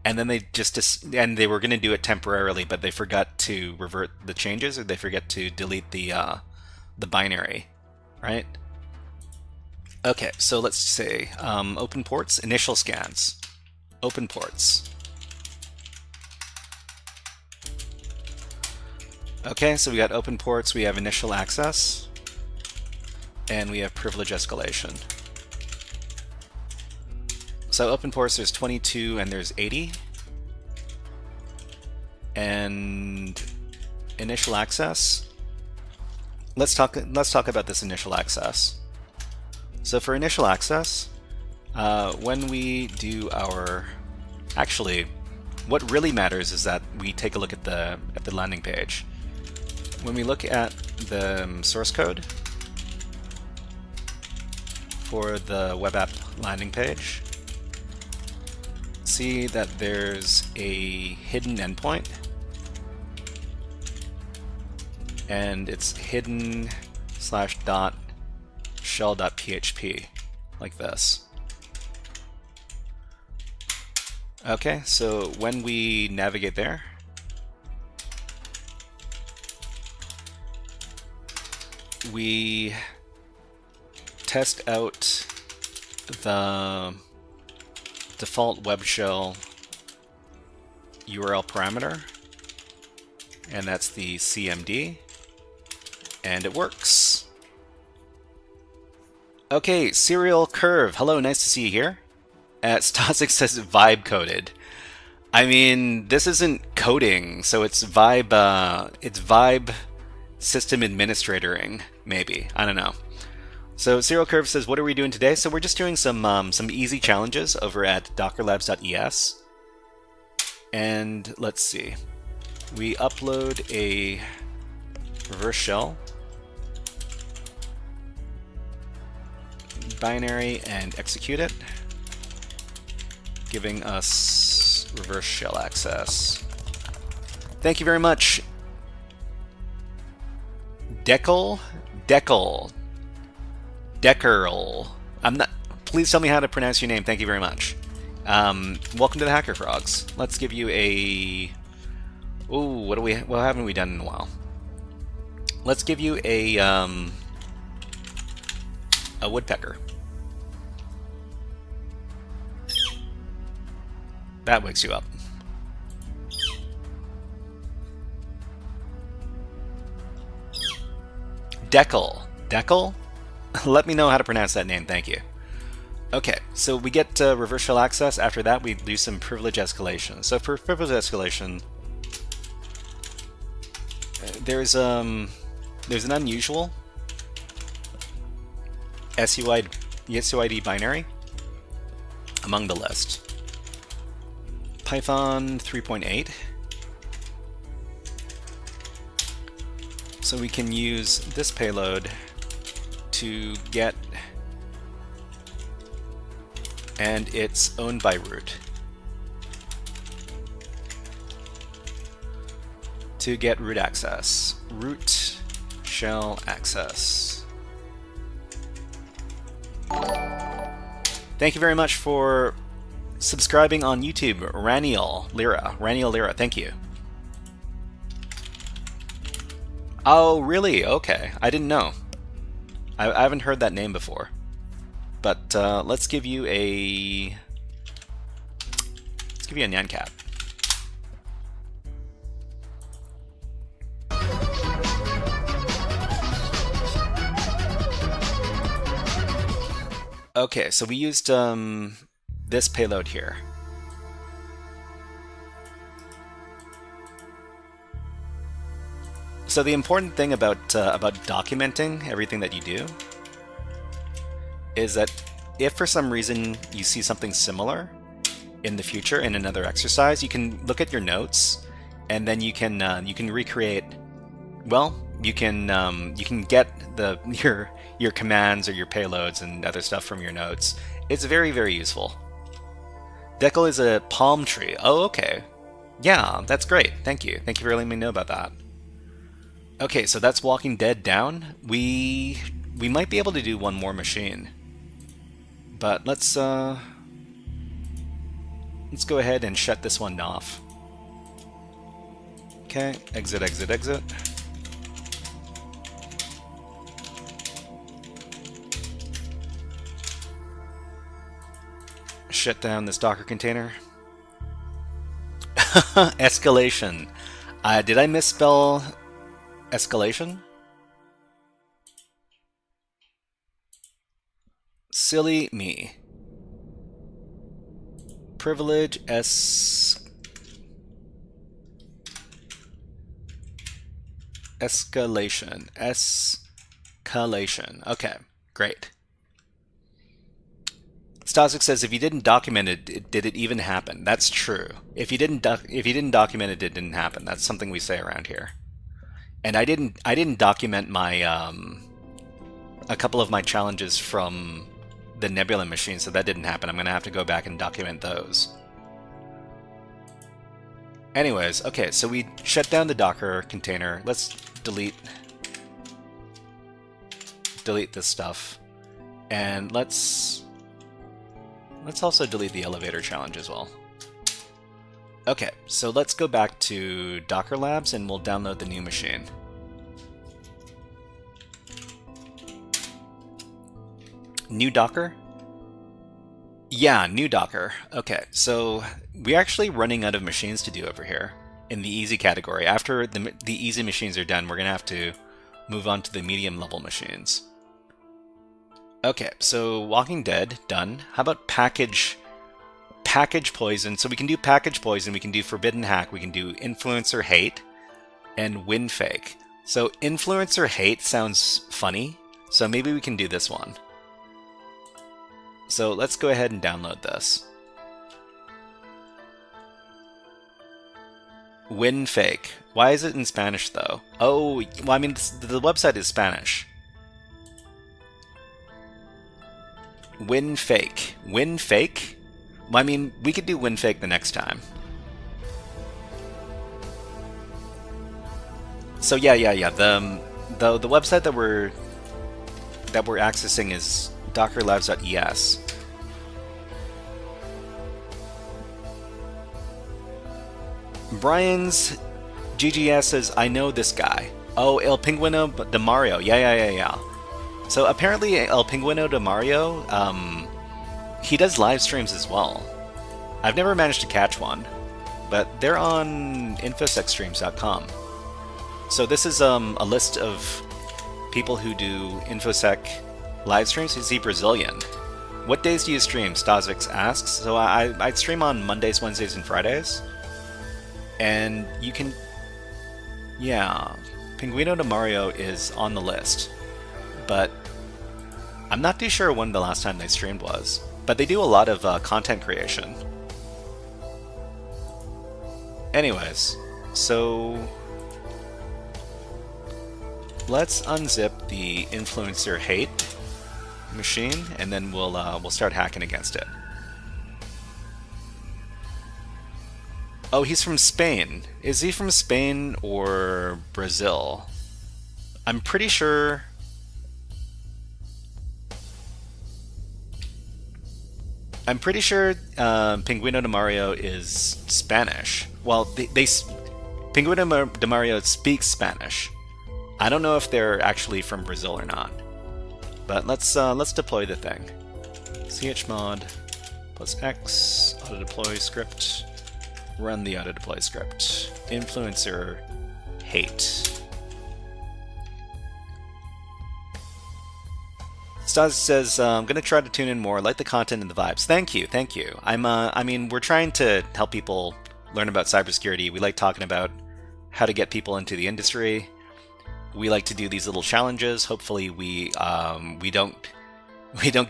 and then they were going to do it temporarily, but they forgot to revert the changes, or they forget to delete the binary, right? Okay, so let's say open ports, initial scans, open ports. Okay, so we got open ports, we have initial access, and we have privilege escalation. So open ports, there's 22 and there's 80. And initial access. Let's talk about this initial access. So for initial access, when we do our... Actually, what really matters is that we take a look at the landing page. When we look at the source code for the web app landing page, see that there's a hidden endpoint, and it's hidden /dot shell.php, like this. Okay, so when we navigate there, we test out the default web shell URL parameter, and that's the CMD, and it works. Okay, Serial Curve, hello, nice to see you here. Stasik says vibe coded. I mean, this isn't coding, so it's vibe system administratoring, maybe. I don't know. So Serial Curve says, what are we doing today? So we're just doing some easy challenges over at Dockerlabs.es. And let's see. we upload a reverse shell binary and execute it, giving us reverse shell access. Thank you very much. Deckerl. Please tell me how to pronounce your name. Thank you very much. Welcome to the HackerFrogs. Let's give you a... Ooh, what haven't we done in a while? Let's give you a woodpecker. That wakes you up. Deckerl? Let me know how to pronounce that name, thank you. Okay, so we get reverse shell access. After that, we do some privilege escalation. So for privilege escalation, there's an unusual SUID binary among the list. Python 3.8. So we can use this payload to get, and it's owned by root, to get root access. Root shell access. Thank you very much for subscribing on YouTube, Raniel Lira, thank you. Oh, really? Okay, I didn't know. I haven't heard that name before. But let's give you a NyanCap. Okay, so we used this payload here. So the important thing about documenting everything that you do is that if for some reason you see something similar in the future in another exercise, you can look at your notes, and then you can recreate. Well, you can get your commands or your payloads and other stuff from your notes. It's very, very useful. Deckerl is a palm tree. Oh, okay. Yeah, that's great. Thank you. Thank you for letting me know about that. Okay, so that's Walking Dead down. We might be able to do one more machine, but let's go ahead and shut this one off. Okay, exit. Shut down this Docker container. Escalation. Did I misspell escalation? Silly me. Privilege escalation. Okay, great. Stasik says, if you didn't document it, did it even happen? That's true. If you didn't document it, it didn't happen. That's something we say around here. And I didn't document my a couple of my challenges from the Nebula machine, so that didn't happen. I'm gonna have to go back and document those. Anyways, okay, so we shut down the Docker container. Let's delete this stuff, and let's also delete the elevator challenge as well. Okay, so let's go back to Dockerlabs and we'll download the new machine. New Docker? Yeah, new Docker. Okay, so we're actually running out of machines to do over here in the easy category. After the easy machines are done, we're going to have to move on to the medium level machines. Okay, so Walking Dead, done. How about package poison? So we can do package poison, we can do forbidden hack, we can do influencer hate, and win fake. So influencer hate sounds funny, so maybe we can do this one. So let's go ahead and download this. Win fake. Why is it in Spanish though? Oh, well, I mean, the website is Spanish. Win fake. Win fake? Well, I mean, we could do win fake the next time. So yeah. The website that we're accessing is Dockerlabs.es. Brian's GGS says, I know this guy. Oh, El Pingüino de Mario. Yeah. So apparently El Pingüino de Mario, he does live streams as well. I've never managed to catch one, but they're on infosecstreams.com. So this is a list of people who do InfoSec live streams. Is he Brazilian? What days do you stream? Stazix asks. So I stream on Mondays, Wednesdays, and Fridays. And you can... Yeah, Pingüino de Mario is on the list. But I'm not too sure when the last time they streamed was. But they do a lot of content creation. Anyways, so... let's unzip the influencer hate machine, and then we'll start hacking against it. Oh, he's from Spain. Is he from Spain or Brazil? I'm pretty sure... Pingüino de Mario is Spanish. Well, Pingüino de Mario speaks Spanish. I don't know if they're actually from Brazil or not. But let's deploy the thing. chmod +x auto deploy script. Run the auto deploy script. Influencer hate. Stas says, I'm gonna try to tune in more, like the content and the vibes. Thank you. I mean, we're trying to help people learn about cybersecurity. We like talking about how to get people into the industry. We like to do these little challenges. Hopefully we don't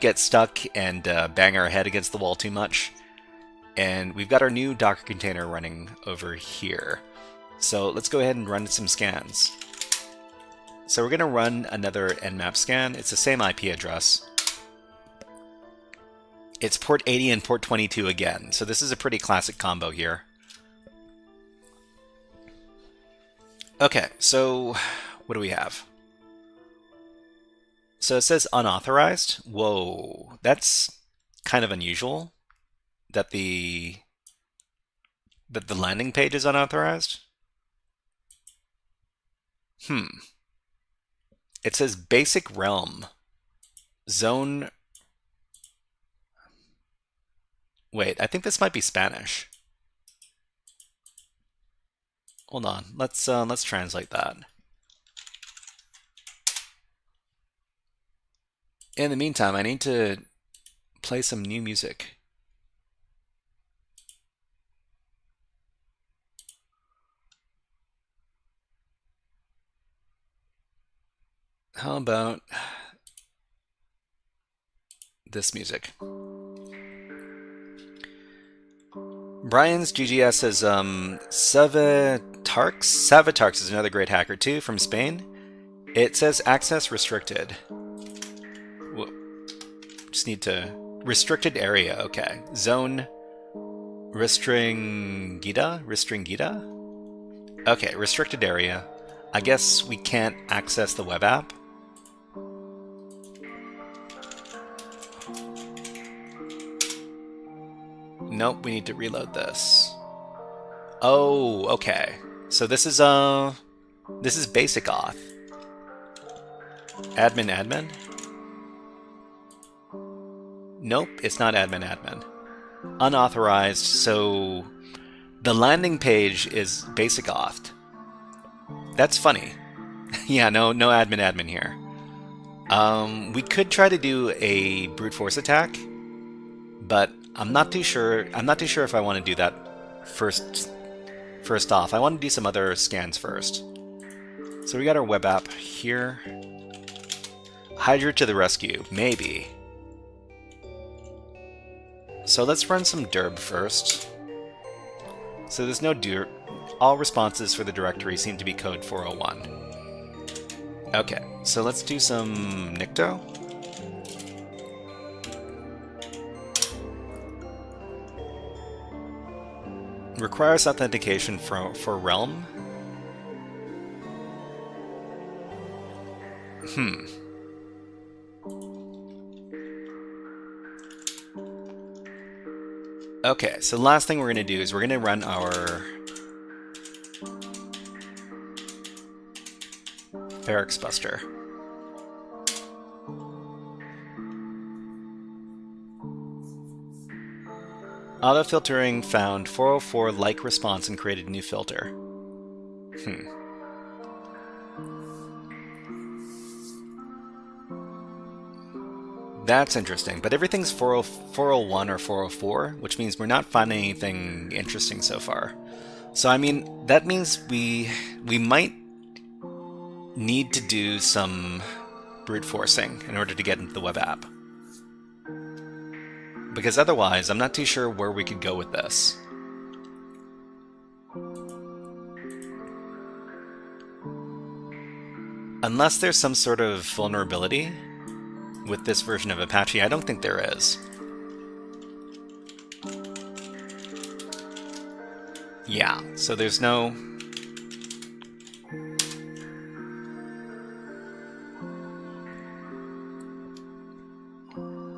get stuck and bang our head against the wall too much. And we've got our new Docker container running over here. So let's go ahead and run some scans. So we're going to run another nmap scan. It's the same IP address. It's port 80 and port 22 again. So this is a pretty classic combo here. Okay, so what do we have? So it says unauthorized. Whoa, that's kind of unusual. That the landing page is unauthorized? It says basic realm. Zone... Wait, I think this might be Spanish. Hold on, let's translate that. In the meantime, I need to play some new music. How about this music? Brian's GGS says, Savatarks is another great hacker too, from Spain. It says access restricted. Whoa. Just need to... Restricted area, okay. Zone restringida? Okay, restricted area. I guess we can't access the web app. Nope, we need to reload this. Oh, okay. So this is basic auth. Admin. Nope, it's not admin. Unauthorized, so the landing page is basic auth. That's funny. Yeah, no admin here. We could try to do a brute force attack, but I'm not too sure if I want to do that first off. I want to do some other scans first. So we got our web app here. Hydra to the rescue, maybe. So let's run some derb first. So there's no derb all responses for the directory seem to be code 401. Okay, so let's do some nicto. Requires authentication for realm. Okay, so the last thing we're going to do is we're going to run our Ferrex Buster. Auto-filtering found 404 like response and created new filter. That's interesting, but everything's 401 or 404, which means we're not finding anything interesting so far. So I mean, that means we might need to do some brute forcing in order to get into the web app. Because otherwise, I'm not too sure where we could go with this. Unless there's some sort of vulnerability with this version of Apache, I don't think there is. Yeah, so there's no...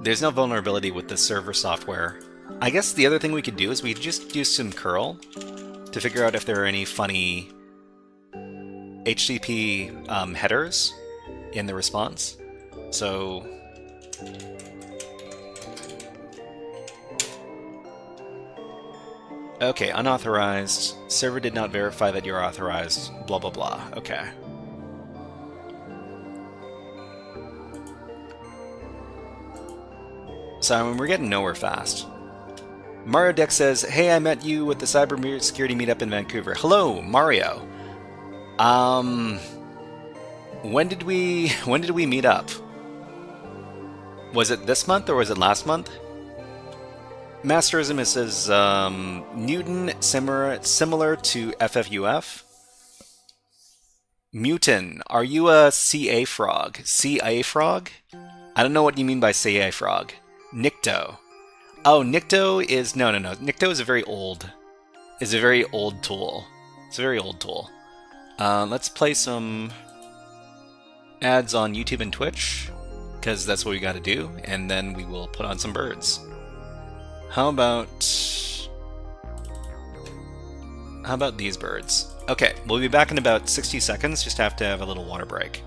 There's no vulnerability with the server software. I guess the other thing we could do is we could just use some curl to figure out if there are any funny HTTP headers in the response. So... Okay, unauthorized. Server did not verify that you're authorized. Blah, blah, blah. Okay. So, I mean, we're getting nowhere fast. Mario Deck says, "Hey, I met you at the cybersecurity meetup in Vancouver." Hello, Mario. When did we meet up? Was it this month or was it last month? Masterism, it says Newton, similar to FFUF. Mutin, are you a CA frog? CA frog? I don't know what you mean by CA frog. Nicto. Oh, Nicto is no. Nicto is a very old tool. It's a very old tool. Let's play some ads on YouTube and Twitch, because that's what we got to do, and then we will put on some birds. How about these birds? Okay, we'll be back in about 60 seconds. Just have to have a little water break.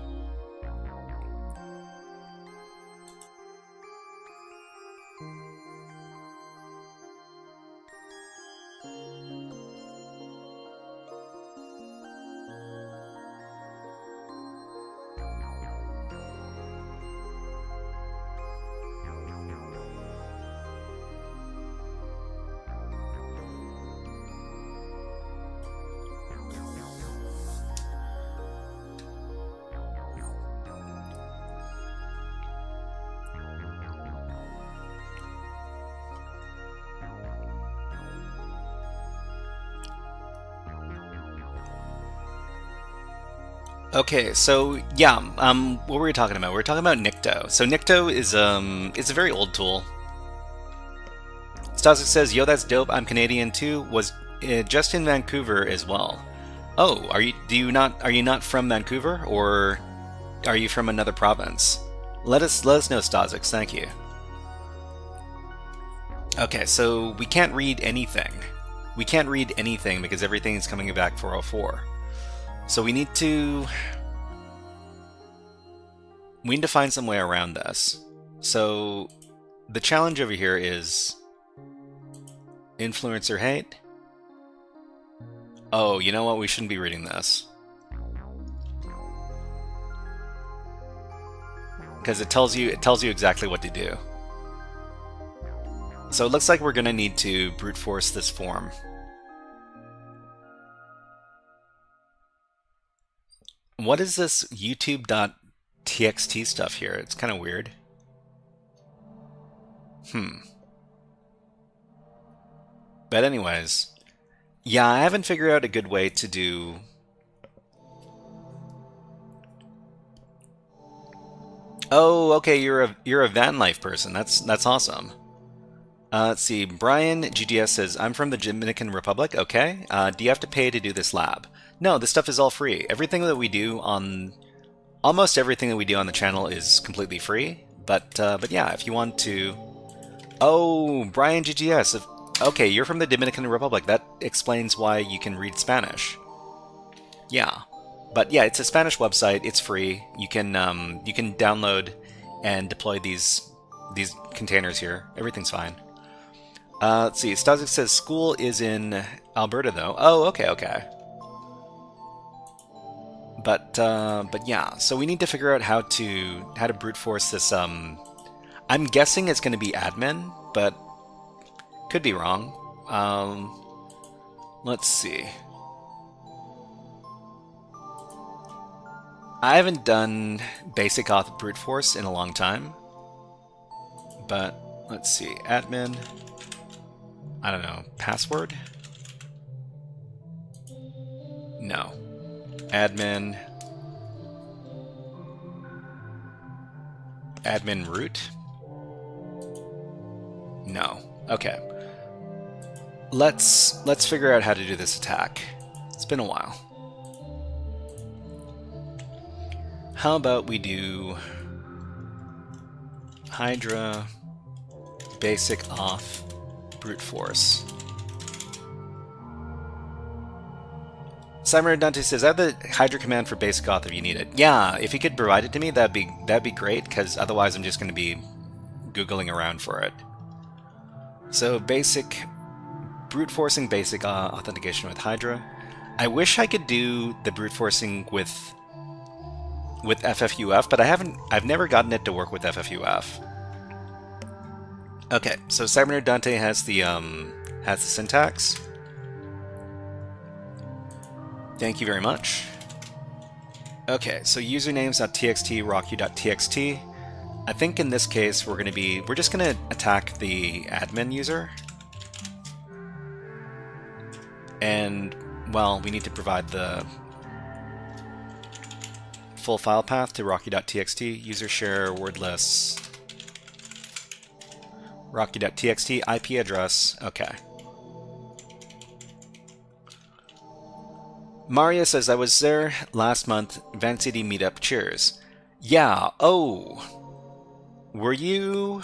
Okay, so yeah, what were we talking about? We were talking about Nicto. So Nicto is it's a very old tool. Stasic says, "Yo, that's dope. I'm Canadian too. Was just in Vancouver as well." Oh, are you not from Vancouver, or are you from another province? Let us know, Stasic. Thank you. Okay, so we can't read anything. We can't read anything because everything is coming back 404. So we need to find some way around this. So the challenge over here is influencer hate. Oh, you know what? We shouldn't be reading this. Because it tells you exactly what to do. So it looks like we're going to need to brute force this form. What is this YouTube.txt stuff here? It's kind of weird. But anyways, Yeah, I haven't figured out a good way to do... Oh, okay, you're a van life person. That's awesome. Let's see. Brian GGS says, I'm from the Dominican Republic. Okay. Do you have to pay to do this lab? No, this stuff is all free. Everything that we do on... Almost everything that we do on the channel is completely free. But yeah, if you want to... Oh, Brian GGS. Okay, you're from the Dominican Republic. That explains why you can read Spanish. Yeah. But yeah, it's a Spanish website. It's free. You can download and deploy these containers here. Everything's fine. Let's see. Stazik says school is in Alberta though. Oh, okay. But yeah. So we need to figure out how to brute force this. I'm guessing it's going to be admin, but could be wrong. Let's see. I haven't done basic auth brute force in a long time, but let's see. Admin, I don't know, password? No. Admin root? No. Okay. Let's figure out how to do this attack. It's been a while. How about we do Hydra, basic auth, brute force. Simon Dante says, I have the Hydra command for basic auth if you need it. Yeah, if you could provide it to me, that'd be great, because otherwise I'm just going to be Googling around for it. So basic, brute forcing basic authentication with Hydra. I wish I could do the brute forcing with FFUF, but I've never gotten it to work with FFUF. Okay, so Cyberner Dante has the syntax. Thank you very much. Okay, so usernames.txt, rocku.txt. I think in this case we're just gonna attack the admin user. And well, we need to provide the full file path to rocku.txt, user share wordless rocku.txt IP address. Okay. Maria says, I was there last month, Van City meetup, cheers. Yeah, oh. Were you...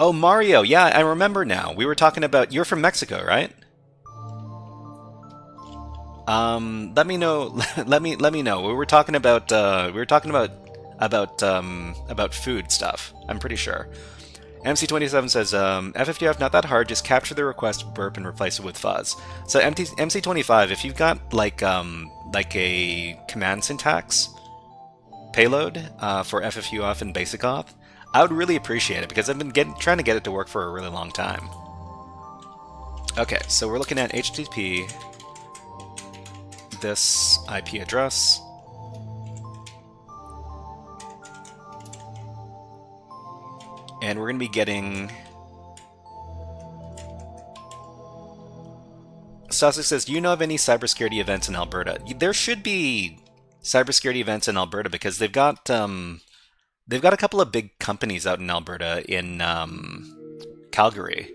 Oh, Mario, yeah, I remember now. We were talking about... You're from Mexico, right? Let me know. Let me know. We were talking about food stuff. I'm pretty sure. MC27 says, FFDF not that hard. Just capture the request burp and replace it with fuzz. So MC25, if you've got like a command syntax payload for FFUF and basic auth, I would really appreciate it because I've been trying to get it to work for a really long time. Okay, so we're looking at HTTP. This IP address. And we're going to be getting... Stasik says, do you know of any cybersecurity events in Alberta? There should be cybersecurity events in Alberta because they've got a couple of big companies out in Alberta in Calgary.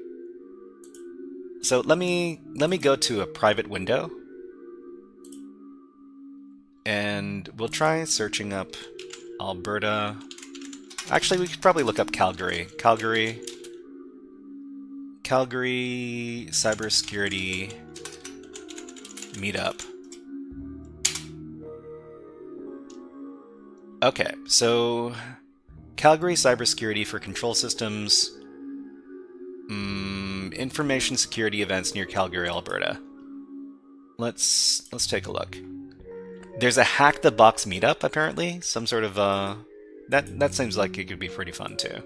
So let me go to a private window. And we'll try searching up Alberta. Actually, we could probably look up Calgary. Calgary cybersecurity meetup. Okay, so Calgary cybersecurity for control systems. Information security events near Calgary, Alberta. Let's take a look. There's a Hack the Box meetup, apparently. Some sort of, that seems like it could be pretty fun, too.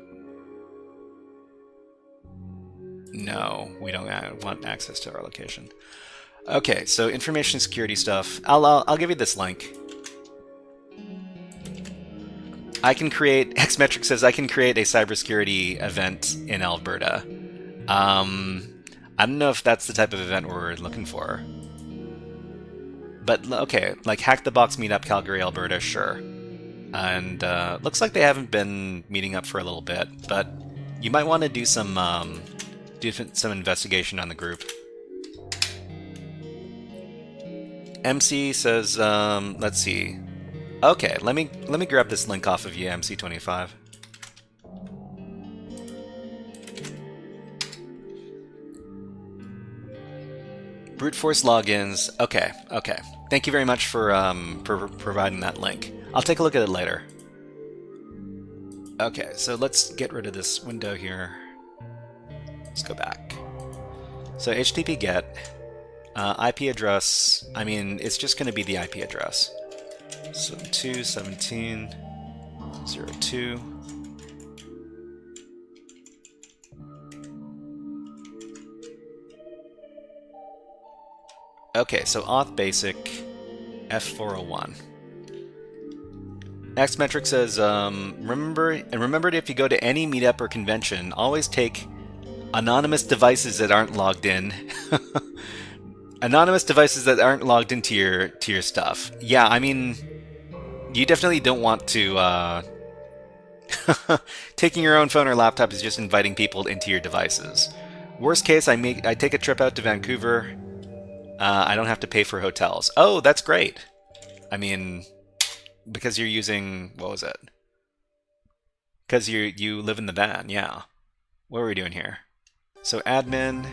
No, we don't want access to our location. Okay, so information security stuff. I'll give you this link. I can create, Xmetric says I can create a cybersecurity event in Alberta. I I don't know if that's the type of event we're looking for. But, okay, like Hack the Box Meetup Calgary, Alberta, sure. And looks like they haven't been meeting up for a little bit, but you might want to do some investigation on the group. MC says, let's see. Okay, let me grab this link off of you, MC25. Brute force logins. Okay. Thank you very much for providing that link. I'll take a look at it later. Okay, so let's get rid of this window here. Let's go back. So HTTP GET, IP address. I mean, it's just going to be the IP address. So 217.02. Okay, so auth basic F401. Xmetric says, remember if you go to any meetup or convention, always take anonymous devices that aren't logged in. Anonymous devices that aren't logged into your stuff. Yeah, I mean, you definitely don't want to. Taking your own phone or laptop is just inviting people into your devices. Worst case, I take a trip out to Vancouver. I don't have to pay for hotels. Oh, that's great. I mean, because you're using, what was it? Because you live in the van, yeah. What are we doing here? So admin.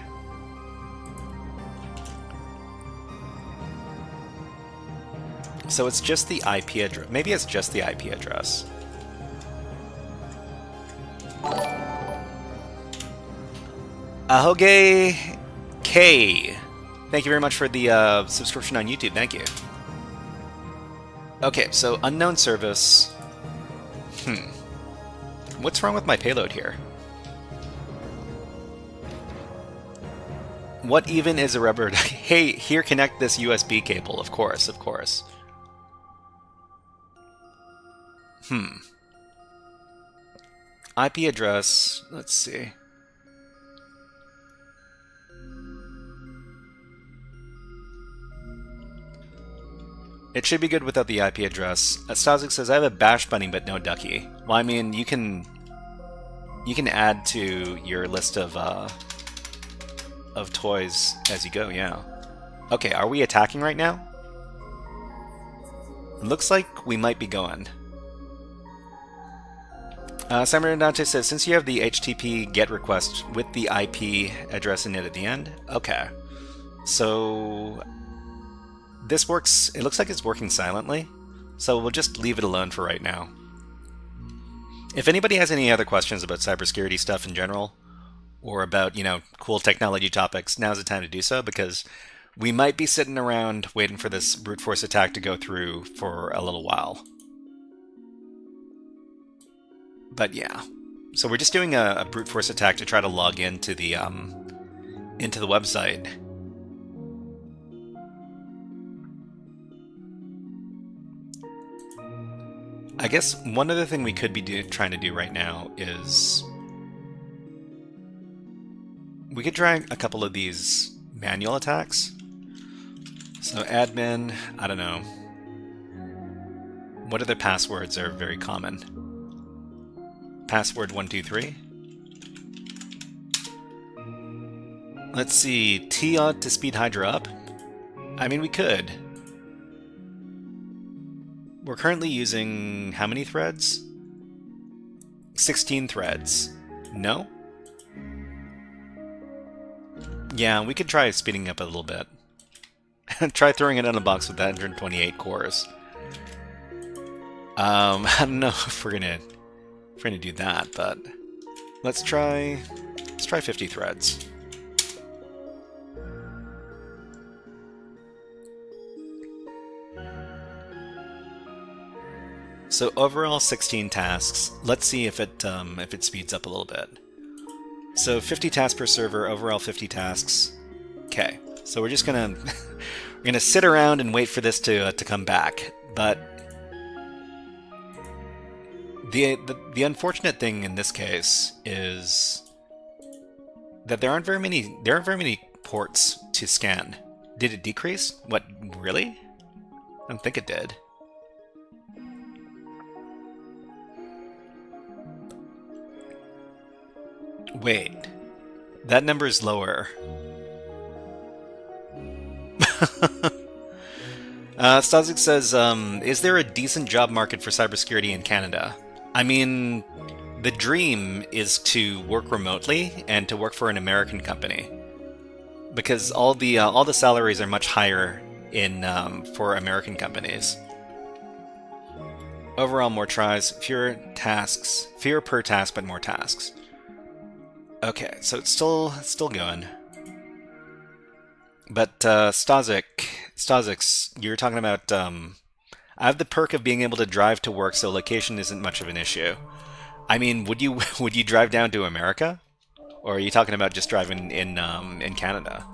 So it's just the IP address. Maybe it's just the IP address. Ahoge K. Thank you very much for the subscription on YouTube. Thank you. Okay, so unknown service. What's wrong with my payload here? What even is a rubber? Hey, here, connect this USB cable. Of course, of course. IP address. Let's see. It should be good without the IP address. Stazik says, I have a bash bunny but no ducky. Well, I mean, you can add to your list of toys as you go, yeah. Okay, are we attacking right now? It looks like we might be going. Simon Dante says, since you have the HTTP GET request with the IP address in it at the end, okay. So this works, it looks like it's working silently, so we'll just leave it alone for right now. If anybody has any other questions about cybersecurity stuff in general, or about, you know, cool technology topics, now's the time to do so, because we might be sitting around waiting for this brute force attack to go through for a little while. But yeah, so we're just doing a brute force attack to try to log into the website. I guess one other thing we could be trying to do right now is we could try a couple of these manual attacks. So admin, I don't know. What other passwords are very common? Password 123. Let's see, T-Odd to speed Hydra up. I mean, we could. We're currently using how many threads? 16 threads. No? Yeah, we could try speeding up a little bit. Try throwing it in a box with 128 cores. I don't know if we're gonna do that, but let's try 50 threads. So overall 16 tasks. Let's see if it speeds up a little bit. So 50 tasks per server, overall 50 tasks. Okay, so we're just gonna we're gonna sit around and wait for this to come back. But the unfortunate thing in this case is that there aren't very many ports to scan. Did it decrease? What, really? I don't think it did. Wait, that number's lower. Stazik says, is there a decent job market for cybersecurity in Canada? I mean, the dream is to work remotely and to work for an American company, because all the salaries are much higher in for American companies. Overall, more tries, fewer tasks, fewer per task, but more tasks. Okay, so it's still going. But Stazik, you're talking about I have the perk of being able to drive to work, so location isn't much of an issue. I mean, would you drive down to America, or are you talking about just driving in Canada?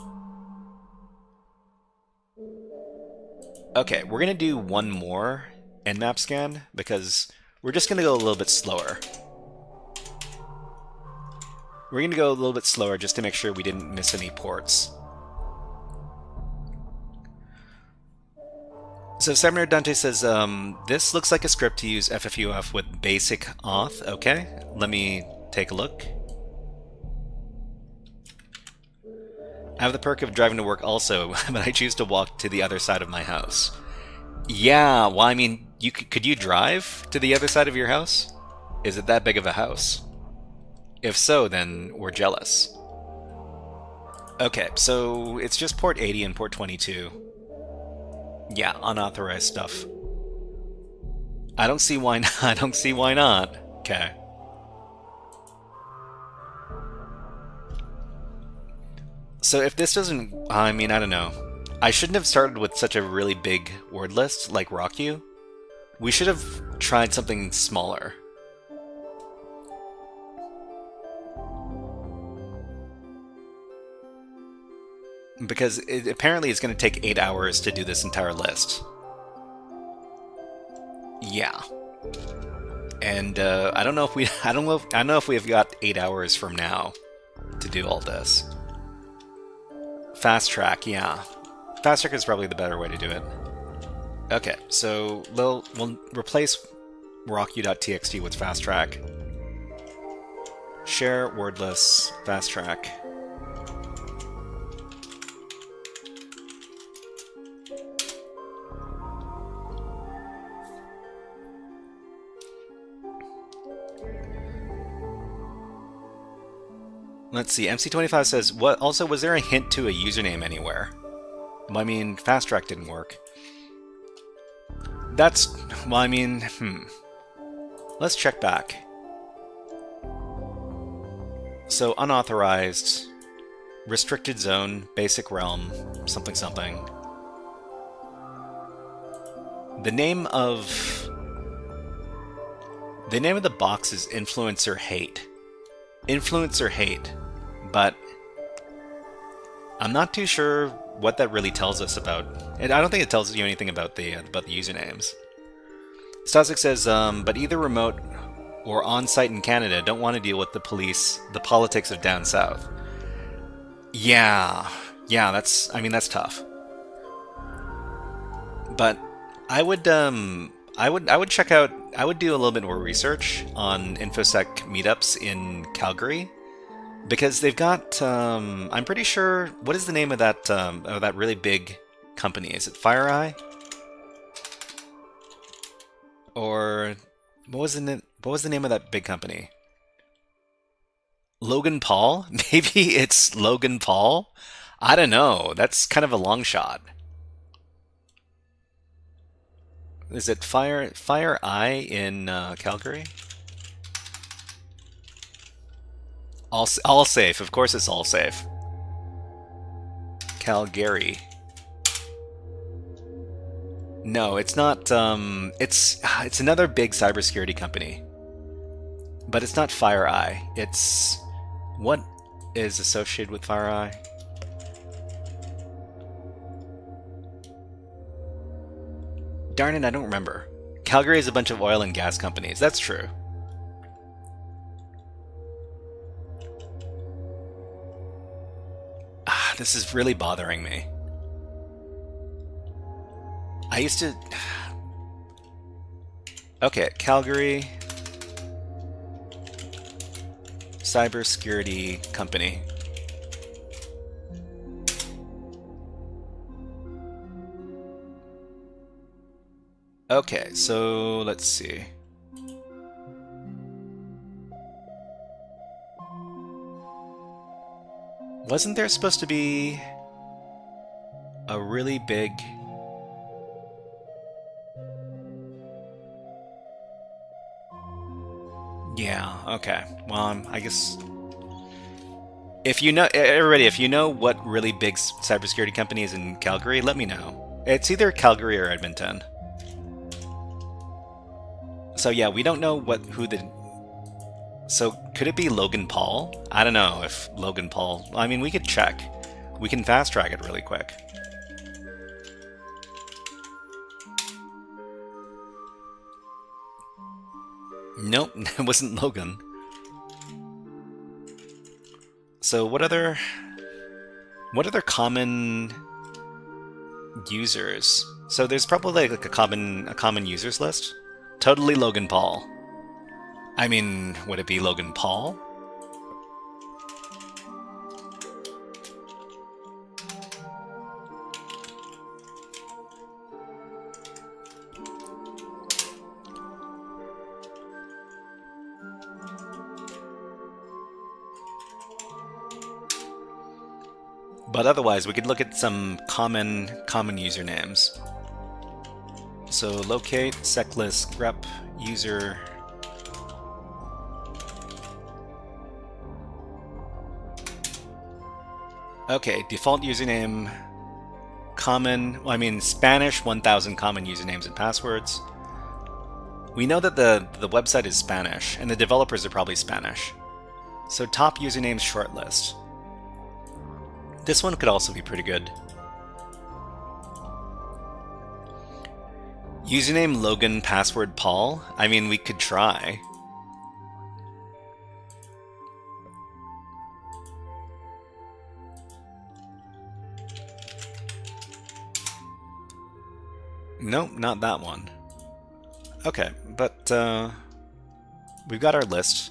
Okay, we're gonna do one more Nmap scan because we're just gonna go a little bit slower. We're gonna go a little bit slower just to make sure we didn't miss any ports. So Samurai Dante says, this looks like a script to use FFUF with basic auth. Okay, let me take a look. I have the perk of driving to work also, but I choose to walk to the other side of my house. Yeah, well, I mean, could you drive to the other side of your house? Is it that big of a house? If so, then we're jealous. Okay, so it's just port 80 and port 22. Yeah, unauthorized stuff. I don't see why not. I don't see why not. Okay. So if this doesn't... I mean, I don't know. I shouldn't have started with such a really big word list like RockU. We should have tried something smaller. Because apparently it's going to take 8 hours to do this entire list. Yeah. And I don't know if we I don't know if we've got 8 hours from now to do all this. Fast track, yeah. Fast track is probably the better way to do it. Okay, so we'll replace rocku.txt with fast track. Share wordless fast track. Let's see, MC25 says, "What? Also, was there a hint to a username anywhere?" Well, I mean, fast track didn't work. That's... well, I mean, Let's check back. So, unauthorized, restricted zone, basic realm, something something. The name of the box is influencer hate. Influencer hate. But I'm not too sure what that really tells us about. I don't think it tells you anything about the usernames. Stazik says, but either remote or on-site in Canada don't want to deal with the police, the politics of down south. Yeah, that's tough. But I would check out. I would do a little bit more research on InfoSec meetups in Calgary. Because they've got, I'm pretty sure, what is the name of that really big company? Is it FireEye? Or what was the name of that big company? Logan Paul? Maybe it's Logan Paul? I don't know. That's kind of a long shot. Is it FireEye in Calgary? All safe. Of course it's all safe. Calgary. No, it's not. It's another big cybersecurity company. But it's not FireEye. It's... what is associated with FireEye? Darn it, I don't remember. Calgary is a bunch of oil and gas companies. That's true. This is really bothering me. I used to... Okay, Calgary Cybersecurity Company. Okay, so let's see. Wasn't there supposed to be a really big... Yeah, okay. Well, I guess... If you know, everybody, if you know what really big cybersecurity company is in Calgary, let me know. It's either Calgary or Edmonton. So yeah, we don't know who the... So could it be Logan Paul? I don't know if Logan Paul... I mean, we could check. We can fast track it really quick. Nope, it wasn't Logan. So what other common users? So there's probably like a common users list. Totally Logan Paul. I mean, would it be Logan Paul? But otherwise, we could look at some common usernames. So locate, seclist, grep, user. Okay, default username, common, well, I mean Spanish, 1000 common usernames and passwords. We know that the website is Spanish, and the developers are probably Spanish. So top usernames shortlist. This one could also be pretty good. Username Logan, password Paul. I mean, we could try. Nope, not that one. Okay, but we've got our list.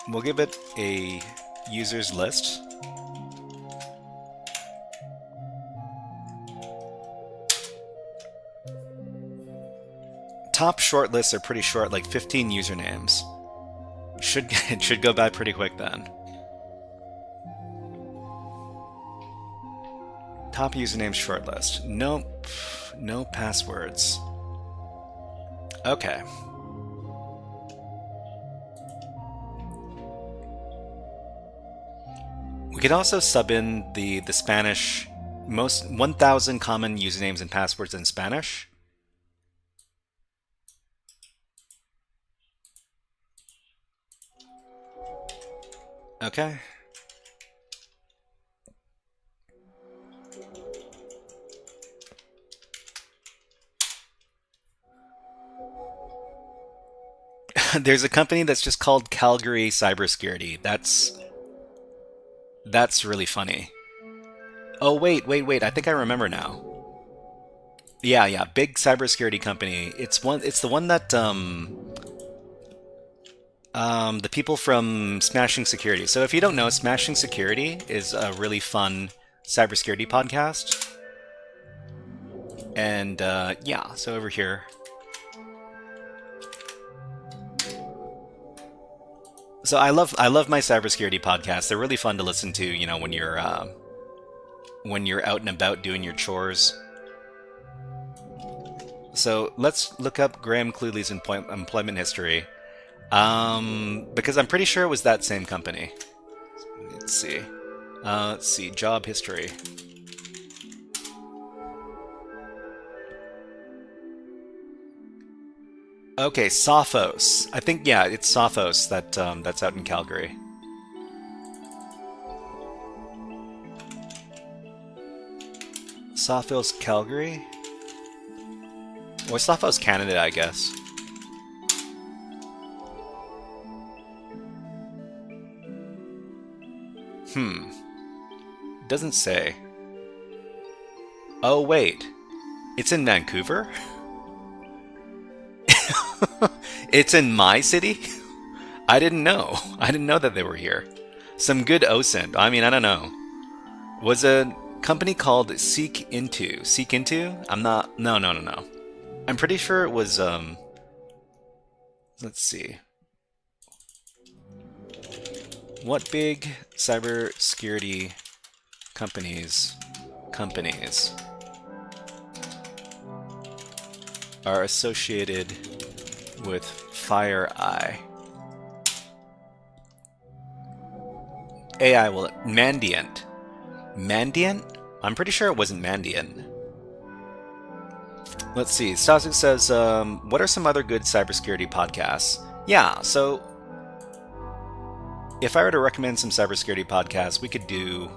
We'll give it a users list. Top short lists are pretty short, like 15 usernames. It should go by pretty quick then. Top usernames short list. Nope. No passwords. Okay. We could also sub in the Spanish, most 1000 common usernames and passwords in Spanish. Okay. There's a company that's just called Calgary Cybersecurity. That's really funny. Oh, wait. I think I remember now. Yeah. Big cybersecurity company. It's the one that the people from Smashing Security. So if you don't know, Smashing Security is a really fun cybersecurity podcast. And yeah, so over here. So I love my cybersecurity podcasts. They're really fun to listen to, you know, when you're out and about doing your chores. So let's look up Graham Cluley's employment history, because I'm pretty sure it was that same company. Let's see, job history. Okay, Sophos. I think, yeah, it's Sophos that's out in Calgary. Sophos, Calgary? Or Sophos, Canada, I guess. Doesn't say. Oh, wait. It's in Vancouver? It's in my city? I didn't know. I didn't know that they were here. Some good OSINT. I mean, I don't know. Was a company called Seek Into? Seek Into? I'm not... No. I'm pretty sure it was, let's see. What big cybersecurity companies are associated with FireEye? AI will... Mandiant. Mandiant? I'm pretty sure it wasn't Mandiant. Let's see. Stasik says, what are some other good cybersecurity podcasts? Yeah, so if I were to recommend some cybersecurity podcasts, we could do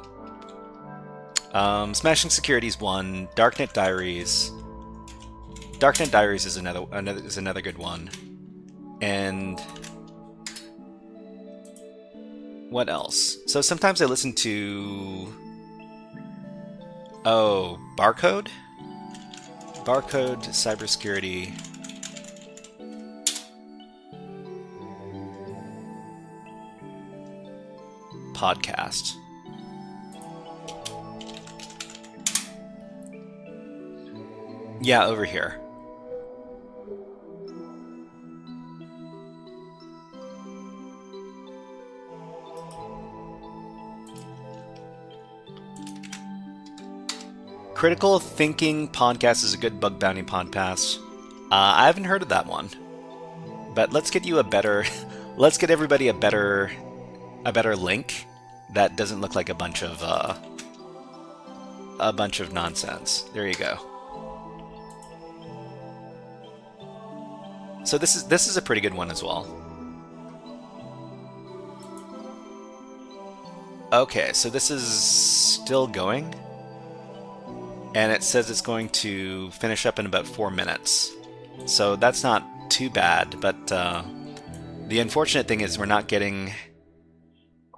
Smashing Security's one, Darknet Diaries. Darknet Diaries is another good one. And what else? So sometimes I listen to Barcode? Barcode Cybersecurity podcast. Yeah, over here. Critical Thinking Podcast is a good bug bounty podcast. I haven't heard of that one, but let's get you a better. Let's get everybody a better link that doesn't look like a bunch of nonsense. There you go. So this is a pretty good one as well. Okay, so this is still going. And it says it's going to finish up in about 4 minutes. So that's not too bad, but the unfortunate thing is we're not getting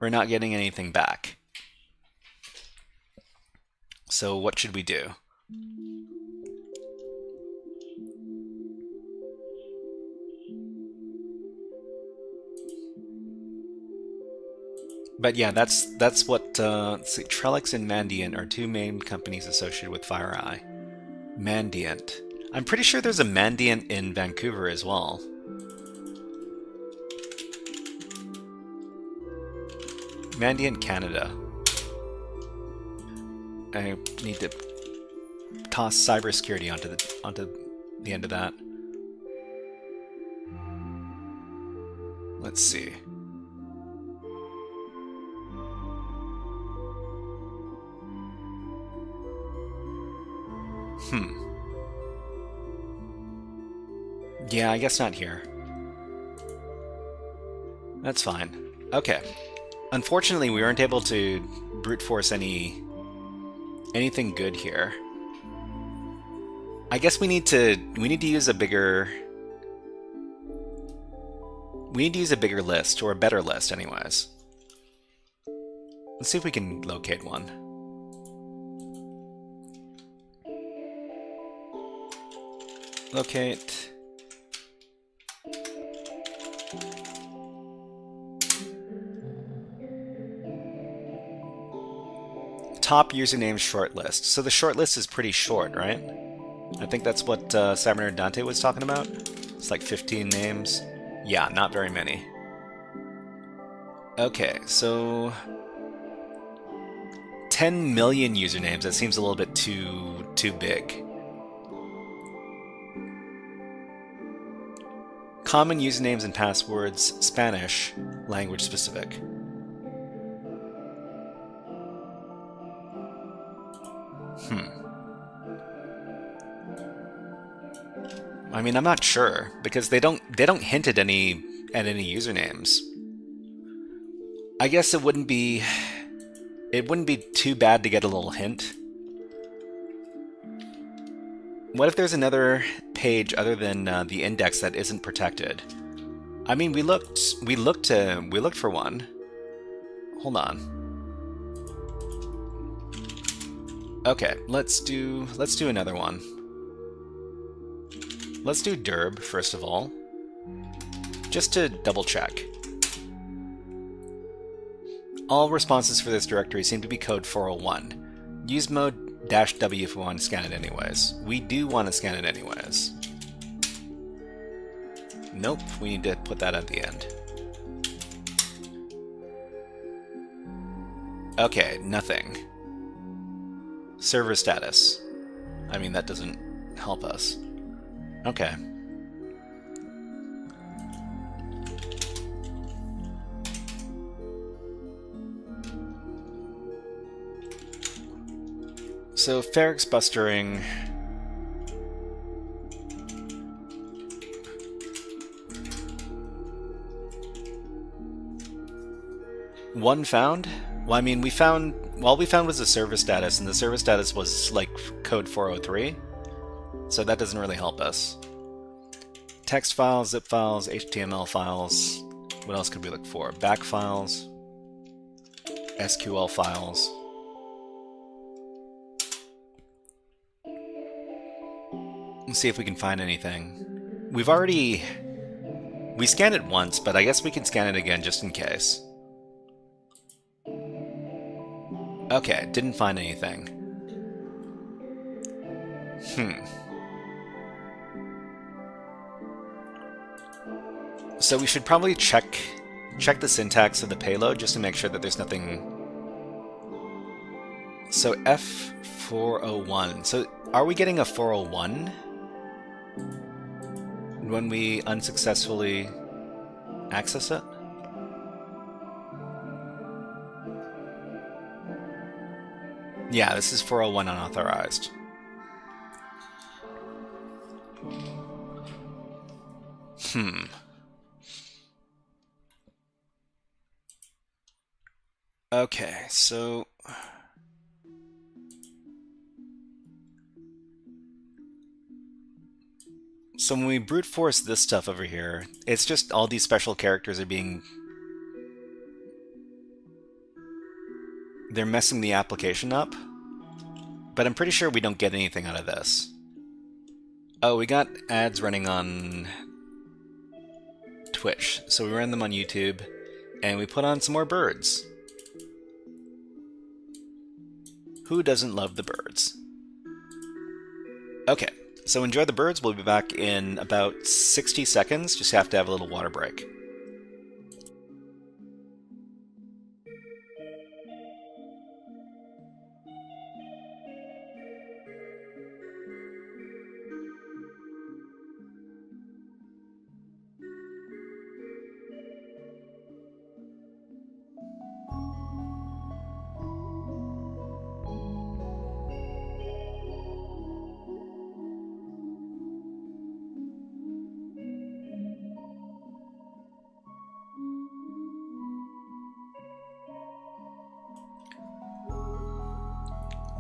anything back. So what should we do? But yeah, that's what let's see, Trellix and Mandiant are two main companies associated with FireEye. Mandiant. I'm pretty sure there's a Mandiant in Vancouver as well. Mandiant Canada. I need to toss cybersecurity onto the end of that. Let's see. Yeah, I guess not here. That's fine. Okay. Unfortunately, we weren't able to brute force anything good here. I guess we need to use a bigger list, or a better list anyways. Let's see if we can locate one. Locate. Top username shortlist. So the shortlist is pretty short, right? I think that's what Cyber Dante was talking about. It's like 15 names. Yeah, not very many. Okay, so 10 million usernames. That seems a little bit too big. Common usernames and passwords, Spanish, language specific. I mean, I'm not sure because they don't hint at any usernames. I guess it wouldn't be too bad to get a little hint. What if there's another page other than the index that isn't protected? I mean, we looked for one. Hold on. Okay, let's do another one. Let's do dirb first of all, just to double check. All responses for this directory seem to be code 401. Use mode -w if we want to scan it anyways. We do want to scan it anyways. Nope, we need to put that at the end. Okay, nothing. Server status. I mean, that doesn't help us. Okay. So, Ferrex bustering. One found? Well, I mean, we found... All we found was the server status, and the server status was, like, code 403. So that doesn't really help us. Text files, zip files, HTML files. What else could we look for? Back files. SQL files. Let's see if we can find anything. We scanned it once, but I guess we can scan it again just in case. Okay, didn't find anything. So we should probably check the syntax of the payload just to make sure that there's nothing. So F401. So are we getting a 401 when we unsuccessfully access it? Yeah, this is 401 unauthorized. Okay, so... So when we brute force this stuff over here, it's just all these special characters are being... They're messing the application up. But I'm pretty sure we don't get anything out of this. Oh, we got ads running on Twitch. So we ran them on YouTube, and we put on some more birds. Who doesn't love the birds? Okay, so enjoy the birds. We'll be back in about 60 seconds. Just have to have a little water break.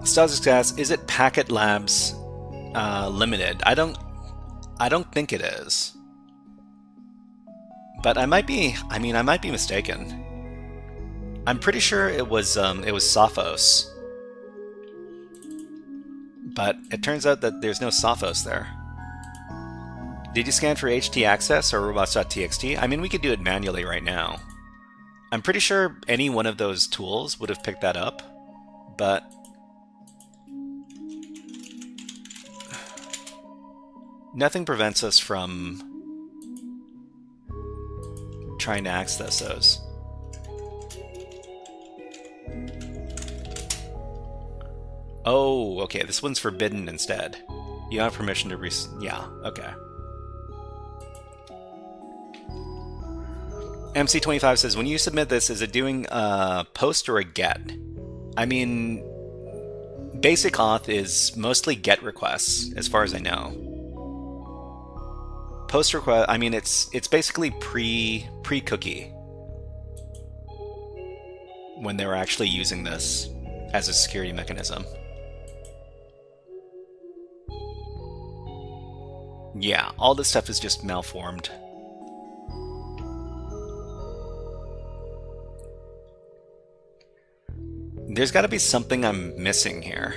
Stasis Gas, is it Packet Labs Limited? I don't think it is. But I might be mistaken. I'm pretty sure it was Sophos. But it turns out that there's no Sophos there. Did you scan for HT access or robots.txt? I mean, we could do it manually right now. I'm pretty sure any one of those tools would have picked that up, but nothing prevents us from trying to access those. Oh, okay, this one's forbidden instead. You have permission to yeah, okay. MC25 says, when you submit this, is it doing a post or a get? I mean, basic auth is mostly get requests, as far as I know. Post request, I mean, it's basically pre-cookie when they were actually using this as a security mechanism. Yeah, all this stuff is just malformed. There's got to be something I'm missing here.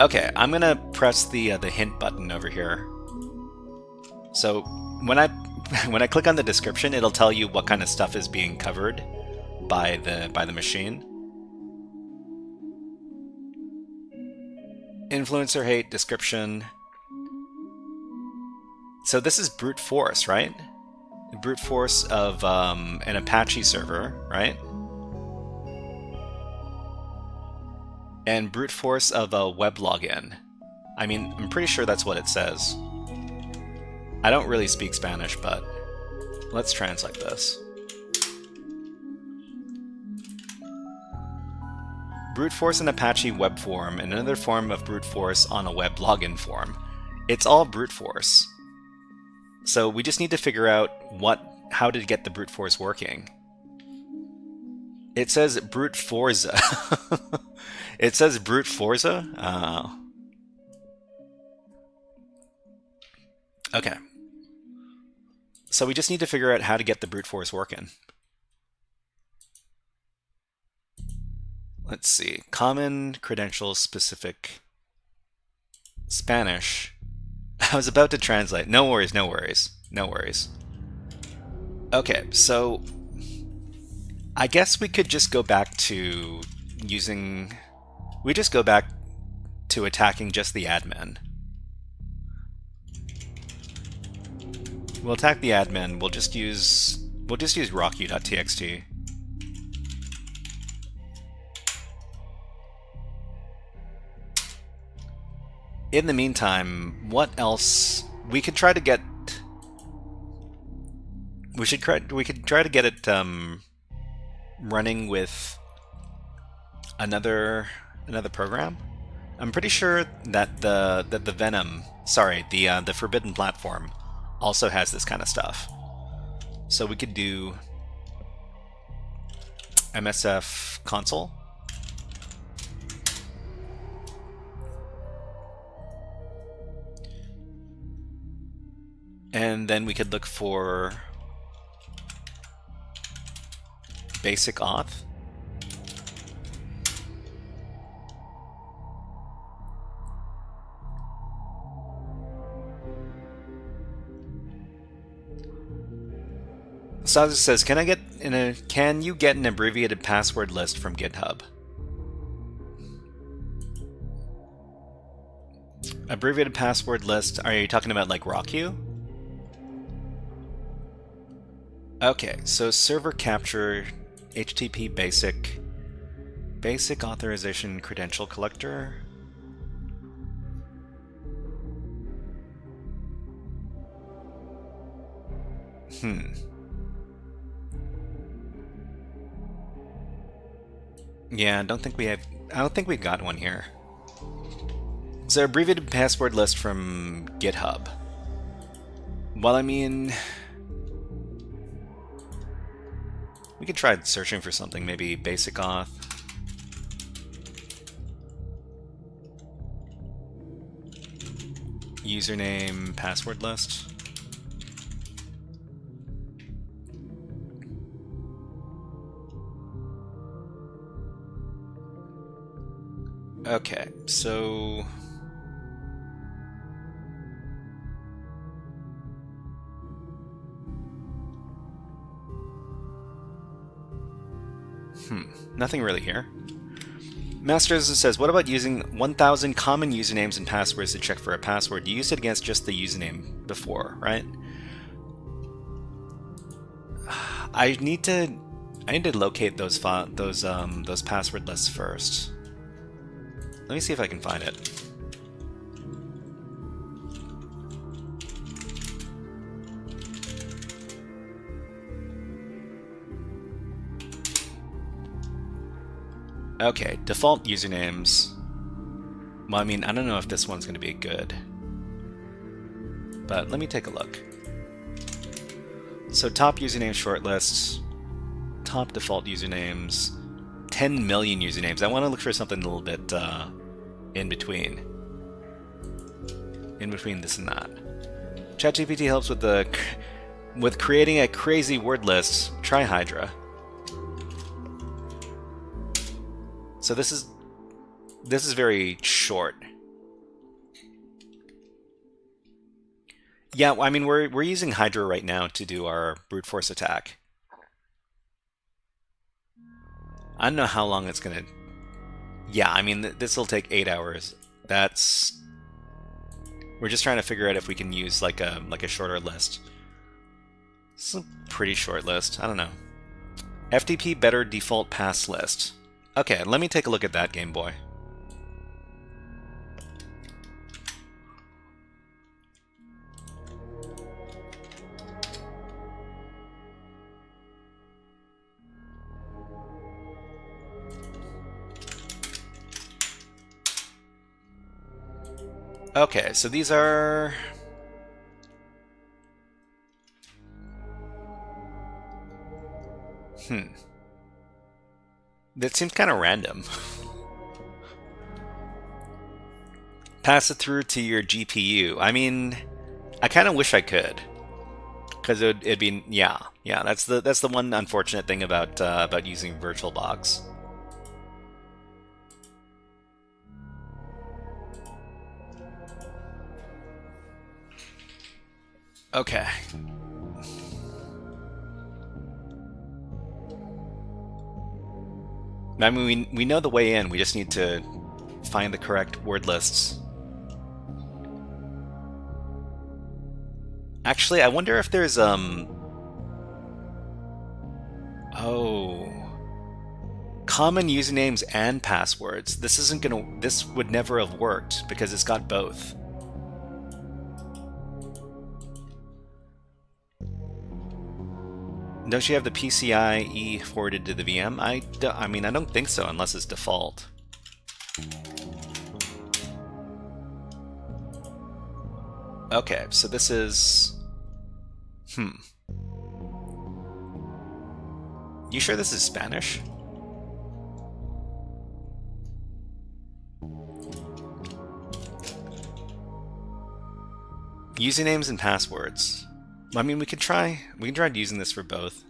Okay, I'm gonna press the hint button over here. So when I when I click on the description, it'll tell you what kind of stuff is being covered by the machine. Influencer hate description. So this is brute force, right? Brute force of an Apache server, right? And brute force of a web login. I mean, I'm pretty sure that's what it says. I don't really speak Spanish, but let's translate this. Brute force an Apache web form and another form of brute force on a web login form. It's all brute force. So we just need to figure out how to get the brute force working. It says brute forza. It says brute forza? Oh. Okay. So we just need to figure out how to get the brute force working. Let's see. Common credentials specific Spanish. I was about to translate. No worries, no worries. No worries. Okay, so I guess we could just go back to using... We just go back to attacking just the admin. We'll attack the admin. We'll just use rocku.txt. In the meantime, what else? We could try to get... We could try to get it running with another program. I'm pretty sure that the Venom, sorry, the Forbidden platform also has this kind of stuff. So we could do MSF console. And then we could look for basic auth. Saza says, can you get an abbreviated password list from GitHub? Abbreviated password list, are you talking about like rocku? Okay, so server capture, HTTP basic authorization credential collector. Yeah, I don't think we've got one here. So abbreviated password list from GitHub. Well, I mean, we could try searching for something, maybe basic auth. Username, password list. Okay, so nothing really here. Masters says, what about using 1,000 common usernames and passwords to check for a password? You used it against just the username before, right? I need to locate those password lists first. Let me see if I can find it. Okay, default usernames. Well, I mean, I don't know if this one's going to be good. But let me take a look. So top username shortlists, top default usernames, 10 million usernames. I want to look for something a little bit in between this and that. ChatGPT helps with creating a crazy word list. Try Hydra. So this is very short. Yeah, I mean we're using Hydra right now to do our brute force attack. I don't know how long it's gonna. Yeah, I mean this will take 8 hours. That's. We're just trying to figure out if we can use like a shorter list. It's a pretty short list. I don't know. FTP better default pass list. Okay, let me take a look at that, Game Boy. Okay, so these are... That seems kind of random. Pass it through to your GPU. I mean, I kind of wish I could, because it'd be yeah. That's the one unfortunate thing about using VirtualBox. Okay. I mean, we know the way in. We just need to find the correct word lists. Actually, I wonder if there's common usernames and passwords. This would never have worked because it's got both. Don't you have the PCIe forwarded to the VM? I mean, I don't think so unless it's default. Okay, so this is... You sure this is Spanish? Usernames and passwords. I mean, we can try using this for both.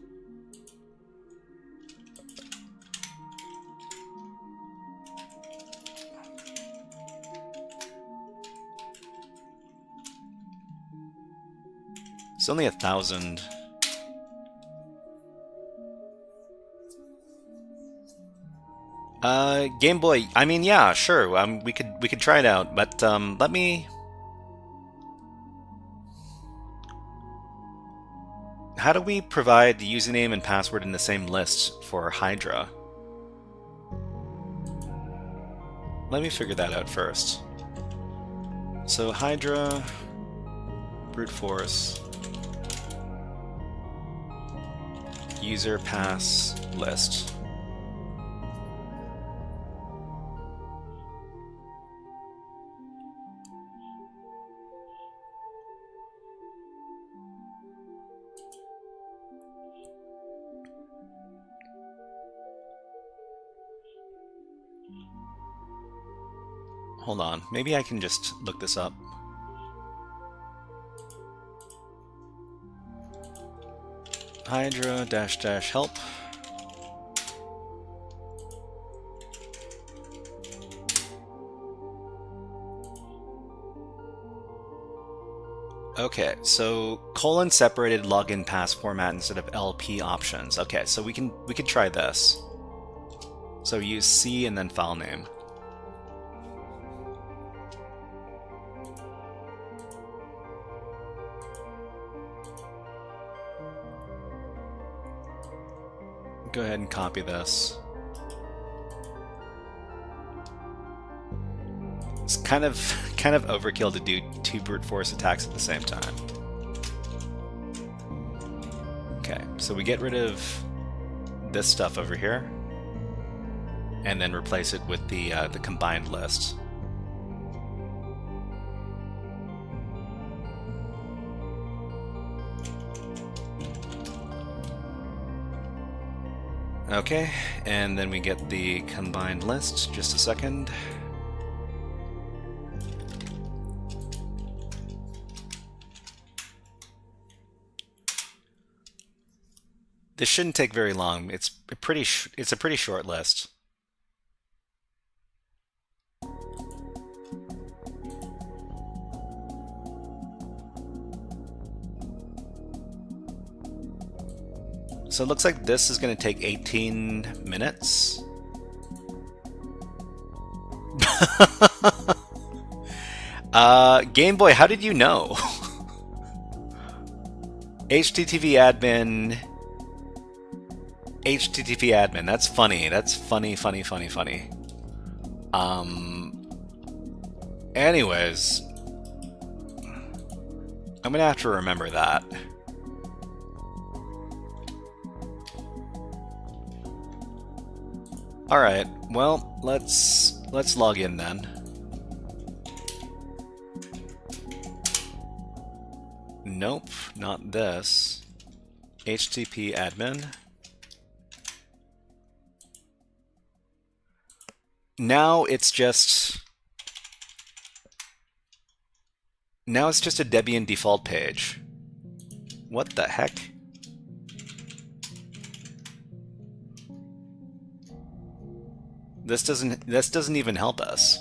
It's only 1,000. Game Boy. I mean, yeah, sure. We could try it out, but let me. How do we provide the username and password in the same list for Hydra? Let me figure that out first. So Hydra, brute force, user pass list. Hold on, maybe I can just look this up. Hydra -- help. Okay, so colon separated login pass format instead of LP options. Okay, so we can try this. So use C and then file name. Go ahead and copy this. It's kind of overkill to do 2 brute force attacks at the same time. Okay, so we get rid of this stuff over here, and then replace it with the combined list. Okay, and then we get the combined list. Just a second. This shouldn't take very long. It's a pretty short list. So it looks like this is going to take 18 minutes. Game Boy, how did you know? HTTP admin. HTTP admin. That's funny. That's funny. Anyways, I'm gonna have to remember that. All right. Well, let's log in then. Nope, not this. HTTP admin. Now it's just a Debian default page. What the heck? This doesn't even help us.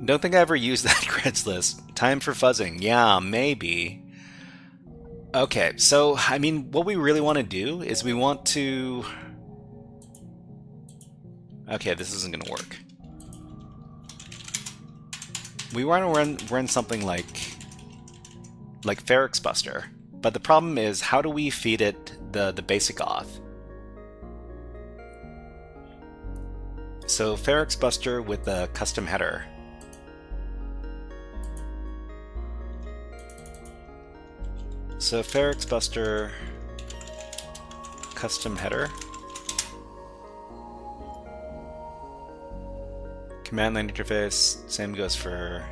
Don't think I ever used that creds list. Time for fuzzing. Yeah, maybe. Okay, so, I mean, what we really want to do is we want to... Okay, this isn't going to work. We want to run something like Ferrix Buster, but the problem is, how do we feed it the basic auth? So Ferrix Buster with a custom header. So Ferrix Buster custom header. Command line interface, same goes for...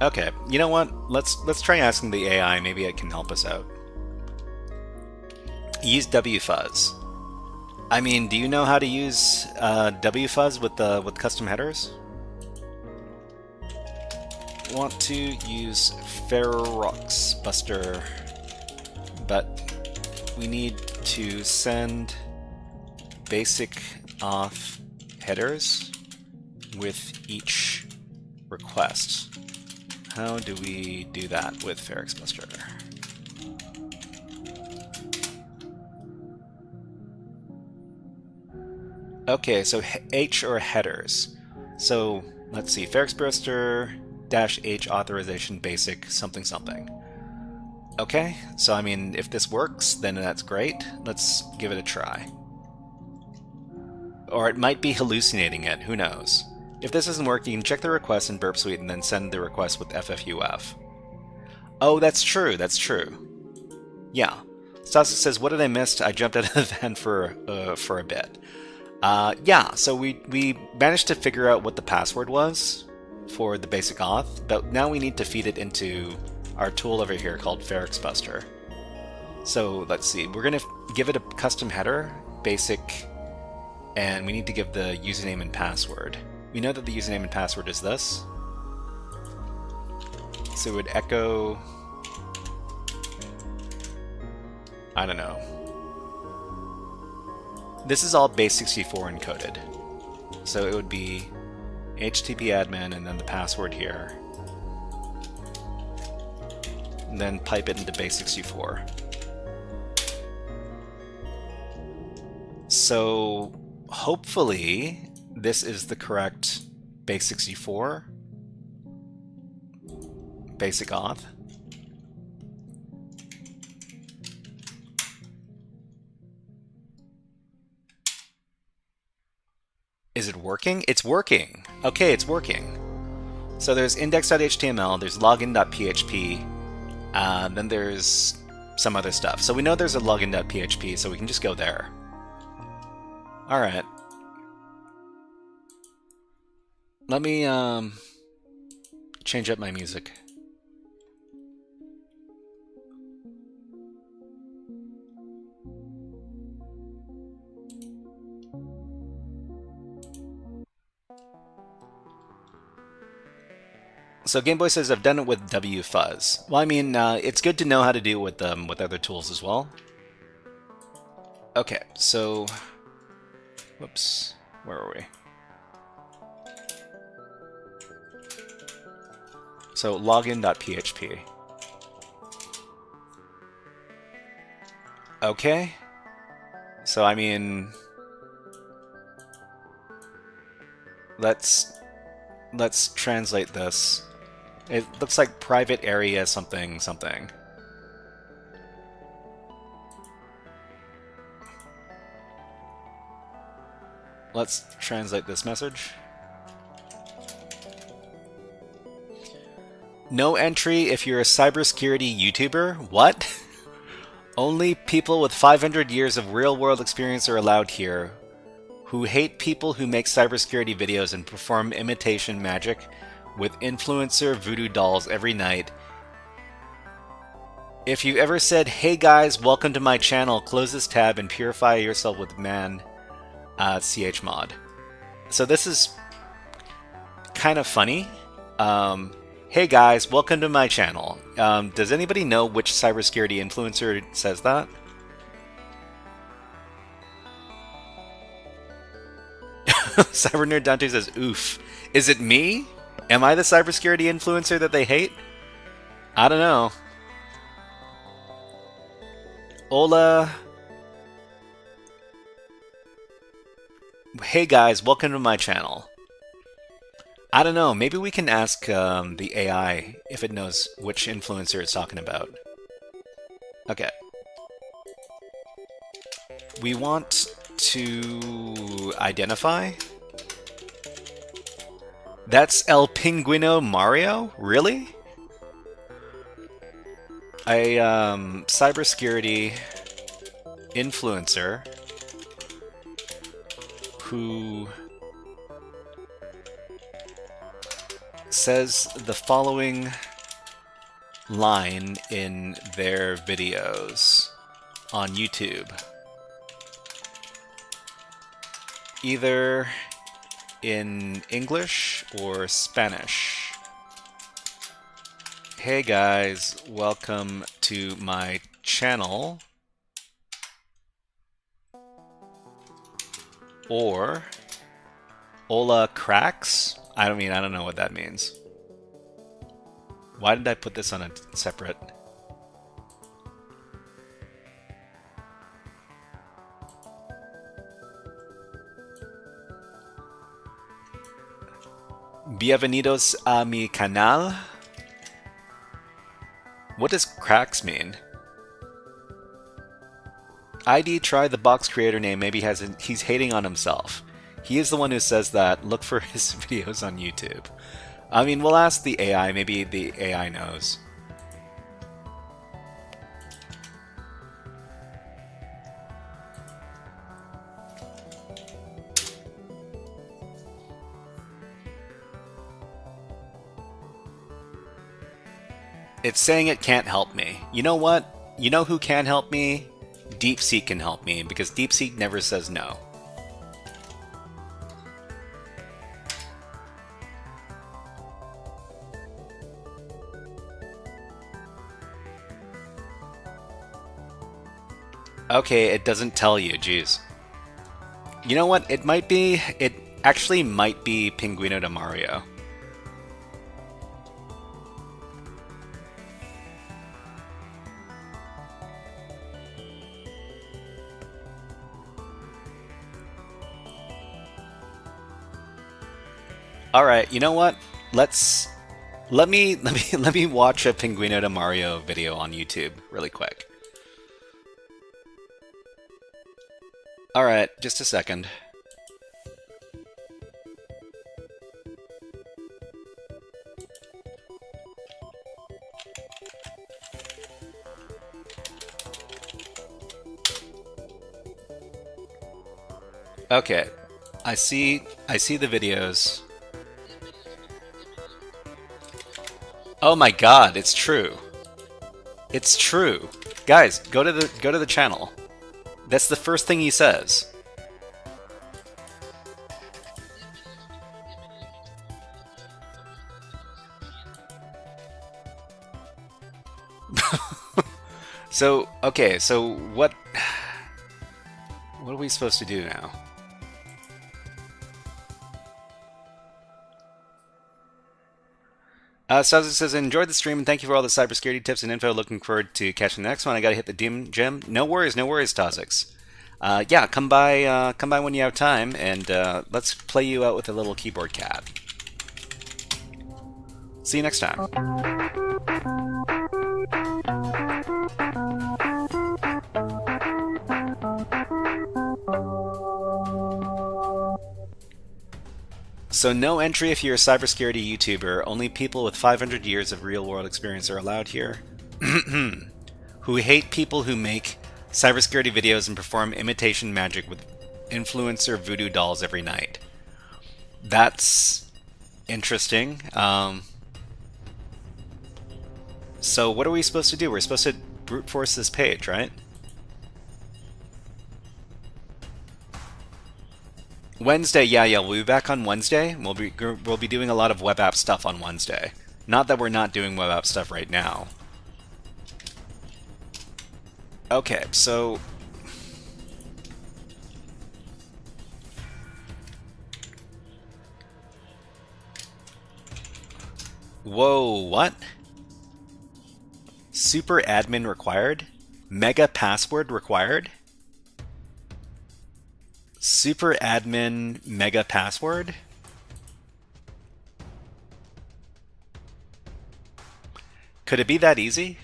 Okay, you know what? Let's try asking the AI, maybe it can help us out. Use wfuzz. I mean, do you know how to use wfuzz with custom headers? Want to use Ferrix Buster, but we need to send basic auth headers with each request. How do we do that with Ferrix Buster? Okay, so H or headers. So let's see, Ferrix Buster -H authorization basic something something. Okay, so I mean, if this works, then that's great. Let's give it a try. Or it might be hallucinating it, who knows. If this isn't working, you can check the request in Burp Suite and then send the request with FFUF. Oh, that's true, that's true. Yeah. Stasa says, what did I miss? I jumped out of the van for a bit. Yeah, so we managed to figure out what the password was for the basic auth, but now we need to feed it into our tool over here called Ferrix Buster. So let's see, we're going to give it a custom header, basic, and we need to give the username and password. We know that the username and password is this. So it would echo... I don't know. This is all base64 encoded. So it would be HTTP admin and then the password here. And then pipe it into base64. So hopefully this is the correct base64 basic auth. Is it working? It's working! Okay, it's working. So there's index.html, there's login.php, then there's some other stuff. So we know there's a login.php, so we can just go there. Alright. Let me change up my music. So Gameboy says, I've done it with wfuzz. Well, I mean, it's good to know how to do it with other tools as well. Okay, so... Whoops. Where are we? So login.php. Okay. So I mean, let's translate this. It looks like private area something something. Let's translate this message. No entry if you're a cybersecurity YouTuber? What? Only people with 500 years of real-world experience are allowed here, who hate people who make cybersecurity videos and perform imitation magic with influencer voodoo dolls every night. If you've ever said, "Hey guys, welcome to my channel," close this tab and purify yourself with man chmod. So this is kind of funny. Hey guys, welcome to my channel. Does anybody know which cybersecurity influencer says that? CyberNerd Dante says, oof. Is it me? Am I the cybersecurity influencer that they hate? I don't know. Hola. Hey guys, welcome to my channel. I don't know, maybe we can ask the AI if it knows which influencer it's talking about. Okay. We want to identify. That's El Pinguino Mario? Really? A cybersecurity influencer who says the following line in their videos on YouTube. Either in English or Spanish. Hey guys, welcome to my channel. Or Hola cracks. I don't know what that means. Why did I put this on a separate? Bienvenidos a mi canal. What does cracks mean? ID try the box creator name. Maybe he's hating on himself. He is the one who says that. Look for his videos on YouTube. I mean, we'll ask the AI. Maybe the AI knows. It's saying it can't help me. You know what? You know who can help me? DeepSeek can help me, because DeepSeek never says no. Okay, it doesn't tell you, jeez. You know what? It actually might be Pinguino de Mario. All right, you know what? Let me watch a Pinguino de Mario video on YouTube really quick. All right, just a second. Okay, I see the videos. Oh my god, it's true. It's true. Guys, go to the channel. That's the first thing he says. So, okay, so what are we supposed to do now? Stazzy says, enjoyed the stream and thank you for all the cybersecurity tips and info. Looking forward to catching the next one. I got to hit the gym. No worries, Tazix. Yeah, come by when you have time, and let's play you out with a little keyboard cat. See you next time. So no entry if you're a cybersecurity YouTuber. Only people with 500 years of real-world experience are allowed here. Who hate people who make cybersecurity videos and perform imitation magic with influencer voodoo dolls every night. That's interesting. So what are we supposed to do? We're supposed to brute force this page, right? Wednesday, yeah, we'll be back on Wednesday. We'll be doing a lot of web app stuff on Wednesday. Not that we're not doing web app stuff right now. Okay, so whoa, what? Super admin required? Mega password required? Super admin mega password? Could it be that easy?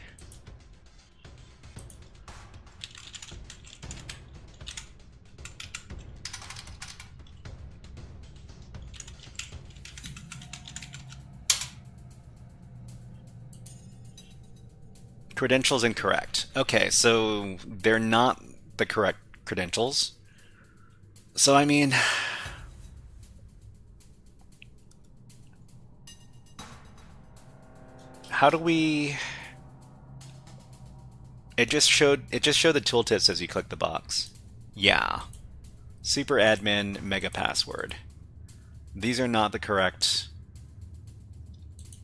Credentials incorrect. Okay, so they're not the correct credentials. So, I mean, how do we... It just showed the tooltips as you click the box. Yeah. Super admin mega password. These are not the correct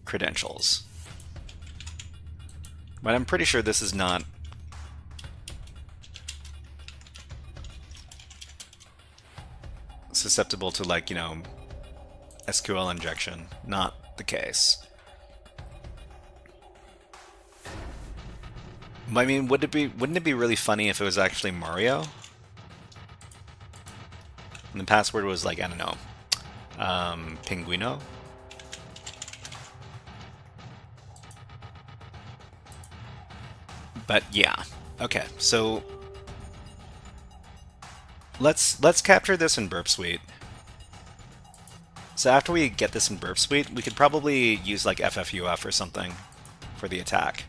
credentials. But I'm pretty sure this is not susceptible to, like, you know, SQL injection. Not the case. I mean, wouldn't it be really funny if it was actually Mario? And the password was like, I don't know, Pinguino? But yeah, okay, so let's capture this in Burp Suite. So after we get this in Burp Suite, we could probably use like FFUF or something for the attack.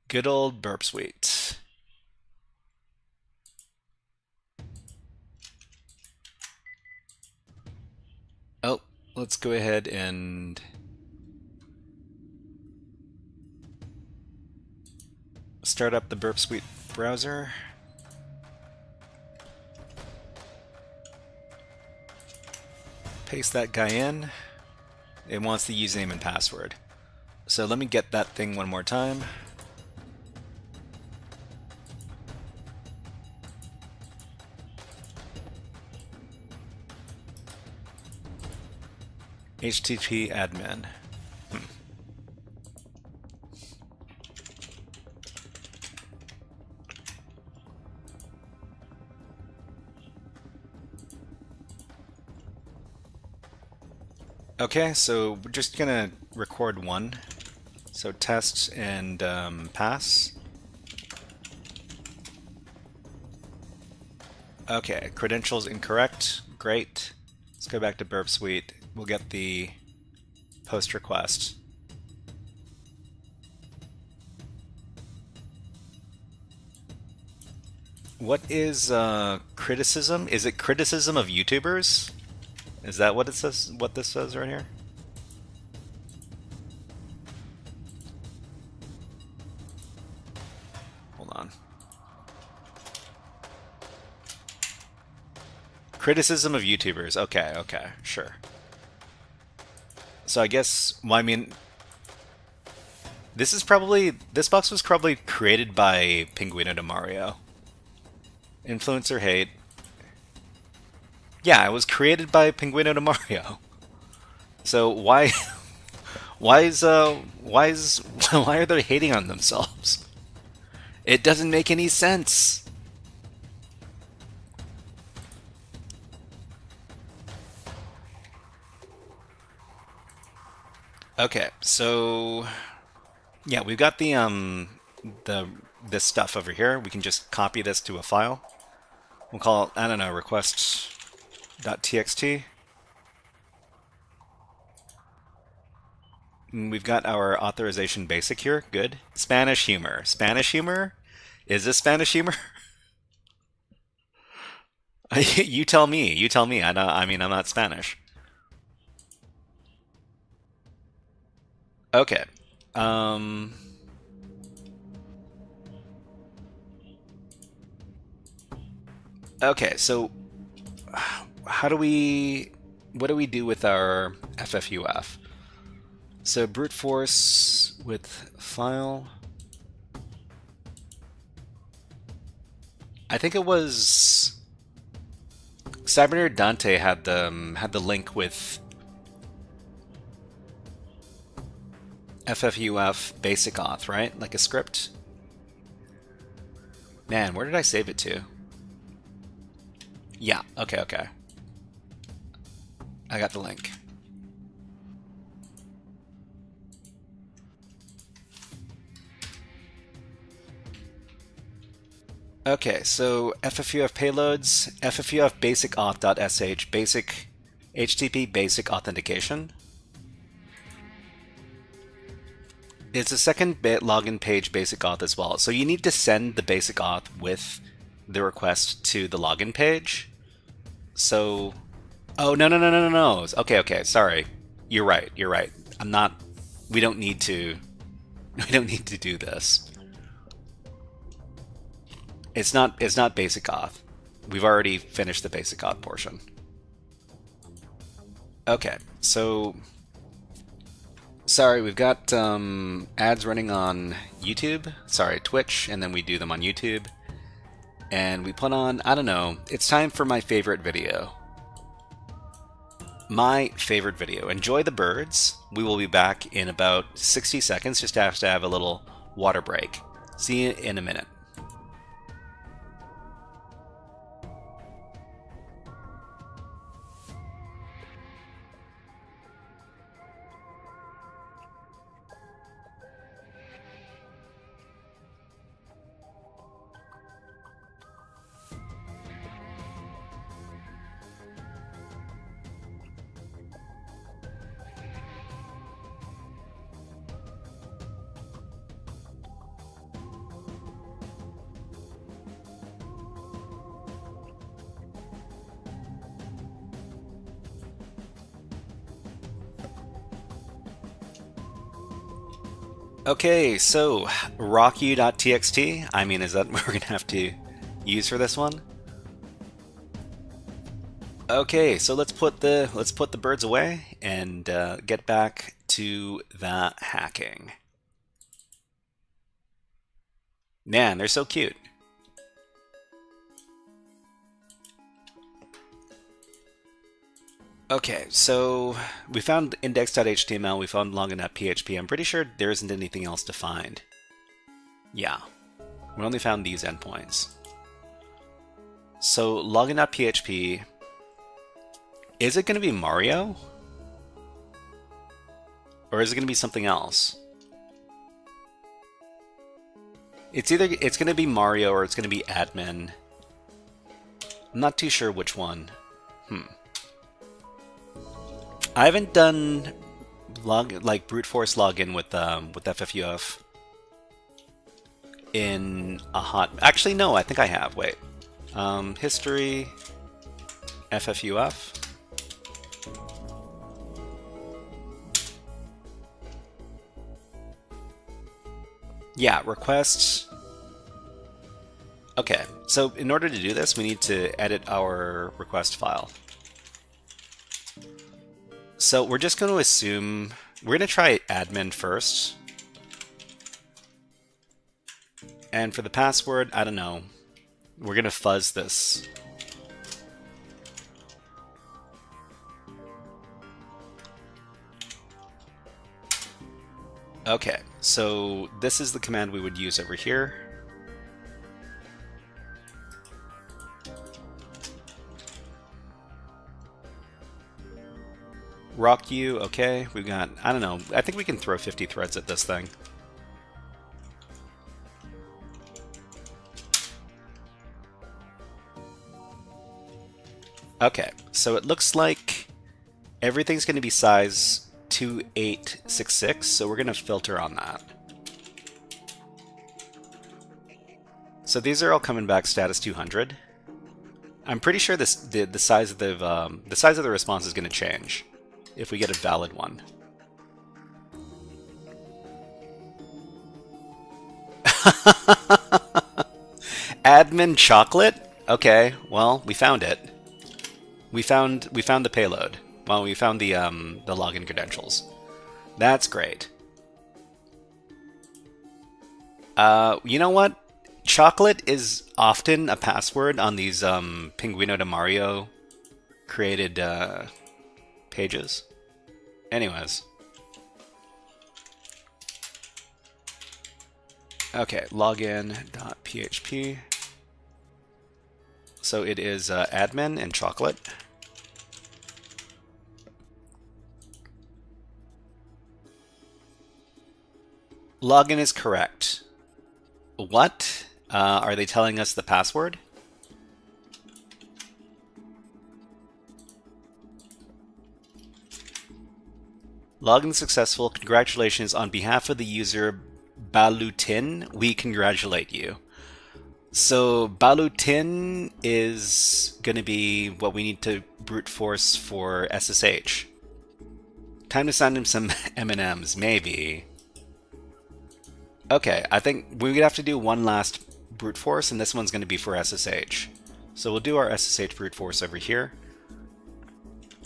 Good old Burp Suite. Oh, let's go ahead and start up the Burp Suite browser. Paste that guy in. It wants the username and password. So let me get that thing one more time. HTTP admin. Okay, so we're just gonna record one. So test and pass. Okay, credentials incorrect. Great. Let's go back to Burp Suite. We'll get the post request. What is criticism? Is it criticism of YouTubers? Is that what it says? What this says right here? Hold on. Criticism of YouTubers. Okay, okay, sure. So I guess, well, I mean, this box was probably created by Pinguino de Mario. Influencer hate. Yeah, it was created by Pinguino de Mario. So why why are they hating on themselves? It doesn't make any sense. Okay, so yeah, we've got the this stuff over here. We can just copy this to a file. We'll call it, I don't know, request.txt. We've got our authorization basic here. Good. Spanish humor. Spanish humor? Is this Spanish humor? You tell me. You tell me. I mean, I'm not Spanish. Okay. Um. Okay. So, how do we? What do we do with our FFUF? So brute force with file. I think it was Cyberneer Dante had the link with FFUF basic auth, right? Like a script. Man, where did I save it to? Yeah, okay. I got the link. Okay, so FFUF payloads, FFUF basic auth.sh, basic HTTP basic authentication. It's a second bit login page basic auth as well. So you need to send the basic auth with the request to the login page. So, oh, no. Okay, sorry. You're right. We don't need to do this. It's not basic auth. We've already finished the basic auth portion. Okay, so sorry, we've got ads running on YouTube. Sorry, Twitch, and then we do them on YouTube. And we put on, I don't know, it's time for my favorite video. My favorite video. Enjoy the birds. We will be back in about 60 seconds. Just have to have a little water break. See you in a minute. Okay, so rocku.txt, I mean, is that what we're gonna have to use for this one? Okay, so let's put the birds away and get back to the hacking. Man, they're so cute. Okay, so we found index.html, we found login.php. I'm pretty sure there isn't anything else to find. Yeah, we only found these endpoints. So login.php, is it going to be Mario? Or is it going to be something else? It's going to be Mario or it's going to be admin. I'm not too sure which one. I haven't done brute force login with FFUF in a hot. Actually, no, I think I have. Wait, history FFUF. Yeah, requests. Okay, so in order to do this, we need to edit our request file. So we're just going to assume, we're going to try admin first. And for the password, I don't know, we're going to fuzz this. Okay, so this is the command we would use over here. Rock you, okay. We've got, I don't know, I think we can throw 50 threads at this thing. Okay, so it looks like everything's going to be size 2866, so we're going to filter on that. So these are all coming back status 200. I'm pretty sure the size of the response is going to change if we get a valid one. Admin chocolate? Okay, well, we found it. We found the payload. Well, we found the login credentials. That's great. You know what? Chocolate is often a password on these Pinguino de Mario created pages. Anyways. Okay, login.php. So it is admin and chocolate. Login is correct. What? Are they telling us the password? Login successful. Congratulations on behalf of the user Balutin. We congratulate you. So Balutin is going to be what we need to brute force for SSH. Time to send him some M&Ms, maybe. Okay, I think we would have to do one last brute force, and this one's going to be for SSH. So we'll do our SSH brute force over here.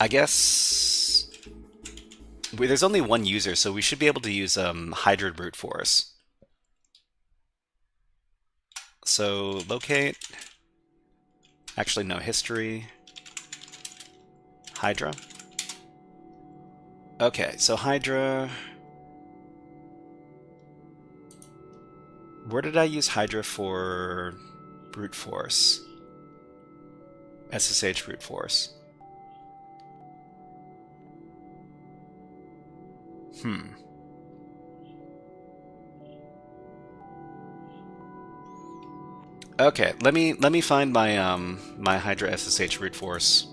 I guess there's only one user, so we should be able to use Hydra brute force. So locate, actually no, history, Hydra. Okay, so Hydra, where did I use Hydra for brute force? SSH brute force. Okay, let me find my my Hydra SSH brute force.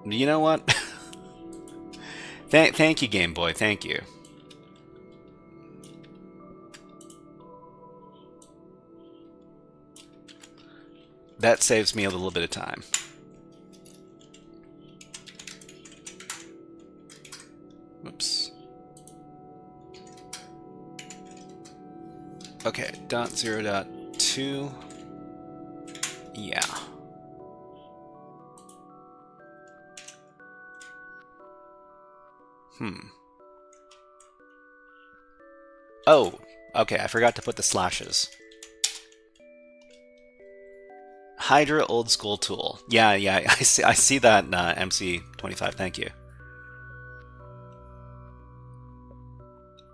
You know what? Thank you, Game Boy. Thank you. That saves me a little bit of time. Oops. Okay, .0.2. Yeah. Oh, okay, I forgot to put the slashes. Hydra old school tool. Yeah, I see that, MC25, thank you.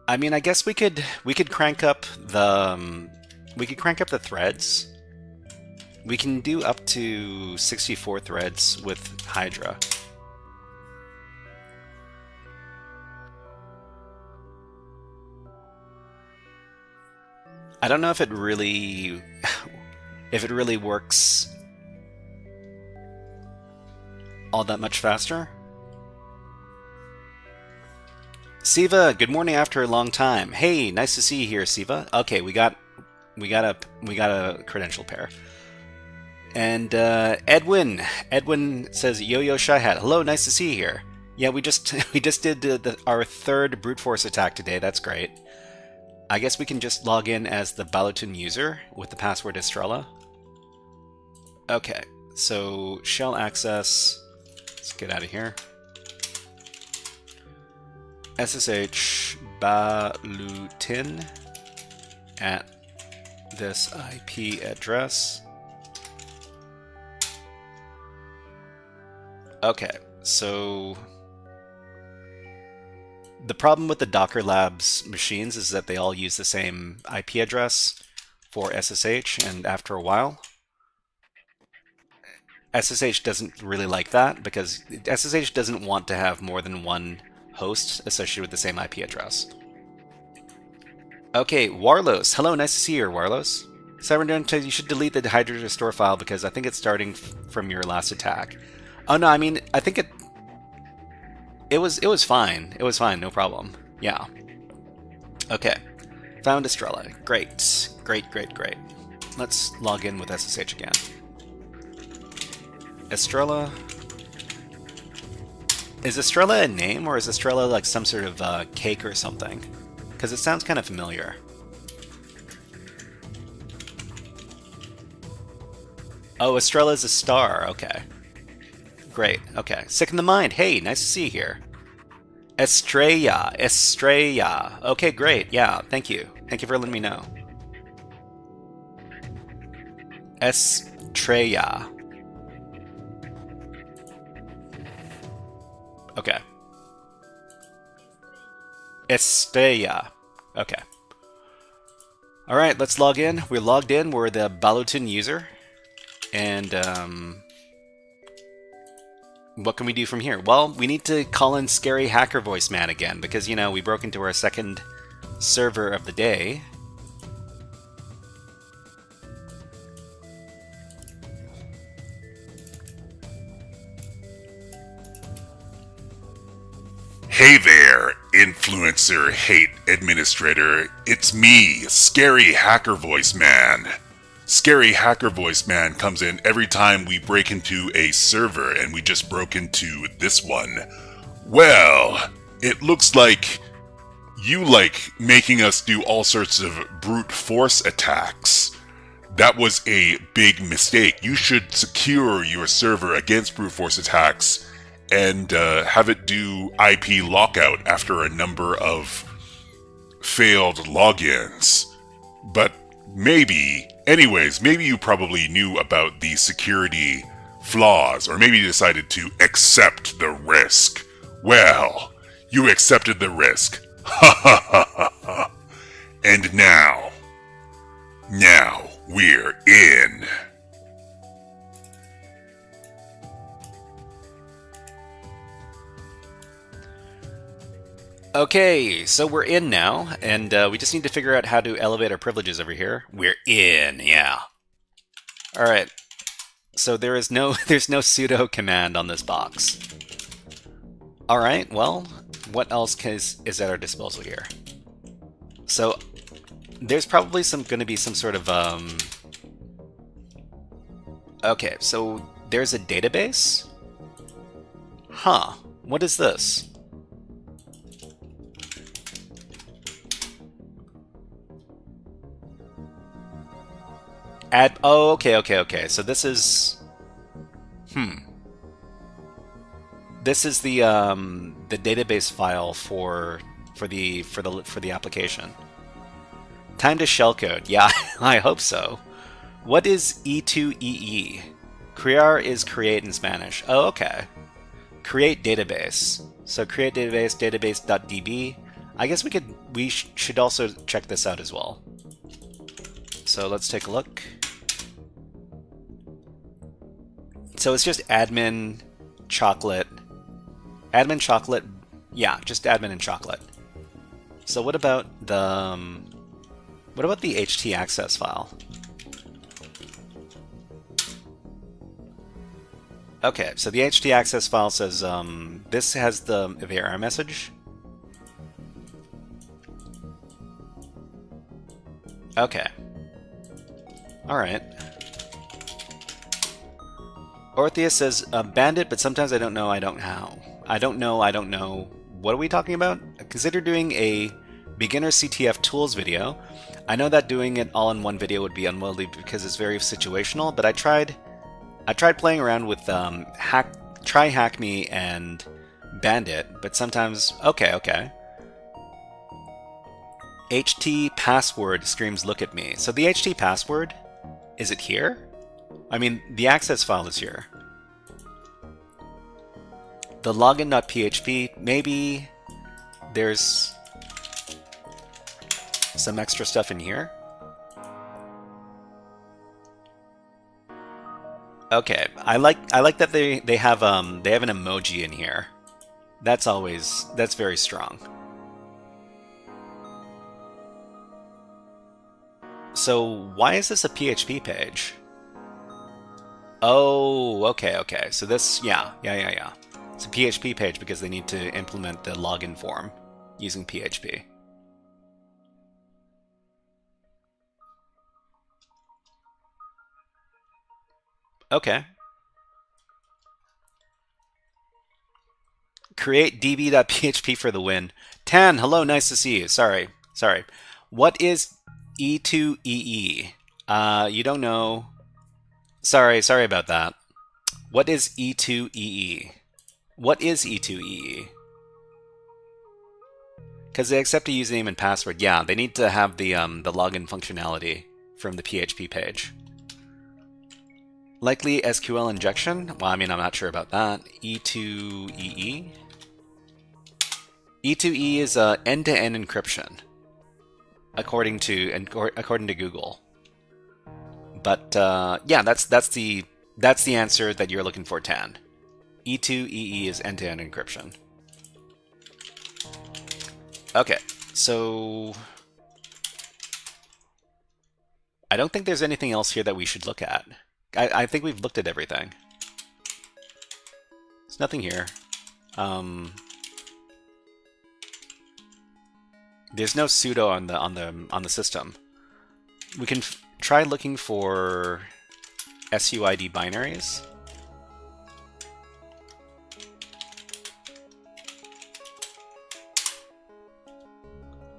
I mean, I guess we could crank up the threads. We can do up to 64 threads with Hydra. I don't know if it really works all that much faster. Siva, good morning after a long time. Hey, nice to see you here, Siva. Okay, we got a credential pair. And Edwin says, Yo Shy Hat. Hello, nice to see you here. Yeah, we just did our third brute force attack today. That's great. I guess we can just log in as the Balutin user with the password Estrella. Okay, so shell access. Let's get out of here. SSH Balutin at this IP address. Okay, so The problem with the Dockerlabs machines is that they all use the same IP address for SSH, and after a while, SSH doesn't really like that because SSH doesn't want to have more than one host associated with the same IP address. Okay, Warlos. Hello, nice to see you here, Warlos. Cyberdome, you should delete the Hydra restore file because I think it's starting from your last attack. Oh no, I mean, I think it was fine. It was fine, no problem. Yeah. Okay. Found Estrella. Great. Great, great, great. Let's log in with SSH again. Estrella. Is Estrella a name, or is Estrella like some sort of cake or something? Because it sounds kind of familiar. Oh, Estrella's a star. Okay. Great. Okay. Sick in the mind. Hey, nice to see you here. Estrella. Estrella. Okay, great. Yeah, thank you. Thank you for letting me know. Estrella. Okay. Estrella. Okay. Alright, let's log in. We're logged in. We're the Balutin user. And, what can we do from here? Well, we need to call in Scary Hacker Voice Man again, because, you know, we broke into our second server of the day. Hey there, influencer hate administrator. It's me, Scary Hacker Voice Man. Scary Hacker Voice Man comes in every time we break into a server, and we just broke into this one. Well, it looks like you like making us do all sorts of brute force attacks. That was a big mistake. You should secure your server against brute force attacks and have it do IP lockout after a number of failed logins. But maybe, anyways, maybe you probably knew about the security flaws, or maybe you decided to accept the risk. Well, you accepted the risk. Ha ha ha ha ha. And now we're in. Okay, so we're in now, and we just need to figure out how to elevate our privileges over here. We're in, yeah. Alright, so there's no sudo command on this box. Alright, well, what else is at our disposal here? So, there's probably going to be some sort of, okay, so there's a database? Huh, what is this? Oh, okay. So this is, this is the database file for the application. Time to shellcode. Yeah, I hope so. What is E2EE? Crear is create in Spanish. Oh, okay. Create database. So create database, database.db. I guess we should also check this out as well. So let's take a look. So it's just admin chocolate. Admin chocolate. Yeah, just admin and chocolate. So what about the htaccess file? Okay, so the htaccess file says this has the error message. Okay. Alright. Orpheus says, bandit, but sometimes I don't know, I don't how. I don't know. What are we talking about? Consider doing a beginner CTF tools video. I know that doing it all in one video would be unwieldy because it's very situational, but I tried playing around with try hack me and bandit, but sometimes okay. HT password streams look at me. So the HT password, is it here? I mean, the access file is here. The login.php, maybe there's some extra stuff in here. Okay, I like that they have an emoji in here. That's very strong. So why is this a PHP page? Oh, okay. So this, yeah. It's a PHP page because they need to implement the login form using PHP. Okay. Create db.php for the win. Tan, hello, nice to see you. Sorry. What is E2EE? You don't know. Sorry about that. What is E2EE? What is E2EE? Because they accept a username and password. Yeah, they need to have the login functionality from the PHP page. Likely SQL injection? Well, I mean, I'm not sure about that. E2EE? E2E is end-to-end encryption, according to Google. But yeah, that's the answer that you're looking for, Tan. E2EE is end-to-end encryption. Okay, so I don't think there's anything else here that we should look at. I think we've looked at everything. There's nothing here. There's no sudo on the system. We can try looking for SUID binaries.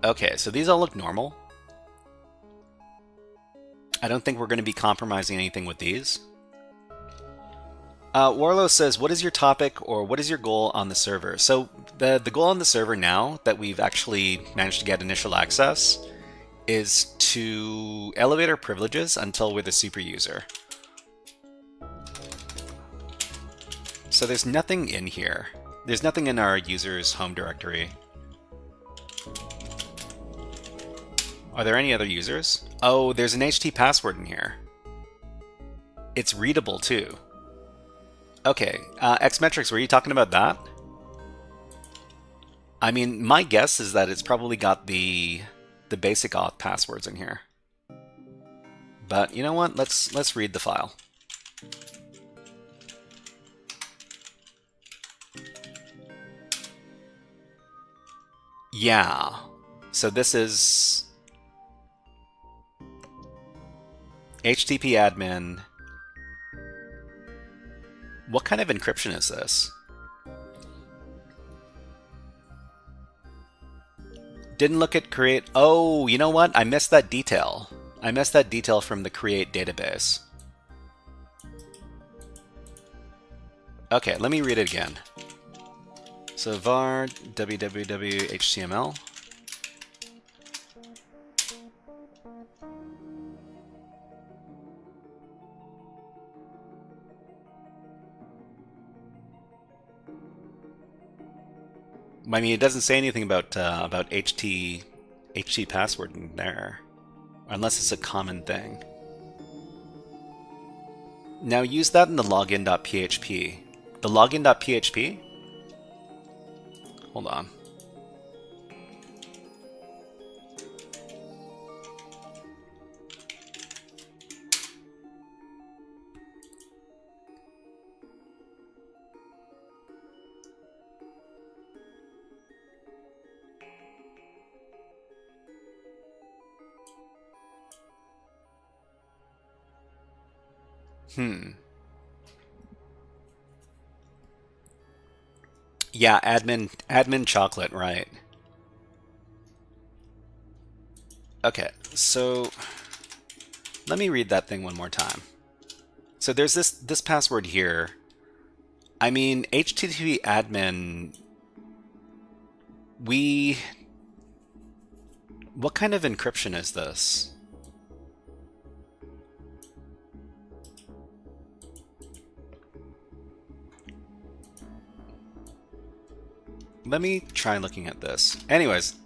Okay, so these all look normal. I don't think we're going to be compromising anything with these. Warlow says, what is your topic or what is your goal on the server? So the goal on the server now that we've actually managed to get initial access is to elevate our privileges until we're the super user. So there's nothing in here. There's nothing in our user's home directory. Are there any other users? Oh, there's an HT password in here. It's readable too. Okay, Xmetrics, were you talking about that? I mean, my guess is that it's probably got the basic auth passwords in here. But you know what? Let's read the file. Yeah. So this is HTTP admin. What kind of encryption is this? Didn't look at create. Oh, you know what? I missed that detail. I missed that detail from the create database. Okay, let me read it again. So var www html. I mean, it doesn't say anything about HT password in there, unless it's a common thing. Now use that in the login.php. The login.php? Hold on. Yeah, admin chocolate, right. Okay, so let me read that thing one more time. So there's this password here. I mean, HTTP admin, what kind of encryption is this? let me try looking at this. Anyways,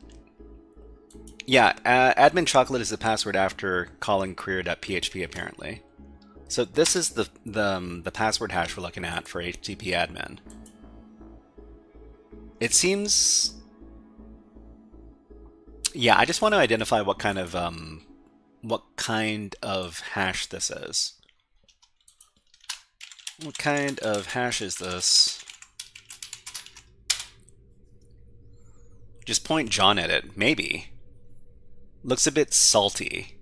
yeah, admin chocolate is the password after calling career.php apparently. So this is the password hash we're looking at for HTTP admin. It seems, yeah, I just want to identify what kind of hash this is. What kind of hash is this? Just point John at it, maybe. Looks a bit salty.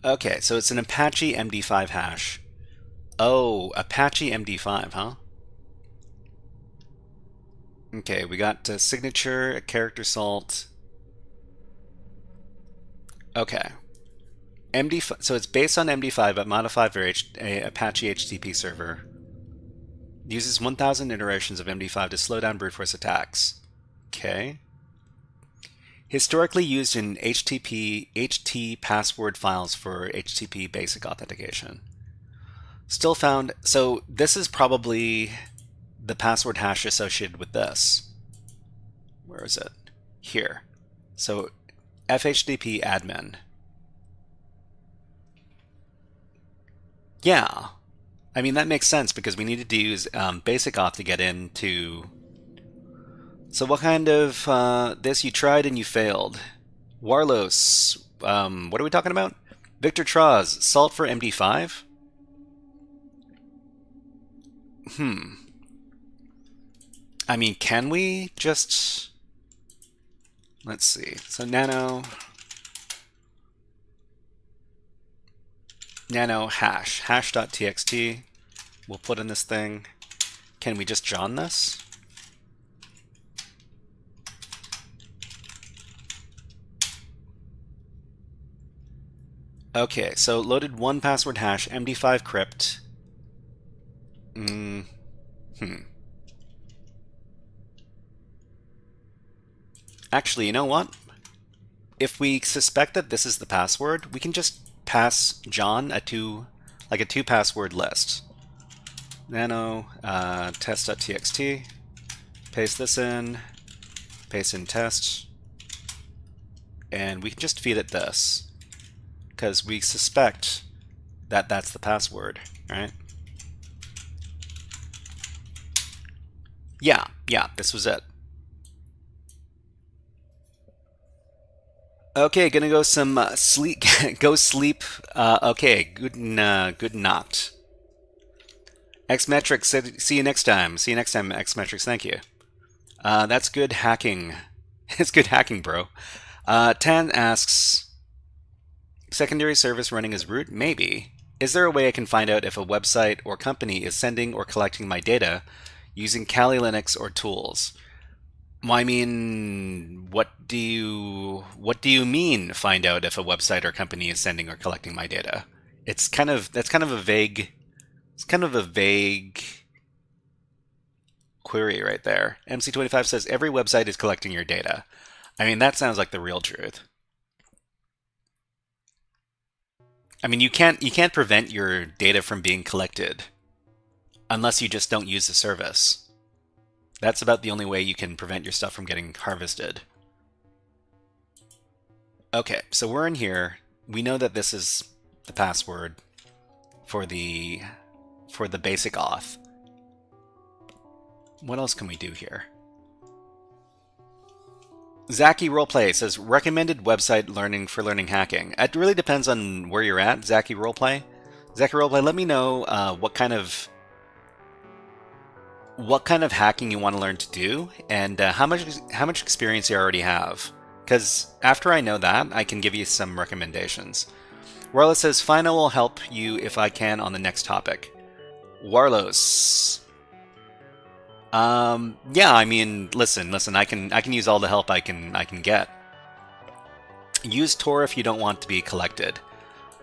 Okay, so it's an Apache MD5 hash. Oh, Apache MD5, huh? Okay, we got a signature, a character salt. Okay. MD5, so it's based on MD5 but modified for a Apache HTTP server. Uses 1,000 iterations of MD5 to slow down brute force attacks. Okay. Historically used in HT password files for HTTP basic authentication. Still found, so this is probably the password hash associated with this. Where is it? Here. So FHTP admin. Yeah. I mean, that makes sense because we needed to use basic auth to get into. So what kind of this you tried and you failed? Warlos, what are we talking about? Victor Traz, salt for MD5? I mean, can we just, let's see. So nano hash.txt. We'll put in this thing. Can we just John this? Okay, so loaded one password hash, MD5 crypt. Actually, you know what? If we suspect that this is the password, we can just pass John a two password list. Nano test.txt. Paste this in. Paste in test. And we can just feed it this, because we suspect that that's the password, right? Yeah, this was it. Okay, gonna go some sleep. Go sleep. Okay, good night. Xmetrics, see you next time. See you next time, Xmetrics. Thank you. That's good hacking. It's good hacking, bro. Tan asks, secondary service running as root? Maybe. Is there a way I can find out if a website or company is sending or collecting my data using Kali Linux or tools? Well, I mean, what do you mean find out if a website or company is sending or collecting my data? That's kind of a vague query right there. MC25 says every website is collecting your data. I mean, that sounds like the real truth. I mean, you can't prevent your data from being collected unless you just don't use the service. That's about the only way you can prevent your stuff from getting harvested. Okay, so we're in here. We know that this is the password for the basic auth. What else can we do here? Zaki Roleplay says, recommended website for learning hacking. It really depends on where you're at, Zaki Roleplay. Zaki Roleplay, let me know what kind of hacking you want to learn to do, and how much experience you already have. Because after I know that, I can give you some recommendations. Warlos says, fine, I will help you if I can on the next topic. Warlos. Yeah, I mean, listen, I can use all the help I can get. Use Tor if you don't want to be collected.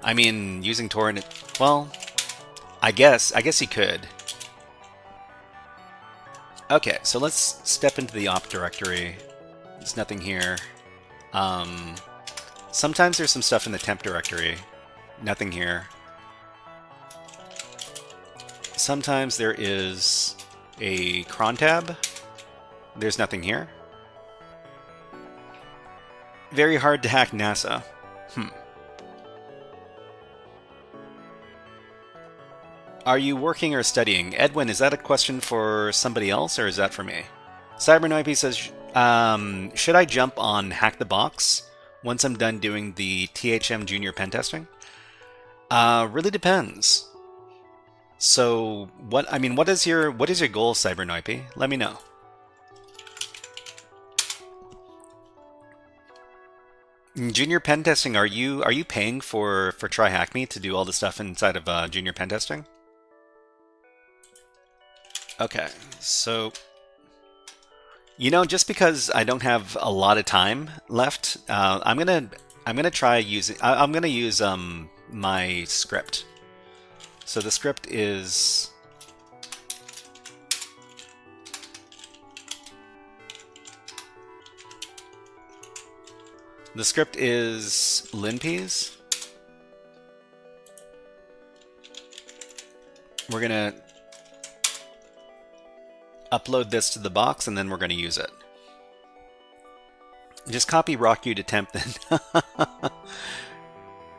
I mean, using Tor in it, well, I guess you could. Okay, so let's step into the op directory. There's nothing here. Sometimes there's some stuff in the temp directory. Nothing here. Sometimes there is a cron tab. There's nothing here. Very hard to hack NASA. Are you working or studying? Edwin, is that a question for somebody else, or is that for me? Cybernoipy says, should I jump on Hack the Box once I'm done doing the THM Junior pen testing? Really depends. So, what is your goal, Cybernoipy? Let me know. Junior pen testing, are you paying for TryHackMe to do all the stuff inside of junior pen testing? Okay, so just because I don't have a lot of time left, I'm gonna try using. I'm gonna use my script. So the script is linpeas. We're gonna upload this to the box, and then we're going to use it. Just copy rock you to temp then.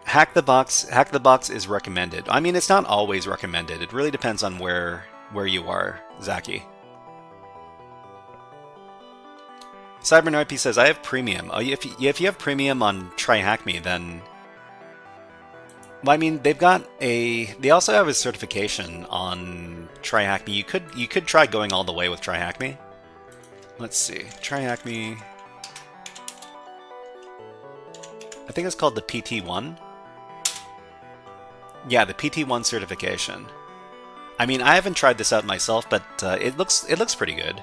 Hack the box is recommended. I mean, it's not always recommended. It really depends on where you are, Zaki. Cybernoipy says, I have premium. Oh, if you have premium on TryHackMe, then... Well, I mean, they also have a certification on TryHackMe. You could try going all the way with TryHackMe. Let's see. TryHackMe. I think it's called the PT1. Yeah, the PT1 certification. I mean, I haven't tried this out myself, but it looks pretty good.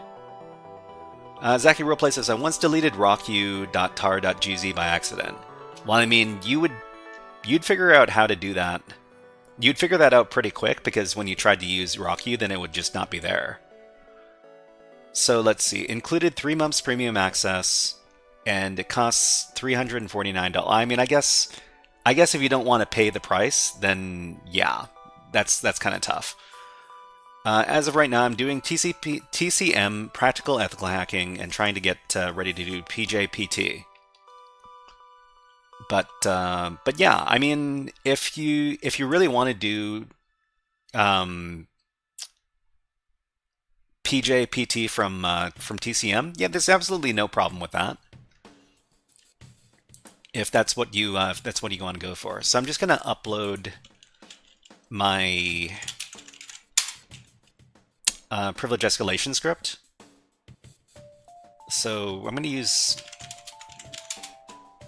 Zaki Roleplay says, I once deleted rocku.tar.gz by accident. Well, I mean, you'd figure out how to do that. You'd figure that out pretty quick, because when you tried to use rocku, then it would just not be there. So let's see. Included 3 months premium access, and it costs $349. I mean, I guess if you don't want to pay the price, then yeah, that's kind of tough. As of right now, I'm doing TCM, Practical Ethical Hacking, and trying to get ready to do PJPT. But yeah, I mean, if you really want to do PJPT from TCM, yeah, there's absolutely no problem with that. If that's what you want to go for. So I'm just gonna upload my privilege escalation script. So I'm gonna use.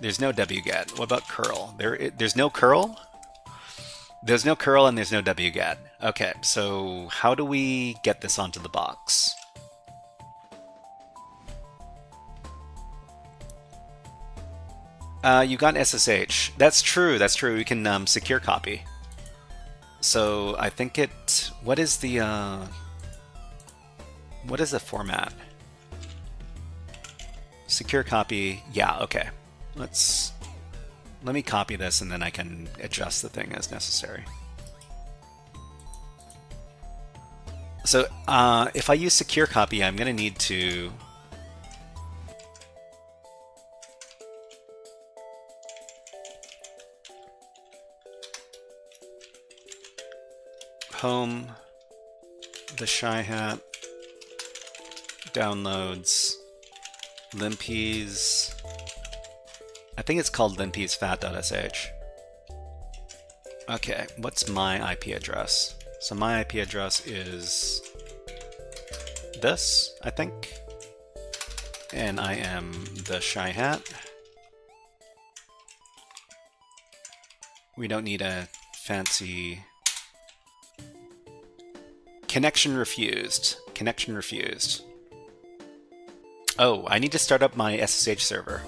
There's no wget. What about curl? There's no curl? There's no curl and there's no wget. Okay, so how do we get this onto the box? You got SSH. That's true, that's true. We can secure copy. So I think what is the format? Secure copy, yeah, okay. Let me copy this, and then I can adjust the thing as necessary. So if I use secure copy, I'm going to need to home, the Shy Hat, downloads, limpeas. I think it's called limpeasfat.sh. Okay, what's my IP address? So my IP address is this, I think. And I am the Shy Hat. We don't need a fancy... Connection refused. Connection refused. Oh, I need to start up my SSH server.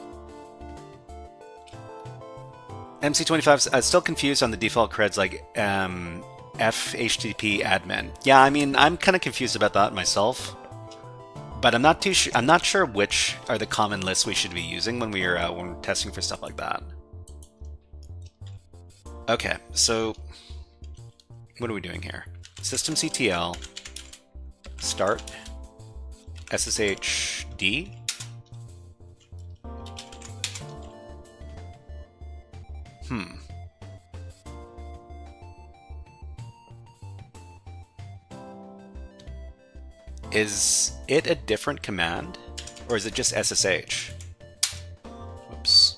MC25, I'm still confused on the default creds like FHTTP admin. Yeah, I mean, I'm kind of confused about that myself. But I'm not sure which are the common lists we should be using when we're testing for stuff like that. Okay, so what are we doing here? Systemctl start SSH D. Is it a different command, or is it just SSH? Oops.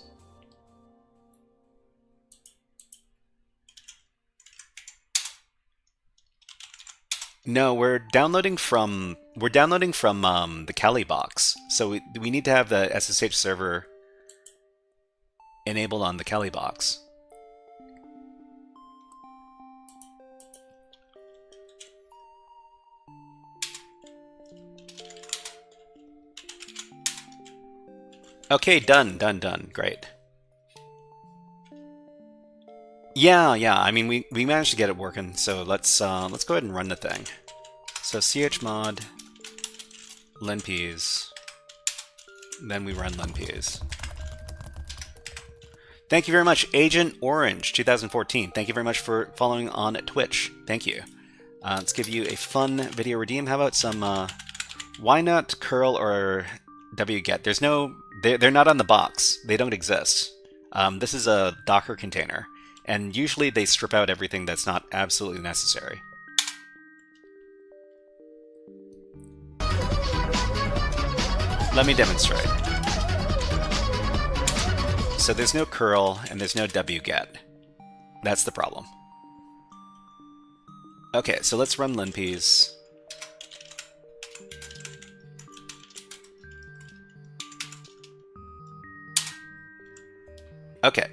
No, we're downloading from the Kali box. So we need to have the SSH server enabled on the Kali box. Okay, done. Great. Yeah. I mean, we managed to get it working. So let's go ahead and run the thing. So chmod linps, then we run linps. Thank you very much, Agent Orange 2014. Thank you very much for following on Twitch. Thank you. Let's give you a fun video redeem. How about some why not curl or wget? There's no, they're not on the box. They don't exist. This is a Docker container, and usually they strip out everything that's not absolutely necessary. Let me demonstrate. So there's no curl and there's no wget. That's the problem. Okay, so let's run linps. Okay.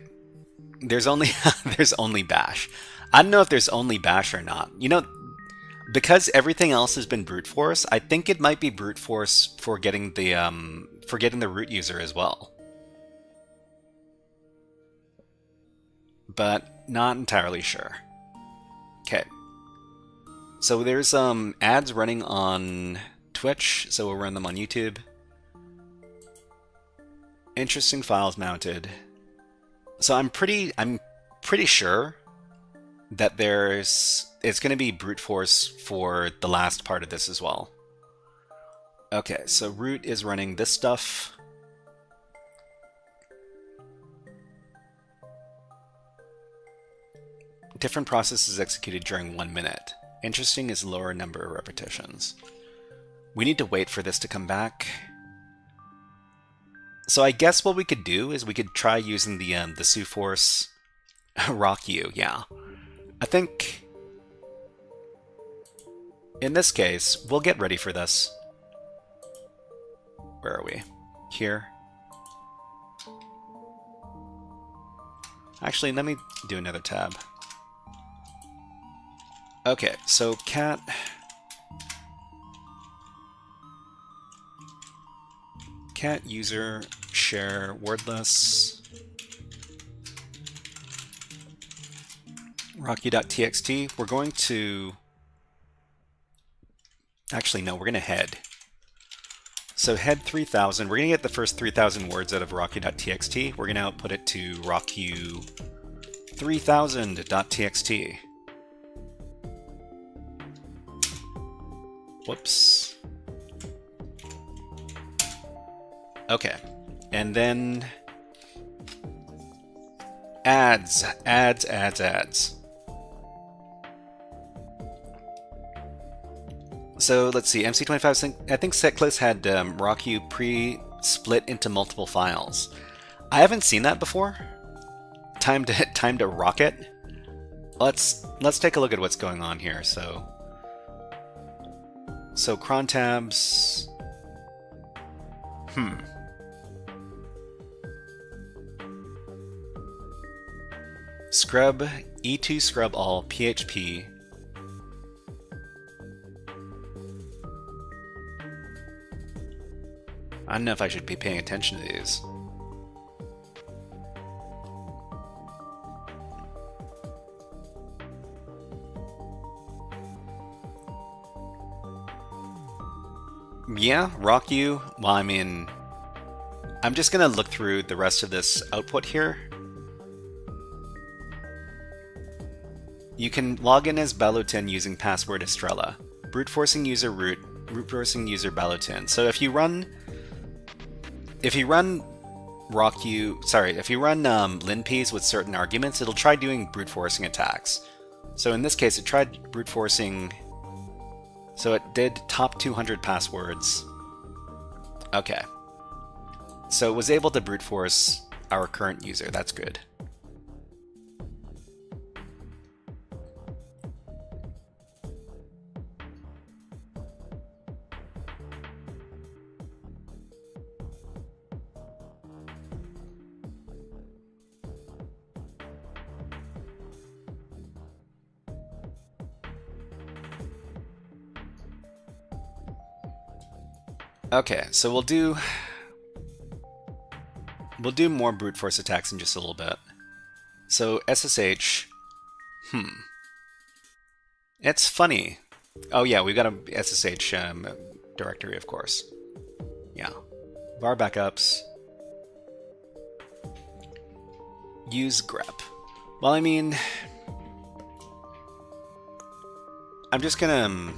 There's only there's only bash. I don't know if there's only bash or not. You know, because everything else has been brute force, I think it might be brute force for getting the root user as well. But not entirely sure. Okay. So there's ads running on Twitch, so we'll run them on YouTube. Interesting files mounted. So I'm pretty sure that it's going to be brute force for the last part of this as well. Okay, so root is running this stuff. Different processes executed during 1 minute. Interesting is lower number of repetitions. We need to wait for this to come back. So I guess what we could do is we could try using the suforce rock you, yeah. I think in this case, we'll get ready for this. Where are we? Here. Actually, let me do another tab. Okay, so cat user share wordless rocky.txt. We're going to actually no, we're going to head. So head 3000. We're going to get the first 3000 words out of rocky.txt. We're going to output it to rocku3000.txt. Whoops. Okay, and then ads. So let's see, MC25, I think setlist had rocku pre-split into multiple files. I haven't seen that before. Time to rock it. Let's take a look at what's going on here. So cron tabs. Scrub e2 scrub all php. I don't know if I should be paying attention to these. Yeah, rock you. Well, I mean, I'm just gonna look through the rest of this output here. You can log in as Balutin using password Estrella. Brute forcing user root, brute forcing user Balutin. So if you run if you run if you run linps with certain arguments, it'll try doing brute forcing attacks. So in this case, it tried brute forcing. So it did top 200 passwords. Okay. So it was able to brute force our current user. That's good. Okay, so we'll do more brute force attacks in just a little bit. So SSH, it's funny. Oh yeah, we've got a SSH directory, of course. Yeah, var backups. Use grep. Well, I mean, I'm just gonna.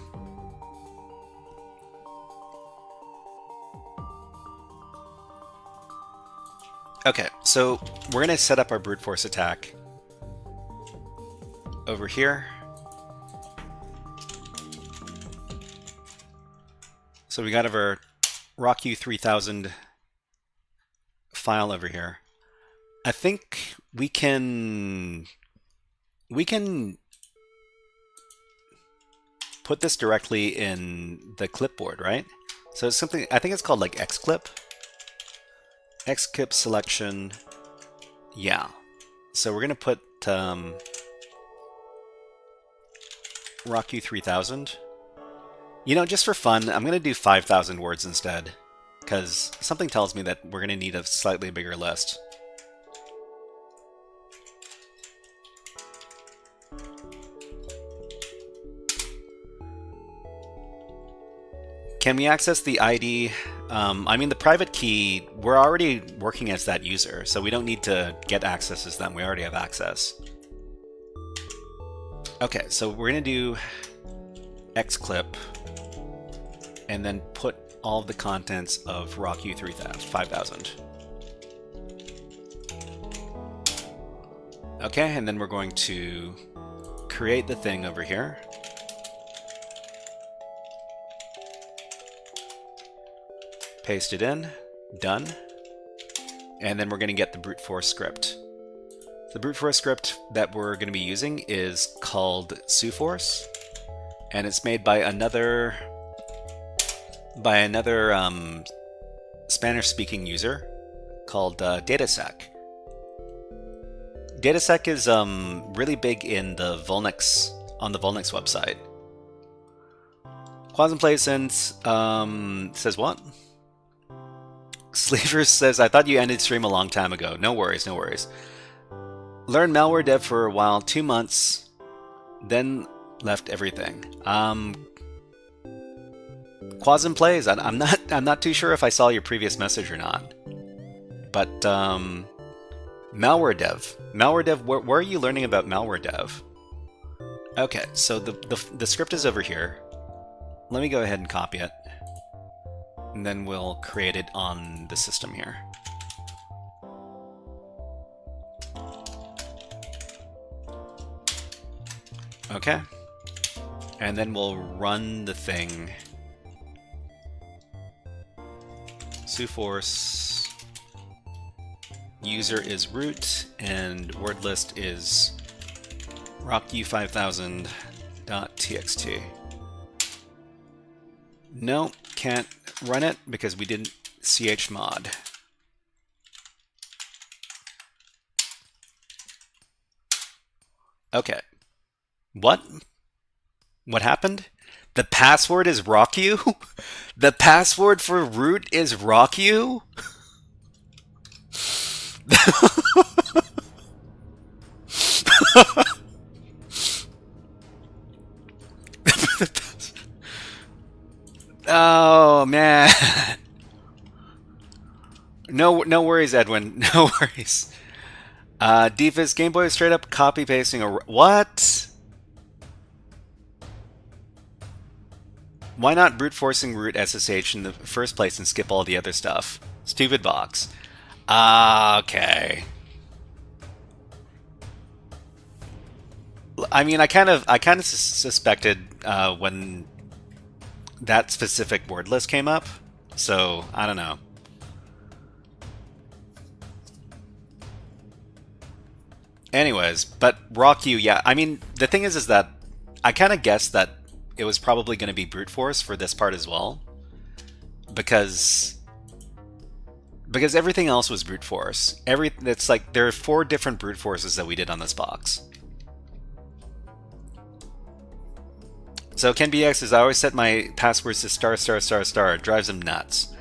Okay, so we're going to set up our brute force attack over here. So we got our RockU 3000 file over here. I think we can put this directly in the clipboard, right? So it's something, I think it's called like xclip. Xclip selection, yeah. So we're gonna put RockU 3000. You know, just for fun, I'm gonna do 5,000 words instead, because something tells me that we're gonna need a slightly bigger list. Can we access the ID? I mean, the private key, we're already working as that user, so we don't need to get access as them. We already have access. Okay, so we're going to do xclip and then put all of the contents of RockU 5000. Okay, and then we're going to create the thing over here. Paste it in, done, and then we're going to get the brute force script. The brute force script that we're going to be using is called suforce, and it's made by another Spanish-speaking user called Datasec. Datasec is really big in the Vulnix on the Vulnix website. Quasimplacent says what? Sleevers says, I thought you ended stream a long time ago. No worries, no worries. Learned malware dev for a while, 2 months, then left everything. Quasim plays. I'm not too sure if I saw your previous message or not. But malware dev. Malware dev, where are you learning about malware dev? Okay, so the script is over here. Let me go ahead and copy it. And then we'll create it on the system here. Okay. And then we'll run the thing. Suforce. User is root, and word list is RockU5000.txt. No, can't run it because we didn't chmod. Okay. What? What happened? The password is RockU? The password for root is RockU? Oh man. No worries, Edwin. No worries. Defus Game Boy is straight up copy pasting a what? Why not brute forcing root SSH in the first place and skip all the other stuff? Stupid box. Okay. I mean, I kind of suspected when that specific word list came up, so I don't know. Anyways, but RawQ, yeah. I mean, the thing is that I kind of guessed that it was probably going to be brute force for this part as well, because everything else was brute force. It's like there are 4 different brute forces that we did on this box. So KenBX says, I always set my passwords to *****. It drives him nuts.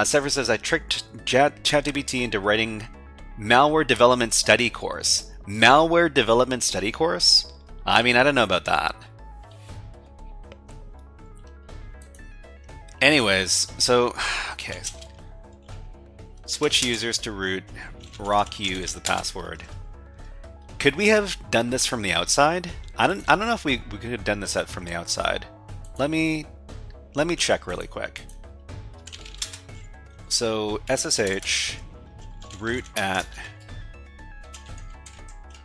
Sever says, I tricked ChatGPT into writing malware development study course. Malware development study course? I mean, I don't know about that. Anyways, so, okay. Switch users to root. RawQ is the password. Could we have done this from the outside? I don't know if we could have done this from the outside. Let me check really quick. So SSH root at.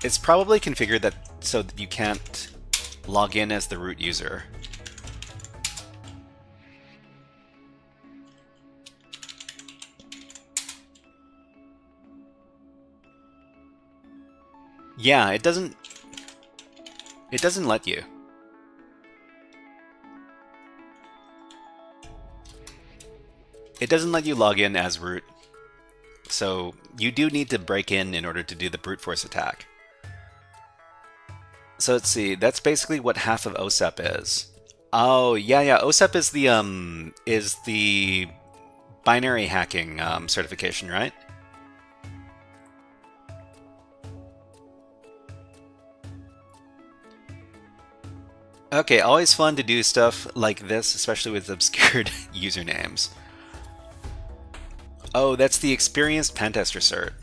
It's probably configured that so that you can't log in as the root user. Yeah, it doesn't let you. It doesn't let you log in as root. So you do need to break in order to do the brute force attack. So let's see, that's basically what half of OSEP is. Oh, yeah, OSEP is the binary hacking certification, right? Okay, always fun to do stuff like this, especially with obscured usernames. Oh, that's the experienced pentester cert.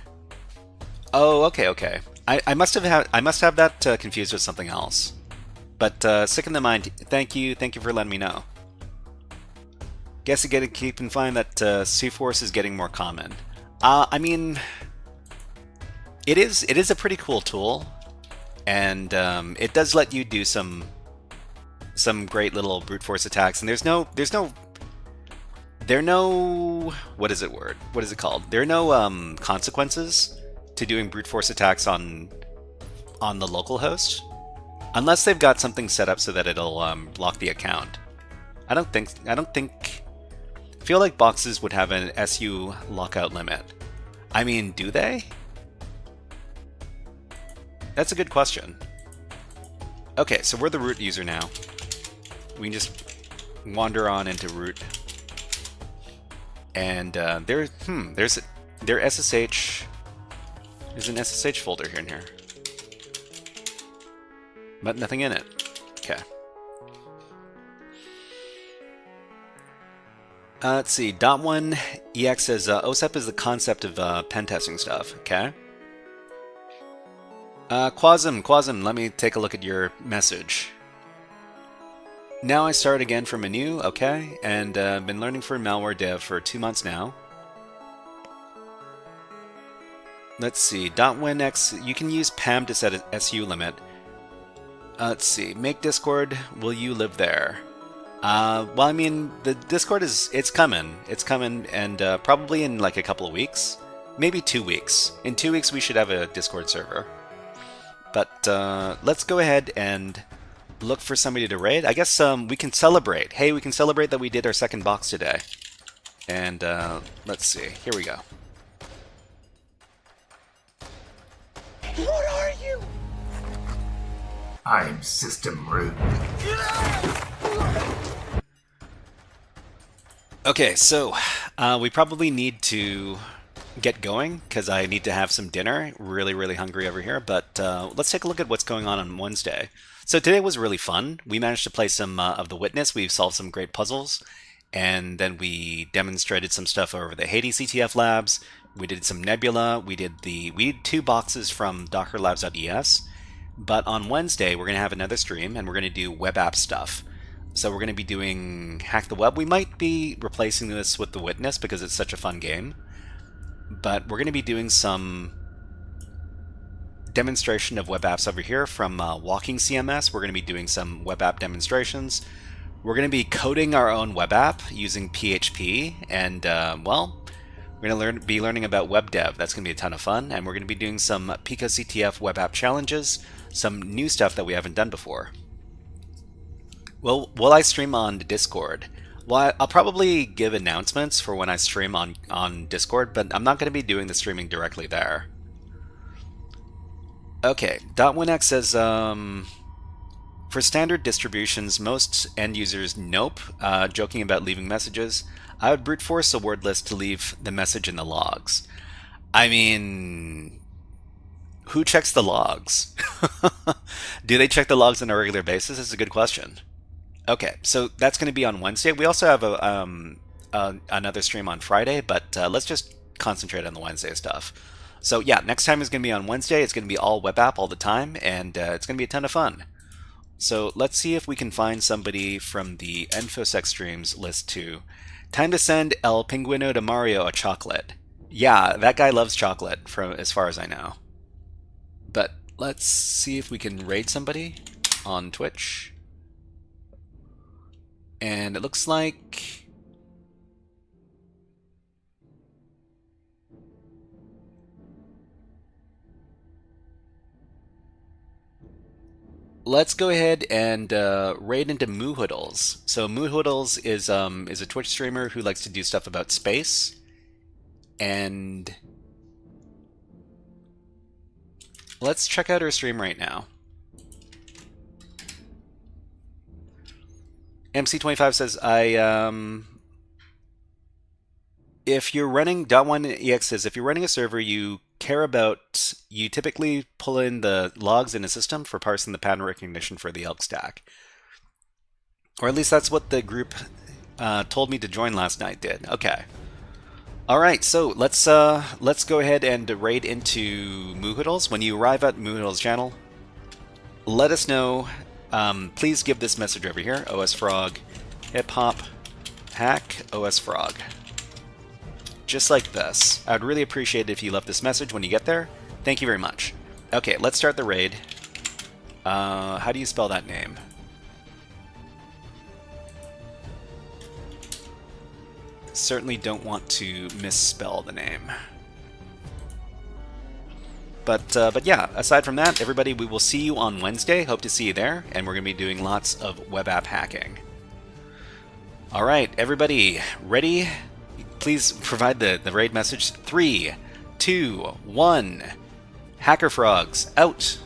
Oh, okay. I must have that confused with something else. But sick in the mind. Thank you for letting me know. Guess you gotta keep in mind that C-Force is getting more common. I mean, it is a pretty cool tool, and it does let you do some great little brute force attacks, and there are no what is it called? There are no consequences to doing brute force attacks on the local host, unless they've got something set up so that it'll block the account. I don't think. I feel like boxes would have an SU lockout limit. I mean, do they? That's a good question. Okay, so we're the root user now. We can just wander on into root, and there's their SSH. There's an SSH folder here in here, but nothing in it. Okay. Let's see. .1 EX says OSEP is the concept of pen testing stuff. Okay. Quasm, let me take a look at your message. Now I start again from anew, okay, and been learning for malware dev for 2 months now. Let's see, .winx, you can use PAM to set an SU limit. Let's see, make Discord, will you live there? Well, I mean, the Discord it's coming, and probably in like a couple of weeks, maybe 2 weeks. In 2 weeks we should have a Discord server. But let's go ahead and look for somebody to raid. I guess we can celebrate. Hey, we can celebrate that we did our second box today. And let's see. Here we go. What are you? I'm system root. Okay, so we probably need to get going because I need to have some dinner. Really hungry over here. But let's take a look at what's going on Wednesday. So today was really fun. We managed to play some of The Witness. We've solved some great puzzles. And then we demonstrated some stuff over the Hades CTF labs. We did some Nebula. We did 2 boxes from Dockerlabs.es. But on Wednesday, we're going to have another stream, and we're going to do web app stuff. So we're going to be doing Hack the Web. We might be replacing this with The Witness because it's such a fun game. But we're going to be doing some demonstration of web apps over here from Walking CMS. We're going to be doing some web app demonstrations. We're going to be coding our own web app using PHP, and well, we're going to be learning about web dev. That's going to be a ton of fun, and we're going to be doing some PicoCTF web app challenges, some new stuff that we haven't done before. Well, will I stream on Discord? Well, I'll probably give announcements for when I stream on Discord, but I'm not going to be doing the streaming directly there. Okay, .winx says, for standard distributions, most end users nope, joking about leaving messages. I would brute force a word list to leave the message in the logs. I mean, who checks the logs? Do they check the logs on a regular basis? It's a good question. Okay, so that's going to be on Wednesday. We also have another stream on Friday, but let's just concentrate on the Wednesday stuff. So yeah, next time is going to be on Wednesday. It's going to be all web app all the time, and it's going to be a ton of fun. So let's see if we can find somebody from the InfoSec streams list too. Time to send El Pinguino de Mario a chocolate. Yeah, that guy loves chocolate, from as far as I know. But let's see if we can raid somebody on Twitch. And it looks like... let's go ahead and raid into Moohoodles. So Moohoodles is a Twitch streamer who likes to do stuff about space. And let's check out her stream right now. MC25 says, if you're running, .1ex says, if you're running a server you care about, you typically pull in the logs in a system for parsing the pattern recognition for the elk stack. Or at least that's what the group told me to join last night did. Okay. Alright, so let's go ahead and raid into Moohoodles. When you arrive at Moohoodles channel, let us know. Please give this message over here, OSFrog, hip hop, hack, OSFrog. Just like this. I'd really appreciate it if you left this message when you get there. Thank you very much. Okay, let's start the raid. How do you spell that name? Certainly don't want to misspell the name. But yeah, aside from that, everybody, we will see you on Wednesday. Hope to see you there, and we're going to be doing lots of web app hacking. All right, everybody, ready? Please provide the raid message. 3, 2, 1. HackerFrogs out.